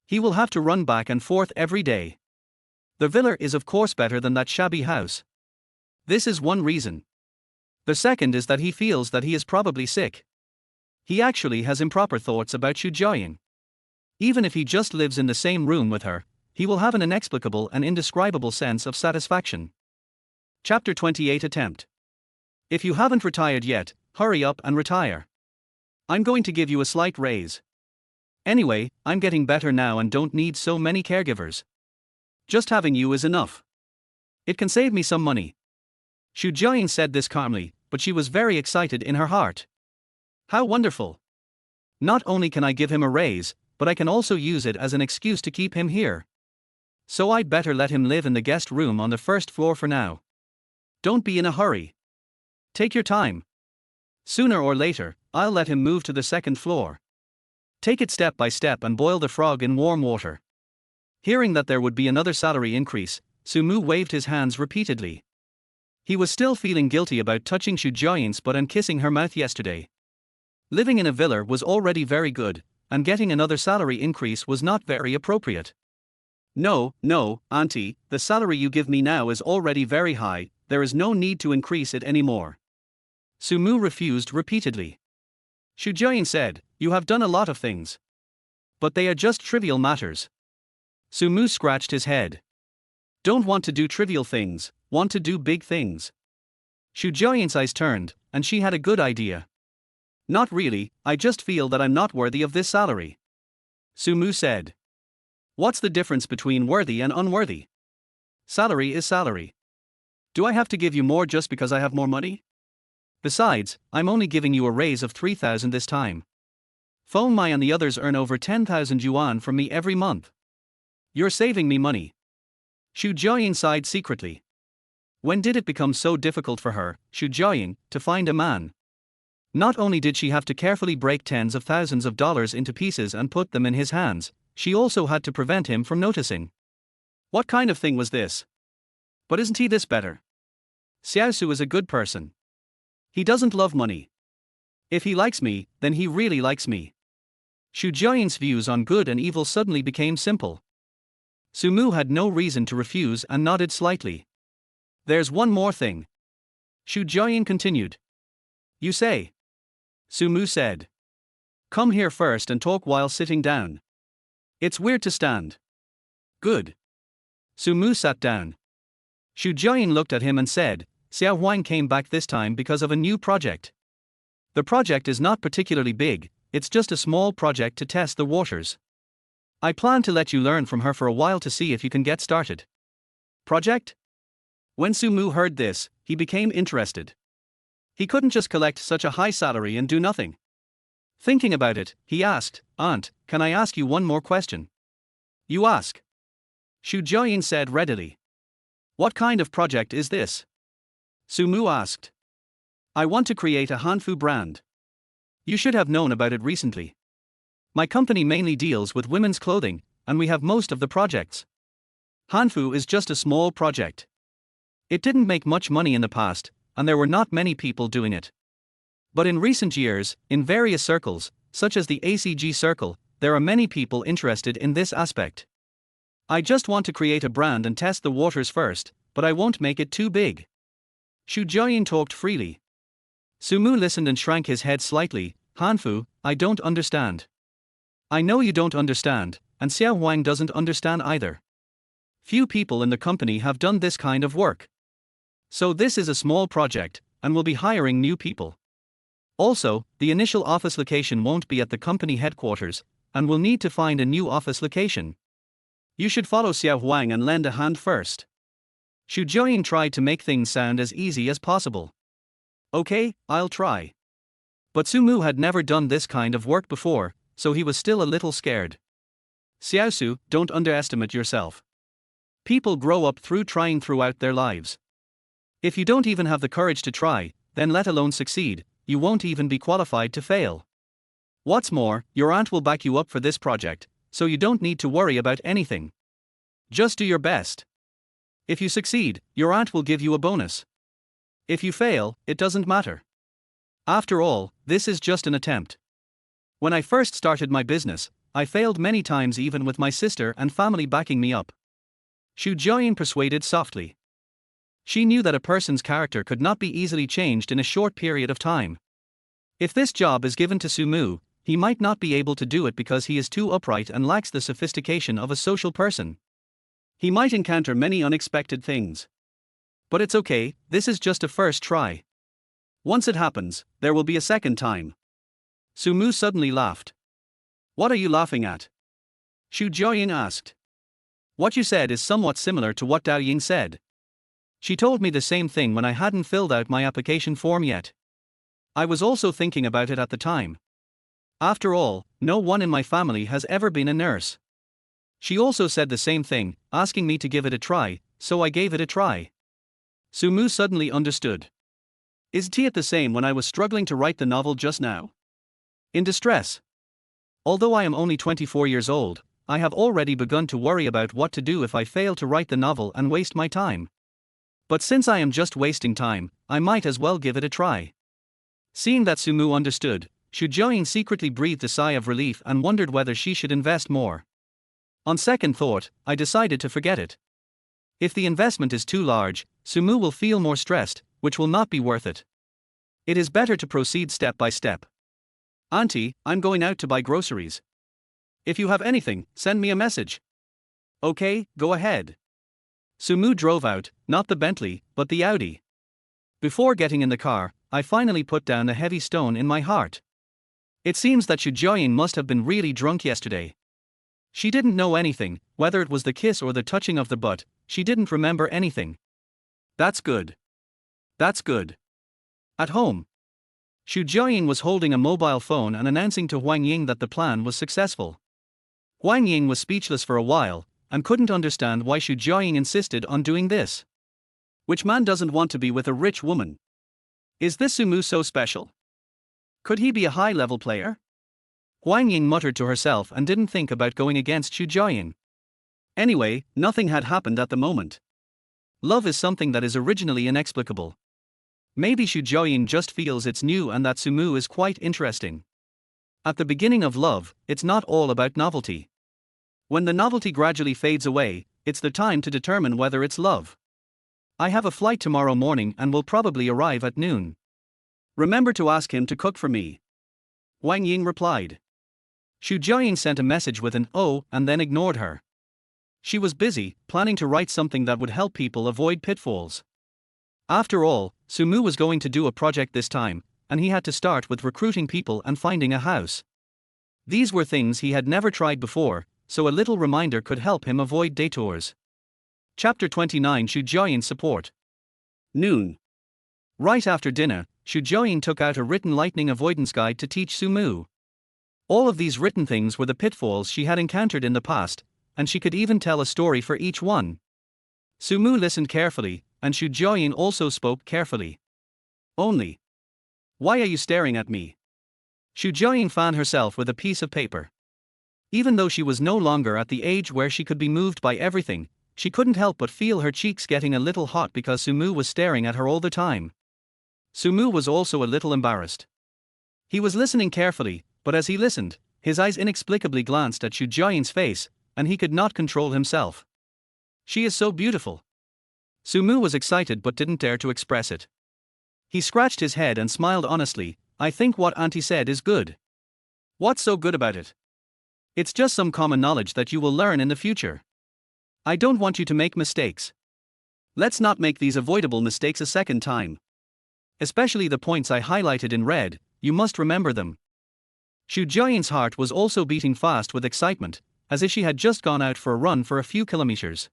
Speaker 2: He will have to run back and forth every day. The villa is of course better than that shabby house. This is one reason. The second is that he feels that he is probably sick. He actually has improper thoughts about Xu Jiaying. Even if he just lives in the same room with her, he will have an inexplicable and indescribable sense of satisfaction. Chapter 28 Attempt. If you haven't retired yet, hurry up and retire. I'm going to give you a slight raise. Anyway, I'm getting better now and don't need so many caregivers. Just having you is enough. It can save me some money. Xu Jiaying said this calmly, but she was very excited in her heart. How wonderful! Not only can I give him a raise, but I can also use it as an excuse to keep him here. So I'd better let him live in the guest room on the first floor for now. Don't be in a hurry. Take your time. Sooner or later, I'll let him move to the second floor. Take it step by step and boil the frog in warm water. Hearing that there would be another salary increase, Sumu waved his hands repeatedly. He was still feeling guilty about touching Xu Jiaying's butt and kissing her mouth yesterday. Living in a villa was already very good, and getting another salary increase was not very appropriate. No, auntie, the salary you give me now is already very high, there is no need to increase it anymore. Sumu refused repeatedly. Xu Jiaying said, you have done a lot of things. But they are just trivial matters. Sumu scratched his head. Don't want to do trivial things, want to do big things. Xu Jiaying's eyes turned, and she had a good idea. Not really, I just feel that I'm not worthy of this salary. Sumu said. What's the difference between worthy and unworthy? Salary is salary. Do I have to give you more just because I have more money? Besides, I'm only giving you a raise of 3,000 this time. Feng Mai and the others earn over 10,000 yuan from me every month. You're saving me money. Xu Jiaying sighed secretly. When did it become so difficult for her, Xu Jiaying, to find a man? Not only did she have to carefully break tens of thousands of dollars into pieces and put them in his hands, she also had to prevent him from noticing. What kind of thing was this? But isn't he this better? Xiaosu is a good person. He doesn't love money. If he likes me, then he really likes me. Xu Jiaying's views on good and evil suddenly became simple. Sumu had no reason to refuse and nodded slightly. There's one more thing. Xu Jiaying continued. You say? Sumu said. Come here first and talk while sitting down. It's weird to stand. Good. Sumu sat down. Xu Jiaying looked at him and said, Xiao Huang came back this time because of a new project. The project is not particularly big, it's just a small project to test the waters. I plan to let you learn from her for a while to see if you can get started. Project? When Sumu heard this, he became interested. He couldn't just collect such a high salary and do nothing. Thinking about it, he asked, Aunt, can I ask you one more question? You ask. Xu Jiaying said readily. What kind of project is this? Sumu asked. I want to create a Hanfu brand. You should have known about it recently. My company mainly deals with women's clothing, and we have most of the projects. Hanfu is just a small project. It didn't make much money in the past, and there were not many people doing it. But in recent years, in various circles, such as the ACG circle, there are many people interested in this aspect. I just want to create a brand and test the waters first, but I won't make it too big. Xu Jiaying talked freely. Sumu listened and shrank his head slightly. Hanfu, I don't understand. I know you don't understand, and Xiao Huang doesn't understand either. Few people in the company have done this kind of work. So this is a small project, and we'll be hiring new people. Also, the initial office location won't be at the company headquarters, and we'll need to find a new office location. You should follow Xiao Huang and lend a hand first. Xu Jiaying tried to make things sound as easy as possible. Okay, I'll try. But Sumu had never done this kind of work before, so he was still a little scared. Xiaosu, don't underestimate yourself. People grow up through trying throughout their lives. If you don't even have the courage to try, then let alone succeed, you won't even be qualified to fail. What's more, your aunt will back you up for this project, so you don't need to worry about anything. Just do your best. If you succeed, your aunt will give you a bonus. If you fail, it doesn't matter. After all, this is just an attempt. When I first started my business, I failed many times even with my sister and family backing me up. Xu Jiaying persuaded softly. She knew that a person's character could not be easily changed in a short period of time. If this job is given to Sumu, he might not be able to do it because he is too upright and lacks the sophistication of a social person. He might encounter many unexpected things. But it's okay, this is just a first try. Once it happens, there will be a second time. Sumu suddenly laughed. What are you laughing at? Xu Jiaying asked. What you said is somewhat similar to what Dao Ying said. She told me the same thing when I hadn't filled out my application form yet. I was also thinking about it at the time. After all, no one in my family has ever been a nurse. She also said the same thing, asking me to give it a try, so I gave it a try. Sumu suddenly understood. Isn't it the same when I was struggling to write the novel just now? In distress. Although I am only 24 years old, I have already begun to worry about what to do if I fail to write the novel and waste my time. But since I am just wasting time, I might as well give it a try. Seeing that Sumu understood, Xu Jiaying secretly breathed a sigh of relief and wondered whether she should invest more. On second thought, I decided to forget it. If the investment is too large, Sumu will feel more stressed, which will not be worth it. It is better to proceed step by step. Auntie, I'm going out to buy groceries. If you have anything, send me a message. Okay, go ahead. Sumu drove out, not the Bentley, but the Audi. Before getting in the car, I finally put down a heavy stone in my heart. It seems that Xu Jiaying must have been really drunk yesterday. She didn't know anything, whether it was the kiss or the touching of the butt, she didn't remember anything. That's good. That's good. At home. Xu Jiaying was holding a mobile phone and announcing to Huang Ying that the plan was successful. Huang Ying was speechless for a while, and couldn't understand why Xu Jiaying insisted on doing this. Which man doesn't want to be with a rich woman? Is this Sumu so special? Could he be a high-level player? Huang Ying muttered to herself and didn't think about going against Xu Jiaying. Anyway, nothing had happened at the moment. Love is something that is originally inexplicable. Maybe Xu Jiaying just feels it's new and that Sumu is quite interesting. At the beginning of love, it's not all about novelty. When the novelty gradually fades away, it's the time to determine whether it's love. I have a flight tomorrow morning and will probably arrive at noon. Remember to ask him to cook for me. Wang Ying replied. Xu Jiaying sent a message with an "oh" and then ignored her. She was busy, planning to write something that would help people avoid pitfalls. After all, Sumu was going to do a project this time, and he had to start with recruiting people and finding a house. These were things he had never tried before, so a little reminder could help him avoid detours. Chapter 29 Xu Jiaying's support. Noon. Right after dinner, Xu Jiaying took out a written lightning avoidance guide to teach Sumu. All of these written things were the pitfalls she had encountered in the past, and she could even tell a story for each one. Sumu listened carefully, and Xu Jiaying also spoke carefully. Only. Why are you staring at me? Xu Jiaying fanned herself with a piece of paper. Even though she was no longer at the age where she could be moved by everything, she couldn't help but feel her cheeks getting a little hot because Sumu was staring at her all the time. Sumu was also a little embarrassed. He was listening carefully, but as he listened, his eyes inexplicably glanced at Xu Jiaying's face, and he could not control himself. She is so beautiful. Sumu was excited but didn't dare to express it. He scratched his head and smiled honestly. I think what Auntie said is good. What's so good about it? It's just some common knowledge that you will learn in the future. I don't want you to make mistakes. Let's not make these avoidable mistakes a second time. Especially the points I highlighted in red, you must remember them. Xu Jiaying's heart was also beating fast with excitement, as if she had just gone out for a run for a few kilometers.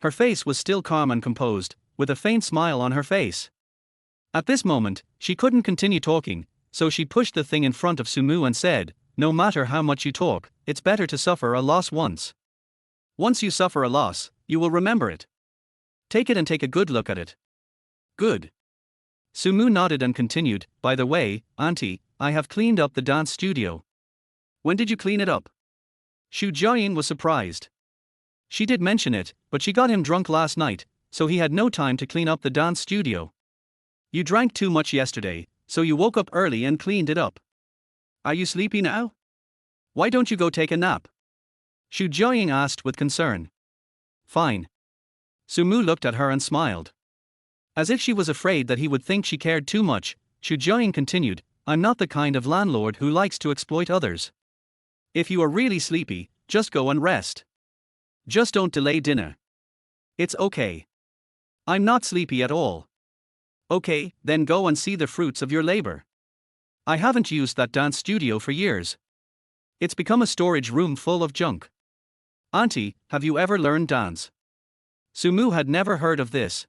Speaker 2: Her face was still calm and composed, with a faint smile on her face. At this moment, she couldn't continue talking, so she pushed the thing in front of Sumu and said, no matter how much you talk, it's better to suffer a loss once. Once you suffer a loss, you will remember it. Take it and take a good look at it. Good. Sumu nodded and continued, by the way, Auntie, I have cleaned up the dance studio. When did you clean it up? Xu Jiaying was surprised. She did mention it, but she got him drunk last night, so he had no time to clean up the dance studio. You drank too much yesterday, so you woke up early and cleaned it up. Are you sleepy now? Why don't you go take a nap? Xu Jiaying asked with concern. Fine. Sumu looked at her and smiled. As if she was afraid that he would think she cared too much, Xu Jiaying continued, I'm not the kind of landlord who likes to exploit others. If you are really sleepy, just go and rest. Just don't delay dinner. It's okay. I'm not sleepy at all. Okay, then go and see the fruits of your labor. I haven't used that dance studio for years. It's become a storage room full of junk. Auntie, have you ever learned dance? Sumu had never heard of this.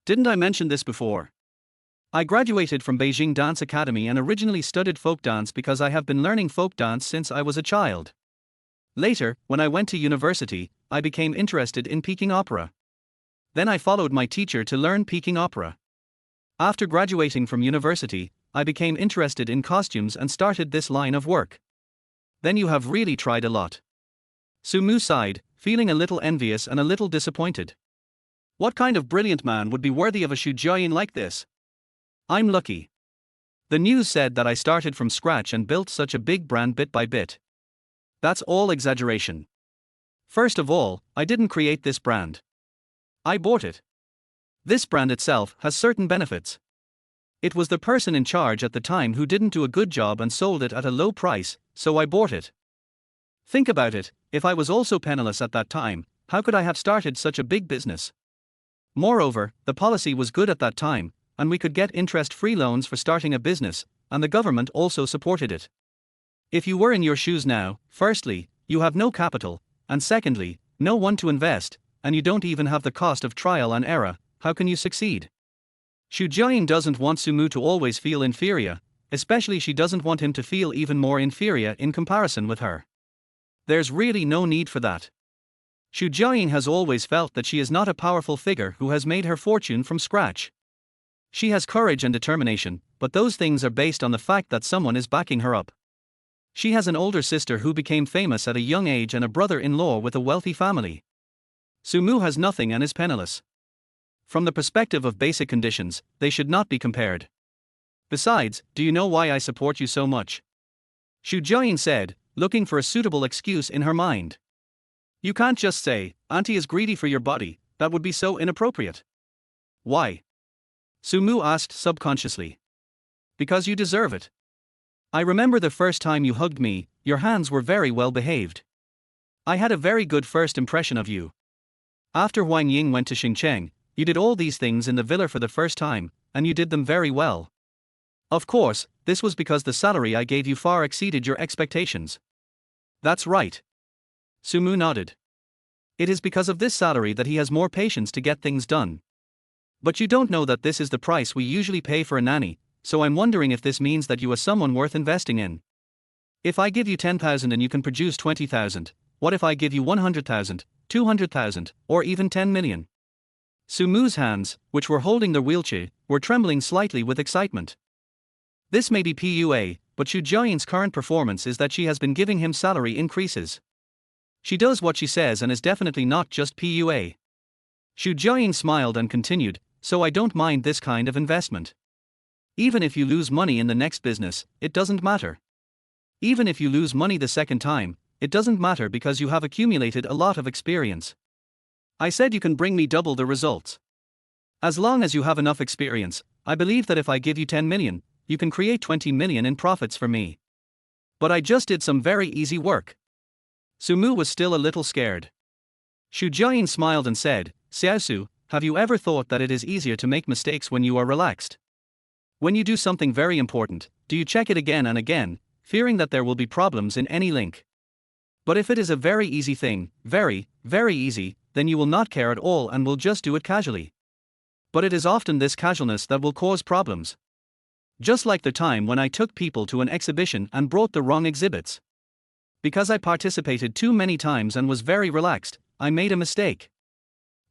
Speaker 2: Didn't I mention this before? I graduated from Beijing Dance Academy and originally studied folk dance because I have been learning folk dance since I was a child. Later, when I went to university, I became interested in Peking opera. Then I followed my teacher to learn Peking opera. After graduating from university, I became interested in costumes and started this line of work. Then you have really tried a lot. Sumu sighed, feeling a little envious and a little disappointed. What kind of brilliant man would be worthy of a Xu Jiaying like this? I'm lucky. The news said that I started from scratch and built such a big brand bit by bit. That's all exaggeration. First of all, I didn't create this brand. I bought it. This brand itself has certain benefits. It was the person in charge at the time who didn't do a good job and sold it at a low price, so I bought it. Think about it, if I was also penniless at that time, how could I have started such a big business? Moreover, the policy was good at that time, and we could get interest-free loans for starting a business, and the government also supported it. If you were in your shoes now, firstly, you have no capital, and secondly, no one to invest, and you don't even have the cost of trial and error, how can you succeed? Xu Jiaying doesn't want Sumu to always feel inferior, especially she doesn't want him to feel even more inferior in comparison with her. There's really no need for that.
Speaker 1: Xu Jiaoying has always felt that she is not a powerful figure who has made her fortune from scratch. She has courage and determination, but those things are based on the fact that someone is backing her up. She has an older sister who became famous at a young age and a brother-in-law with a wealthy family. Su Mu has nothing and is penniless. From the perspective of basic conditions, they should not be compared. Besides, do you know why I support you so much? Xu Jiaoying said, looking for a suitable excuse in her mind. You can't just say, Auntie is greedy for your body, that would be so inappropriate. Why? Su Mu asked subconsciously. Because you deserve it. I remember the first time you hugged me, your hands were very well behaved. I had a very good first impression of you. After Huang Ying went to Xingcheng, you did all these things in the villa for the first time, and you did them very well. Of course, this was because the salary I gave you far exceeded your expectations. That's right. Su Mu nodded. It is because of this salary that he has more patience to get things done. But you don't know that this is the price we usually pay for a nanny, so I'm wondering if this means that you are someone worth investing in. If I give you 10,000 and you can produce 20,000, what if I give you 100,000, 200,000, or even 10 million? Su Mu's hands, which were holding the wheelchair, were trembling slightly with excitement. This may be PUA, but Xu Jiaoying's current performance is that she has been giving him salary increases. She does what she says and is definitely not just PUA. Xu Jiaoying smiled and continued, so I don't mind this kind of investment. Even if you lose money in the next business, it doesn't matter. Even if you lose money the second time, it doesn't matter because you have accumulated a lot of experience. I said you can bring me double the results. As long as you have enough experience, I believe that if I give you 10 million, you can create 20 million in profits for me. But I just did some very easy work. Su Mu was still a little scared. Xu Jiaoying smiled and said, Xiaosu, have you ever thought that it is easier to make mistakes when you are relaxed? When you do something very important, do you check it again and again, fearing that there will be problems in any link? But if it is a very easy thing, very, very easy, then you will not care at all and will just do it casually. But it is often this casualness that will cause problems. Just like the time when I took people to an exhibition and brought the wrong exhibits. Because I participated too many times and was very relaxed, I made a mistake.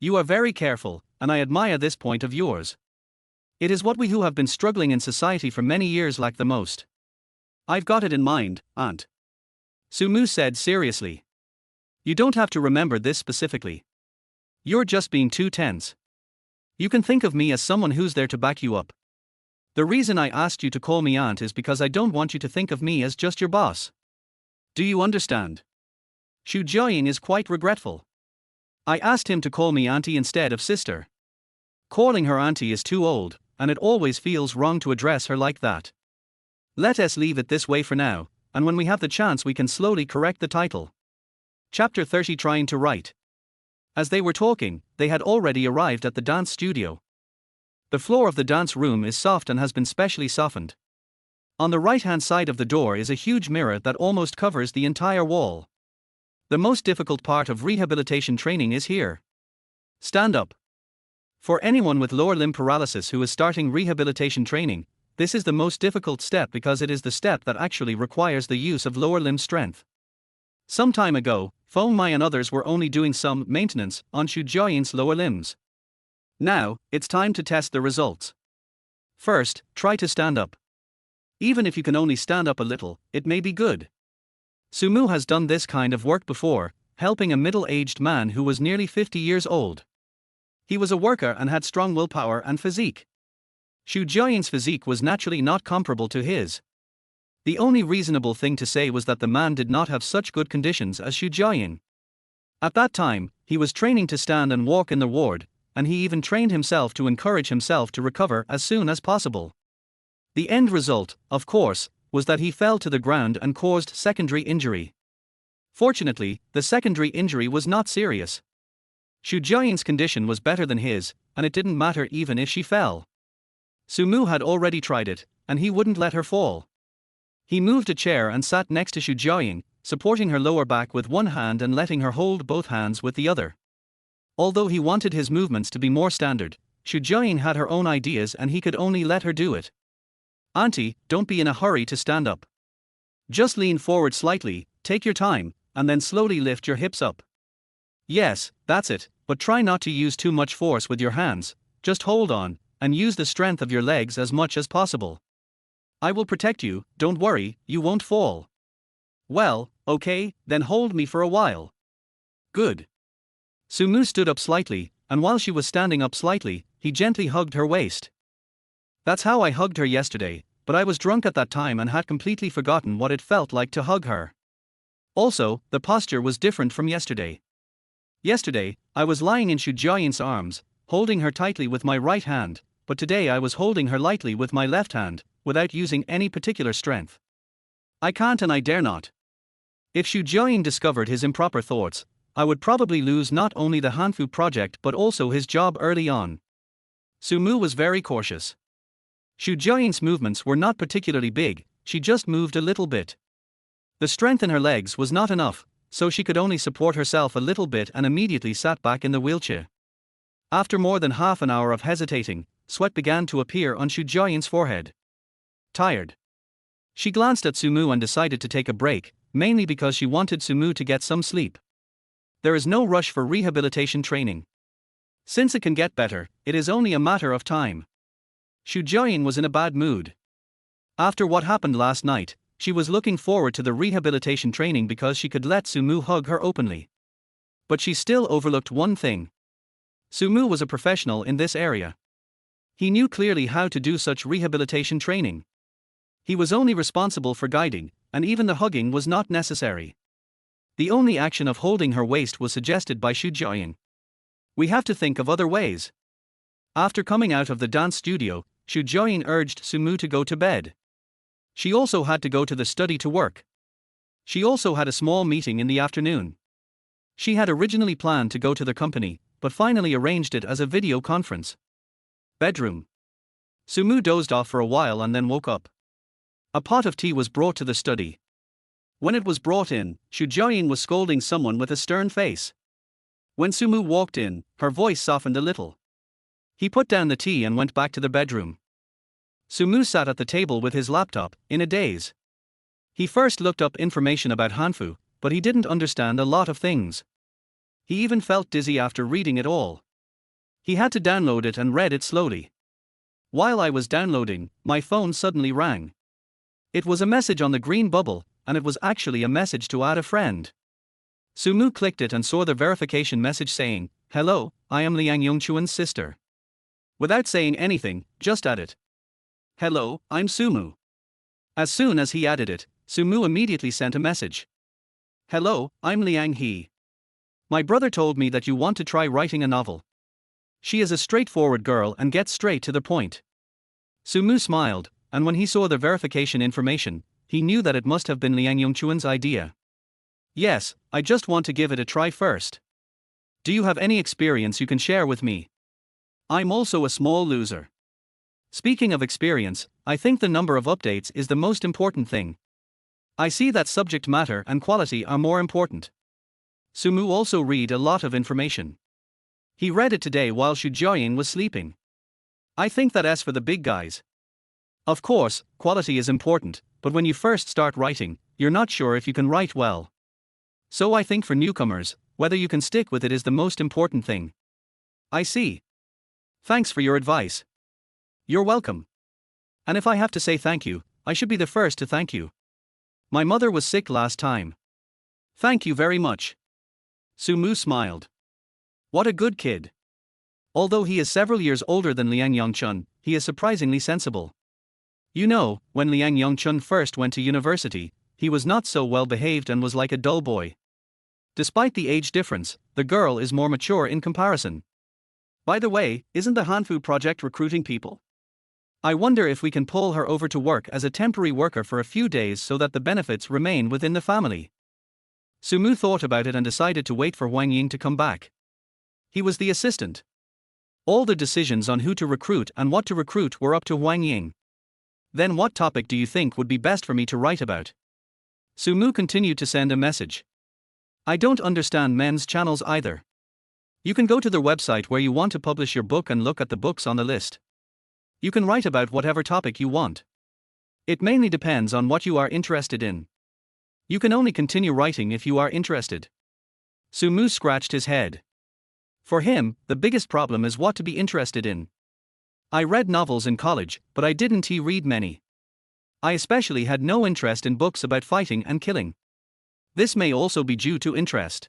Speaker 1: You are very careful, and I admire this point of yours. It is what we who have been struggling in society for many years lack the most. I've got it in mind, Aunt. Su Mu said seriously. You don't have to remember this specifically. You're just being too tense. You can think of me as someone who's there to back you up. The reason I asked you to call me Aunt is because I don't want you to think of me as just your boss. Do you understand? Xu Jiaoying is quite regretful. I asked him to call me Auntie instead of sister. Calling her Auntie is too old, and it always feels wrong to address her like that. Let us leave it this way for now, and when we have the chance we can slowly correct the title. Chapter 30 Trying to Write. As they were talking, they had already arrived at the dance studio. The floor of the dance room is soft and has been specially softened. On the right-hand side of the door is a huge mirror that almost covers the entire wall. The most difficult part of rehabilitation training is here. Stand up. For anyone with lower limb paralysis who is starting rehabilitation training, this is the most difficult step because it is the step that actually requires the use of lower limb strength. Some time ago, Feng Mai and others were only doing some maintenance on Xu Jiaoying's lower limbs. Now, it's time to test the results. First, try to stand up. Even if you can only stand up a little, it may be good. Su Mu has done this kind of work before, helping a middle-aged man who was nearly 50 years old. He was a worker and had strong willpower and physique. Xu Jiaoying's physique was naturally not comparable to his. The only reasonable thing to say was that the man did not have such good conditions as Xu Jiaoying. At that time, he was training to stand and walk in the ward, and he even trained himself to encourage himself to recover as soon as possible. The end result, of course, was that he fell to the ground and caused secondary injury. Fortunately, the secondary injury was not serious. Xu Jiaoying's condition was better than his, and it didn't matter even if she fell. Su Mu had already tried it, and he wouldn't let her fall. He moved a chair and sat next to Xu Jiaoying, supporting her lower back with one hand and letting her hold both hands with the other. Although he wanted his movements to be more standard, Xu Jiaoying had her own ideas and he could only let her do it. Auntie, don't be in a hurry to stand up. Just lean forward slightly, take your time, and then slowly lift your hips up. Yes, that's it, but try not to use too much force with your hands, just hold on, and use the strength of your legs as much as possible. I will protect you, don't worry, you won't fall. Well, okay, then hold me for a while. Good. Sumu stood up slightly, and while she was standing up slightly, he gently hugged her waist. That's how I hugged her yesterday, but I was drunk at that time and had completely forgotten what it felt like to hug her. Also, the posture was different from yesterday. Yesterday, I was lying in Shujoyin's arms, holding her tightly with my right hand, but today I was holding her lightly with my left hand, without using any particular strength. I can't and I dare not. If Shujoyin discovered his improper thoughts, I would probably lose not only the Hanfu project but also his job early on. Sumu was very cautious. Shujoyin's movements were not particularly big, she just moved a little bit. The strength in her legs was not enough, so she could only support herself a little bit and immediately sat back in the wheelchair. After more than half an hour of hesitating, sweat began to appear on Shujoyin's forehead. Tired. She glanced at Sumu and decided to take a break, mainly because she wanted Sumu to get some sleep. There is no rush for rehabilitation training. Since it can get better, it is only a matter of time. Shujoyin was in a bad mood. After what happened last night, she was looking forward to the rehabilitation training because she could let Sumu hug her openly. But she still overlooked one thing. Sumu was a professional in this area. He knew clearly how to do such rehabilitation training. He was only responsible for guiding, and even the hugging was not necessary. The only action of holding her waist was suggested by Shujoyin. We have to think of other ways. After coming out of the dance studio, Shujoyin urged Sumu to go to bed. She also had to go to the study to work. She also had a small meeting in the afternoon. She had originally planned to go to the company, but finally arranged it as a video conference. Bedroom. Sumu dozed off for a while and then woke up. A pot of tea was brought to the study. When it was brought in, Shujoyin was scolding someone with a stern face. When Sumu walked in, her voice softened a little. He put down the tea and went back to the bedroom. Sumu sat at the table with his laptop, in a daze. He first looked up information about Hanfu, but he didn't understand a lot of things. He even felt dizzy after reading it all. He had to download it and read it slowly. While I was downloading, my phone suddenly rang. It was a message on the green bubble, and it was actually a message to add a friend. Sumu clicked it and saw the verification message saying, "Hello, I am Liang Yongchuan's sister." Without saying anything, just add it. "Hello, I'm Sumu." As soon as he added it, Sumu immediately sent a message. "Hello, I'm Liang He. My brother told me that you want to try writing a novel." She is a straightforward girl and gets straight to the point. Sumu smiled, and when he saw the verification information, he knew that it must have been Liang Yongchuan's idea. "Yes, I just want to give it a try first. Do you have any experience you can share with me? I'm also a small loser." Speaking of experience, I think the number of updates is the most important thing. I see that subject matter and quality are more important. Sumu also read a lot of information. He read it today while Shujoyin was sleeping. I think that as for the big guys, of course, quality is important, but when you first start writing, you're not sure if you can write well. So I think for newcomers, whether you can stick with it is the most important thing. I see. Thanks for your advice. You're welcome. And if I have to say thank you, I should be the first to thank you. My mother was sick last time. Thank you very much. Sumu smiled. What a good kid. Although he is several years older than Liang Yongchun, he is surprisingly sensible. You know, when Liang Yongchun first went to university, he was not so well behaved and was like a dull boy. Despite the age difference, the girl is more mature in comparison. By the way, isn't the Hanfu project recruiting people? I wonder if we can pull her over to work as a temporary worker for a few days so that the benefits remain within the family. Sumu thought about it and decided to wait for Wang Ying to come back. He was the assistant. All the decisions on who to recruit and what to recruit were up to Wang Ying. Then what topic do you think would be best for me to write about? Sumu continued to send a message. I don't understand men's channels either. You can go to their website where you want to publish your book and look at the books on the list. You can write about whatever topic you want. It mainly depends on what you are interested in. You can only continue writing if you are interested. Sumu scratched his head. For him, the biggest problem is what to be interested in. I read novels in college, but I didn't read many. I especially had no interest in books about fighting and killing. This may also be due to interest.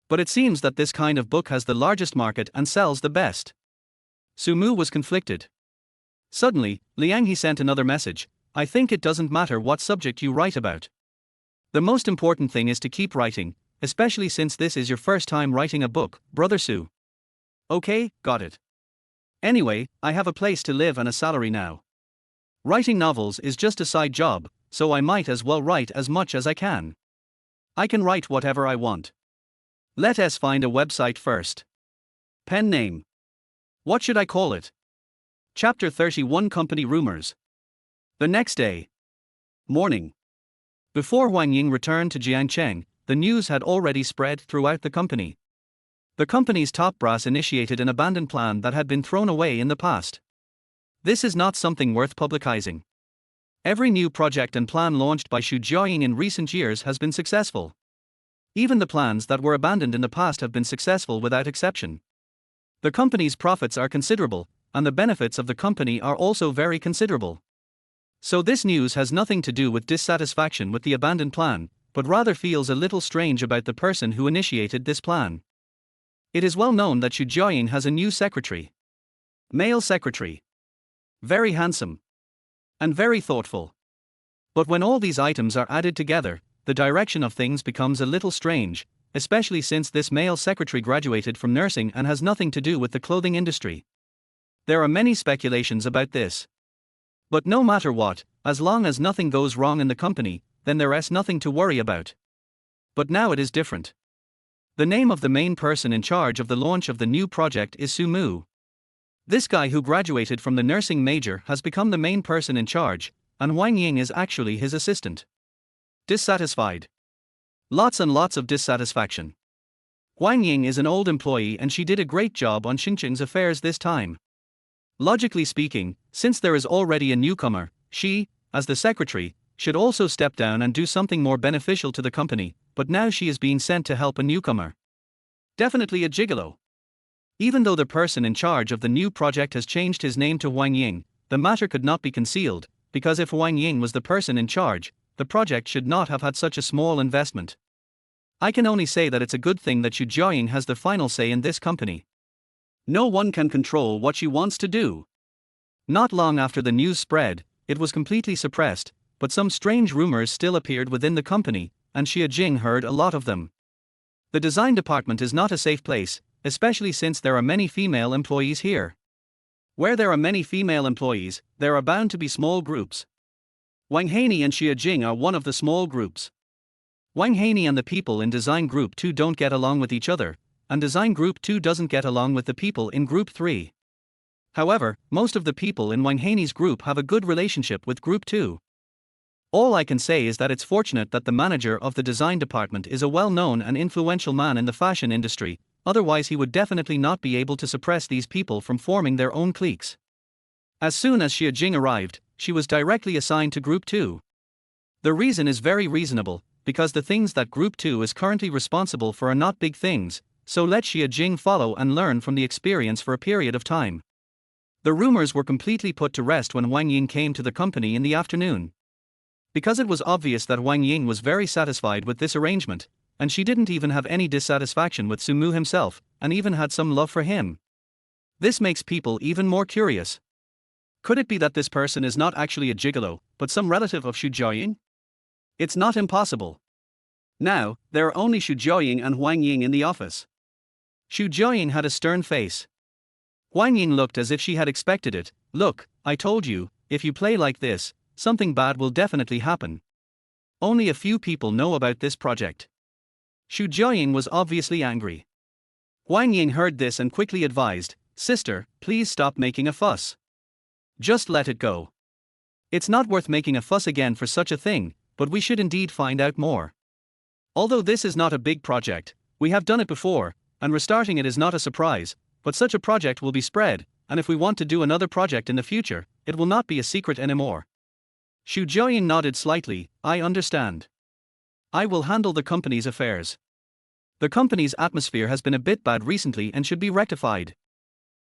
Speaker 1: But it seems that this kind of book has the largest market and sells the best. Sumu was conflicted. Suddenly, Liang He sent another message. I think it doesn't matter what subject you write about. The most important thing is to keep writing, especially since this is your first time writing a book, Brother Su. Okay, got it. Anyway, I have a place to live and a salary now. Writing novels is just a side job, so I might as well write as much as I can. I can write whatever I want. Let us find a website first. Pen name. What should I call it? Chapter 31 Company Rumors. The next day. Morning. Before Wang Ying returned to Jiangcheng, the news had already spread throughout the company. The company's top brass initiated an abandoned plan that had been thrown away in the past. This is not something worth publicizing. Every new project and plan launched by Xu Jiaying in recent years has been successful. Even the plans that were abandoned in the past have been successful without exception. The company's profits are considerable, and the benefits of the company are also very considerable. So this news has nothing to do with dissatisfaction with the abandoned plan, but rather feels a little strange about the person who initiated this plan. It is well known that Xu Jiaying has a new secretary. Male secretary. Very handsome. And very thoughtful. But when all these items are added together, the direction of things becomes a little strange, especially since this male secretary graduated from nursing and has nothing to do with the clothing industry. There are many speculations about this. But no matter what, as long as nothing goes wrong in the company, then there is nothing to worry about. But now it is different. The name of the main person in charge of the launch of the new project is Sumu. This guy who graduated from the nursing major has become the main person in charge, and Wang Ying is actually his assistant. Dissatisfied. Lots and lots of dissatisfaction. Wang Ying is an old employee and she did a great job on Xinjiang's affairs this time. Logically speaking, since there is already a newcomer, she, as the secretary, should also step down and do something more beneficial to the company, but now she is being sent to help a newcomer. Definitely a gigolo. Even though the person in charge of the new project has changed his name to Wang Ying, the matter could not be concealed, because if Wang Ying was the person in charge, the project should not have had such a small investment. I can only say that it's a good thing that Xu Jiaying has the final say in this company. No one can control what she wants to do. Not long after the news spread, it was completely suppressed, but some strange rumors still appeared within the company, and Xia Jing heard a lot of them. The design department is not a safe place, especially since there are many female employees here. Where there are many female employees, there are bound to be small groups. Wang Haney and Xia Jing are one of the small groups. Wang Haney and the people in Design Group 2 don't get along with each other, and Design Group 2 doesn't get along with the people in Group 3. However, most of the people in Wang Haney's group have a good relationship with Group 2. All I can say is that it's fortunate that the manager of the design department is a well-known and influential man in the fashion industry, otherwise he would definitely not be able to suppress these people from forming their own cliques. As soon as Xia Jing arrived, she was directly assigned to Group 2. The reason is very reasonable, because the things that Group 2 is currently responsible for are not big things, so let Xia Jing follow and learn from the experience for a period of time. The rumors were completely put to rest when Wang Ying came to the company in the afternoon. Because it was obvious that Wang Ying was very satisfied with this arrangement, and she didn't even have any dissatisfaction with Sumu himself, and even had some love for him. This makes people even more curious. Could it be that this person is not actually a gigolo, but some relative of Xu Jiaying? It's not impossible. Now, there are only Xu Jiaying and Wang Ying in the office. Xu Jiaying had a stern face. Wang Ying looked as if she had expected it. Look, I told you, if you play like this, something bad will definitely happen. Only a few people know about this project. Xu Jiaying was obviously angry. Wang Ying heard this and quickly advised, Sister, please stop making a fuss. Just let it go. It's not worth making a fuss again for such a thing, but we should indeed find out more. Although this is not a big project, we have done it before, and restarting it is not a surprise, but such a project will be spread, and if we want to do another project in the future, it will not be a secret anymore. Xu Jiaying nodded slightly, I understand. I will handle the company's affairs. The company's atmosphere has been a bit bad recently and should be rectified.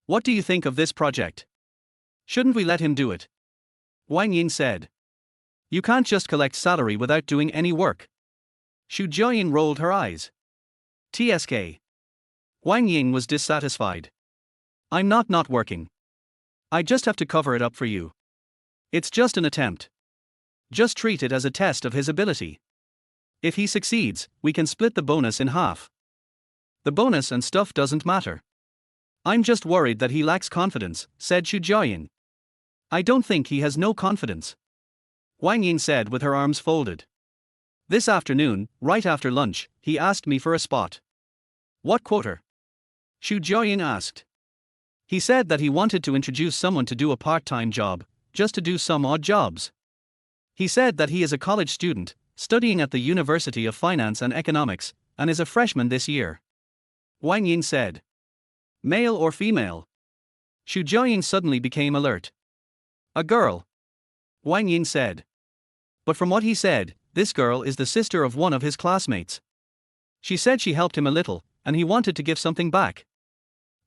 Speaker 1: What do you think of this project? Shouldn't we let him do it? Wang Ying said. You can't just collect salary without doing any work. Xu Jiaoying rolled her eyes. TSK. Wang Ying was dissatisfied. I'm not working. I just have to cover it up for you. It's just an attempt. Just treat it as a test of his ability. If he succeeds, we can split the bonus in half. The bonus and stuff doesn't matter. I'm just worried that he lacks confidence, said Xu Jiaoying. I don't think he has no confidence. Wang Ying said with her arms folded. This afternoon, right after lunch, he asked me for a spot. What quarter? Xu Jiaoying asked. He said that he wanted to introduce someone to do a part-time job, just to do some odd jobs. He said that he is a college student, studying at the University of Finance and Economics, and is a freshman this year. Wang Ying said. Male or female? Xu Jiaoying suddenly became alert. A girl. Wang Ying said. But from what he said, this girl is the sister of one of his classmates. She said she helped him a little, and he wanted to give something back.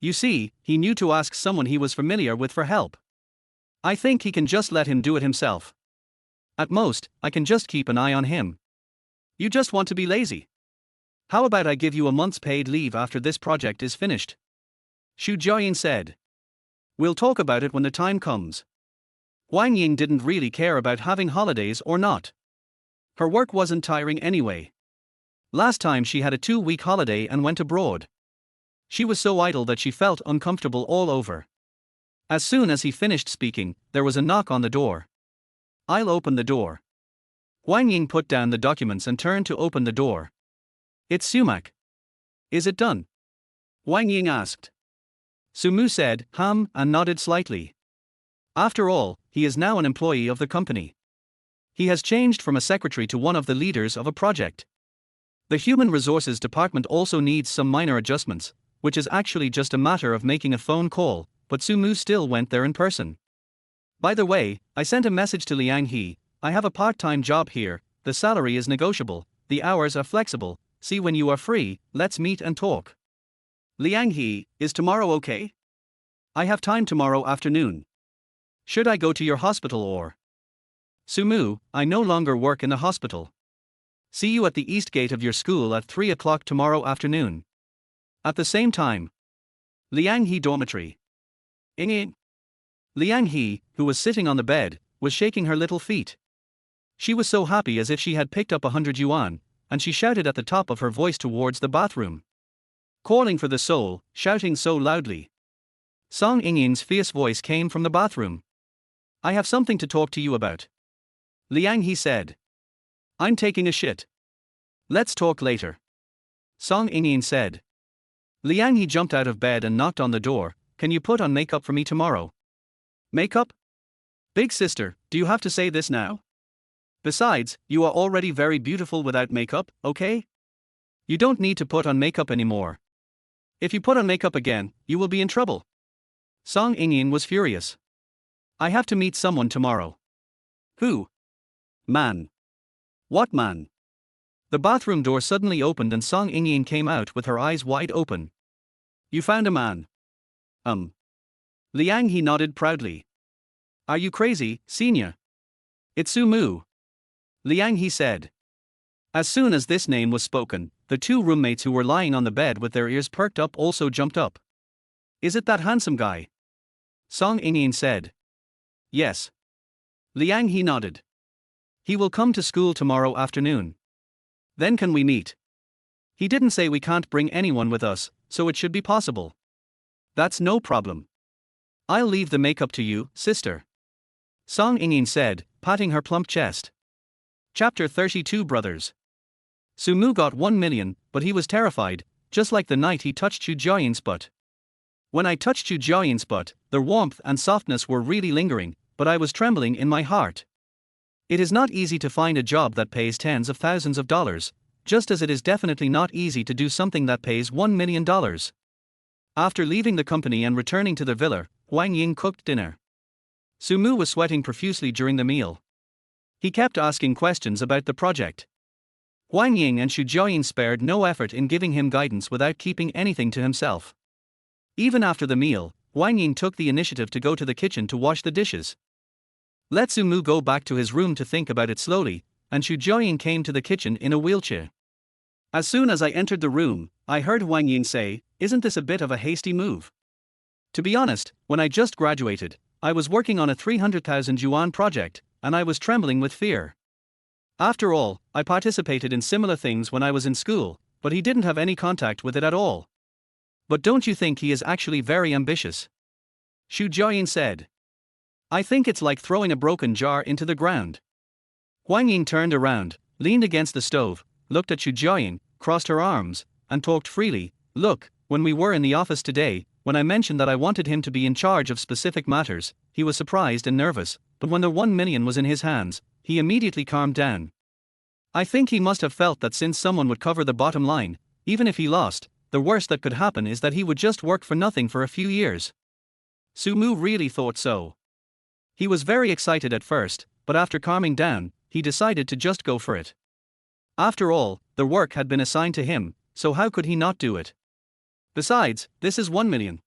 Speaker 1: You see, he knew to ask someone he was familiar with for help. I think he can just let him do it himself. At most, I can just keep an eye on him. You just want to be lazy. How about I give you a month's paid leave after this project is finished? Xu Jiaoying said. We'll talk about it when the time comes. Wang Ying didn't really care about having holidays or not. Her work wasn't tiring anyway. Last time she had a 2-week holiday and went abroad. She was so idle that she felt uncomfortable all over. As soon as he finished speaking, there was a knock on the door. I'll open the door. Wang Ying put down the documents and turned to open the door. It's Sumac. Is it done? Wang Ying asked. Sumu said, and nodded slightly. After all, he is now an employee of the company. He has changed from a secretary to one of the leaders of a project. The Human Resources Department also needs some minor adjustments, which is actually just a matter of making a phone call, but Sumu still went there in person. By the way, I sent a message to Liang He. I have a part-time job here, the salary is negotiable, the hours are flexible, see when you are free, let's meet and talk. Liang He, is tomorrow okay? I have time tomorrow afternoon. Should I go to your hospital or? Sumu, I no longer work in the hospital. See you at the east gate of your school at 3 o'clock tomorrow afternoon. At the same time. Liang He dormitory. Ing. Liang He, who was sitting on the bed, was shaking her little feet. She was so happy as if she had picked up 100 yuan, and she shouted at the top of her voice towards the bathroom. Calling for the soul, shouting so loudly. Song Yingyin's fierce voice came from the bathroom. I have something to talk to you about. Liang He said. I'm taking a shit. Let's talk later. Song Yingyin said. Liang He jumped out of bed and knocked on the door. Can you put on makeup for me tomorrow? Makeup? Big sister, do you have to say this now? Besides, you are already very beautiful without makeup, okay? You don't need to put on makeup anymore. If you put on makeup again, you will be in trouble. Song Yingyin was furious. I have to meet someone tomorrow. Who? Man. What man? The bathroom door suddenly opened and Song Yingyin came out with her eyes wide open. You found a man. Liang He nodded proudly. Are you crazy, senior? It's Sumu. Liang He said. As soon as this name was spoken, the two roommates who were lying on the bed with their ears perked up also jumped up. Is it that handsome guy? Song Yingyin said. Yes. Liang He nodded. He will come to school tomorrow afternoon. Then can we meet? He didn't say we can't bring anyone with us, so it should be possible. That's no problem. I'll leave the makeup to you, sister. Song Yingyin said, patting her plump chest. Chapter 32 Brothers. Sumu got 1 million, but he was terrified, just like the night he touched Xu Jiaoying's butt. When I touched Xu Jiaoying's butt, the warmth and softness were really lingering, but I was trembling in my heart. It is not easy to find a job that pays tens of thousands of dollars, just as it is definitely not easy to do something that pays $1 million. After leaving the company and returning to the villa, Wang Ying cooked dinner. Sumu was sweating profusely during the meal. He kept asking questions about the project.
Speaker 2: Huang Ying and Xu Jiaoyin spared no effort in giving him guidance without keeping anything to himself. Even after the meal, Huang Ying took the initiative to go to the kitchen to wash the dishes. Let Sumu go back to his room to think about it slowly, and Xu Jiaoyin came to the kitchen in a wheelchair. As soon as I entered the room, I heard Huang Ying say, "Isn't this a bit of a hasty move?" To be honest, when I just graduated, I was working on a 300,000 yuan project, and I was trembling with fear. After all, I participated in similar things when I was in school, but he didn't have any contact with it at all. But don't you think he is actually very ambitious? Xu Jiaoyin said. I think it's like throwing a broken jar into the ground. Huang Ying turned around, leaned against the stove, looked at Xu Jiaoyin, crossed her arms, and talked freely. Look, when we were in the office today, when I mentioned that I wanted him to be in charge of specific matters, he was surprised and nervous, but when the 1 million was in his hands, he immediately calmed down. I think he must have felt that since someone would cover the bottom line, even if he lost, the worst that could happen is that he would just work for nothing for a few years. Sumu really thought so. He was very excited at first, but after calming down, he decided to just go for it. After all, the work had been assigned to him, so how could he not do it? Besides, this is 1 million.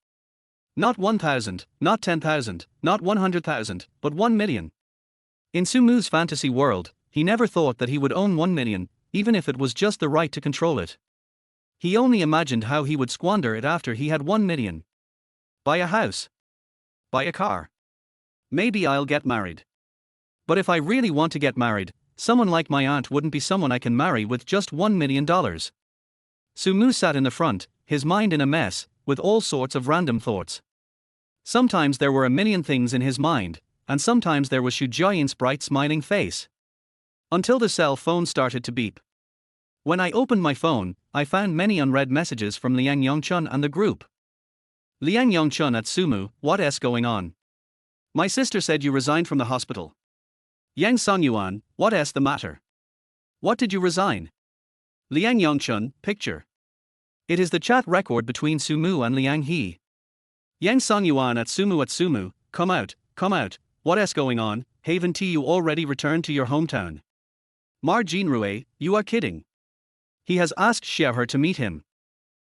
Speaker 2: Not 1,000, not 10,000, not 100,000, but 1 million. In Sumu's fantasy world, he never thought that he would own 1 million, even if it was just the right to control it. He only imagined how he would squander it after he had 1 million. Buy a house. Buy a car. Maybe I'll get married. But if I really want to get married, someone like my aunt wouldn't be someone I can marry with just $1 million. Sumu sat in the front, his mind in a mess, with all sorts of random thoughts. Sometimes there were a million things in his mind, and sometimes there was Xu Jiaoyin's bright smiling face. Until the cell phone started to beep. When I opened my phone, I found many unread messages from Liang Yongchun and the group. Liang Yongchun at Sumu, what's going on? My sister said you resigned from the hospital. Yang Songyuan, what's the matter? What did you resign? Liang Yongchun, picture. It is the chat record between Sumu and Liang He. Yang Songyuan at Sumu, come out, what's going on? Haven't you already returned to your hometown? Mar Jinrui, you are kidding. He has asked Xiaohe to meet him.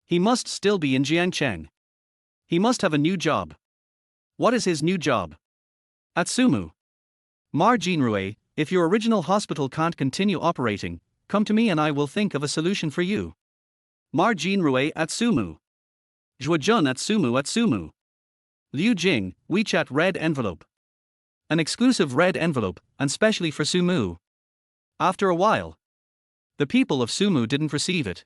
Speaker 2: He must still be in Jiangcheng. He must have a new job. What is his new job? At Sumu. Mar Jinrui, if your original hospital can't continue operating, come to me and I will think of a solution for you. Mar Jinrui at Sumu. Zhuojun at Sumu. Liu Jing, WeChat red envelope. An exclusive red envelope, and specially for Sumu. After a while, the people of Sumu didn't receive it.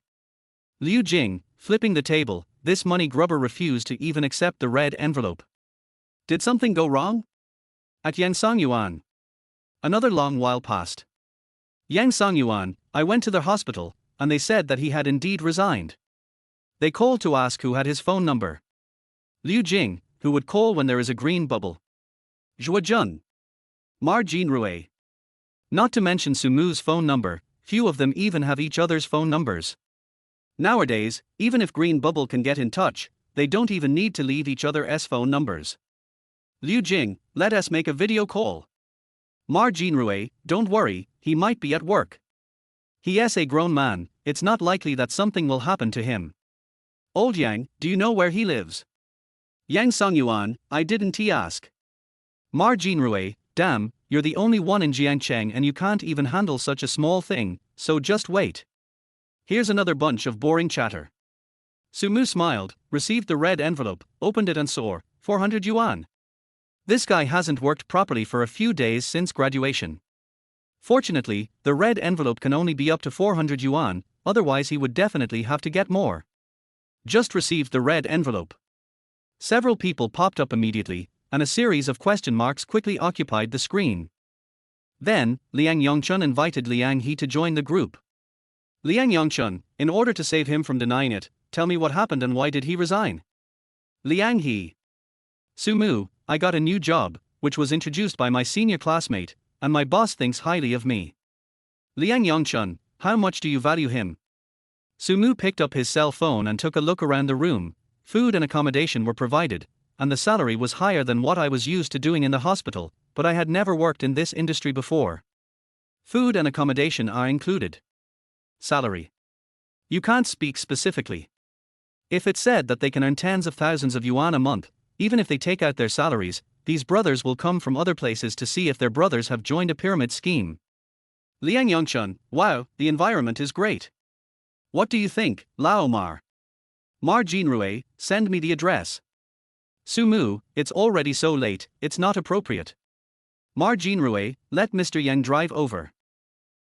Speaker 2: Liu Jing, flipping the table, this money grubber refused to even accept the red envelope. Did something go wrong? At Yang Songyuan. Another long while passed. Yang Songyuan, I went to the hospital, and they said that he had indeed resigned. They called to ask who had his phone number. Liu Jing, who would call when there is a green bubble. Zhuojun. Mar Jinrui. Not to mention Sumu's phone number, few of them even have each other's phone numbers. Nowadays, even if green bubble can get in touch, they don't even need to leave each other's phone numbers. Liu Jing, let us make a video call. Mar Jinrui, don't worry, he might be at work. He is a grown man, it's not likely that something will happen to him. Old Yang, do you know where he lives? Yang Songyuan, I didn't ask. Mar Jinrui, damn, you're the only one in Jiangcheng and you can't even handle such a small thing, so just wait. Here's another bunch of boring chatter. Sumu smiled, received the red envelope, opened it and saw 400 yuan. This guy hasn't worked properly for a few days since graduation. Fortunately, the red envelope can only be up to 400 yuan, otherwise he would definitely have to get more. Just received the red envelope. Several people popped up immediately, and a series of question marks quickly occupied the screen. Then, Liang Yongchun invited Liang He to join the group. Liang Yongchun, in order to save him from denying it, tell me what happened and why did he resign? Liang He. Sumu, I got a new job, which was introduced by my senior classmate, and my boss thinks highly of me. Liang Yongchun, how much do you value him? Sumu picked up his cell phone and took a look around the room. Food and accommodation were provided, and the salary was higher than what I was used to doing in the hospital, but I had never worked in this industry before. Food and accommodation are included.
Speaker 1: Salary. You can't speak specifically. If it's said that they can earn tens of thousands of yuan a month, even if they take out their salaries, these brothers will come from other places to see if their brothers have joined a pyramid scheme.
Speaker 2: Liang Yongchun, wow, the environment is great. What do you think, Lao Mar? Mar Jinrui, send me the address.
Speaker 1: Sumu, it's already so late, it's not appropriate.
Speaker 2: Mar Jinrui, let Mr. Yang drive over.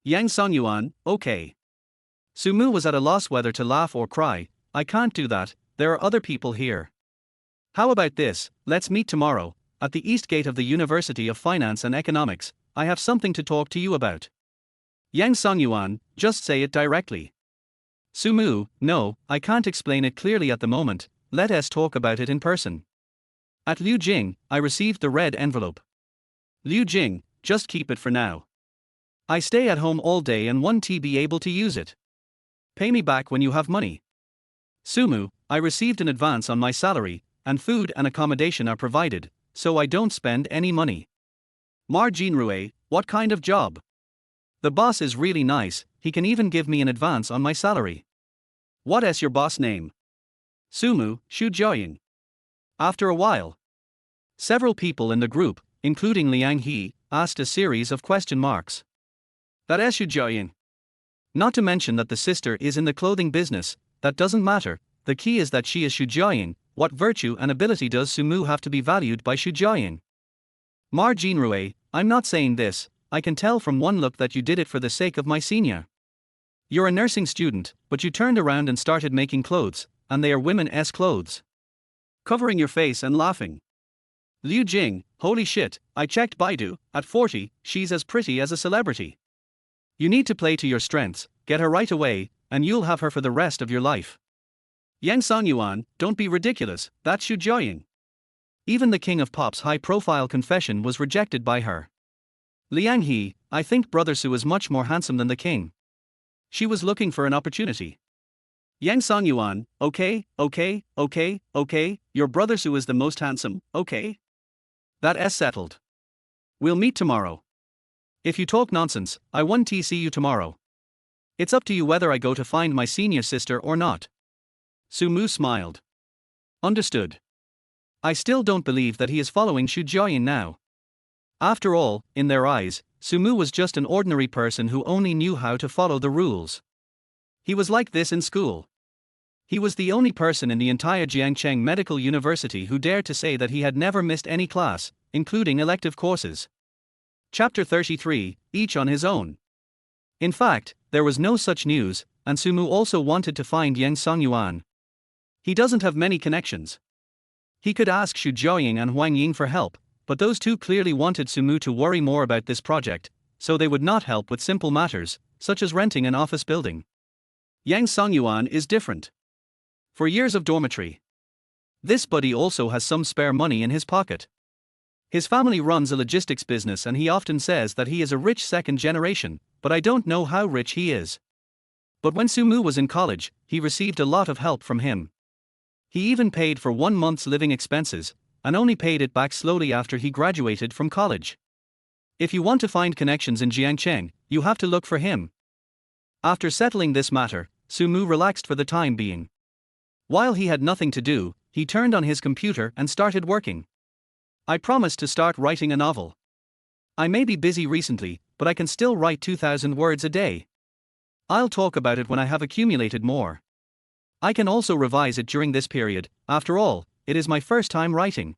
Speaker 2: Yang Songyuan, okay.
Speaker 1: Sumu was at a loss whether to laugh or cry. I can't do that, there are other people here.
Speaker 2: How about this, let's meet tomorrow, at the East Gate of the University of Finance and Economics. I have something to talk to you about. Yang Songyuan, just say it directly.
Speaker 1: Sumu, no, I can't explain it clearly at the moment, let us talk about it in person.
Speaker 2: At Liu Jing, I received the red envelope. Liu Jing, just keep it for now.
Speaker 1: I stay at home all day and won't be able to use it.
Speaker 2: Pay me back when you have money.
Speaker 1: Sumu, I received an advance on my salary, and food and accommodation are provided, so I don't spend any money.
Speaker 2: Mar Jinrui, what kind of job?
Speaker 1: The boss is really nice, he can even give me an advance on my salary.
Speaker 2: What is your boss name?
Speaker 1: Sumu, Xu Jiaoying.
Speaker 2: After a while,
Speaker 1: several people in the group, including Liang He, asked a series of question marks.
Speaker 2: That is Xu Jiaoying.
Speaker 1: Not to mention that the sister is in the clothing business, that doesn't matter, the key is that she is Xu Jiaoying. What virtue and ability does Sumu have to be valued by Xu Jiaoying?
Speaker 2: Mar Jinrui, I'm not saying this, I can tell from one look that you did it for the sake of my senior.
Speaker 1: You're a nursing student, but you turned around and started making clothes, and they are women's clothes.
Speaker 2: Covering your face and laughing. Liu Jing, holy shit, I checked Baidu, at 40, she's as pretty as a celebrity.
Speaker 1: You need to play to your strengths, get her right away, and you'll have her for the rest of your life.
Speaker 2: Yang Songyuan, don't be ridiculous, that's Xu Jiaoying.
Speaker 1: Even the king of pop's high-profile confession was rejected by her.
Speaker 2: Liang He, I think Brother Su is much more handsome than the king. She was looking for an opportunity. Yang Songyuan, okay, your Brother Su is the most handsome, okay?
Speaker 1: That is settled.
Speaker 2: We'll meet tomorrow.
Speaker 1: If you talk nonsense, I won't see you tomorrow. It's up to you whether I go to find my senior sister or not.
Speaker 2: Sumu smiled.
Speaker 1: Understood. I still don't believe that he is following Xu Jiaoying now. After all, in their eyes, Sumu was just an ordinary person who only knew how to follow the rules.
Speaker 2: He was like this in school. He was the only person in the entire Jiangcheng Medical University who dared to say that he had never missed any class, including elective courses. Chapter 33, each on his own.
Speaker 1: In fact, there was no such news, and Sumu also wanted to find Yang Songyuan.
Speaker 2: He doesn't have many connections.
Speaker 1: He could ask Xu Jiaoying and Huang Ying for help, but those two clearly wanted Sumu to worry more about this project, so they would not help with simple matters, such as renting an office building.
Speaker 2: Yang Songyuan is different. For years of dormitory.
Speaker 1: This buddy also has some spare money in his pocket.
Speaker 2: His family runs a logistics business and he often says that he is a rich second generation, but I don't know how rich he is. But when Sumu was in college, he received a lot of help from him. He even paid for 1 month's living expenses, and only paid it back slowly after he graduated from college. If you want to find connections in Jiangcheng, you have to look for him. After settling this matter, Sumu relaxed for the time being. While he had nothing to do, he turned on his computer and started working. I promised to start writing a novel. I may be busy recently, but I can still write 2,000 words a day. I'll talk about it when I have accumulated more. I can also revise it during this period, after all, it is my first time writing.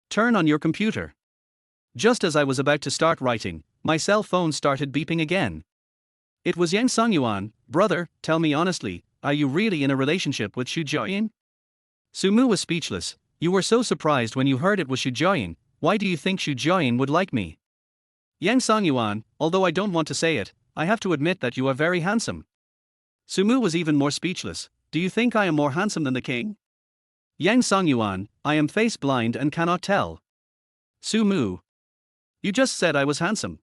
Speaker 2: Turn on your computer. Just as I was about to start writing, my cell phone started beeping again. It was Yang Songyuan. Brother, tell me honestly, are you really in a relationship with Xu Jiaoying?
Speaker 1: Sumu was speechless. You were so surprised when you heard it was Xu Jiaoying, why do you think Xu Jiaoying would like me?
Speaker 2: Yang Songyuan, although I don't want to say it, I have to admit that you are very handsome. Sumu was even more speechless. Do you think I am more handsome than the king? Yang Songyuan, I am face blind and cannot tell.
Speaker 1: Sumu.
Speaker 2: You just said I was handsome.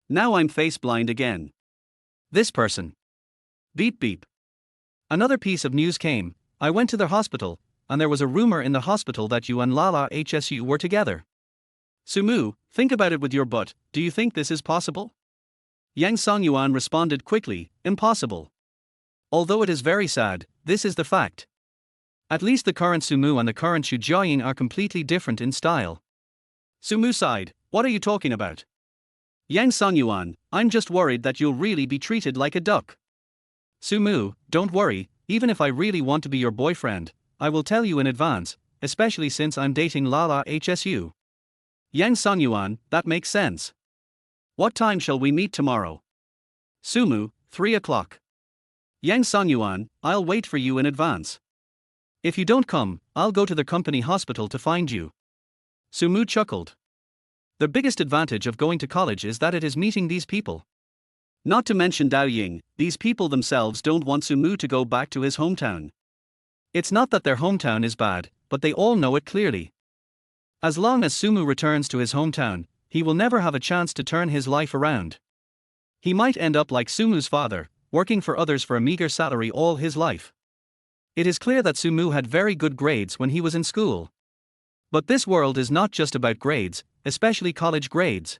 Speaker 2: Now I'm face blind again.
Speaker 1: This person.
Speaker 2: Beep beep.
Speaker 1: Another piece of news came. I went to the hospital, and there was a rumor in the hospital that you and Lala HSU were together.
Speaker 2: Sumu, think about it with your butt, do you think this is possible? Yang Songyuan responded quickly, impossible. Although it is very sad, this is the fact. At least the current Sumu and the current Xu Jiaying are completely different in style. Sumu sighed, what are you talking about? Yang Songyuan, I'm just worried that you'll really be treated like a duck. Sumu, don't worry, even if I really want to be your boyfriend, I will tell you in advance, especially since I'm dating Lala HSU. Yang Songyuan, that makes sense. What time shall we meet tomorrow? Sumu, 3 o'clock. Yang Songyuan, I'll wait for you in advance. If you don't come, I'll go to the company hospital to find you. Sumu chuckled. The biggest advantage of going to college is that it is meeting these people. Not to mention Dao Ying, these people themselves don't want Sumu to go back to his hometown. It's not that their hometown is bad, but they all know it clearly. As long as Sumu returns to his hometown, he will never have a chance to turn his life around. He might end up like Sumu's father, working for others for a meager salary all his life. It is clear that Sumu had very good grades when he was in school. But this world is not just about grades, especially college grades.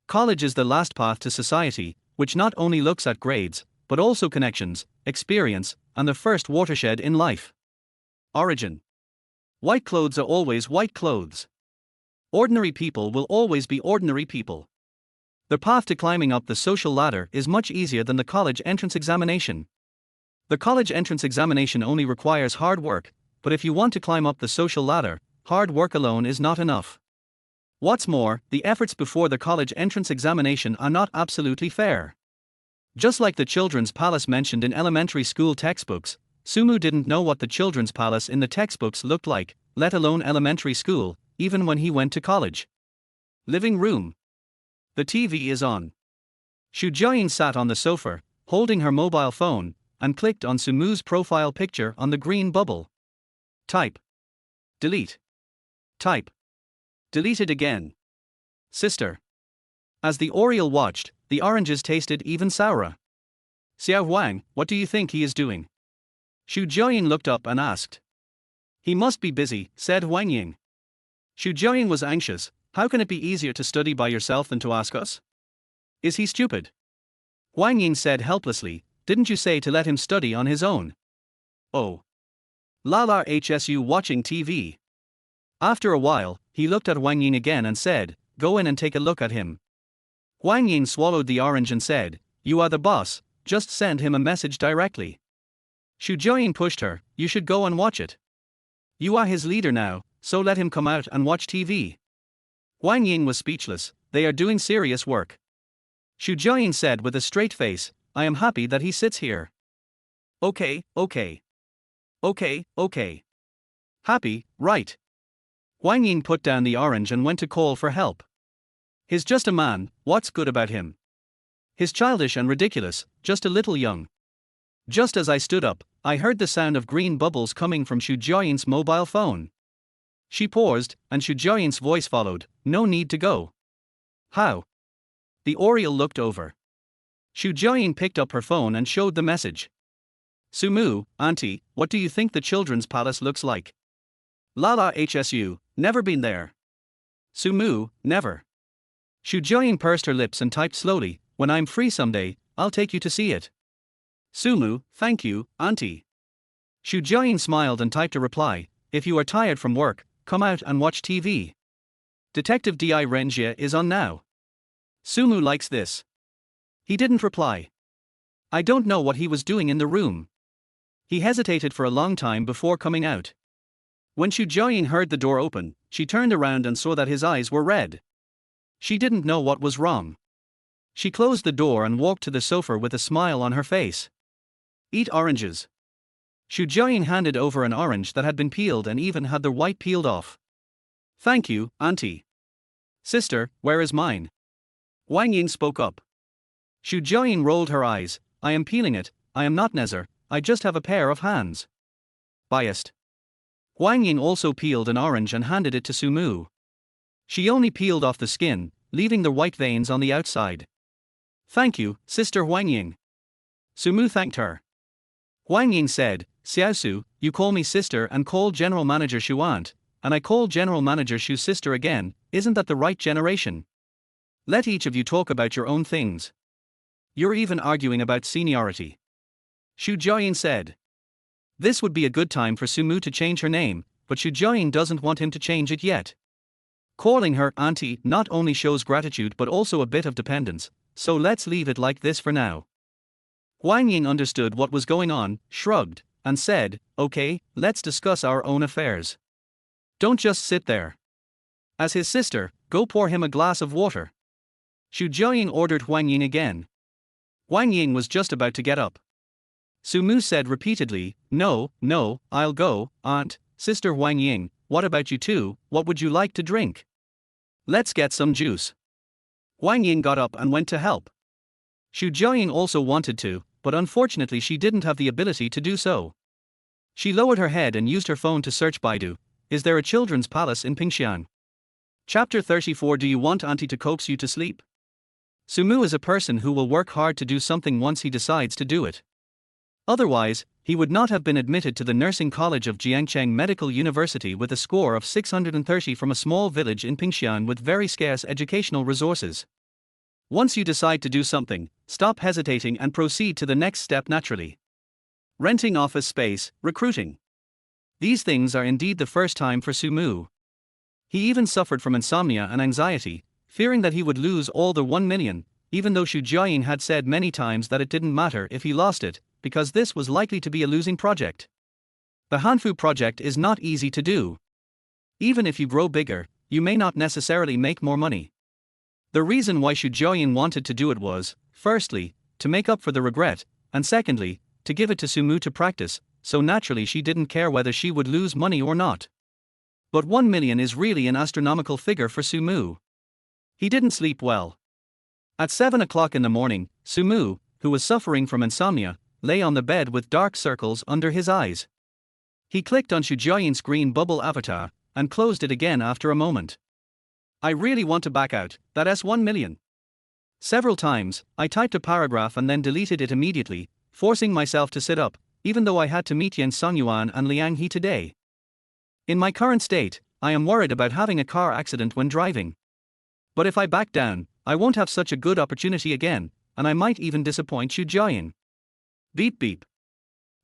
Speaker 2: College is the last path to society, which not only looks at grades, but also connections, experience, and the first watershed in life. Origin. White clothes are always white clothes. Ordinary people will always be ordinary people. The path to climbing up the social ladder is much easier than the college entrance examination. The college entrance examination only requires hard work, but if you want to climb up the social ladder, hard work alone is not enough. What's more, the efforts before the college entrance examination are not absolutely fair. Just like the children's palace mentioned in elementary school textbooks, Sumu didn't know what the children's palace in the textbooks looked like, let alone elementary school, even when he went to college. Living room. The TV is on. Xu Jiaying sat on the sofa, holding her mobile phone, and clicked on Sumu's profile picture on the green bubble. Type. Delete. Type. Delete it again. Sister. As the Oriole watched, the oranges tasted even sourer. Xiao Huang, what do you think he is doing? Xu Jiaying looked up and asked. He must be busy, said Huang Ying. Xu Jiaying was anxious. How can it be easier to study by yourself than to ask us? Is he stupid? Huang Ying said helplessly, didn't you say to let him study on his own? Oh. Lala HSU watching TV. After a while, he looked at Huang Ying again and said, go in and take a look at him. Huang Ying swallowed the orange and said, you are the boss, just send him a message directly. Xu Jiaying pushed her, you should go and watch it. You are his leader now, so let him come out and watch TV. Huang Ying was speechless, they are doing serious work. Xu Jiaying said with a straight face, I am happy that he sits here. Okay. Happy, right. Huang Ying put down the orange and went to call for help. He's just a man, what's good about him? He's childish and ridiculous, just a little young. Just as I stood up, I heard the sound of green bubbles coming from Xu Jiaying's mobile phone. She paused, and Xu Jiaying's voice followed, no need to go. How? The Oriole looked over. Xu Jiaying picked up her phone and showed the message. Sumu, auntie, what do you think the children's palace looks like? Lala HSU, never been there. Sumu, never. Xu Jiaying pursed her lips and typed slowly, when I'm free someday, I'll take you to see it. Sumu, thank you, auntie. Xu Jiaying smiled and typed a reply, if you are tired from work, come out and watch TV. Detective Di Renjia is on now. Sumu likes this. He didn't reply. I don't know what he was doing in the room. He hesitated for a long time before coming out. When Xu Jiaying heard the door open, she turned around and saw that his eyes were red. She didn't know what was wrong. She closed the door and walked to the sofa with a smile on her face. Eat oranges. Xu Jiaying handed over an orange that had been peeled and even had the white peeled off. Thank you, auntie. Sister, where is mine? Huang Ying spoke up. Xu Jiaying rolled her eyes, I am peeling it, I am not Nezer, I just have a pair of hands. Biased. Huang Ying also peeled an orange and handed it to Sumu. She only peeled off the skin, leaving the white veins on the outside. Thank you, Sister Huang Ying. Sumu thanked her. Huang Ying said, Xiaosu, you call me sister and call General Manager Xu aunt, and I call General Manager Xu sister again, isn't that the right generation? Let each of you talk about your own things. You're even arguing about seniority. Xu Jiayin said. This would be a good time for Sumu to change her name, but Xu Jiayin doesn't want him to change it yet. Calling her auntie not only shows gratitude but also a bit of dependence, so let's leave it like this for now. Huang Ying understood what was going on, shrugged, and said, okay, let's discuss our own affairs. Don't just sit there. As his sister, go pour him a glass of water. Xu Jiayin ordered Huang Ying again. Huang Ying was just about to get up. Sumu said repeatedly, no, I'll go, aunt, sister Huang Ying, what about you two, what would you like to drink? Let's get some juice. Huang Ying got up and went to help. Xu Jiayin also wanted to, but unfortunately she didn't have the ability to do so. She lowered her head and used her phone to search Baidu. Is there a children's palace in Pingxian? Chapter 34. Do you want auntie to coax you to sleep? Sumu is a person who will work hard to do something once he decides to do it. Otherwise, he would not have been admitted to the nursing college of Jiangcheng Medical University with a score of 630 from a small village in Pingxian with very scarce educational resources. Once you decide to do something, stop hesitating and proceed to the next step naturally. Renting office space, recruiting. These things are indeed the first time for Sumu. He even suffered from insomnia and anxiety, fearing that he would lose all the 1 million, even though Xu Jiayin had said many times that it didn't matter if he lost it, because this was likely to be a losing project. The Hanfu project is not easy to do. Even if you grow bigger, you may not necessarily make more money. The reason why Xu Jiayin wanted to do it was, firstly, to make up for the regret, and secondly, to give it to Sumu to practice, so naturally she didn't care whether she would lose money or not. But 1 million is really an astronomical figure for Sumu. He didn't sleep well. At 7 o'clock in the morning, Sumu, who was suffering from insomnia, lay on the bed with dark circles under his eyes. He clicked on Xu Jiayin's green bubble avatar, and closed it again after a moment. I really want to back out, that's 1 million. Several times, I typed a paragraph and then deleted it immediately, forcing myself to sit up, even though I had to meet Yang Songyuan and Liang He today. In my current state, I am worried about having a car accident when driving. But if I back down, I won't have such a good opportunity again, and I might even disappoint Xu Jiayin. Beep beep.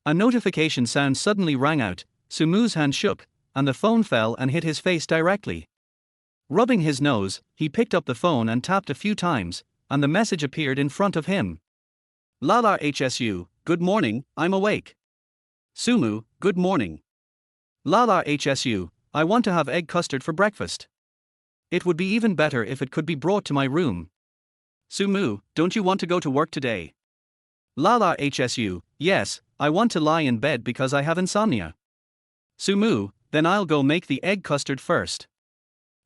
Speaker 2: A notification sound suddenly rang out, Sumu's hand shook, and the phone fell and hit his face directly. Rubbing his nose, he picked up the phone and tapped a few times, and the message appeared in front of him. Lala HSU, good morning, I'm awake. Sumu, good morning. Lala HSU, I want to have egg custard for breakfast. It would be even better if it could be brought to my room. Sumu, don't you want to go to work today? Lala HSU, yes, I want to lie in bed because I have insomnia. Sumu, then I'll go make the egg custard first.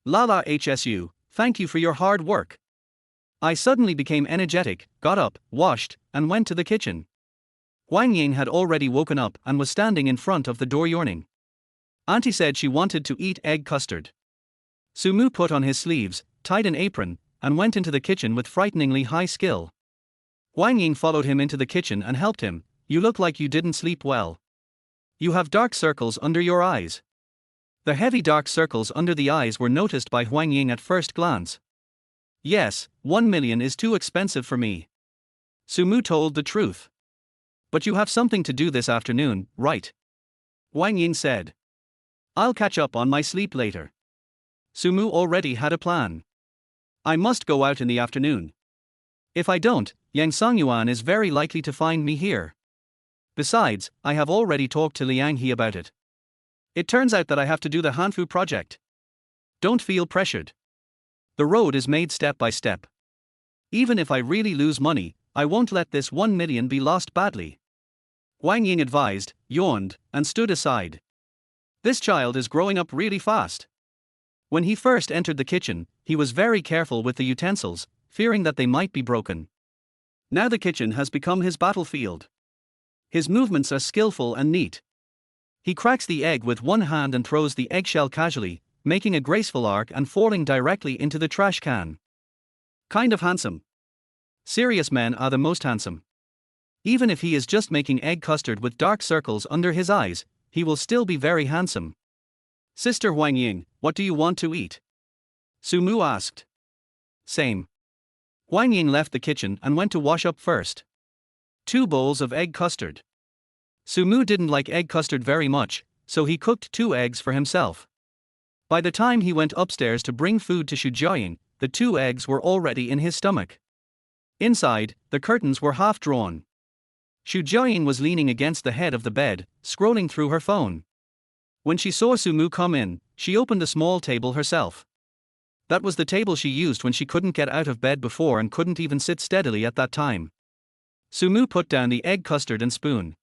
Speaker 2: Lala HSU, thank you for your hard work. I suddenly became energetic, got up, washed, and went to the kitchen. Huang Ying had already woken up and was standing in front of the door yawning. Auntie said she wanted to eat egg custard. Sumu put on his sleeves, tied an apron, and went into the kitchen with frighteningly high skill. Huang Ying followed him into the kitchen and helped him. You look like you didn't sleep well. You have dark circles under your eyes. The heavy dark circles under the eyes were noticed by Huang Ying at first glance. Yes, 1 million is too expensive for me. Sumu told the truth. But you have something to do this afternoon, right? Huang Ying said. I'll catch up on my sleep later. Sumu already had a plan. I must go out in the afternoon. If I don't, Yang Songyuan is very likely to find me here. Besides, I have already talked to Liang He about it. It turns out that I have to do the Hanfu project. Don't feel pressured. The road is made step by step. Even if I really lose money, I won't let this 1 million be lost badly. Huang Ying advised, yawned, and stood aside. This child is growing up really fast. When he first entered the kitchen, he was very careful with the utensils, fearing that they might be broken. Now the kitchen has become his battlefield. His movements are skillful and neat. He cracks the egg with one hand and throws the eggshell casually, making a graceful arc and falling directly into the trash can. Kind of handsome. Serious men are the most handsome. Even if he is just making egg custard with dark circles under his eyes, he will still be very handsome. Sister Huang Ying, what do you want to eat? Sumu asked. Same.
Speaker 1: Huang Ying left the kitchen and went to wash up first. 2 bowls of egg custard. Sumu didn't like egg custard very much, so he cooked 2 eggs for himself. By the time he went upstairs to bring food to Xu Jiaying, the 2 eggs were already in his stomach. Inside, the curtains were half drawn. Xu Jiaying was leaning against the head of the bed, scrolling through her phone. When she saw Sumu come in, she opened the small table herself. That was the table she used when she couldn't get out of bed before and couldn't even sit steadily at that time. Sumu put down the egg custard and spoon.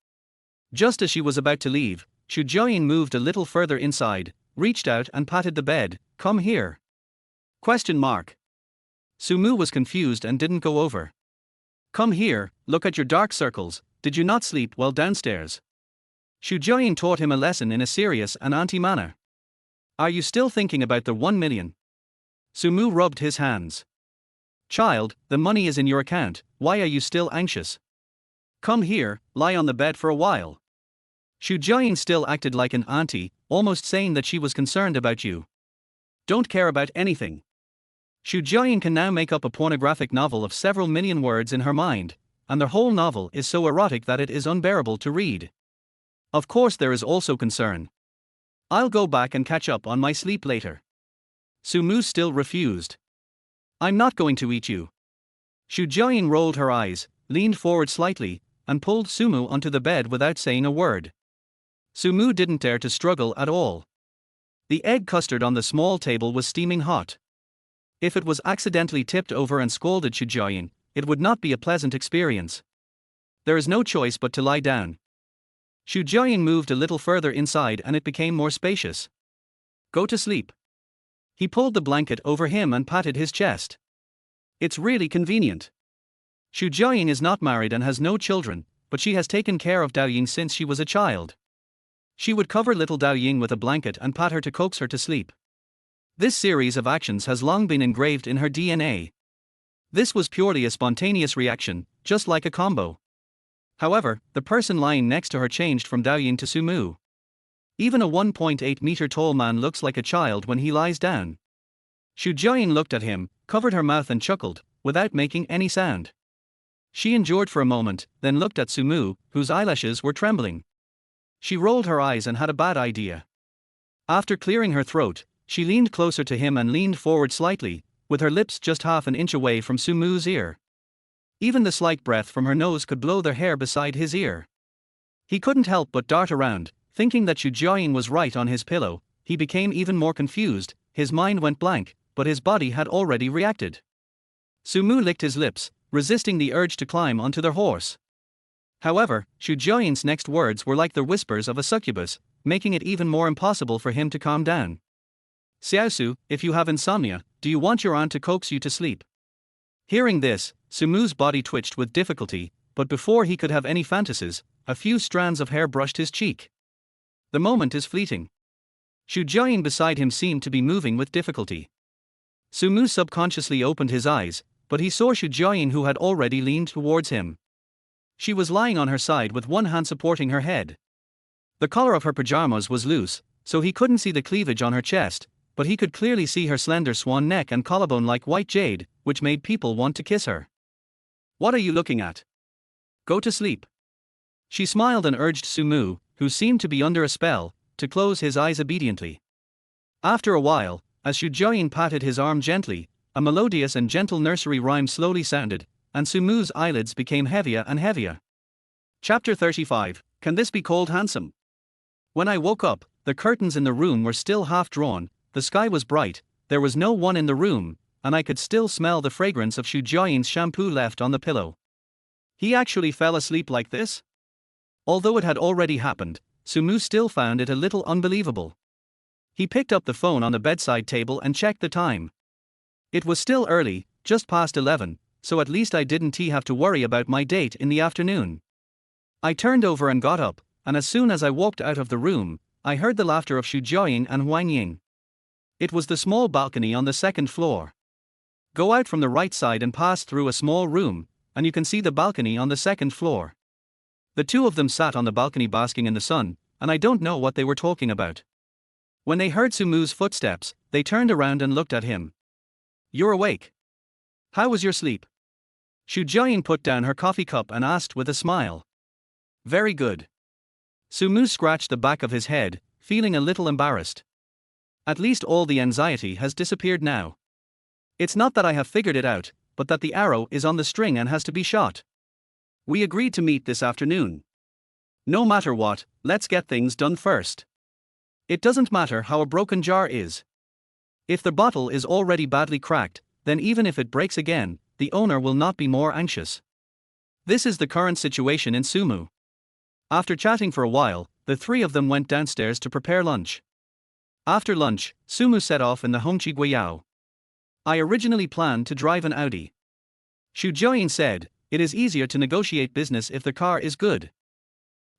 Speaker 1: Just as she was about to leave, Xu Jiaying moved a little further inside, reached out and patted the bed. "Come here?" Sumu was confused and didn't go over. "Come here, look at your dark circles, did you not sleep well downstairs?" Xu Jiaying taught him a lesson in a serious and auntie manner. "Are you still thinking about the 1 million? Sumu rubbed his hands. "Child, the money is in your account, why are you still anxious? Come here, lie on the bed for a while." Xu Jiaying still acted like an auntie, almost saying that she was concerned about you. "Don't care about anything." Xu Jiaying can now make up a pornographic novel of several million words in her mind, and the whole novel is so erotic that it is unbearable to read. Of course there is also concern. "I'll go back and catch up on my sleep later." Sumu still refused. "I'm not going to eat you." Xu Jiaying rolled her eyes, leaned forward slightly, and pulled Sumu onto the bed without saying a word. Sumu didn't dare to struggle at all. The egg custard on the small table was steaming hot. If it was accidentally tipped over and scalded Xu Jiaying, it would not be a pleasant experience. There is no choice but to lie down. Xu Jiaying moved a little further inside and it became more spacious. "Go to sleep." He pulled the blanket over him and patted his chest. "It's really convenient." Xu Jiaying is not married and has no children, but she has taken care of Dao Ying since she was a child. She would cover little Dao Ying with a blanket and pat her to coax her to sleep. This series of actions has long been engraved in her DNA. This was purely a spontaneous reaction, just like a combo. However, the person lying next to her changed from Dao Ying to Sumu. Even a 1.8-meter tall man looks like a child when he lies down. Xu Jiaying looked at him, covered her mouth and chuckled, without making any sound. She endured for a moment, then looked at Sumu, whose eyelashes were trembling. She rolled her eyes and had a bad idea. After clearing her throat, she leaned closer to him and leaned forward slightly, with her lips just half an inch away from Sumu's ear. Even the slight breath from her nose could blow the hair beside his ear. He couldn't help but dart around, thinking that Xu Jiaying was right on his pillow. He became even more confused, his mind went blank, but his body had already reacted. Sumu licked his lips, resisting the urge to climb onto their horse. However, Xu Jiaying's next words were like the whispers of a succubus, making it even more impossible for him to calm down. "Xiaosu, if you have insomnia, do you want your aunt to coax you to sleep?" Hearing this, Sumu's body twitched with difficulty, but before he could have any fantasies, a few strands of hair brushed his cheek. The moment is fleeting. Xu Jiaying beside him seemed to be moving with difficulty. Sumu subconsciously opened his eyes, but he saw Xu Jiaying who had already leaned towards him. She was lying on her side with one hand supporting her head. The collar of her pajamas was loose, so he couldn't see the cleavage on her chest, but he could clearly see her slender swan neck and collarbone like white jade, which made people want to kiss her. "What are you looking at? Go to sleep." She smiled and urged Sumu, who seemed to be under a spell, to close his eyes obediently. After a while, as Xu Jiaying patted his arm gently, a melodious and gentle nursery rhyme slowly sounded, and Sumu's eyelids became heavier and heavier. Chapter 35. Can this be called handsome? When I woke up, the curtains in the room were still half drawn, the sky was bright, there was no one in the room, and I could still smell the fragrance of Xu Jiaying's shampoo left on the pillow. He actually fell asleep like this? Although it had already happened, Sumu still found it a little unbelievable. He picked up the phone on the bedside table and checked the time. It was still early, just past 11, so at least I didn't have to worry about my date in the afternoon. I turned over and got up, and as soon as I walked out of the room, I heard the laughter of Xu Jiaying and Huang Ying. It was the small balcony on the second floor. Go out from the right side and pass through a small room, and you can see the balcony on the second floor. The two of them sat on the balcony basking in the sun, and I don't know what they were talking about. When they heard Sumu's footsteps, they turned around and looked at him. "You're awake. How was your sleep?"
Speaker 2: Xu Jiaying put down her coffee cup and asked with a smile. Very good. Sumu scratched the back of his head, feeling a little embarrassed. At least all the anxiety has disappeared now. It's not that I have figured it out, but that the arrow is on the string and has to be shot. We agreed to meet this afternoon. No matter what, let's get things done first. It doesn't matter how a broken jar is. If the bottle is already badly cracked, then even if it breaks again, the owner will not be more anxious. This is the current situation in Sumu. After chatting for a while, the three of them went downstairs to prepare lunch. After lunch, Sumu set off in the Hongqi Guiyao. I originally planned to drive an Audi. Xu Jiaoyin said, it is easier to negotiate business if the car is good.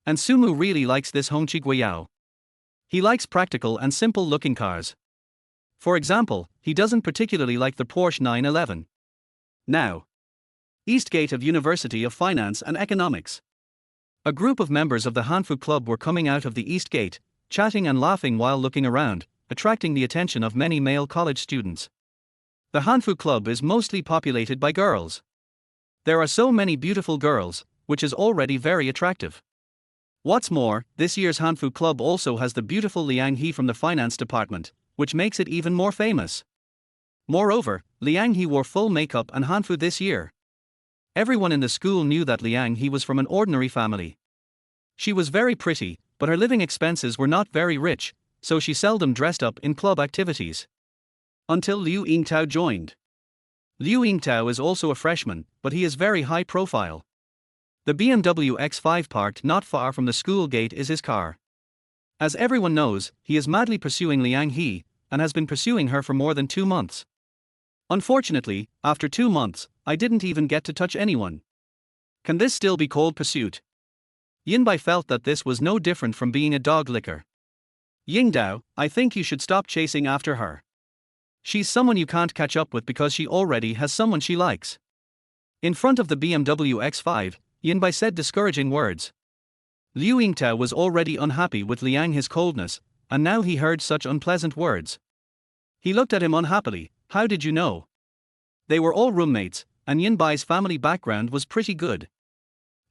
Speaker 2: And Sumu really likes this Hongqi Guiyao. He likes practical and simple looking cars. For example, he doesn't particularly like the Porsche 911. Now. Eastgate of University of Finance and Economics. A group of members of the Hanfu Club were coming out of the East Gate, chatting and laughing while looking around, attracting the attention of many male college students. The Hanfu Club is mostly populated by girls. There are so many beautiful girls, which is already very attractive. What's more, this year's Hanfu Club also has the beautiful Liang He from the finance department, which makes it even more famous. Moreover, Liang He wore full makeup and Hanfu this year. Everyone in the school knew that Liang He was from an ordinary family. She was very pretty, but her living expenses were not very rich, so she seldom dressed up in club activities. Until Liu Yingtao joined. Liu Yingtao is also a freshman, but he is very high profile. The BMW X5 parked not far from the school gate is his car. As everyone knows, he is madly pursuing Liang He, and has been pursuing her for more than 2 months. Unfortunately, after 2 months, I didn't even get to touch anyone. Can this still be called pursuit? Yinbai felt that this was no different from being a dog licker. Yingdao, I think you should stop chasing after her. She's someone you can't catch up with because she already has someone she likes. In front of the BMW X5, Yinbai said discouraging words. Liu Yingtao was already unhappy with Liang He's coldness, and now he heard such unpleasant words. He looked at him unhappily. How did you know? They were all roommates, and Yinbai's family background was pretty good.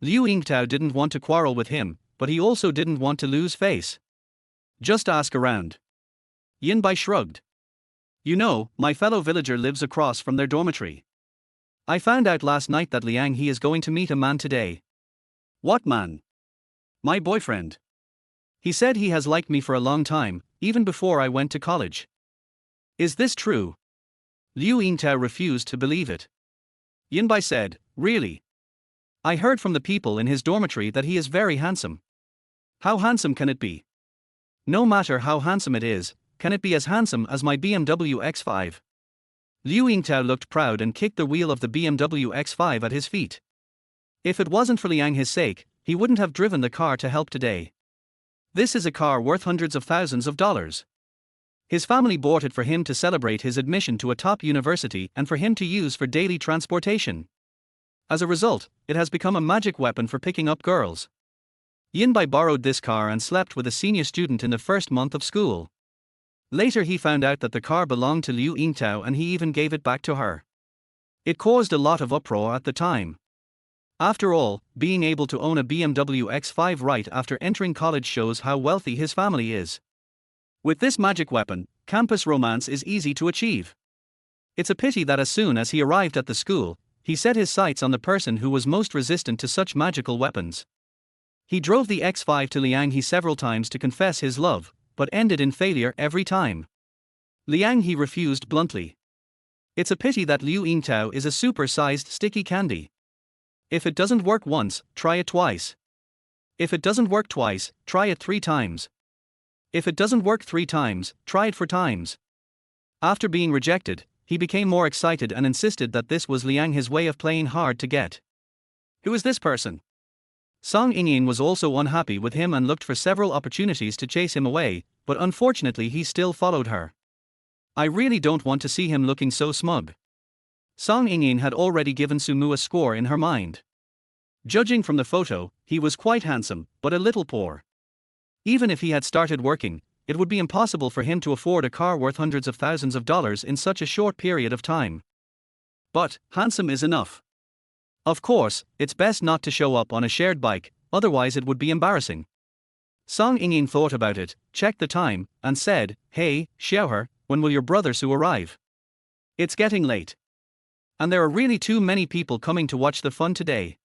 Speaker 2: Liu Yingtao didn't want to quarrel with him, but he also didn't want to lose face. Just ask around. Yinbai shrugged. You know, my fellow villager lives across from their dormitory. I found out last night that Liang He is going to meet a man today. What man? My boyfriend. He said he has liked me for a long time, even before I went to college. Is this true? Liu Yingtao refused to believe it. Yinbai said, really? I heard from the people in his dormitory that he is very handsome. How handsome can it be? No matter how handsome it is, can it be as handsome as my BMW X5? Liu Yingtao looked proud and kicked the wheel of the BMW X5 at his feet. If it wasn't for Liang He's sake, he wouldn't have driven the car to help today. This is a car worth hundreds of thousands of dollars. His family bought it for him to celebrate his admission to a top university and for him to use for daily transportation. As a result, it has become a magic weapon for picking up girls. Yinbai borrowed this car and slept with a senior student in the first month of school. Later he found out that the car belonged to Liu Yingtao and he even gave it back to her. It caused a lot of uproar at the time. After all, being able to own a BMW X5 right after entering college shows how wealthy his family is. With this magic weapon, campus romance is easy to achieve. It's a pity that as soon as he arrived at the school, he set his sights on the person who was most resistant to such magical weapons. He drove the X5 to Liang He several times to confess his love, but ended in failure every time. Liang He refused bluntly. It's a pity that Liu Yingtao is a super-sized sticky candy. If it doesn't work once, try it twice. If it doesn't work twice, try it 3 times. If it doesn't work 3 times, try it 4 times. After being rejected, he became more excited and insisted that this was Liang He's way of playing hard to get. Who is this person? Song Yingying was also unhappy with him and looked for several opportunities to chase him away, but unfortunately he still followed her. I really don't want to see him looking so smug. Song Yingying had already given Sumu a score in her mind. Judging from the photo, he was quite handsome, but a little poor. Even if he had started working, it would be impossible for him to afford a car worth hundreds of thousands of dollars in such a short period of time. But, handsome is enough.
Speaker 1: Of course, it's best not to show up on a shared bike, otherwise it would be embarrassing. Song Ingyin thought about it, checked the time, and said, "Hey, Xiaohe, when will your brother Su arrive? It's getting late. And there are really too many people coming to watch the fun today.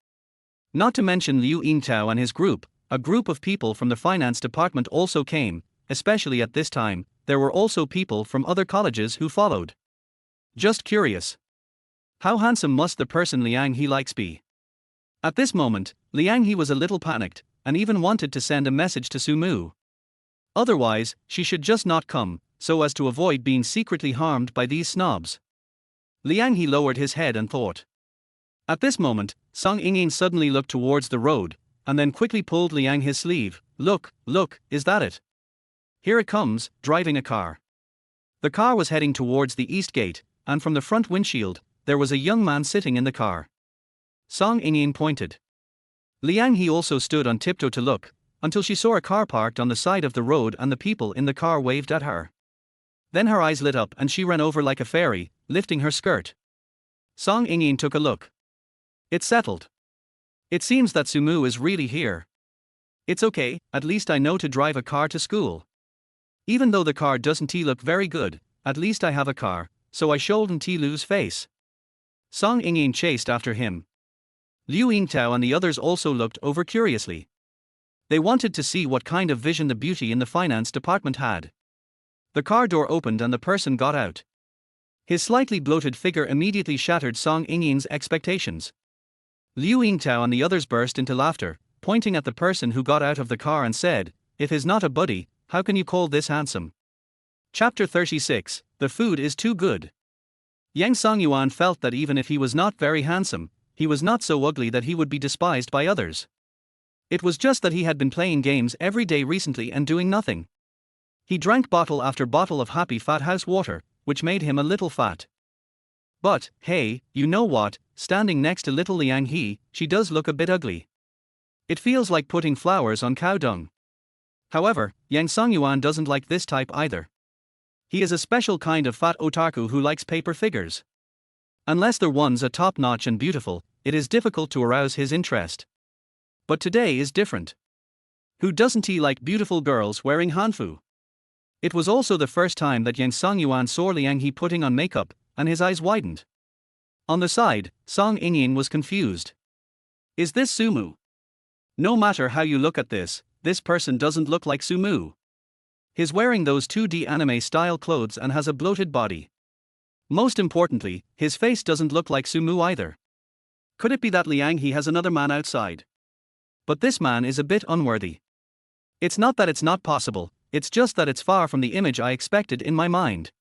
Speaker 1: Not to mention Liu Yingtao and his group, a group of people from the finance department also came, especially at this time, there were also people from other colleges who followed. Just curious. How handsome must the person Liang He likes be?" At this moment, Liang He was a little panicked, and even wanted to send a message to Su Mu. Otherwise, she should just not come, so as to avoid being secretly harmed by these snobs. Liang He lowered his head and thought. At this moment, Song Ingyin suddenly looked towards the road, and then quickly pulled Liang his sleeve. Look, is that it? Here it comes, driving a car." The car was heading towards the east gate, and from the front windshield, there was a young man sitting in the car. Song Ingyin pointed. Liang He also stood on tiptoe to look, until she saw a car parked on the side of the road and the people in the car waved at her. Then her eyes lit up and she ran over like a fairy, lifting her skirt. Song Ingyin took a look. It's settled. It seems that Su Mu is really here. It's okay, at least I know to drive a car to school. Even though the car doesn't look very good, at least I have a car, so I shouldn't lose face. Song Ingyin chased after him. Liu Yingtao and the others also looked over curiously. They wanted to see what kind of vision the beauty in the finance department had. The car door opened and the person got out. His slightly bloated figure immediately shattered Song Ingyin's expectations. Liu Yingtao and the others burst into laughter, pointing at the person who got out of the car and said, "If he's not a buddy, how can you call this handsome?" Chapter 36, The Food is Too Good. Yang Songyuan felt that even if he was not very handsome, he was not so ugly that he would be despised by others. It was just that he had been playing games every day recently and doing nothing. He drank bottle after bottle of happy fat house water, which made him a little fat. But, hey, you know what, standing next to little Liang He, she does look a bit ugly. It feels like putting flowers on cow dung. However, Yang Songyuan doesn't like this type either. He is a special kind of fat otaku who likes paper figures. Unless the ones are top-notch and beautiful, it is difficult to arouse his interest. But today is different. Who doesn't like beautiful girls wearing hanfu? It was also the first time that Yang Songyuan saw Liang He putting on makeup, and his eyes widened. On the side, Song Ingyin was confused. Is this Su Mu? No matter how you look at this person doesn't look like Su Mu. He's wearing those 2D anime-style clothes and has a bloated body. Most importantly, his face doesn't look like Su Mu either. Could it be that Liang He has another man outside? But this man is a bit unworthy. It's not that it's not possible, it's just that it's far from the image I expected in my mind.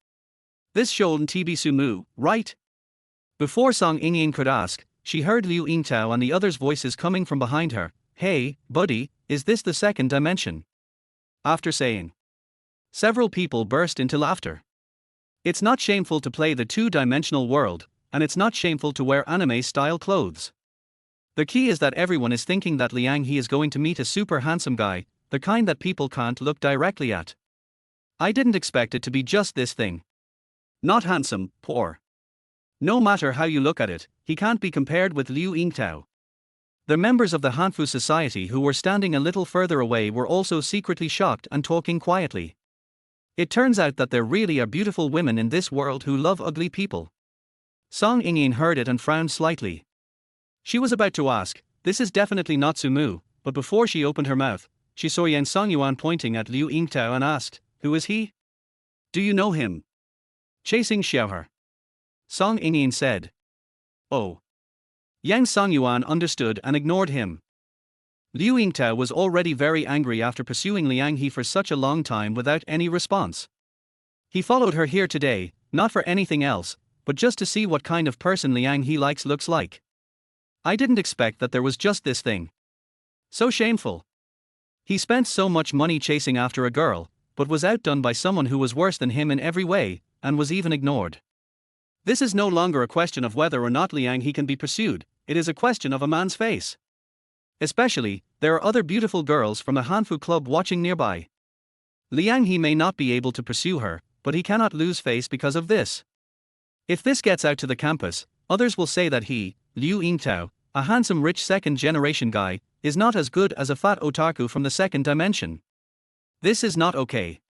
Speaker 1: This shouldn't be Su Mu, right? Before Song Ingyin could ask, she heard Liu Yingtao and the others' voices coming from behind her. Hey, buddy, is this the second dimension? After saying. Several people burst into laughter. It's not shameful to play the two-dimensional world, and it's not shameful to wear anime-style clothes. The key is that everyone is thinking that Liang He is going to meet a super handsome guy, the kind that people can't look directly at. I didn't expect it to be just this thing. Not handsome, poor. No matter how you look at it, he can't be compared with Liu Yingtao. The members of the Hanfu Society who were standing a little further away were also secretly shocked and talking quietly. It turns out that there really are beautiful women in this world who love ugly people. Song Ingyin heard it and frowned slightly. She was about to ask, "This is definitely not Su Mu," but before she opened her mouth, she saw Yang Songyuan pointing at Liu Yingtao and asked, "Who is he? Do you know him?" "Chasing Xiaohe." Song Ingyin said. "Oh." Yang Songyuan understood and ignored him. Liu Yingtao was already very angry after pursuing Liang He for such a long time without any response. He followed her here today, not for anything else, but just to see what kind of person Liang He looks like. I didn't expect that there was just this thing. So shameful. He spent so much money chasing after a girl, but was outdone by someone who was worse than him in every way, and was even ignored. This is no longer a question of whether or not Liang He can be pursued, it is a question of a man's face. Especially, there are other beautiful girls from the Hanfu Club watching nearby. Liang He may not be able to pursue her, but he cannot lose face because of this. If this gets out to the campus, others will say that he, Liu Yingtao, A handsome rich second-generation guy is not as good as a fat otaku from the second dimension. This is not okay.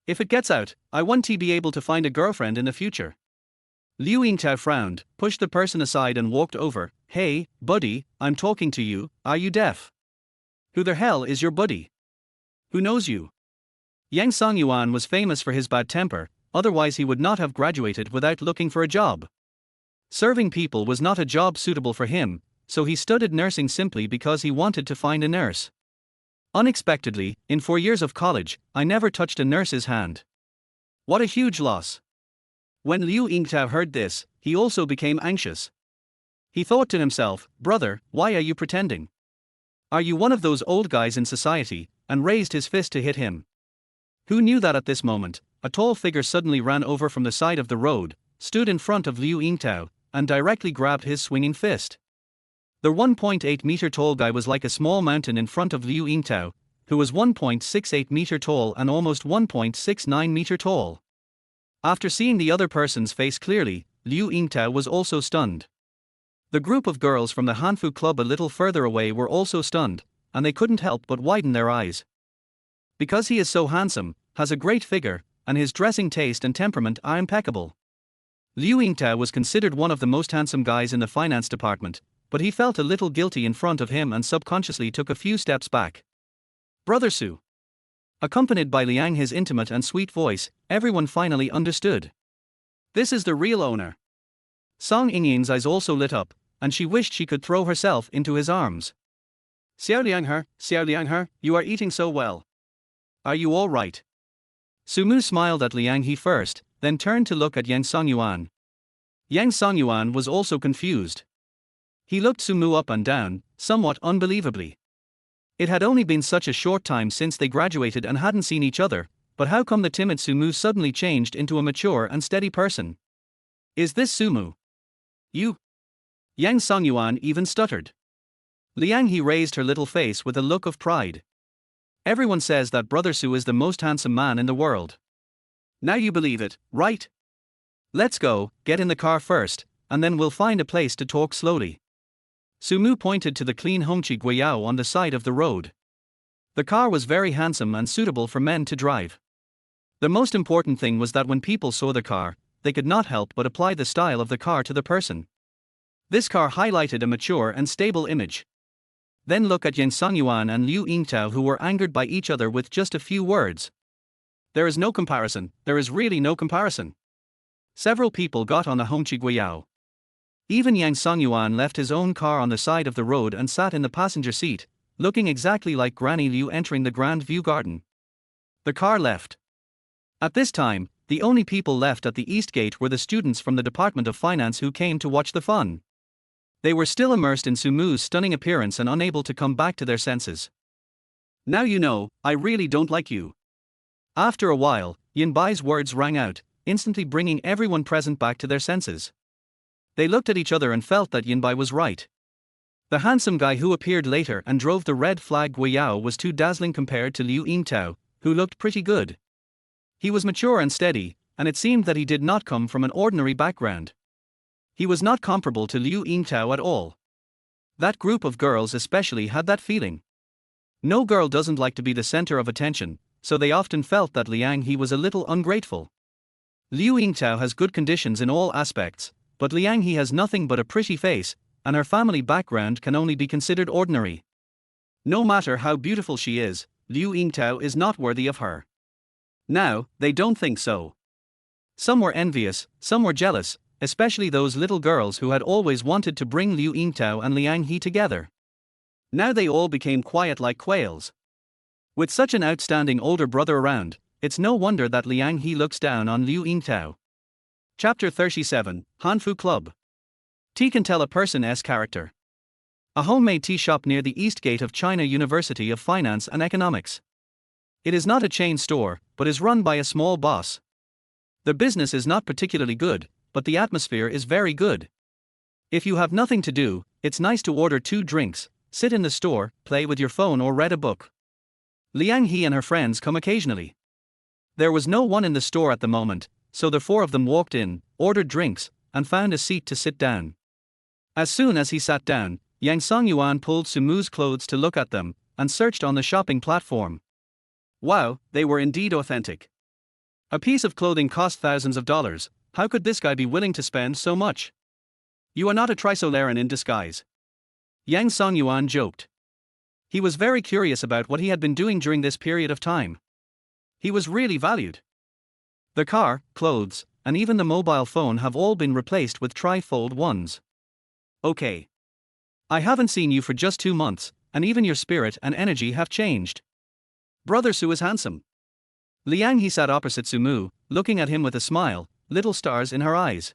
Speaker 1: If it gets out, I want to be able to find a girlfriend in the future. Liu Yingtao frowned, pushed the person aside and walked over. Hey, buddy, I'm talking to you, are you deaf? Who the hell is your buddy? Who knows you? Yang Songyuan was famous for his bad temper, otherwise he would not have graduated without looking for a job. Serving people was not a job suitable for him, so he studied nursing simply because he wanted to find a nurse. Unexpectedly, in 4 years of college, I never touched a nurse's hand. What a huge loss. When Liu Yingtao heard this, he also became anxious. He thought to himself, brother, why are you pretending? Are you one of those old guys in society? And raised his fist to hit him. Who knew that at this moment, a tall figure suddenly ran over from the side of the road, stood in front of Liu Yingtao, and directly grabbed his swinging fist. The 1.8 meter tall guy was like a small mountain in front of Liu Yingtao, who was 1.68 meter tall and almost 1.69 meter tall. After seeing the other person's face clearly, Liu Yingtao was also stunned. The group of girls from the Hanfu Club a little further away were also stunned, and they couldn't help but widen their eyes. Because he is so handsome, has a great figure, and his dressing taste and temperament are impeccable. Liu Yingtao was considered one of the most handsome guys in the finance department, but he felt a little guilty in front of him and subconsciously took a few steps back. Brother Su. Accompanied by Liang, his intimate and sweet voice, everyone finally understood. This is the real owner. Song Yingying's eyes also lit up, and she wished she could throw herself into his arms. Xiao Lianghe, you are eating so well. Are you all right? Sumu smiled at Liang He first, then turned to look at Yang Songyuan. Yang Songyuan was also confused. He looked Sumu up and down, somewhat unbelievably. It had only been such a short time since they graduated and hadn't seen each other, but how come the timid Sumu suddenly changed into a mature and steady person? Is this Sumu? You? Yang Songyuan even stuttered. Liang He raised her little face with a look of pride. Everyone says that Brother Su is the most handsome man in the world. Now you believe it, right? Let's go, get in the car first, and then we'll find a place to talk slowly. Sumu pointed to the clean Hongqi Guiyao on the side of the road. The car was very handsome and suitable for men to drive. The most important thing was that when people saw the car, they could not help but apply the style of the car to the person. This car highlighted a mature and stable image. Then look at Yang Songyuan and Liu Yingtao, who were angered by each other with just a few words. There is no comparison, there is really no comparison. Several people got on the Hongqi Guiyao. Even Yang Songyuan left his own car on the side of the road and sat in the passenger seat, looking exactly like Granny Liu entering the Grand View Garden. The car left. At this time, the only people left at the East Gate were the students from the Department of Finance who came to watch the fun. They were still immersed in Sumu's stunning appearance and unable to come back to their senses. Now you know, I really don't like you. After a while, Yinbai's words rang out, instantly bringing everyone present back to their senses. They looked at each other and felt that Yinbai was right. The handsome guy who appeared later and drove the red flag Guiyao was too dazzling compared to Liu Yingtao, who looked pretty good. He was mature and steady, and it seemed that he did not come from an ordinary background. He was not comparable to Liu Yingtao at all. That group of girls especially had that feeling. No girl doesn't like to be the center of attention, so they often felt that Liang He was a little ungrateful. Liu Yingtao has good conditions in all aspects, but Liang He has nothing but a pretty face, and her family background can only be considered ordinary. No matter how beautiful she is, Liu Yingtao is not worthy of her. Now, they don't think so. Some were envious, some were jealous, especially those little girls who had always wanted to bring Liu Yingtao and Liang He together. Now they all became quiet like quails. With such an outstanding older brother around, it's no wonder that Liang He looks down on Liu Yingtao. Chapter 37, Hanfu Club. Tea can tell a person's character. A homemade tea shop near the East Gate of China University of Finance and Economics. It is not a chain store, but is run by a small boss. The business is not particularly good, but the atmosphere is very good. If you have nothing to do, it's nice to order 2 drinks, sit in the store, play with your phone or read a book. Liang He and her friends come occasionally. There was no one in the store at the moment, so the 4 of them walked in, ordered drinks, and found a seat to sit down. As soon as he sat down, Yang Songyuan pulled Sumu's clothes to look at them, and searched on the shopping platform. Wow, they were indeed authentic. A piece of clothing cost thousands of dollars. How could this guy be willing to spend so much? You are not a Trisolaran in disguise. Yang Songyuan joked. He was very curious about what he had been doing during this period of time. He was really valued. The car, clothes, and even the mobile phone have all been replaced with tri-fold ones. Okay. I haven't seen you for just 2 months, and even your spirit and energy have changed. Brother Su is handsome. Liang He sat opposite Sumu, looking at him with a smile, little stars in her eyes.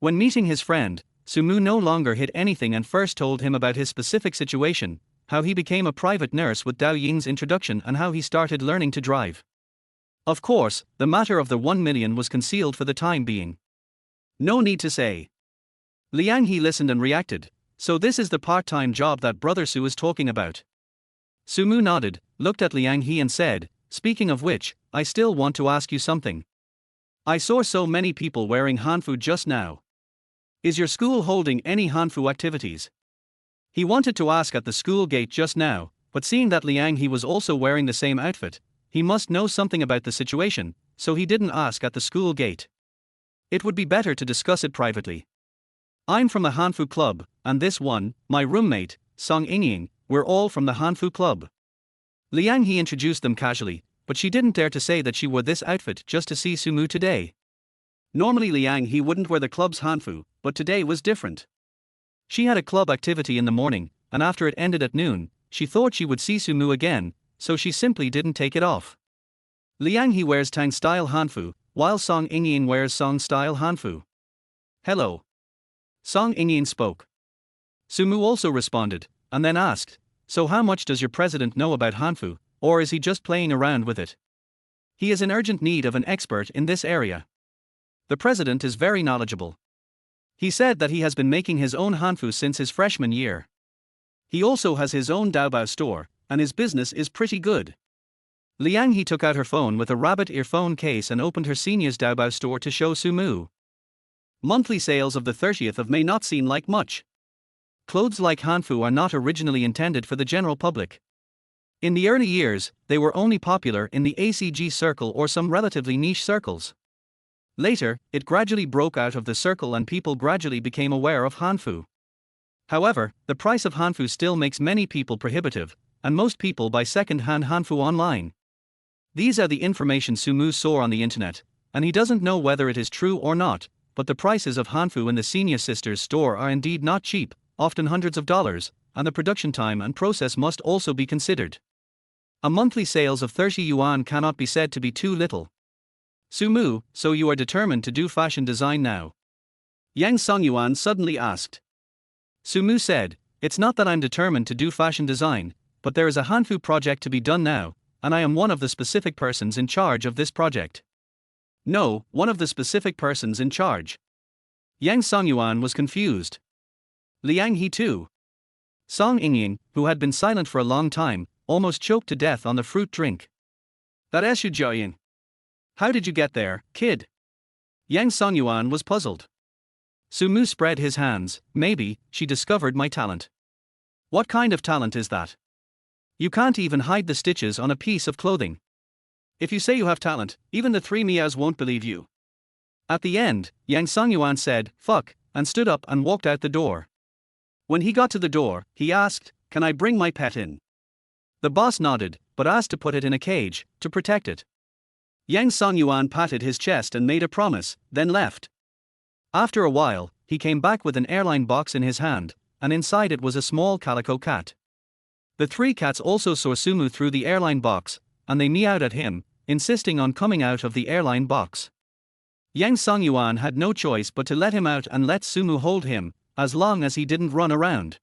Speaker 1: When meeting his friend, Sumu no longer hid anything and first told him about his specific situation, how he became a private nurse with Dao Ying's introduction and how he started learning to drive. Of course, the matter of the 1 million was concealed for the time being. No need to say. Liang He listened and reacted, so this is the part-time job that Brother Su is talking about. Sumu nodded, looked at Liang He and said, speaking of which, I still want to ask you something. I saw so many people wearing hanfu just now. Is your school holding any hanfu activities? He wanted to ask at the school gate just now, but seeing that Liang He was also wearing the same outfit, he must know something about the situation, so he didn't ask at the school gate. It would be better to discuss it privately. I'm from the hanfu club, and this one, my roommate, Song Ingying, we're all from the hanfu club. Liang He introduced them casually, but she didn't dare to say that she wore this outfit just to see Sumu today. Normally Liang He wouldn't wear the club's hanfu, but today was different. She had a club activity in the morning, and after it ended at noon, she thought she would see Sumu again, so she simply didn't take it off. Liang He wears Tang-style hanfu, while Song Ingying wears Song-style hanfu. Hello. Song Ingying spoke. Sumu also responded, and then asked, so how much does your president know about hanfu, or is he just playing around with it? He is in urgent need of an expert in this area. The president is very knowledgeable. He said that he has been making his own hanfu since his freshman year. He also has his own Daobao store, and his business is pretty good. Liang He took out her phone with a rabbit earphone case and opened her senior's Daobao store to show Sumu. Monthly sales of the 30th of May not seem like much. Clothes like hanfu are not originally intended for the general public. In the early years, they were only popular in the ACG circle or some relatively niche circles. Later, it gradually broke out of the circle and people gradually became aware of hanfu. However, the price of hanfu still makes many people prohibitive, and most people buy second-hand hanfu online. These are the information Sumu saw on the internet, and he doesn't know whether it is true or not, but the prices of hanfu in the senior sister's store are indeed not cheap, often hundreds of dollars, and the production time and process must also be considered. A monthly sales of 30 yuan cannot be said to be too little. Sumu, so you are determined to do fashion design now? Yang Songyuan suddenly asked. Sumu said, it's not that I'm determined to do fashion design, but there is a hanfu project to be done now, and I am one of the specific persons in charge of this project. No, one of the specific persons in charge. Yang Songyuan was confused. Liang He too. Song Ingying, who had been silent for a long time, almost choked to death on the fruit drink. That is Shu Jiaoying. How did you get there, kid? Yang Songyuan was puzzled. Sumu spread his hands. Maybe she discovered my talent. What kind of talent is that? You can't even hide the stitches on a piece of clothing. If you say you have talent, even the 3 miaos won't believe you. At the end, Yang Songyuan said, fuck, and stood up and walked out the door. When he got to the door, he asked, can I bring my pet in? The boss nodded, but asked to put it in a cage, to protect it. Yang Songyuan patted his chest and made a promise, then left. After a while, he came back with an airline box in his hand, and inside it was a small calico cat. The 3 cats also saw Sumu through the airline box, and they meowed at him, insisting on coming out of the airline box. Yang Songyuan had no choice but to let him out and let Sumu hold him, as long as he didn't run around.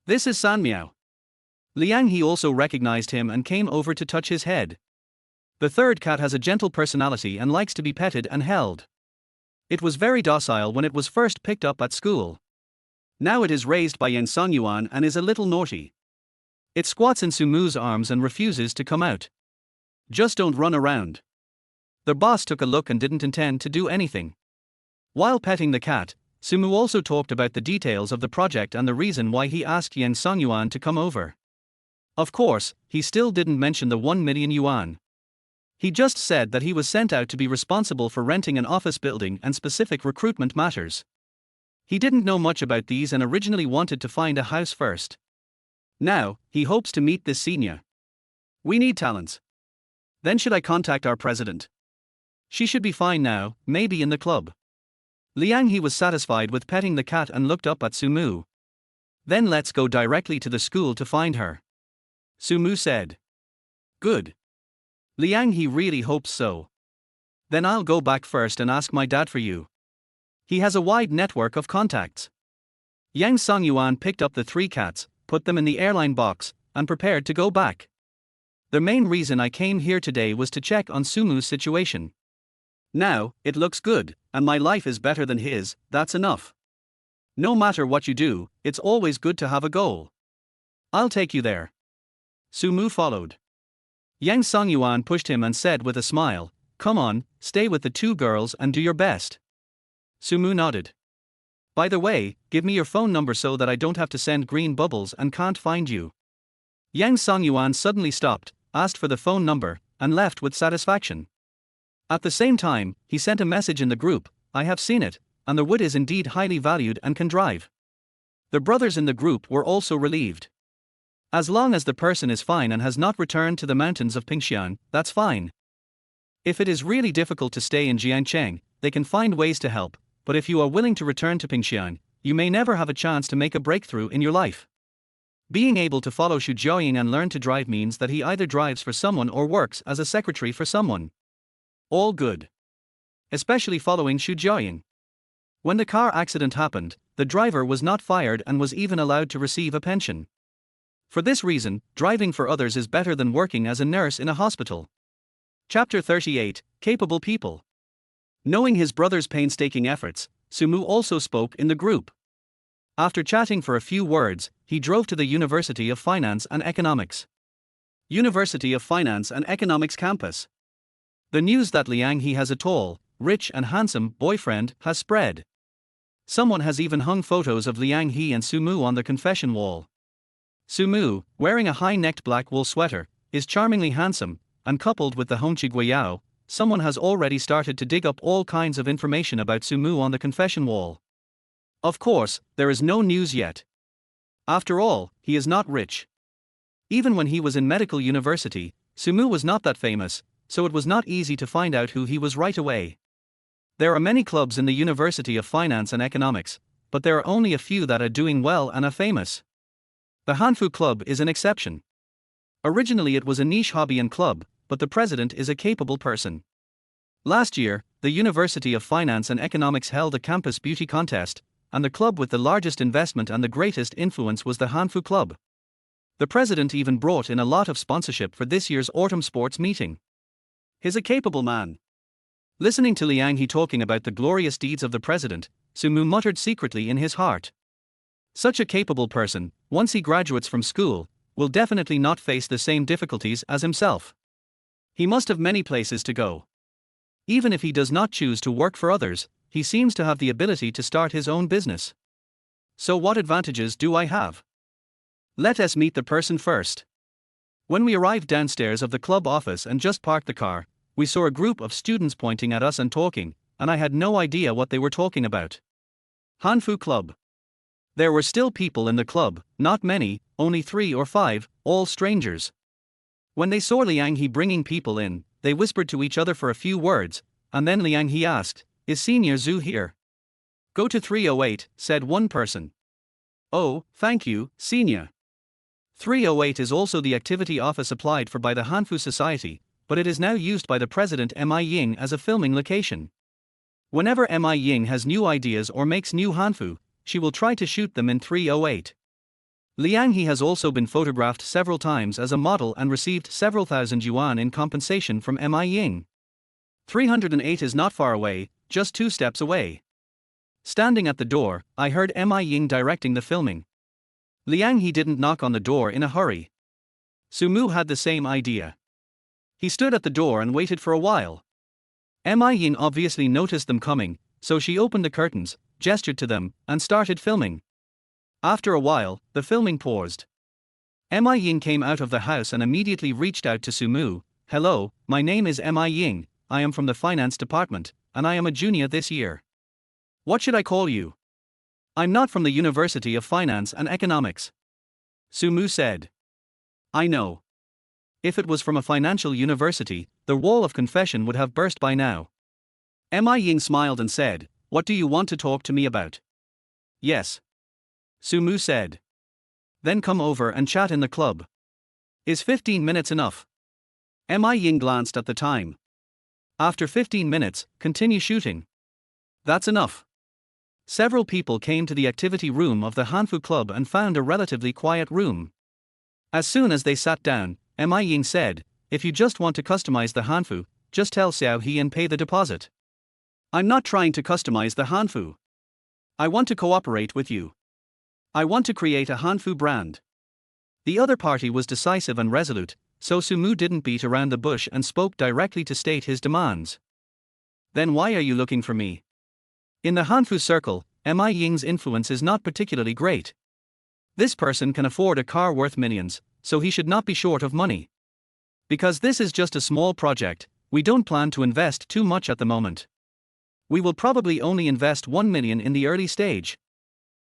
Speaker 1: This is Sanmiao. Liang He also recognized him and came over to touch his head. The 3rd cat has a gentle personality and likes to be petted and held. It was very docile when it was first picked up at school. Now it is raised by Yang Songyuan and is a little naughty. It squats in Sumu's arms and refuses to come out. Just don't run around. The boss took a look and didn't intend to do anything. While petting the cat, Sumu also talked about the details of the project and the reason why he asked Yang Songyuan to come over. Of course, he still didn't mention the 1 million yuan. He just said that he was sent out to be responsible for renting an office building and specific recruitment matters. He didn't know much about these and originally wanted to find a house first. Now, he hopes to meet this senior. We need talents. Then should I contact our president? She should be fine now, maybe in the club. Liang He was satisfied with petting the cat and looked up at Sumu. Then let's go directly to the school to find her. Sumu said. Good. Liang He really hopes so. Then I'll go back first and ask my dad for you. He has a wide network of contacts. Yang Songyuan picked up the 3 cats, put them in the airline box, and prepared to go back. The main reason I came here today was to check on Sumu's situation. Now, it looks good, and my life is better than his, that's enough. No matter what you do, it's always good to have a goal. I'll take you there. Sumu followed. Yang Songyuan pushed him and said with a smile, come on, stay with the 2 girls and do your best. Sumu nodded. By the way, give me your phone number so that I don't have to send green bubbles and can't find you. Yang Songyuan suddenly stopped, asked for the phone number, and left with satisfaction. At the same time, he sent a message in the group, I have seen it, and the wood is indeed highly valued and can drive. The brothers in the group were also relieved. As long as the person is fine and has not returned to the mountains of Pingxian, that's fine. If it is really difficult to stay in Jiangcheng, they can find ways to help, but if you are willing to return to Pingxian, you may never have a chance to make a breakthrough in your life. Being able to follow Xu Jiaoying and learn to drive means that he either drives for someone or works as a secretary for someone. All good. Especially following Xu Jiaoying. When the car accident happened, the driver was not fired and was even allowed to receive a pension. For this reason, driving for others is better than working as a nurse in a hospital. Chapter 38, Capable People. Knowing his brother's painstaking efforts, Sumu also spoke in the group. After chatting for a few words, he drove to the University of Finance and Economics. University of Finance and Economics campus. The news that Liang He has a tall, rich and handsome boyfriend has spread. Someone has even hung photos of Liang He and Sumu on the confession wall. Sumu, wearing a high-necked black wool sweater, is charmingly handsome, and coupled with the Hongqi Guiyao, someone has already started to dig up all kinds of information about Sumu on the confession wall. Of course, there is no news yet. After all, he is not rich. Even when he was in medical university, Sumu was not that famous, so it was not easy to find out who he was right away. There are many clubs in the University of Finance and Economics, but there are only a few that are doing well and are famous. The Hanfu Club is an exception. Originally it was a niche hobby and club, but the president is a capable person. Last year, the University of Finance and Economics held a campus beauty contest, and the club with the largest investment and the greatest influence was the Hanfu Club. The president even brought in a lot of sponsorship for this year's autumn sports meeting. He's a capable man. Listening to Liang He talking about the glorious deeds of the president, Sumu muttered secretly in his heart. Such a capable person, once he graduates from school, will definitely not face the same difficulties as himself. He must have many places to go. Even if he does not choose to work for others, he seems to have the ability to start his own business. So what advantages do I have? Let us meet the person first. When we arrived downstairs of the club office and just parked the car, we saw a group of students pointing at us and talking, and I had no idea what they were talking about. Hanfu Club. There were still people in the club, not many, only 3 or 5, all strangers. When they saw Liang He bringing people in, they whispered to each other for a few words, and then Liang He asked, "Is Senior Zhu here?" "Go to 308, said one person. "Oh, thank you, Senior." 308 is also the activity office applied for by the Hanfu Society, but it is now used by the president Mi Ying as a filming location. Whenever Mi Ying has new ideas or makes new Hanfu, she will try to shoot them in 308. Liang He has also been photographed several times as a model and received several thousand yuan in compensation from Mi Ying. 308 is not far away, just 2 steps away. Standing at the door, I heard Mi Ying directing the filming. Liang He didn't knock on the door in a hurry. Sumu had the same idea. He stood at the door and waited for a while. Mi Ying obviously noticed them coming, so she opened the curtains, gestured to them, and started filming. After a while, the filming paused. Mi Ying came out of the house and immediately reached out to Sumu. "Hello, my name is Mi Ying, I am from the finance department, and I am a junior this year. What should I call you?" "I'm not from the University of Finance and Economics," Sumu said. "I know. If it was from a financial university, the wall of confession would have burst by now." Mi Ying smiled and said, "What do you want to talk to me about?" "Yes," Sumu said. "Then come over and chat in the club. Is 15 minutes enough?" Mi Ying glanced at the time. "After 15 minutes, continue shooting." "That's enough." Several people came to the activity room of the Hanfu Club and found a relatively quiet room. As soon as they sat down, Mi Ying said, "If you just want to customize the Hanfu, just tell Xiao He and pay the deposit." "I'm not trying to customize the Hanfu. I want to cooperate with you. I want to create a Hanfu brand." The other party was decisive and resolute, so Sumu didn't beat around the bush and spoke directly to state his demands. "Then why are you looking for me?" "In the Hanfu circle, Mi Ying's influence is not particularly great. This person can afford a car worth millions, so he should not be short of money. Because this is just a small project, we don't plan to invest too much at the moment. We will probably only invest 1 million in the early stage."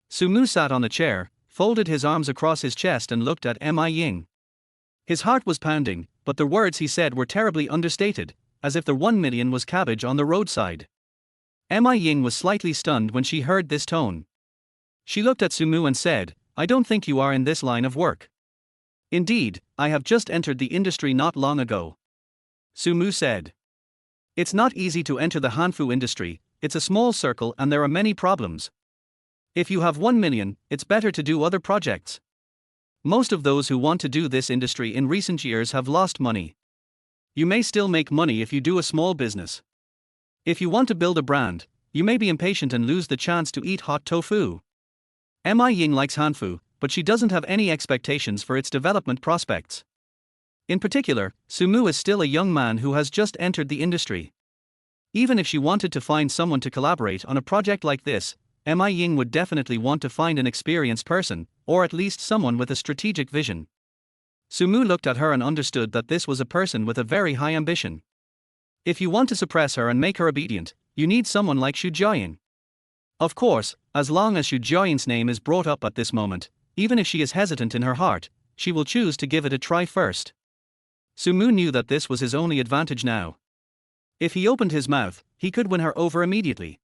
Speaker 1: Sumu sat on the chair, folded his arms across his chest and looked at Mi Ying. His heart was pounding, but the words he said were terribly understated, as if the 1 million was cabbage on the roadside. Mi Ying was slightly stunned when she heard this tone. She looked at Sumu and said, "I don't think you are in this line of work." "Indeed, I have just entered the industry not long ago," Sumu said. "It's not easy to enter the Hanfu industry, it's a small circle and there are many problems. If you have 1 million, it's better to do other projects. Most of those who want to do this industry in recent years have lost money. You may still make money if you do a small business. If you want to build a brand, you may be impatient and lose the chance to eat hot tofu." Mi Ying likes Hanfu, but she doesn't have any expectations for its development prospects. In particular, Sumu is still a young man who has just entered the industry. Even if she wanted to find someone to collaborate on a project like this, Mi Ying would definitely want to find an experienced person, or at least someone with a strategic vision. Sumu looked at her and understood that this was a person with a very high ambition. If you want to suppress her and make her obedient, you need someone like Xu Jiaying. Of course, as long as Xu Jiaying's name is brought up at this moment, even if she is hesitant in her heart, she will choose to give it a try first. Sumu knew that this was his only advantage now. If he opened his mouth, he could win her over immediately.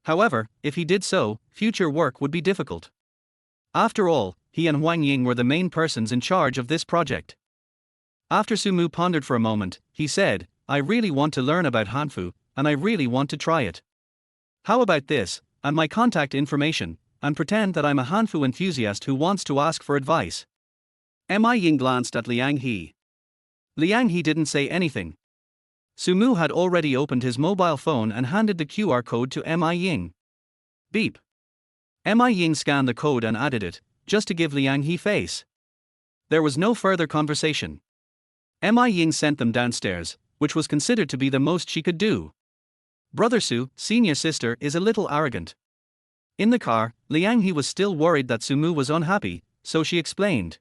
Speaker 1: However, if he did so, future work would be difficult. After all, he and Huang Ying were the main persons in charge of this project. After Sumu pondered for a moment, he said, "I really want to learn about Hanfu, and I really want to try it. How about this, and my contact information, and pretend that I'm a Hanfu enthusiast who wants to ask for advice?" Mi Ying glanced at Liang He. Liang He didn't say anything. Sumu had already opened his mobile phone and handed the QR code to Mi Ying. Beep. Mi Ying scanned the code and added it, just to give Liang He face. There was no further conversation. Mi Ying sent them downstairs, which was considered to be the most she could do. Brother Su, senior sister, is a little arrogant. In the car, Liang He was still worried that Sumu was unhappy, so she explained.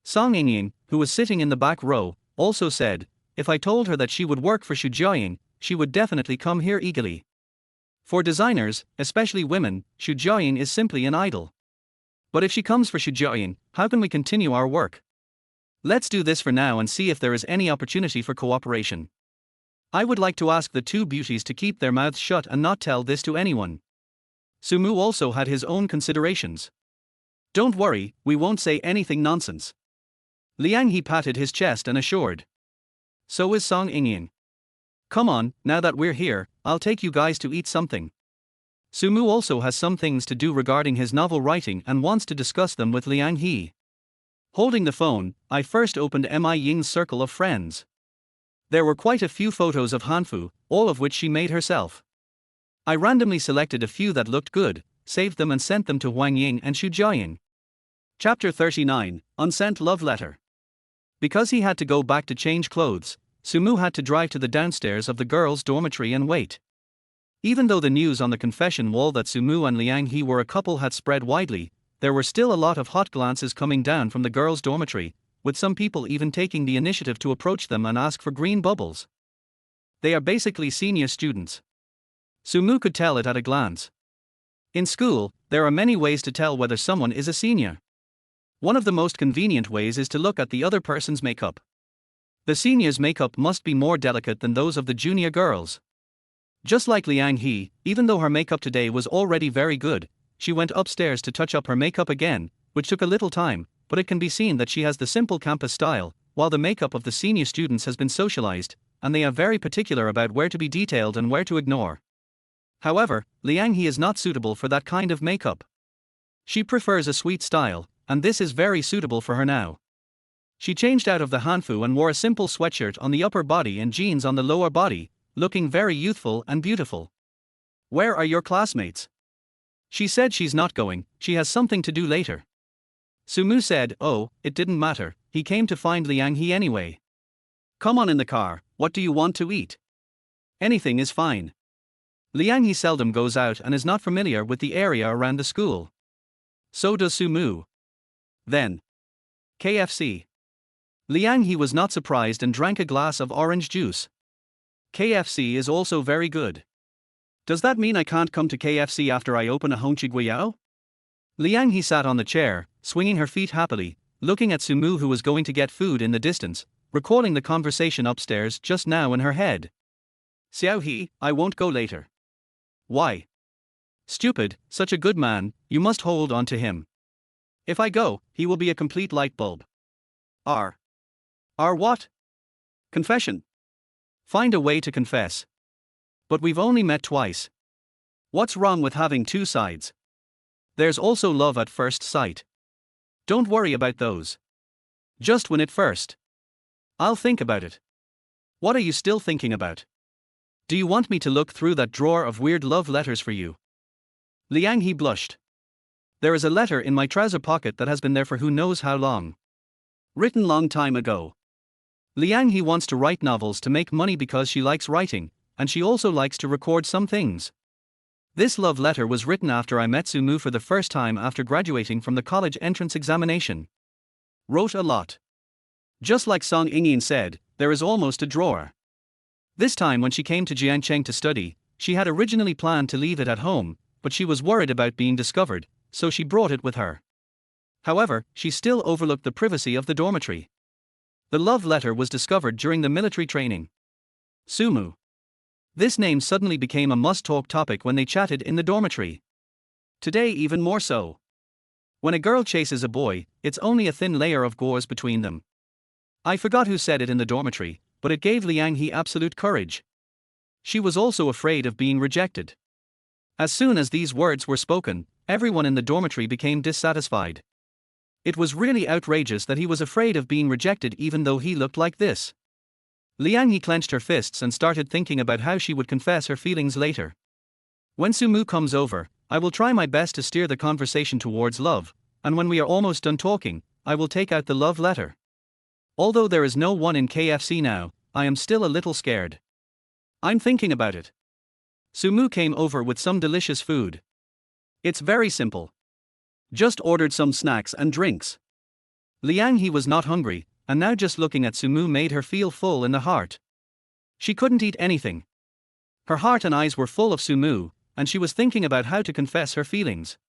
Speaker 1: Song Yingying, who was sitting in the back row, also said, "If I told her that she would work for Xu Jiaying, she would definitely come here eagerly. For designers, especially women, Xu Jiaying is simply an idol. But if she comes for Xu Jiaying, how can we continue our work? Let's do this for now and see if there is any opportunity for cooperation. I would like to ask the two beauties to keep their mouths shut and not tell this to anyone." Sumu also had his own considerations. "Don't worry, we won't say anything nonsense." Liang He patted his chest and assured. "So is Song Yingying. Come on, now that we're here, I'll take you guys to eat something. Sumu also has some things to do regarding his novel writing and wants to discuss them with Liang He." Holding the phone, I first opened Mi Ying's circle of friends. There were quite a few photos of Hanfu, all of which she made herself. I randomly selected a few that looked good, saved them and sent them to Huang Ying and Xu Jiaying. Chapter 39, Unsent Love Letter. Because he had to go back to change clothes, Sumu had to drive to the downstairs of the girls' dormitory and wait. Even though the news on the confession wall that Sumu and Liang He were a couple had spread widely, there were still a lot of hot glances coming down from the girls' dormitory, with some people even taking the initiative to approach them and ask for green bubbles. They are basically senior students. Sumu could tell it at a glance. In school, there are many ways to tell whether someone is a senior. One of the most convenient ways is to look at the other person's makeup. The seniors' makeup must be more delicate than those of the junior girls. Just like Liang He, even though her makeup today was already very good, she went upstairs to touch up her makeup again, which took a little time, but it can be seen that she has the simple campus style, while the makeup of the senior students has been socialized, and they are very particular about where to be detailed and where to ignore. However, Liang He is not suitable for that kind of makeup. She prefers a sweet style, and this is very suitable for her now. She changed out of the hanfu and wore a simple sweatshirt on the upper body and jeans on the lower body, looking very youthful and beautiful. "Where are your classmates?" She said she's not going, she has something to do later. Sumu said, "Oh, it didn't matter, he came to find Liang He anyway. Come on in the car, what do you want to eat?" "Anything is fine." Liang He seldom goes out and is not familiar with the area around the school. So does Sumu. Then, KFC. Liang He was not surprised and drank a glass of orange juice. KFC is also very good. Does that mean I can't come to KFC after I open a Hongqi Guiyao? Liang He sat on the chair, swinging her feet happily, looking at Sumu who was going to get food in the distance, recalling the conversation upstairs just now in her head. "Xiao He, I won't go later." "Why?" "Stupid, such a good man, you must hold on to him. If I go, he will be a complete light bulb." R what? Confession. Find a way to confess. But we've only met twice. What's wrong with having two sides? There's also love at first sight. Don't worry about those. Just win it first. I'll think about it. What are you still thinking about? Do you want me to look through that drawer of weird love letters for you? Liang He blushed. There is a letter in my trouser pocket that has been there for who knows how long. Written long time ago. Liang He wants to write novels to make money because she likes writing, and she also likes to record some things. This love letter was written after I met Sumu for the first time after graduating from the college entrance examination. Wrote a lot. Just like Song Ingyin said, there is almost a drawer. This time when she came to Jiangcheng to study, she had originally planned to leave it at home, but she was worried about being discovered, so she brought it with her. However, she still overlooked the privacy of the dormitory. The love letter was discovered during the military training. Sumu. This name suddenly became a must-talk topic when they chatted in the dormitory. Today even more so. When a girl chases a boy, it's only a thin layer of gauze between them. I forgot who said it in the dormitory, but it gave Liang He absolute courage. She was also afraid of being rejected. As soon as these words were spoken, everyone in the dormitory became dissatisfied. It was really outrageous that he was afraid of being rejected even though he looked like this. Liang He clenched her fists and started thinking about how she would confess her feelings later. When Sumu comes over, I will try my best to steer the conversation towards love, and when we are almost done talking, I will take out the love letter. Although there is no one in KFC now, I am still a little scared. I'm thinking about it. Sumu came over with some delicious food. It's very simple. Just ordered some snacks and drinks. Liang He was not hungry, and now just looking at Sumu made her feel full in the heart. She couldn't eat anything. Her heart and eyes were full of Sumu, and she was thinking about how to confess her feelings.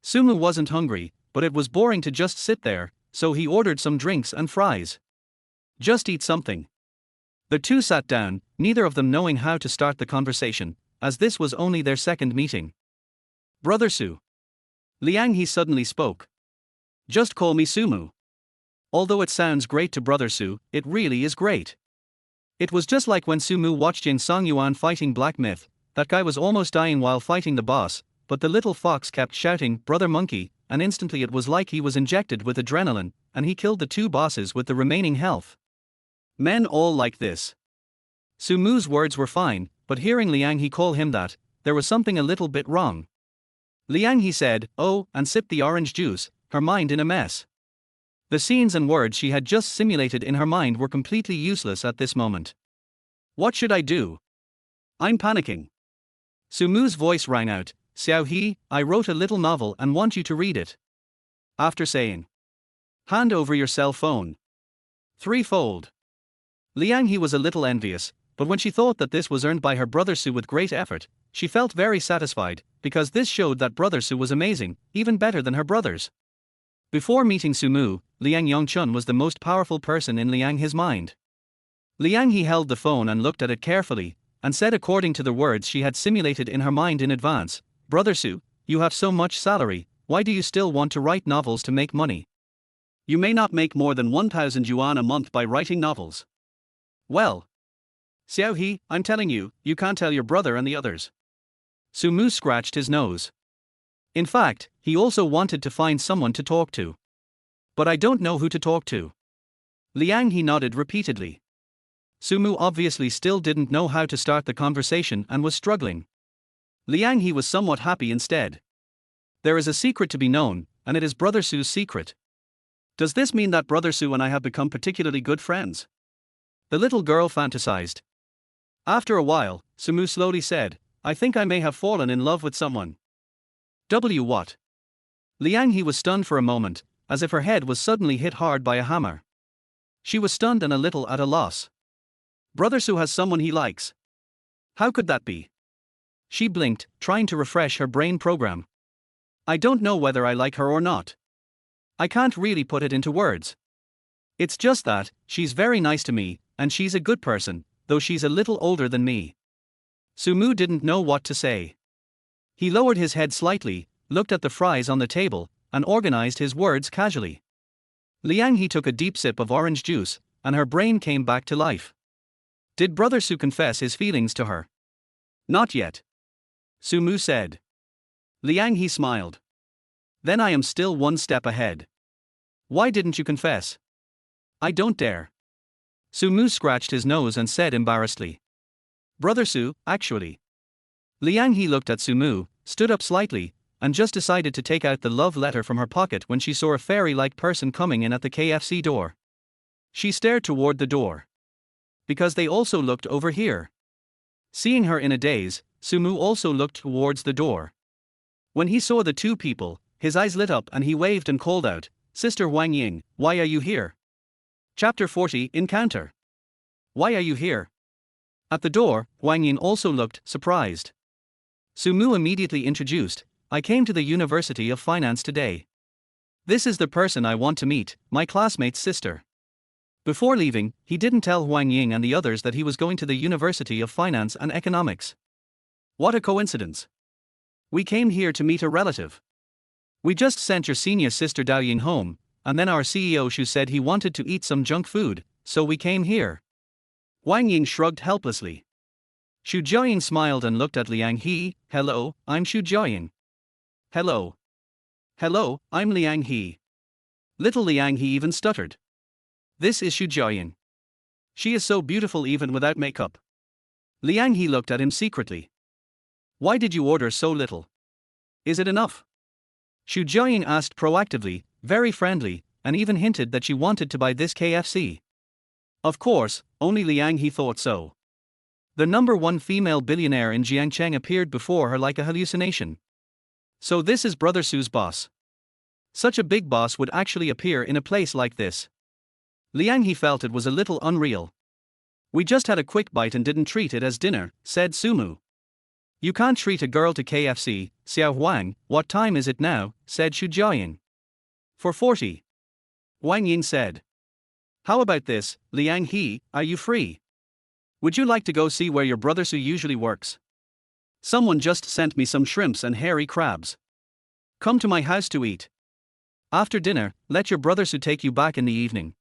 Speaker 1: Sumu wasn't hungry, but it was boring to just sit there, so he ordered some drinks and fries. Just eat something. The two sat down, neither of them knowing how to start the conversation, as this was only their second meeting. "Brother Su." Liang He suddenly spoke. "Just call me Sumu. Although it sounds great to Brother Su, it really is great." It was just like when Sumu watched Jin Songyuan fighting Black Myth. That guy was almost dying while fighting the boss, but the little fox kept shouting, "Brother Monkey," and instantly it was like he was injected with adrenaline, and he killed the two bosses with the remaining health. Men all like this. Sumu's words were fine, but hearing Liang He call him that, there was something a little bit wrong. Liang He said, "Oh," and sipped the orange juice, her mind in a mess. The scenes and words she had just simulated in her mind were completely useless at this moment. What should I do? I'm panicking. Sumu's voice rang out, Xiao He, I wrote a little novel and want you to read it. After saying, hand over your cell phone. Threefold. Liang He was a little envious, but when she thought that this was earned by her brother Su with great effort, she felt very satisfied, because this showed that brother Su was amazing, even better than her brothers. Before meeting Sumu, Liang Yongchun was the most powerful person in Liang He's mind. Liang He held the phone and looked at it carefully, and said according to the words she had simulated in her mind in advance, Brother Su, you have so much salary, why do you still want to write novels to make money? You may not make more than 1,000 yuan a month by writing novels. Well, Xiao He, I'm telling you, you can't tell your brother and the others. Sumu scratched his nose. In fact, he also wanted to find someone to talk to. But I don't know who to talk to. Liang He nodded repeatedly. Sumu obviously still didn't know how to start the conversation and was struggling. Liang He was somewhat happy instead. There is a secret to be known, and it is Brother Su's secret. Does this mean that Brother Su and I have become particularly good friends? The little girl fantasized. After a while, Sumu slowly said, I think I may have fallen in love with someone. What? Liang He was stunned for a moment, as if her head was suddenly hit hard by a hammer. She was stunned and a little at a loss. Brother Su has someone he likes. How could that be? She blinked, trying to refresh her brain program. I don't know whether I like her or not. I can't really put it into words. It's just that, she's very nice to me, and she's a good person, though she's a little older than me. Sumu didn't know what to say. He lowered his head slightly, looked at the fries on the table, and organized his words casually. Liang He took a deep sip of orange juice, and her brain came back to life. Did Brother Su confess his feelings to her? Not yet. Sumu said. Liang He smiled. Then I am still one step ahead. Why didn't you confess? I don't dare. Sumu scratched his nose and said embarrassedly. Brother Su, actually. Liang He looked at Sumu, stood up slightly, and just decided to take out the love letter from her pocket when she saw a fairy-like person coming in at the KFC door. She stared toward the door. Because they also looked over here. Seeing her in a daze, Sumu also looked towards the door. When he saw the two people, his eyes lit up and he waved and called out, Sister Wang Ying, why are you here? Chapter 40 Encounter. Why are you here? At the door, Wang Ying also looked surprised. Sumu immediately introduced, I came to the University of Finance today. This is the person I want to meet, my classmate's sister. Before leaving, he didn't tell Wang Ying and the others that he was going to the University of Finance and Economics. What a coincidence. We came here to meet a relative. We just sent your senior sister Dao Ying home, and then our CEO Shu said he wanted to eat some junk food, so we came here. Wang Ying shrugged helplessly. Xu Jiaying smiled and looked at Liang He, hello, I'm Xu Jiaying. Hello. Hello, I'm Liang He. Little Liang He even stuttered. This is Xu Jiaying. She is so beautiful even without makeup. Liang He looked at him secretly. Why did you order so little? Is it enough? Xu Jiaying asked proactively, very friendly, and even hinted that she wanted to buy this KFC. Of course, only Liang He thought so. The number one female billionaire in Jiangcheng appeared before her like a hallucination. So this is Brother Su's boss. Such a big boss would actually appear in a place like this. Liang He felt it was a little unreal. We just had a quick bite and didn't treat it as dinner, said Sumu. You can't treat a girl to KFC, Xiao Huang, what time is it now, said Xu Jiaying. 4:40. Wang Ying said. How about this, Liang He, are you free? Would you like to go see where your brother Su usually works? Someone just sent me some shrimps and hairy crabs. Come to my house to eat. After dinner, let your brother Su take you back in the evening.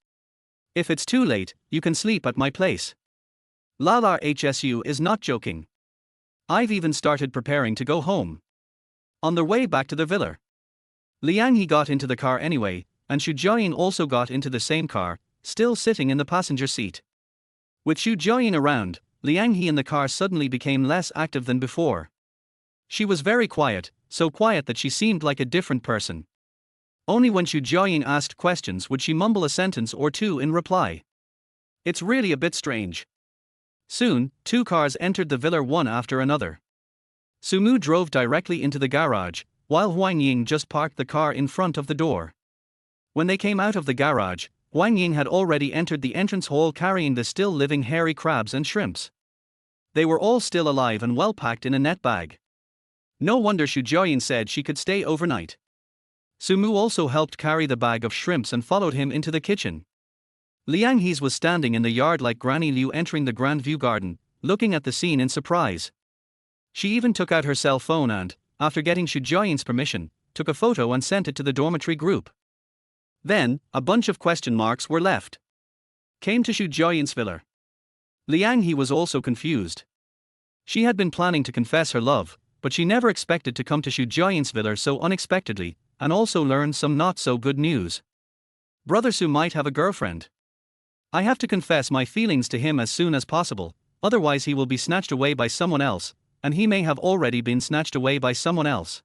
Speaker 1: If it's too late, you can sleep at my place. Lala HSU is not joking. I've even started preparing to go home. On their way back to the villa, Liang He got into the car anyway, and Xu Jiaying also got into the same car, still sitting in the passenger seat. With Xu Jiaying around, Liang He in the car suddenly became less active than before. She was very quiet, so quiet that she seemed like a different person. Only when Xu Jiaying asked questions would she mumble a sentence or two in reply. It's really a bit strange. Soon, two cars entered the villa one after another. Sumu drove directly into the garage, while Huang Ying just parked the car in front of the door. When they came out of the garage, Huang Ying had already entered the entrance hall carrying the still living hairy crabs and shrimps. They were all still alive and well packed in a net bag. No wonder Xu Jiaoyin said she could stay overnight. Sumu also helped carry the bag of shrimps and followed him into the kitchen. Liang He's was standing in the yard like Granny Liu entering the Grand View Garden, looking at the scene in surprise. She even took out her cell phone and, after getting Xu Jiaoyin's permission, took a photo and sent it to the dormitory group. Then, a bunch of question marks were left. Came to Xu Jiaoyin's villa. Liang He was also confused. She had been planning to confess her love, but she never expected to come to Xu Jiaoyin's villa so unexpectedly, and also learn some not so good news. Brother Su might have a girlfriend. I have to confess my feelings to him as soon as possible, otherwise he will be snatched away by someone else, and he may have already been snatched away by someone else.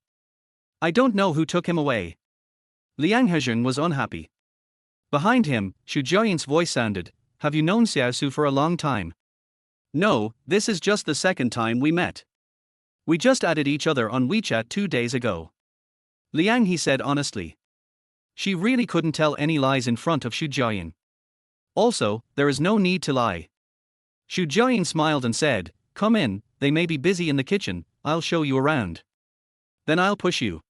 Speaker 1: I don't know who took him away. Liang Hezheng was unhappy. Behind him, Xu Jiaoyin's voice sounded, have you known Xiao Su for a long time? No, this is just the second time we met. We just added each other on WeChat 2 days ago. Liang He said honestly. She really couldn't tell any lies in front of Xu Jiaoyin. Also, there is no need to lie. Xu Jiaoyin smiled and said, come in, they may be busy in the kitchen, I'll show you around. Then I'll push you.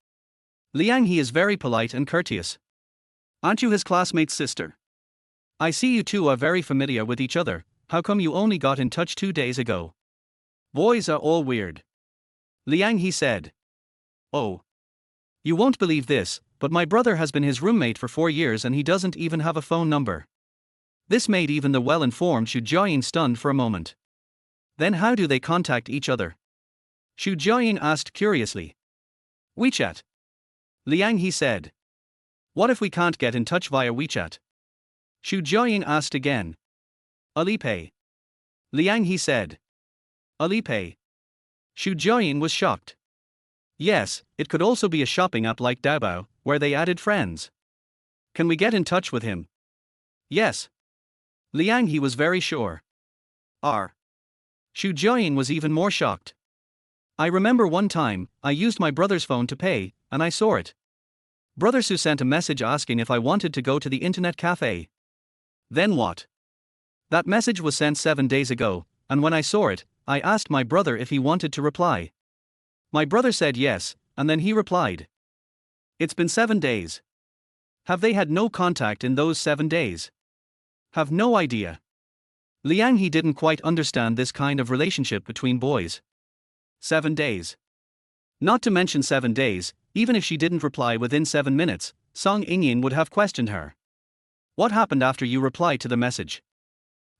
Speaker 1: Liang He is very polite and courteous. Aren't you his classmate's sister? I see you two are very familiar with each other, how come you only got in touch 2 days ago? Boys are all weird. Liang He said. Oh. You won't believe this, but my brother has been his roommate for 4 years and he doesn't even have a phone number. This made even the well-informed Xu Jiaoyin stunned for a moment. Then how do they contact each other? Xu Jiaoyin asked curiously. WeChat. Liang He said. What if we can't get in touch via WeChat? Xu Jiaoyin asked again. Alipay. Liang He said. Alipay. Xu Jiaoyin was shocked. Yes, it could also be a shopping app like Taobao, where they added friends. Can we get in touch with him? Yes. Liang He was very sure. R. Xu Jiaoyin was even more shocked. I remember one time, I used my brother's phone to pay, and I saw it. Brother Su sent a message asking if I wanted to go to the internet cafe. Then what? That message was sent 7 days ago, and when I saw it, I asked my brother if he wanted to reply. My brother said yes, and then he replied. It's been 7 days. Have they had no contact in those 7 days? Have no idea. Liang He didn't quite understand this kind of relationship between boys. 7 days. Not to mention 7 days, even if she didn't reply within 7 minutes, Song Yingyin would have questioned her. What happened after you replied to the message?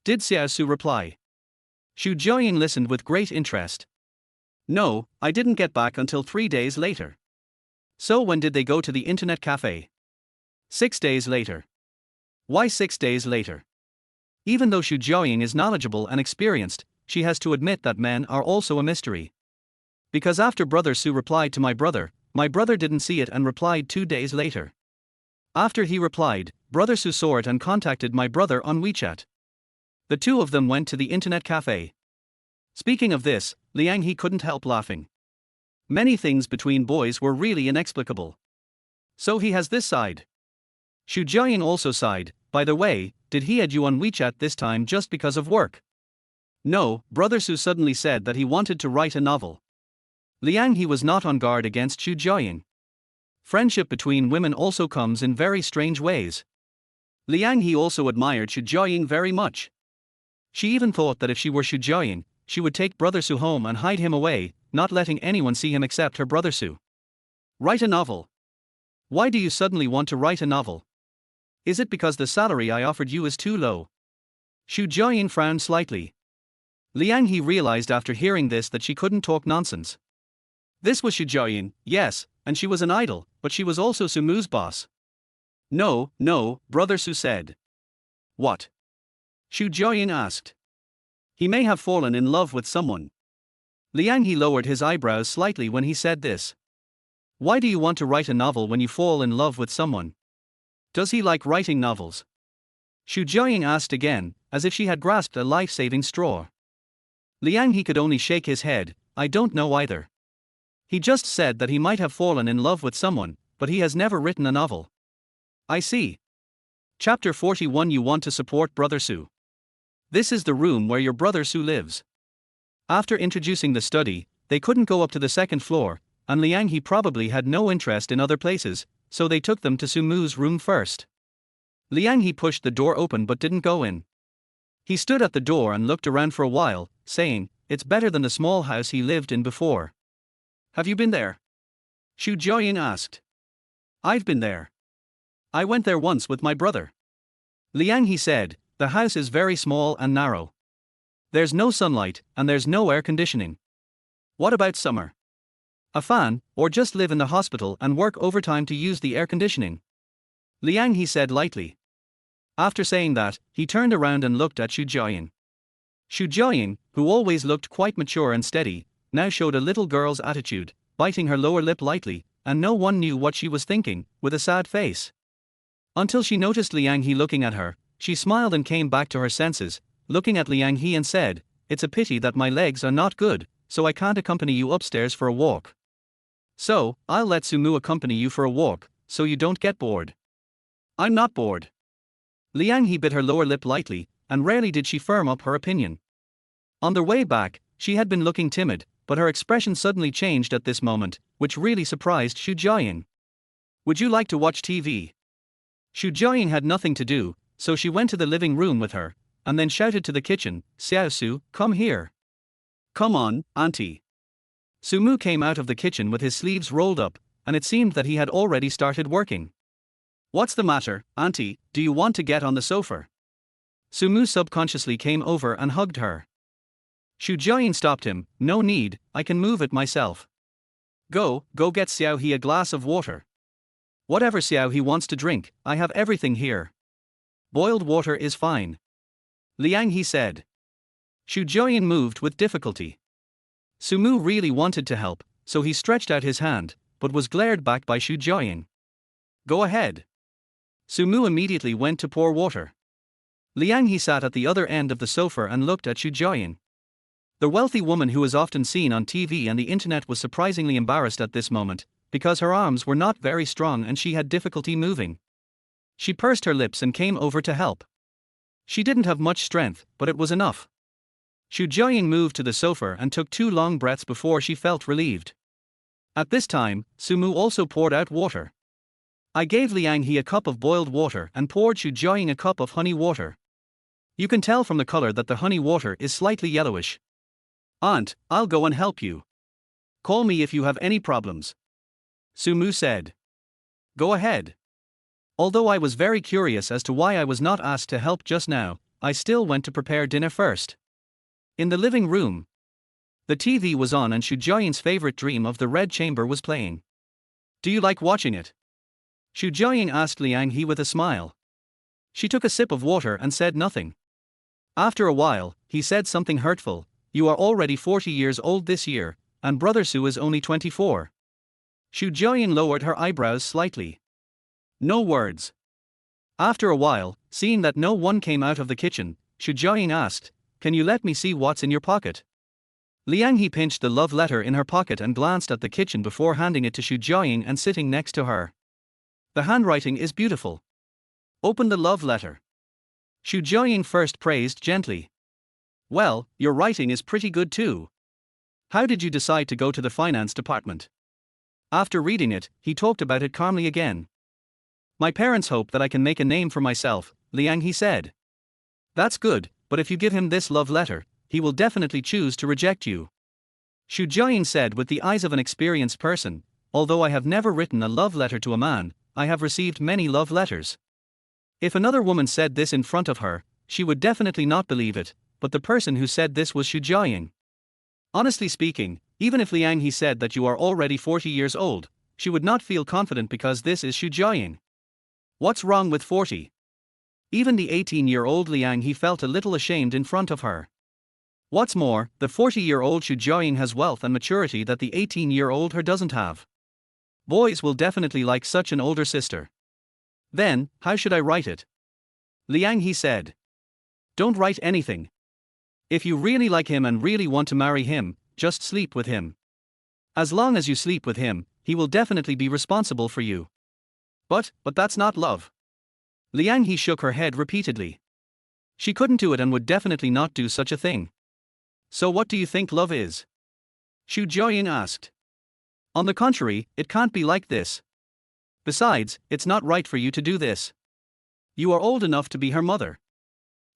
Speaker 1: Did Xiao Su reply? Xu Jiaoyin listened with great interest. No, I didn't get back until 3 days later. So when did they go to the internet cafe? 6 days later. Why 6 days later? Even though Xu Jiaoyin is knowledgeable and experienced, she has to admit that men are also a mystery. Because after Brother Su replied to my brother didn't see it and replied 2 days later. After he replied, Brother Su saw it and contacted my brother on WeChat. The two of them went to the internet cafe. Speaking of this, Liang He couldn't help laughing. Many things between boys were really inexplicable. So he has this side. Xu Jiaoyin also sighed. By the way, did he add you on WeChat this time just because of work? No, Brother Su suddenly said that he wanted to write a novel. Liang He was not on guard against Xu Jiaoyin. Friendship between women also comes in very strange ways. Liang He also admired Xu Jiaoyin very much. She even thought that if she were Xu Jiaoyin, she would take Brother Su home and hide him away, not letting anyone see him except her brother Su. Write a novel. Why do you suddenly want to write a novel? Is it because the salary I offered you is too low? Xu Jiaoyin frowned slightly. Liang He realized after hearing this that she couldn't talk nonsense. This was Xu Jiaoyin, yes, and she was an idol, but she was also Sumu's boss. No, Brother Su said. What? Xu Jiaoyin asked. He may have fallen in love with someone. Liang He lowered his eyebrows slightly when he said this. Why do you want to write a novel when you fall in love with someone? Does he like writing novels? Xu Jiaoyin asked again, as if she had grasped a life-saving straw. Liang He could only shake his head. I don't know either. He just said that he might have fallen in love with someone, but he has never written a novel. I see. Chapter 41. You want to support Brother Su. This is the room where your brother Su lives. After introducing the study, they couldn't go up to the second floor, and Liang He probably had no interest in other places, so they took them to Su Mu's room first. Liang He pushed the door open but didn't go in. He stood at the door and looked around for a while, saying, "It's better than the small house he lived in before." "Have you been there?" Xu Jiaoying asked. "I've been there. I went there once with my brother." Liang He said, "The house is very small and narrow. There's no sunlight, and there's no air conditioning. What about summer? A fan, or just live in the hospital and work overtime to use the air conditioning?" Liang He said lightly. After saying that, he turned around and looked at Xu Jiaoying. Xu Jiaoying, who always looked quite mature and steady, now showed a little girl's attitude, biting her lower lip lightly, and no one knew what she was thinking, with a sad face. Until she noticed Liang He looking at her, she smiled and came back to her senses, looking at Liang He and said, "It's a pity that my legs are not good, so I can't accompany you upstairs for a walk. So, I'll let Su Mu accompany you for a walk, so you don't get bored." "I'm not bored." Liang He bit her lower lip lightly, and rarely did she firm up her opinion. On their way back, she had been looking timid, but her expression suddenly changed at this moment, which really surprised Xu Jiaoying. "Would you like to watch TV?" Xu Jiaoying had nothing to do, so she went to the living room with her, and then shouted to the kitchen, "Xiao Su, come here." "Come on, auntie." Su Mu came out of the kitchen with his sleeves rolled up, and it seemed that he had already started working. "What's the matter, auntie, do you want to get on the sofa?" Su Mu subconsciously came over and hugged her. Xu Jiaoying stopped him, "No need, I can move it myself. Go get Xiao He a glass of water. Whatever Xiao He wants to drink, I have everything here. Boiled water is fine." Liang He said. Xu Jiaoying moved with difficulty. Su Mu really wanted to help, so he stretched out his hand, but was glared back by Xu Jiaoying. "Go ahead." Su Mu immediately went to pour water. Liang He sat at the other end of the sofa and looked at Xu Jiaoying. The wealthy woman who was often seen on TV and the internet was surprisingly embarrassed at this moment, because her arms were not very strong and she had difficulty moving. She pursed her lips and came over to help. She didn't have much strength, but it was enough. Xu Jiaoying moved to the sofa and took 2 long breaths before she felt relieved. At this time, Su Mu also poured out water. I gave Liang He a cup of boiled water and poured Xu Jiaoying a cup of honey water. You can tell from the color that the honey water is slightly yellowish. "Aunt, I'll go and help you. Call me if you have any problems," Su Mu said. "Go ahead." Although I was very curious as to why I was not asked to help just now, I still went to prepare dinner first. In the living room, the TV was on and Xu Jiaoying's favorite dream of the Red Chamber was playing. "Do you like watching it?" Xu Jiaoying asked Liang He with a smile. She took a sip of water and said nothing. After a while, he said something hurtful, "You are already 40 years old this year, and Brother Su is only 24. Xu Jiaoying lowered her eyebrows slightly. No words. After a while, seeing that no one came out of the kitchen, Xu Jiaoying asked, "Can you let me see what's in your pocket?" Liang He pinched the love letter in her pocket and glanced at the kitchen before handing it to Xu Jiaoying and sitting next to her. "The handwriting is beautiful. Open the love letter." Xu Jiaoying first praised gently. "Well, your writing is pretty good too. How did you decide to go to the finance department?" After reading it, he talked about it calmly again. "My parents hope that I can make a name for myself," Liang He said. "That's good, but if you give him this love letter, he will definitely choose to reject you." Xu Jiaoying said with the eyes of an experienced person, "Although I have never written a love letter to a man, I have received many love letters." If another woman said this in front of her, she would definitely not believe it, but the person who said this was Xu Jiaoying. Honestly speaking, even if Liang He said that you are already 40 years old, she would not feel confident because this is Xu Jiaoying. What's wrong with 40? Even the 18-year-old Liang He felt a little ashamed in front of her. What's more, the 40-year-old Xu Jiaoying has wealth and maturity that the 18-year-old her doesn't have. Boys will definitely like such an older sister. Then, how should I write it? Liang He said. Don't write anything. If you really like him and really want to marry him, just sleep with him. As long as you sleep with him, he will definitely be responsible for you. But that's not love. Liang He shook her head repeatedly. She couldn't do it and would definitely not do such a thing. So what do you think love is? Xu Jiaoyin asked. On the contrary, it can't be like this. Besides, it's not right for you to do this. You are old enough to be her mother.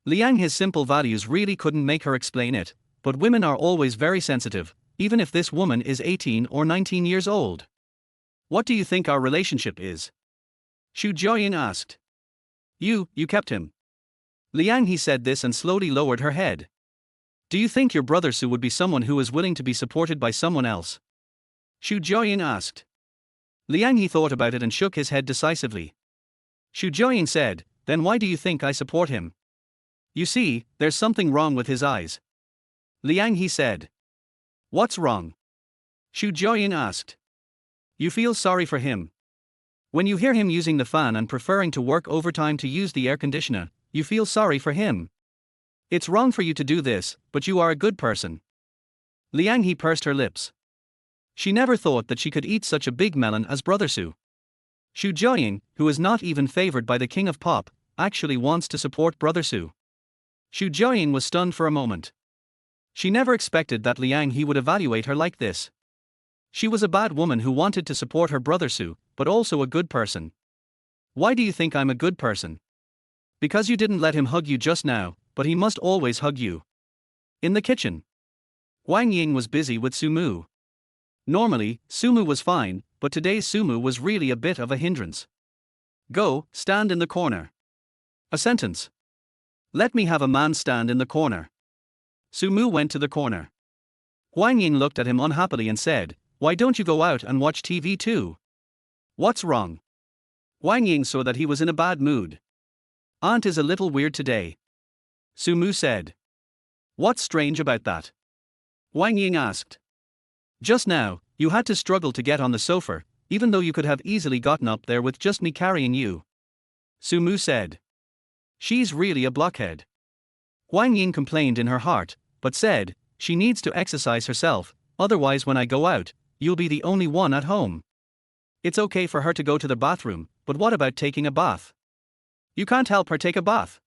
Speaker 1: Liang He's simple values really couldn't make her explain it, but women are always very sensitive, even if this woman is 18 or 19 years old. What do you think our relationship is? Xu Jiaoyin asked. You kept him. Liang He said this and slowly lowered her head. Do you think your brother Su would be someone who is willing to be supported by someone else? Xu Jiaoyin asked. Liang He thought about it and shook his head decisively. Xu Jiaoyin said, then why do you think I support him? You see, there's something wrong with his eyes. Liang He said. What's wrong? Xu Jiaoyin asked. You feel sorry for him. When you hear him using the fan and preferring to work overtime to use the air conditioner, you feel sorry for him. It's wrong for you to do this, but you are a good person. Liang He pursed her lips. She never thought that she could eat such a big melon as Brother Su. Xu Jiaoyin, who is not even favored by the king of pop, actually wants to support Brother Su. Xu Jiaoyin was stunned for a moment. She never expected that Liang He would evaluate her like this. She was a bad woman who wanted to support her brother Su, but also a good person. Why do you think I'm a good person? Because you didn't let him hug you just now, but he must always hug you. In the kitchen, Wang Ying was busy with Sumu. Normally, Sumu was fine, but today's Sumu was really a bit of a hindrance. Go, stand in the corner. A sentence. Let me have a man stand in the corner. Sumu went to the corner. Wang Ying looked at him unhappily and said, why don't you go out and watch TV too? What's wrong? Wang Ying saw that he was in a bad mood. Aunt is a little weird today. Sumu said. What's strange about that? Wang Ying asked. Just now, you had to struggle to get on the sofa, even though you could have easily gotten up there with just me carrying you. Sumu said. She's really a blockhead. Wang Ying complained in her heart, but said, she needs to exercise herself, otherwise when I go out, you'll be the only one at home. It's okay for her to go to the bathroom, but what about taking a bath? You can't help her take a bath.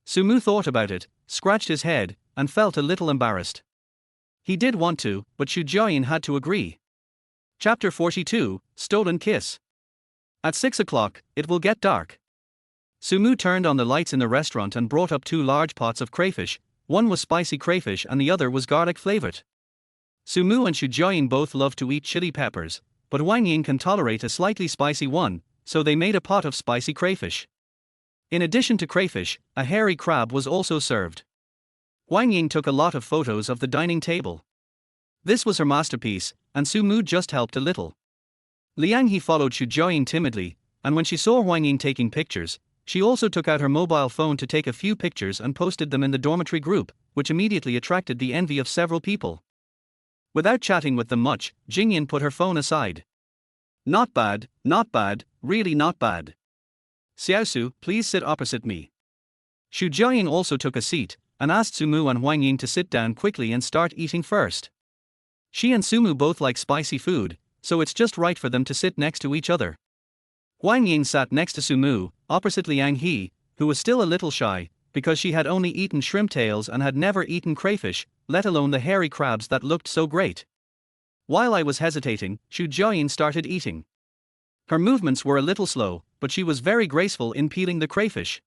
Speaker 1: Sumu thought about it, scratched his head, and felt a little embarrassed. He did want to, but Xu Jiaoyin had to agree. Chapter 42, Stolen Kiss. At 6 o'clock, it will get dark. Sumu turned on the lights in the restaurant and brought up 2 large pots of crayfish, one was spicy crayfish and the other was garlic flavored. Sumu and Xu Jiaoyin both love to eat chili peppers, but Wang Ying can tolerate a slightly spicy one, so they made a pot of spicy crayfish. In addition to crayfish, a hairy crab was also served. Wang Ying took a lot of photos of the dining table. This was her masterpiece, and Sumu just helped a little. Liang He followed Xu Jiaoyin timidly, and when she saw Wang Ying taking pictures, she also took out her mobile phone to take a few pictures and posted them in the dormitory group, which immediately attracted the envy of several people. Without chatting with them much, Jingyan put her phone aside. Not bad, really not bad. Xiaosu, please sit opposite me. Xu Jiaoyin also took a seat, and asked Sumu and Wang Ying to sit down quickly and start eating first. She and Sumu both like spicy food, so it's just right for them to sit next to each other. Wang Ying sat next to Sumu, opposite Liang He, who was still a little shy, because she had only eaten shrimp tails and had never eaten crayfish, let alone the hairy crabs that looked so great. While I was hesitating, Xu Jiaoyin started eating. Her movements were a little slow, but she was very graceful in peeling the crayfish.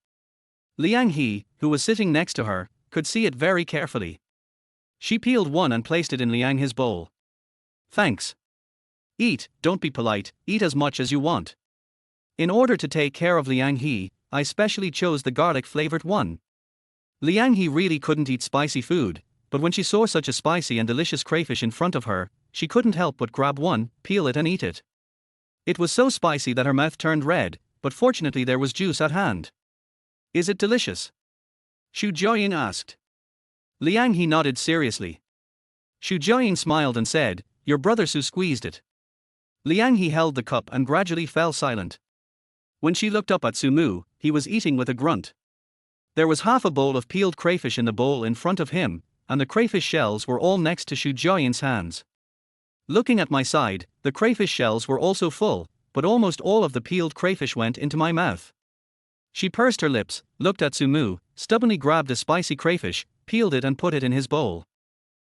Speaker 1: Liang He, who was sitting next to her, could see it very carefully. She peeled one and placed it in Liang He's bowl. Thanks. Eat, don't be polite, eat as much as you want. In order to take care of Liang He, I specially chose the garlic-flavored one. Liang He really couldn't eat spicy food, but when she saw such a spicy and delicious crayfish in front of her, she couldn't help but grab one, peel it and eat it. It was so spicy that her mouth turned red, but fortunately there was juice at hand. Is it delicious? Xu Jiaoyin asked. Liang He nodded seriously. Xu Jiaoyin smiled and said, your brother Su squeezed it. Liang He held the cup and gradually fell silent. When she looked up at Sumu, he was eating with a grunt. There was half a bowl of peeled crayfish in the bowl in front of him, and the crayfish shells were all next to Xu Jiaoyin's hands. Looking at my side, the crayfish shells were also full, but almost all of the peeled crayfish went into my mouth. She pursed her lips, looked at Sumu, stubbornly grabbed a spicy crayfish, peeled it and put it in his bowl.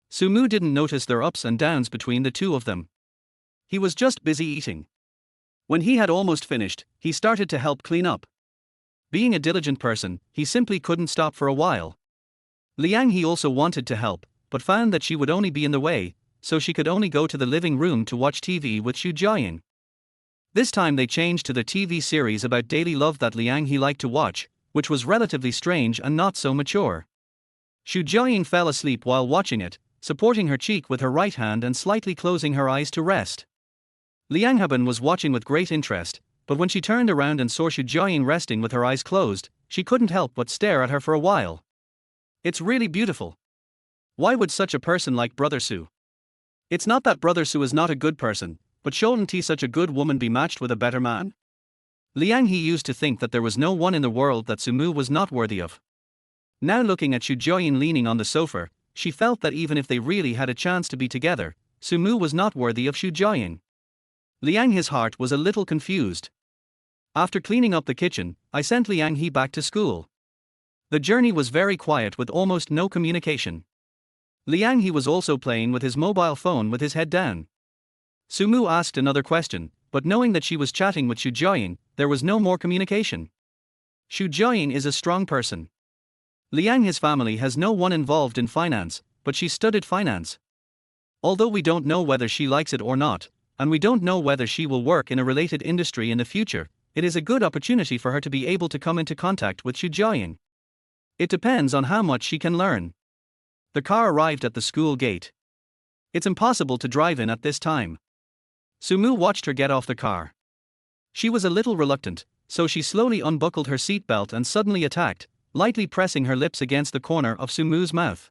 Speaker 1: Sumu didn't notice their ups and downs between the two of them. He was just busy eating. When he had almost finished, he started to help clean up. Being a diligent person, he simply couldn't stop for a while. Liang he also wanted to help, but found that she would only be in the way, so she could only go to the living room to watch TV with Xu Jiaying. This time they changed to the TV series about daily love that Liang he liked to watch, which was relatively strange and not so mature. Xu Jiaying fell asleep while watching it, supporting her cheek with her right hand and slightly closing her eyes to rest. Liang Haben was watching with great interest, but when she turned around and saw Xu Jiaying resting with her eyes closed, she couldn't help but stare at her for a while. It's really beautiful. Why would such a person like Brother Su? It's not that Brother Su is not a good person, but shouldn't he such a good woman be matched with a better man? Liang he used to think that there was no one in the world that Sumu was not worthy of. Now looking at Xu Jiaying leaning on the sofa, she felt that even if they really had a chance to be together, Sumu was not worthy of Xu Jiaying. Liang his heart was a little confused. After cleaning up the kitchen, I sent Liang he back to school. The journey was very quiet with almost no communication. Liang he was also playing with his mobile phone with his head down. Sumu asked another question, but knowing that she was chatting with Xu Jiaying, there was no more communication. Xu Jiaying is a strong person. Liang his family has no one involved in finance, but she studied finance. Although we don't know whether she likes it or not, and we don't know whether she will work in a related industry in the future, it is a good opportunity for her to be able to come into contact with Xu Jiaying. It depends on how much she can learn. The car arrived at the school gate. It's impossible to drive in at this time. Sumu watched her get off the car. She was a little reluctant, so she slowly unbuckled her seatbelt and suddenly attacked, lightly pressing her lips against the corner of Sumu's mouth.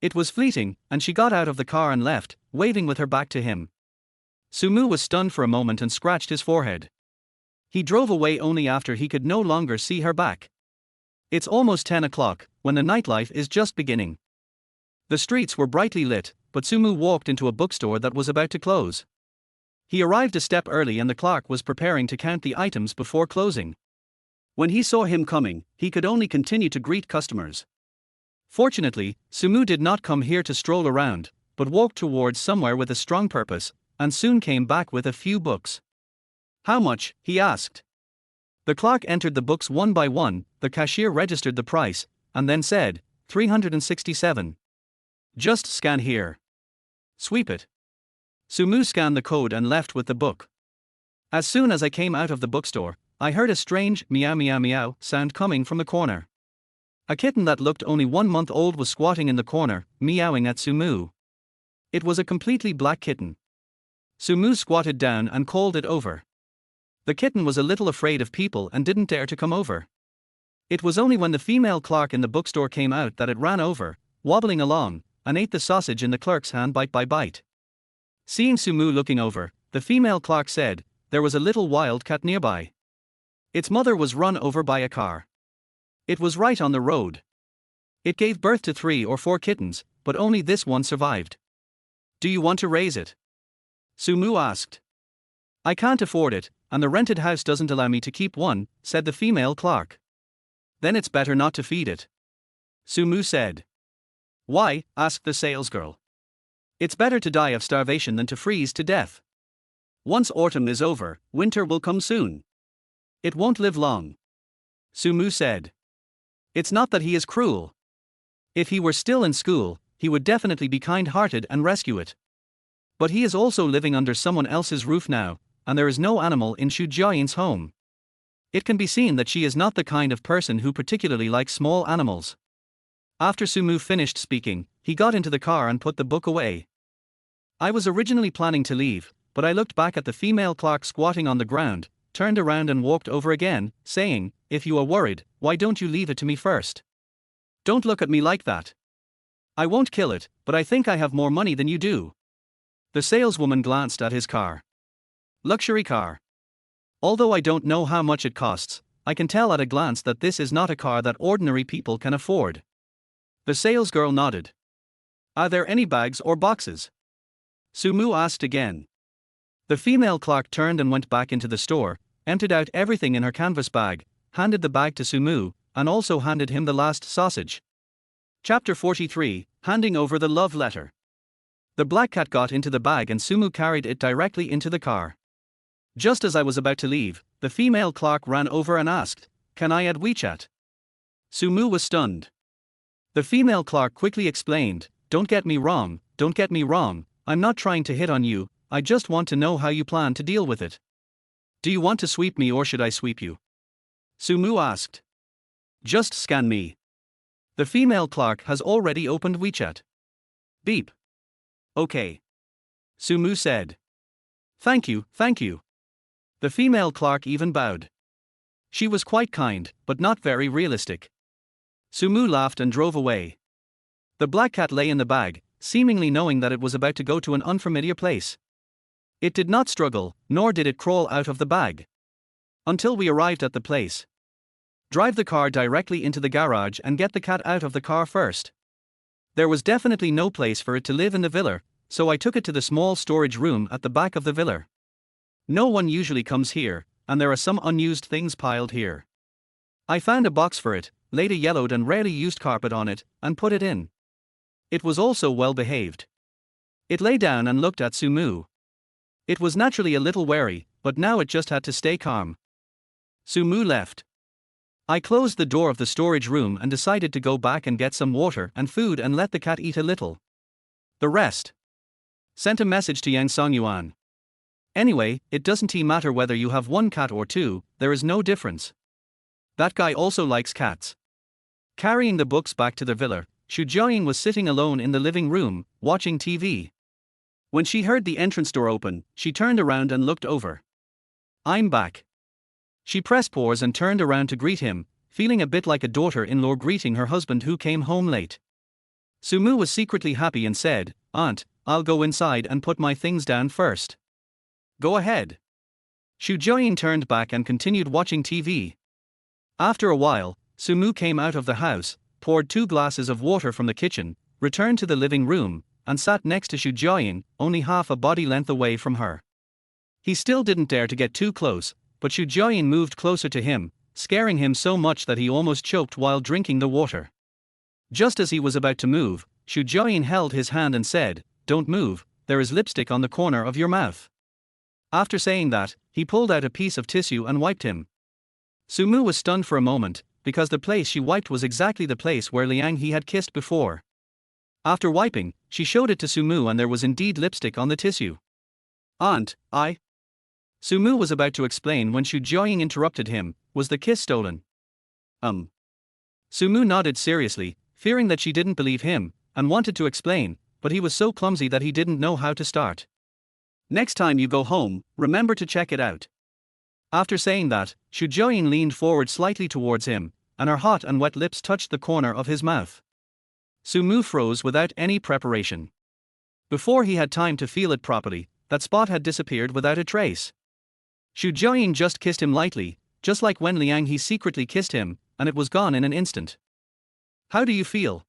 Speaker 1: It was fleeting, and she got out of the car and left, waving with her back to him. Sumu was stunned for a moment and scratched his forehead. He drove away only after he could no longer see her back. It's almost 10 o'clock, when the nightlife is just beginning. The streets were brightly lit, but Sumu walked into a bookstore that was about to close. He arrived a step early and the clerk was preparing to count the items before closing. When he saw him coming, he could only continue to greet customers. Fortunately, Sumu did not come here to stroll around, but walked towards somewhere with a strong purpose, and soon came back with a few books. How much? He asked. The clerk entered the books one by one, the cashier registered the price, and then said, 367. Just scan here. Sweep it. Sumu scanned the code and left with the book. As soon as I came out of the bookstore, I heard a strange meow meow meow sound coming from the corner. A kitten that looked only 1 month old was squatting in the corner, meowing at Sumu. It was a completely black kitten. Sumu squatted down and called it over. The kitten was a little afraid of people and didn't dare to come over. It was only when the female clerk in the bookstore came out that it ran over, wobbling along, and ate the sausage in the clerk's hand bite by bite. Seeing Sumu looking over, the female clerk said, there was a little wild cat nearby. Its mother was run over by a car. It was right on the road. It gave birth to 3 or 4 kittens, but only this one survived. Do you want to raise it? Sumu asked. I can't afford it, and the rented house doesn't allow me to keep one, said the female clerk. Then it's better not to feed it. Sumu said. Why? Asked the salesgirl. It's better to die of starvation than to freeze to death. Once autumn is over, winter will come soon. It won't live long. Sumu said. It's not that he is cruel. If he were still in school, he would definitely be kind-hearted and rescue it. But he is also living under someone else's roof now, and there is no animal in Xu Jiaying's home. It can be seen that she is not the kind of person who particularly likes small animals. After Sumu finished speaking, he got into the car and put the book away. I was originally planning to leave, but I looked back at the female clerk squatting on the ground, turned around and walked over again, saying, if you are worried, why don't you leave it to me first? Don't look at me like that. I won't kill it, but I think I have more money than you do. The saleswoman glanced at his car. Luxury car. Although I don't know how much it costs, I can tell at a glance that this is not a car that ordinary people can afford. The salesgirl nodded. Are there any bags or boxes?
Speaker 2: Sumu asked again. The female clerk turned and went back into the store, emptied out everything in her canvas bag, handed the bag to Sumu, and also handed him the last sausage. Chapter 43, Handing Over the Love Letter. The black cat got into the bag and Sumu carried it directly into the car. Just as I was about to leave, the female clerk ran over and asked, "Can I add WeChat?" Sumu was stunned. The female clerk quickly explained, don't get me wrong, I'm not trying to hit on you, I just want to know how you plan to deal with it. Do you want to sweep me or should I sweep you?" Sumu asked. "Just scan me. The female clerk has already opened WeChat." Beep. "Okay." Sumu said. Thank you. The female clerk even bowed. She was quite kind, but not very realistic. Sumu laughed and drove away. The black cat lay in the bag, seemingly knowing that it was about to go to an unfamiliar place. It did not struggle, nor did it crawl out of the bag. Until we arrived at the place. Drive the car directly into the garage and get the cat out of the car first. There was definitely no place for it to live in the villa, so I took it to the small storage room at the back of the villa. No one usually comes here, and there are some unused things piled here. I found a box for it, laid a yellowed and rarely used carpet on it, and put it in. It was also well behaved. It lay down and looked at Sumu. It was naturally a little wary, but now it just had to stay calm. Sumu left. I closed the door of the storage room and decided to go back and get some water and food and let the cat eat a little. The rest. Sent a message to Yang Songyuan. Anyway, it doesn't matter whether you have one cat or two, there is no difference. That guy also likes cats. Carrying the books back to the villa, Xu Jiaying was sitting alone in the living room, watching TV. When she heard the entrance door open, she turned around and looked over. I'm back. She pressed pause and turned around to greet him, feeling a bit like a daughter-in-law greeting her husband who came home late. Sumu was secretly happy and said, "Aunt, I'll go inside and put my things down first." "Go ahead." Xu Jiaying turned back and continued watching TV. After a while, Sumu came out of the house, poured 2 glasses of water from the kitchen, returned to the living room, and sat next to Xu Jiaying, only half a body length away from her. He still didn't dare to get too close, but Xu Jiaying moved closer to him, scaring him so much that he almost choked while drinking the water. Just as he was about to move, Xu Jiaying held his hand and said, "Don't move, there is lipstick on the corner of your mouth." After saying that, he pulled out a piece of tissue and wiped him. Sumu was stunned for a moment, because the place she wiped was exactly the place where Liang he had kissed before. After wiping, she showed it to Sumu and there was indeed lipstick on the tissue. "Aunt, Sumu was about to explain when Xu Jiaying interrupted him, "Was the kiss stolen?" Sumu nodded seriously, fearing that she didn't believe him, and wanted to explain, but he was so clumsy that he didn't know how to start. "Next time you go home, remember to check it out." After saying that, Xu Jiaying leaned forward slightly towards him, and her hot and wet lips touched the corner of his mouth. Sumu froze without any preparation. Before he had time to feel it properly, that spot had disappeared without a trace. Xu Jiaying just kissed him lightly, just like when Liang he secretly kissed him, and it was gone in an instant. "How do you feel?"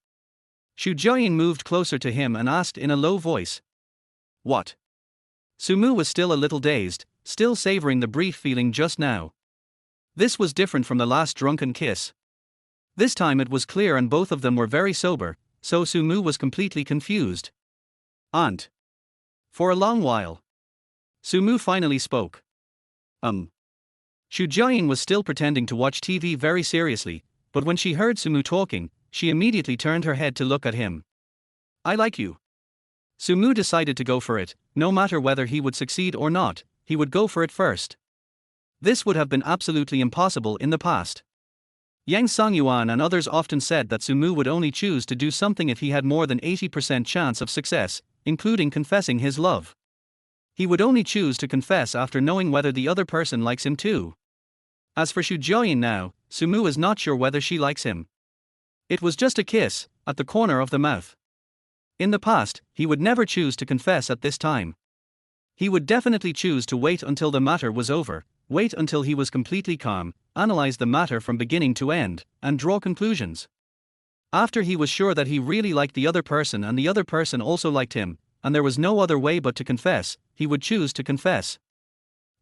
Speaker 2: Xu Jiaying moved closer to him and asked in a low voice. "What?" Sumu was still a little dazed, still savoring the brief feeling just now. This was different from the last drunken kiss. This time it was clear and both of them were very sober, so Sumu was completely confused. "Aunt." For a long while. Sumu finally spoke. Xu Jiaying was still pretending to watch TV very seriously, but when she heard Sumu talking, she immediately turned her head to look at him. "I like you." Sumu decided to go for it, no matter whether he would succeed or not, he would go for it first. This would have been absolutely impossible in the past. Yang Songyuan and others often said that Sumu would only choose to do something if he had more than 80% chance of success, including confessing his love. He would only choose to confess after knowing whether the other person likes him too. As for Xu Jiaying now, Sumu is not sure whether she likes him. It was just a kiss, at the corner of the mouth. In the past, he would never choose to confess at this time. He would definitely choose to wait until the matter was over, wait until he was completely calm, analyze the matter from beginning to end, and draw conclusions. After he was sure that he really liked the other person and the other person also liked him,
Speaker 1: and there was no other way but to confess, he would choose to confess.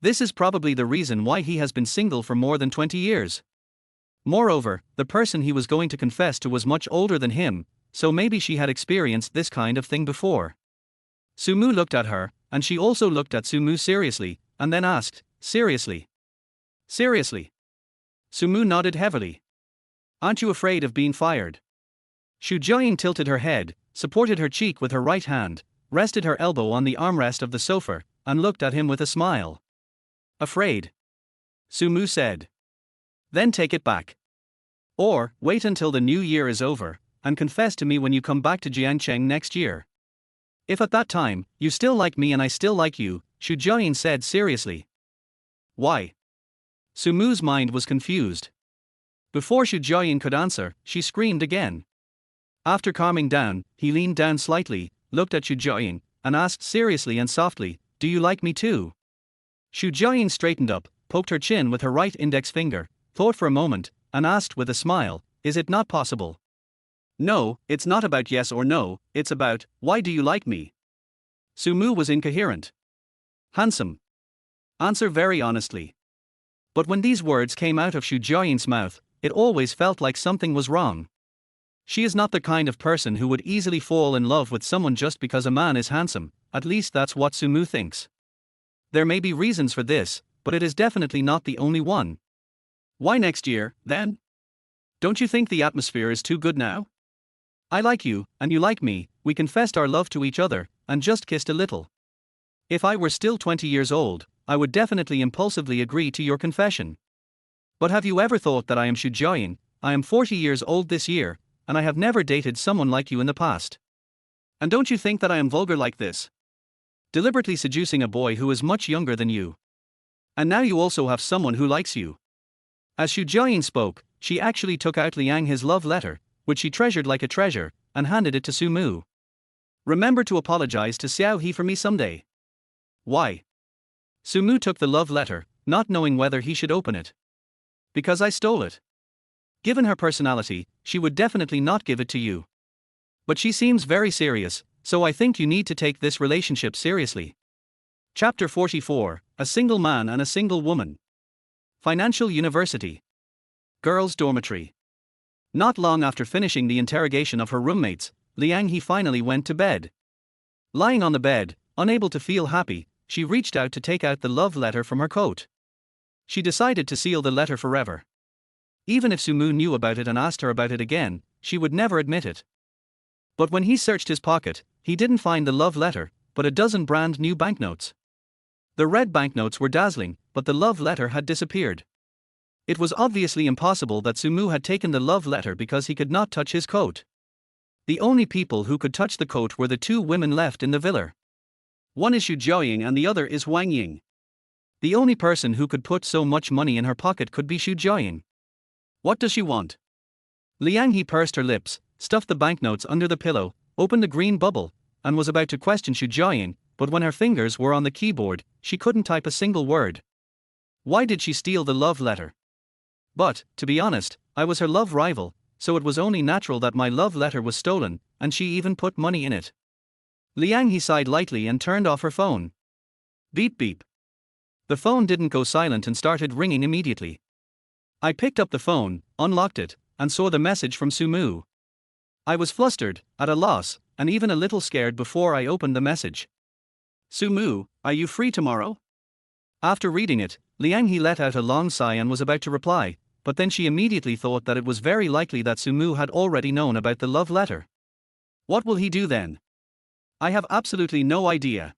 Speaker 1: This is probably the reason why he has been single for more than 20 years. Moreover, the person he was going to confess to was much older than him, so maybe she had experienced this kind of thing before. Sumu looked at her, and she also looked at Sumu seriously, and then asked, "Seriously? Seriously?" Sumu nodded heavily. "Aren't you afraid of being fired?" Shu Jiaying tilted her head, supported her cheek with her right hand, rested her elbow on the armrest of the sofa, and looked at him with a smile. "Afraid?" Sumu said. "Then take it back. Or, wait until the new year is over, and confess to me when you come back to Jiangcheng next year. If at that time, you still like me and I still like you," Shu Jiaying said seriously. "Why?" Sumu's mind was confused. Before Shu Jiaying could answer, she screamed again. After calming down, he leaned down slightly, looked at Shu Jiaying, and asked seriously and softly, "Do you like me too?" Shu Jiaying straightened up, poked her chin with her right index finger, thought for a moment, and asked with a smile, "Is it not possible?" "No, it's not about yes or no, it's about, why do you like me?" Sumu was incoherent. "Handsome. Answer very honestly." But when these words came out of Shu Jiaying's mouth, it always felt like something was wrong. She is not the kind of person who would easily fall in love with someone just because a man is handsome, at least that's what Sumu thinks. There may be reasons for this, but it is definitely not the only one. "Why next year, then? Don't you think the atmosphere is too good now? I like you, and you like me, we confessed our love to each other, and just kissed a little. If I were still 20 years old, I would definitely impulsively agree to your confession. But have you ever thought that I am Shu Jiaying? I am 40 years old this year, and I have never dated someone like you in the past. And don't you think that I am vulgar like this? Deliberately seducing a boy who is much younger than you. And now you also have someone who likes you." As Shu Jiaying spoke, she actually took out Liang his love letter, which she treasured like a treasure, and handed it to Sumu. "Remember to apologize to Xiao He for me someday." "Why?" Sumu took the love letter, not knowing whether he should open it. "Because I stole it. Given her personality, she would definitely not give it to you. But she seems very serious, so I think you need to take this relationship seriously." Chapter 44, A Single Man and a Single Woman. Financial University. Girls' Dormitory. Not long after finishing the interrogation of her roommates, Liang He finally went to bed. Lying on the bed, unable to feel happy, she reached out to take out the love letter from her coat. She decided to seal the letter forever. Even if Sumu knew about it and asked her about it again, she would never admit it. But when he searched his pocket, he didn't find the love letter, but a dozen brand new banknotes. The red banknotes were dazzling, but the love letter had disappeared. It was obviously impossible that Sumu had taken the love letter because he could not touch his coat. The only people who could touch the coat were the two women left in the villa. One is Shu Jiaying and the other is Wang Ying. The only person who could put so much money in her pocket could be Shu Jiaying. What does she want? Liang He pursed her lips, stuffed the banknotes under the pillow, opened the green bubble, and was about to question Shu Jiaying, but when her fingers were on the keyboard, she couldn't type a single word. Why did she steal the love letter? But, to be honest, I was her love rival, so it was only natural that my love letter was stolen, and she even put money in it. Liang He sighed lightly and turned off her phone. Beep beep. The phone didn't go silent and started ringing immediately. I picked up the phone, unlocked it, and saw the message from Sumu. I was flustered, at a loss, and even a little scared before I opened the message. "Sumu, are you free tomorrow?" After reading it, Liang He let out a long sigh and was about to reply, but then she immediately thought that it was very likely that Sumu had already known about the love letter. What will he do then? I have absolutely no idea.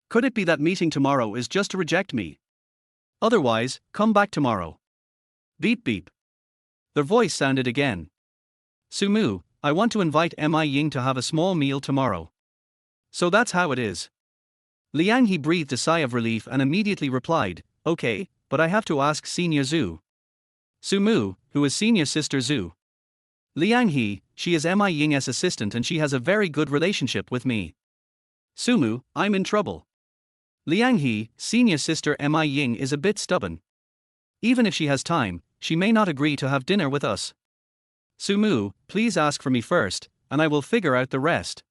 Speaker 1: Could it be that meeting tomorrow is just to reject me? Otherwise, come back tomorrow. Beep beep. Their voice sounded again. Sumu, I want to invite Mi Ying to have a small meal tomorrow. So that's how it is. Liang He breathed a sigh of relief and immediately replied, "Okay, but I have to ask Senior Zhu." Sumu, who is Senior Sister Zhu. Liang He, she is Mi Ying's assistant and she has a very good relationship with me. Sumu, I'm in trouble. Liang He, Senior Sister Mi Ying is a bit stubborn. Even if she has time, she may not agree to have dinner with us. Sumu, please ask for me first, and I will figure out the rest.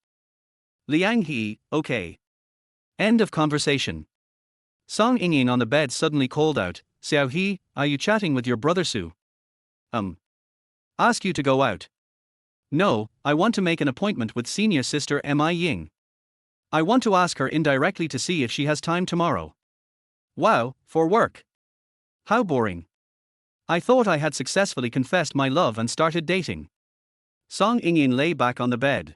Speaker 2: Liang He, okay. End of conversation. Song Yingying on the bed suddenly called out, Xiao He, are you chatting with your brother Su? Ask you to go out. No, I want to make an appointment with senior sister Mi Ying. I want to ask her indirectly to see if she has time tomorrow. Wow, for work. How boring. I thought I had successfully confessed my love and started dating. Song Yingying lay back on the bed.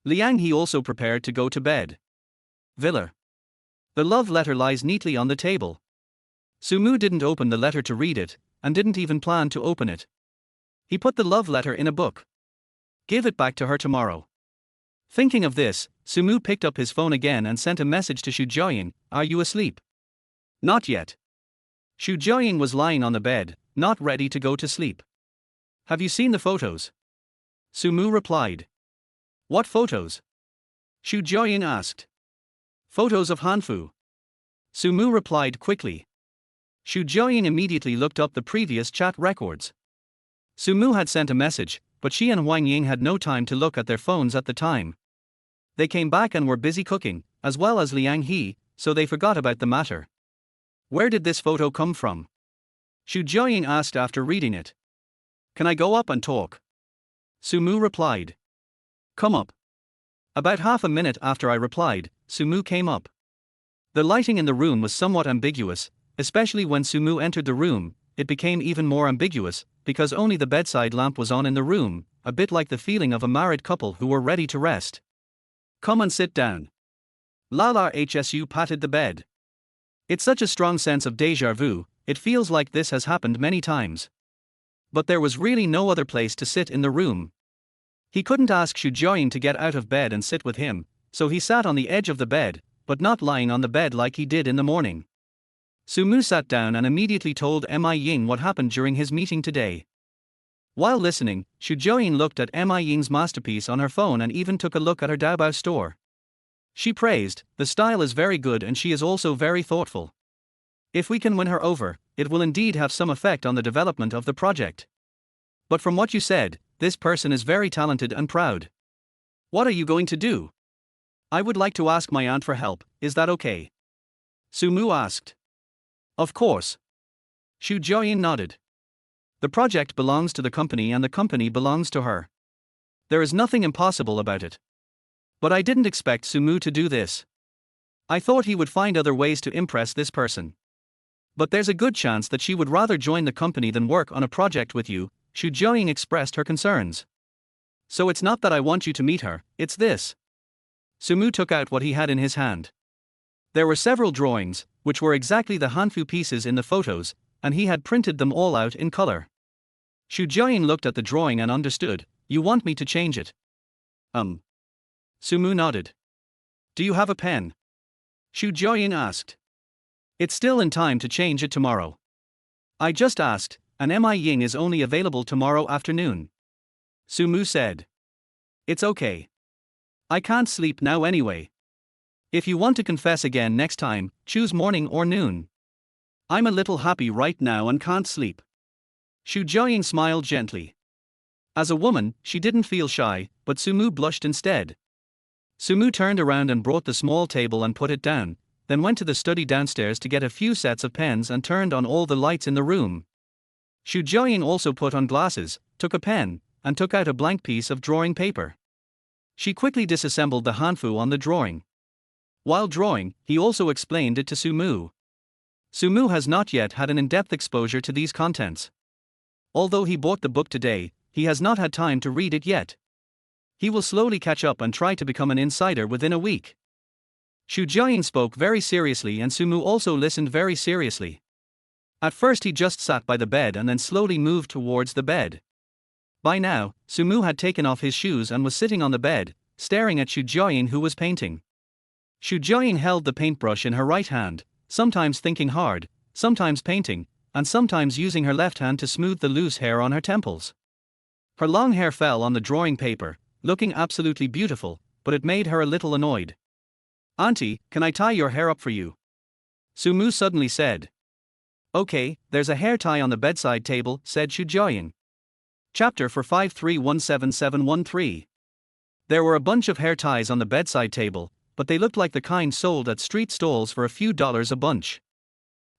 Speaker 2: Liang He also prepared to go to bed. Villa. The love letter lies neatly on the table. Sumu didn't open the letter to read it, and didn't even plan to open it. He put the love letter in a book. Give it back to her tomorrow. Thinking of this, Sumu picked up his phone again and sent a message to Xu Jiaoying, are you asleep? Not yet. Xu Jiaoying was lying on the bed, not ready to go to sleep. Have you seen the photos? Sumu replied. What photos? Xu Jiaoying asked. Photos of Hanfu. Sumu replied quickly. Xu Jiaoying immediately looked up the previous chat records. Sumu had sent a message, but she and Huang Ying had no time to look at their phones at the time. They came back and were busy cooking, as well as Liang He, so they forgot about the matter. Where did this photo come from? Xu Jiaoying asked after reading it. Can I go up and talk? Sumu replied. Come up. About half a minute after I replied, Sumu came up. The lighting in the room was somewhat ambiguous, especially when Sumu entered the room. It became even more ambiguous, because only the bedside lamp was on in the room, a bit like the feeling of a married couple who were ready to rest. Come and sit down. Lala Hsu patted the bed. It's such a strong sense of déjà vu, it feels like this has happened many times. But there was really no other place to sit in the room. He couldn't ask Xu Jiaoying to get out of bed and sit with him, so he sat on the edge of the bed, but not lying on the bed like he did in the morning. Sumu sat down and immediately told Mi Ying what happened during his meeting today. While listening, Xu Jiaoying looked at Mi Ying's masterpiece on her phone and even took a look at her Taobao store. She praised, the style is very good and she is also very thoughtful. If we can win her over, it will indeed have some effect on the development of the project. But from what you said, this person is very talented and proud. What are you going to do? I would like to ask my aunt for help, is that okay? Sumu asked. Of course. Xu Jiaoying nodded. The project belongs to the company and the company belongs to her. There is nothing impossible about it. But I didn't expect Sumu to do this. I thought he would find other ways to impress this person. But there's a good chance that she would rather join the company than work on a project with you, Xu Jiaoying expressed her concerns. So it's not that I want you to meet her, it's this. Sumu took out what he had in his hand. There were several drawings, which were exactly the Hanfu pieces in the photos, and he had printed them all out in color. Xu Jiaoying looked at the drawing and understood, you want me to change it? Sumu nodded. Do you have a pen? Xu Jiaoying asked. It's still in time to change it tomorrow. I just asked, and Mi Ying is only available tomorrow afternoon. Sumu said. It's okay. I can't sleep now anyway. If you want to confess again next time, choose morning or noon. I'm a little happy right now and can't sleep. Xu Jiaoying smiled gently. As a woman, she didn't feel shy, but Sumu blushed instead. Sumu turned around and brought the small table and put it down, then went to the study downstairs to get a few sets of pens and turned on all the lights in the room. Xu Jiaoying also put on glasses, took a pen, and took out a blank piece of drawing paper. She quickly disassembled the Hanfu on the drawing. While drawing, he also explained it to Sumu. Sumu has not yet had an in-depth exposure to these contents. Although he bought the book today, he has not had time to read it yet. He will slowly catch up and try to become an insider within a week. Xu Jiaoying spoke very seriously and Sumu also listened very seriously. At first he just sat by the bed and then slowly moved towards the bed. By now, Sumu had taken off his shoes and was sitting on the bed, staring at Xu Jiaoying who was painting. Xu Jiaoying held the paintbrush in her right hand, sometimes thinking hard, sometimes painting, and sometimes using her left hand to smooth the loose hair on her temples. Her long hair fell on the drawing paper, looking absolutely beautiful, but it made her a little annoyed. Auntie, can I tie your hair up for you? Sumu suddenly said. Okay, there's a hair tie on the bedside table, said Xu Jiaoying. Chapter for 5317713.
Speaker 1: There were a bunch of hair ties on the bedside table, but they looked like the kind sold at street stalls for a few dollars a bunch.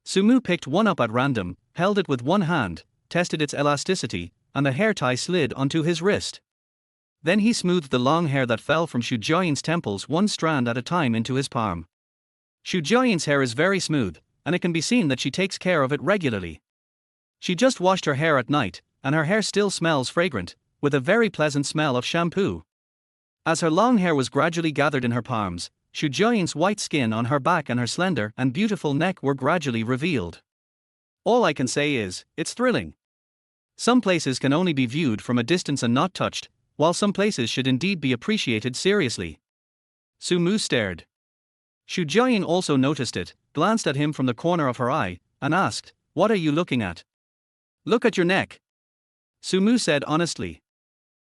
Speaker 1: Sumu picked one up at random, held it with one hand, tested its elasticity, and the hair tie slid onto his wrist. Then he smoothed the long hair that fell from Shu Jiayin's temples one strand at a time into his palm. Shu Jiayin's hair is very smooth, and it can be seen that she takes care of it regularly. She just washed her hair at night, and her hair still smells fragrant, with a very pleasant smell of shampoo. As her long hair was gradually gathered in her palms, Shu Jiayin's white skin on her back and her slender and beautiful neck were gradually revealed. All I can say is, it's thrilling. Some places can only be viewed from a distance and not touched, while some places should indeed be appreciated seriously. Sumu stared. Shu Jiayin also noticed it, glanced at him from the corner of her eye, and asked, "What are you looking at?" "Look at your neck," Sumu said honestly.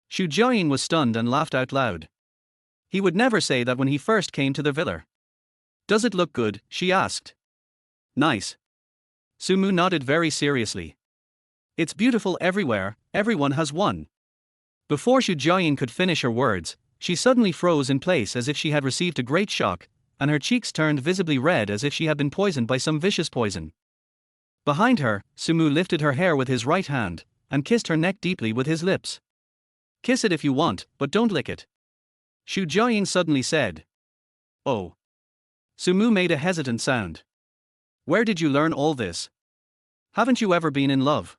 Speaker 1: Shu Jiayin was stunned and laughed out loud. He would never say that when he first came to the villa. "Does it look good?" she asked. "Nice." Sumu nodded very seriously. "It's beautiful everywhere, everyone has one." Before Shu Jiayin could finish her words, she suddenly froze in place as if she had received a great shock, and her cheeks turned visibly red as if she had been poisoned by some vicious poison. Behind her, Sumu lifted her hair with his right hand, and kissed her neck deeply with his lips. "Kiss it if you want, but don't lick it," Shu Jiayin suddenly said. "Oh." Sumu made a hesitant sound. "Where did you learn all this? Haven't you ever been in love?"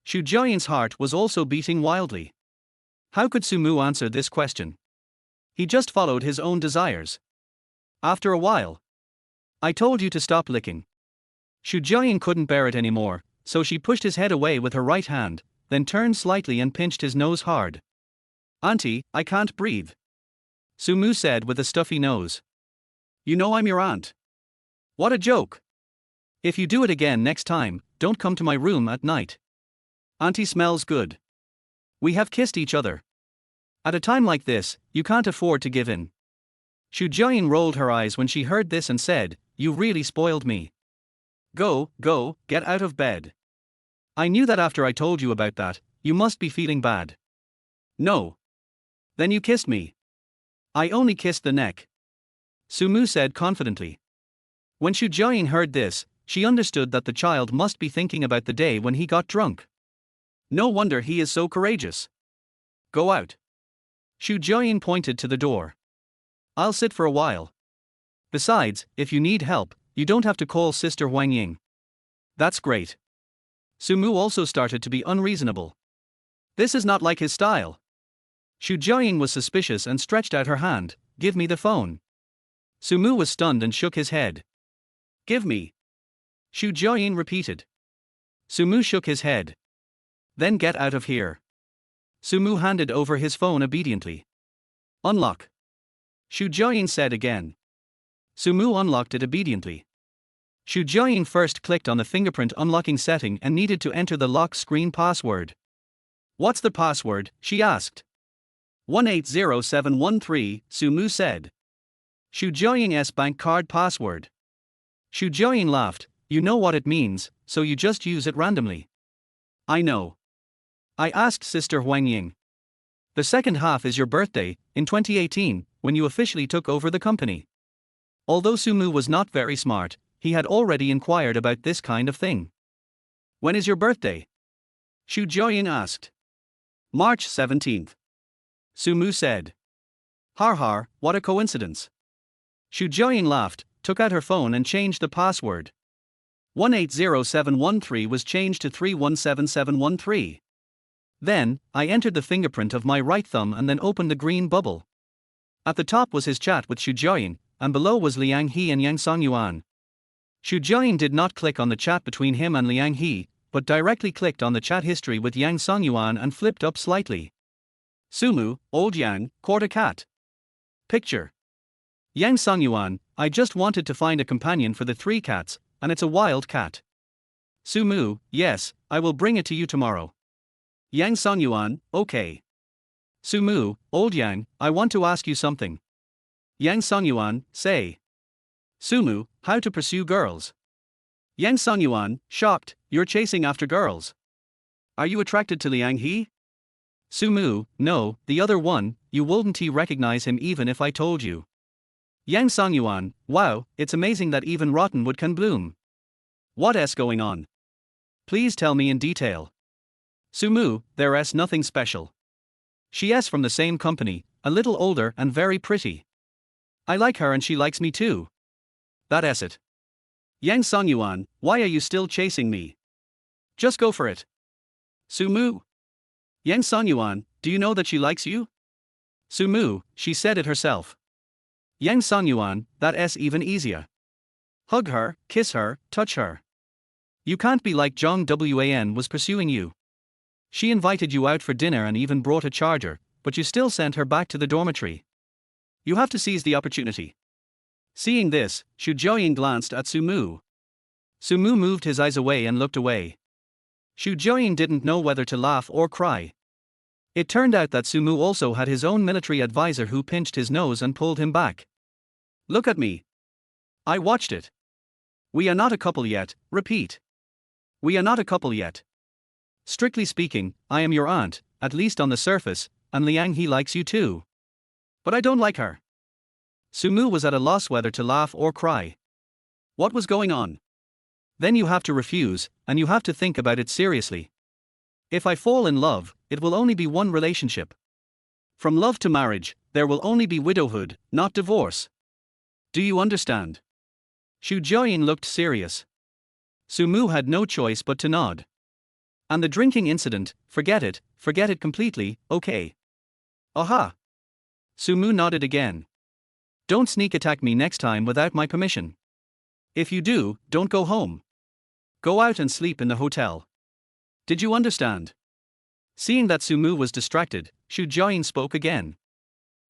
Speaker 1: Shu Jiayin's heart was also beating wildly. How could Sumu answer this question? He just followed his own desires. After a while, "I told you to stop licking." Shu Jiayin couldn't bear it anymore, so she pushed his head away with her right hand, then turned slightly and pinched his nose hard. "Auntie, I can't breathe," Sumu said with a stuffy nose. "You know I'm your aunt." "What a joke. If you do it again next time, don't come to my room at night. Auntie smells good. We have kissed each other. At a time like this, you can't afford to give in." Shu Jiayin rolled her eyes when she heard this and said, "You really spoiled me. Go, get out of bed. I knew that after I told you about that, you must be feeling bad." "No. Then you kissed me." "I only kissed the neck," Sumu said confidently. When Shu Jiayin heard this, she understood that the child must be thinking about the day when he got drunk. No wonder he is so courageous. "Go out." Shu Jiayin pointed to the door. "I'll sit for a while. Besides, if you need help, you don't have to call Sister Huang Ying." "That's great." Sumu also started to be unreasonable. This is not like his style. Shu Jiayin was suspicious and stretched out her hand. "Give me the phone." Sumu was stunned and shook his head. "Give me." Shu Jiayin repeated. Sumu shook his head. "Then get out of here." Sumu handed over his phone obediently. "Unlock," Shu Jiayin said again. Sumu unlocked it obediently. Shu Jiayin first clicked on the fingerprint unlocking setting and needed to enter the lock screen password. "What's the password?" she asked. 180713, Sumu said. Shu Jiayin's bank card password. Shu Jiayin laughed. "You know what it means, so you just use it randomly." "I know. I asked Sister Huang Ying. The second half is your birthday, in 2018, when you officially took over the company." Although Sumu was not very smart, he had already inquired about this kind of thing. "When is your birthday?" Shu Jiayin asked. "March 17th. Sumu said. Har, what a coincidence." Shu Jiayin laughed, took out her phone and changed the password. 180713 was changed to 317713. Then, I entered the fingerprint of my right thumb and then opened the green bubble. At the top was his chat with Shu Jiayin, and below was Liang He and Yang Songyuan. Shu Jiayin did not click on the chat between him and Liang He, but directly clicked on the chat history with Yang Songyuan and flipped up slightly. Sumu, old Yang, caught a cat. Picture. Yang Songyuan, I just wanted to find a companion for the 3 cats, and it's a wild cat. Sumu, yes, I will bring it to you tomorrow. Yang Songyuan, okay. Sumu, old Yang, I want to ask you something. Yang Songyuan, say. Sumu, how to pursue girls. Yang Songyuan, shocked, you're chasing after girls. Are you attracted to Liang He? Sumu, no, the other one, you wouldn't recognize him even if I told you. Yang Songyuan, wow, it's amazing that even rotten wood can bloom. What's going on? Please tell me in detail. Sumu, there's nothing special. She's from the same company, a little older and very pretty. I like her and she likes me too. That's it. Yang Songyuan, why are you still chasing me? Just go for it. Sumu. Yang Songyuan, do you know that she likes you? Sumu, she said it herself. Yang Songyuan, that's even easier. Hug her, kiss her, touch her. You can't be like Zhang Wan was pursuing you. She invited you out for dinner and even brought a charger, but you still sent her back to the dormitory. You have to seize the opportunity. Seeing this, Xu Jiaoying glanced at Sumu. Sumu moved his eyes away and looked away. Xu Jiaoying didn't know whether to laugh or cry. It turned out that Sumu also had his own military advisor who pinched his nose and pulled him back. Look at me. I watched it. We are not a couple yet, repeat. We are not a couple yet. Strictly speaking, I am your aunt, at least on the surface, and Liang he likes you too. But I don't like her. Sumu was at a loss whether to laugh or cry. What was going on? Then you have to refuse, and you have to think about it seriously. If I fall in love, it will only be one relationship. From love to marriage, there will only be widowhood, not divorce. Do you understand? Xu Jiaoying looked serious. Sumu had no choice but to nod. And the drinking incident, forget it completely, okay. Aha! Sumu nodded again. Don't sneak attack me next time without my permission. If you do, don't go home. Go out and sleep in the hotel. Did you understand? Seeing that Sumu was distracted, Xu Jiaoying spoke again.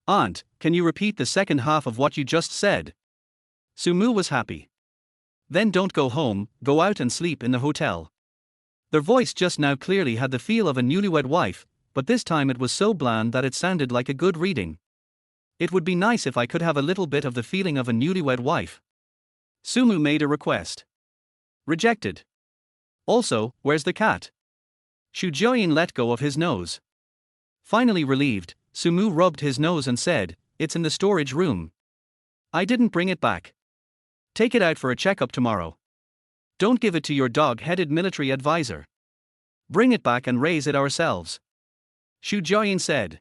Speaker 1: Aunt, can you repeat the second half of what you just said? Sumu was happy. Then don't go home, go out and sleep in the hotel. Their voice just now clearly had the feel of a newlywed wife, but this time it was so bland that it sounded like a good reading. It would be nice if I could have a little bit of the feeling of a newlywed wife. Sumu made a request. Rejected. Also, where's the cat? Xu Jiaoying let go of his nose. Finally relieved, Sumu rubbed his nose and said, it's in the storage room. I didn't bring it back. Take it out for a checkup tomorrow. Don't give it to your dog-headed military advisor. Bring it back and raise it ourselves. Xu Jiaoying said.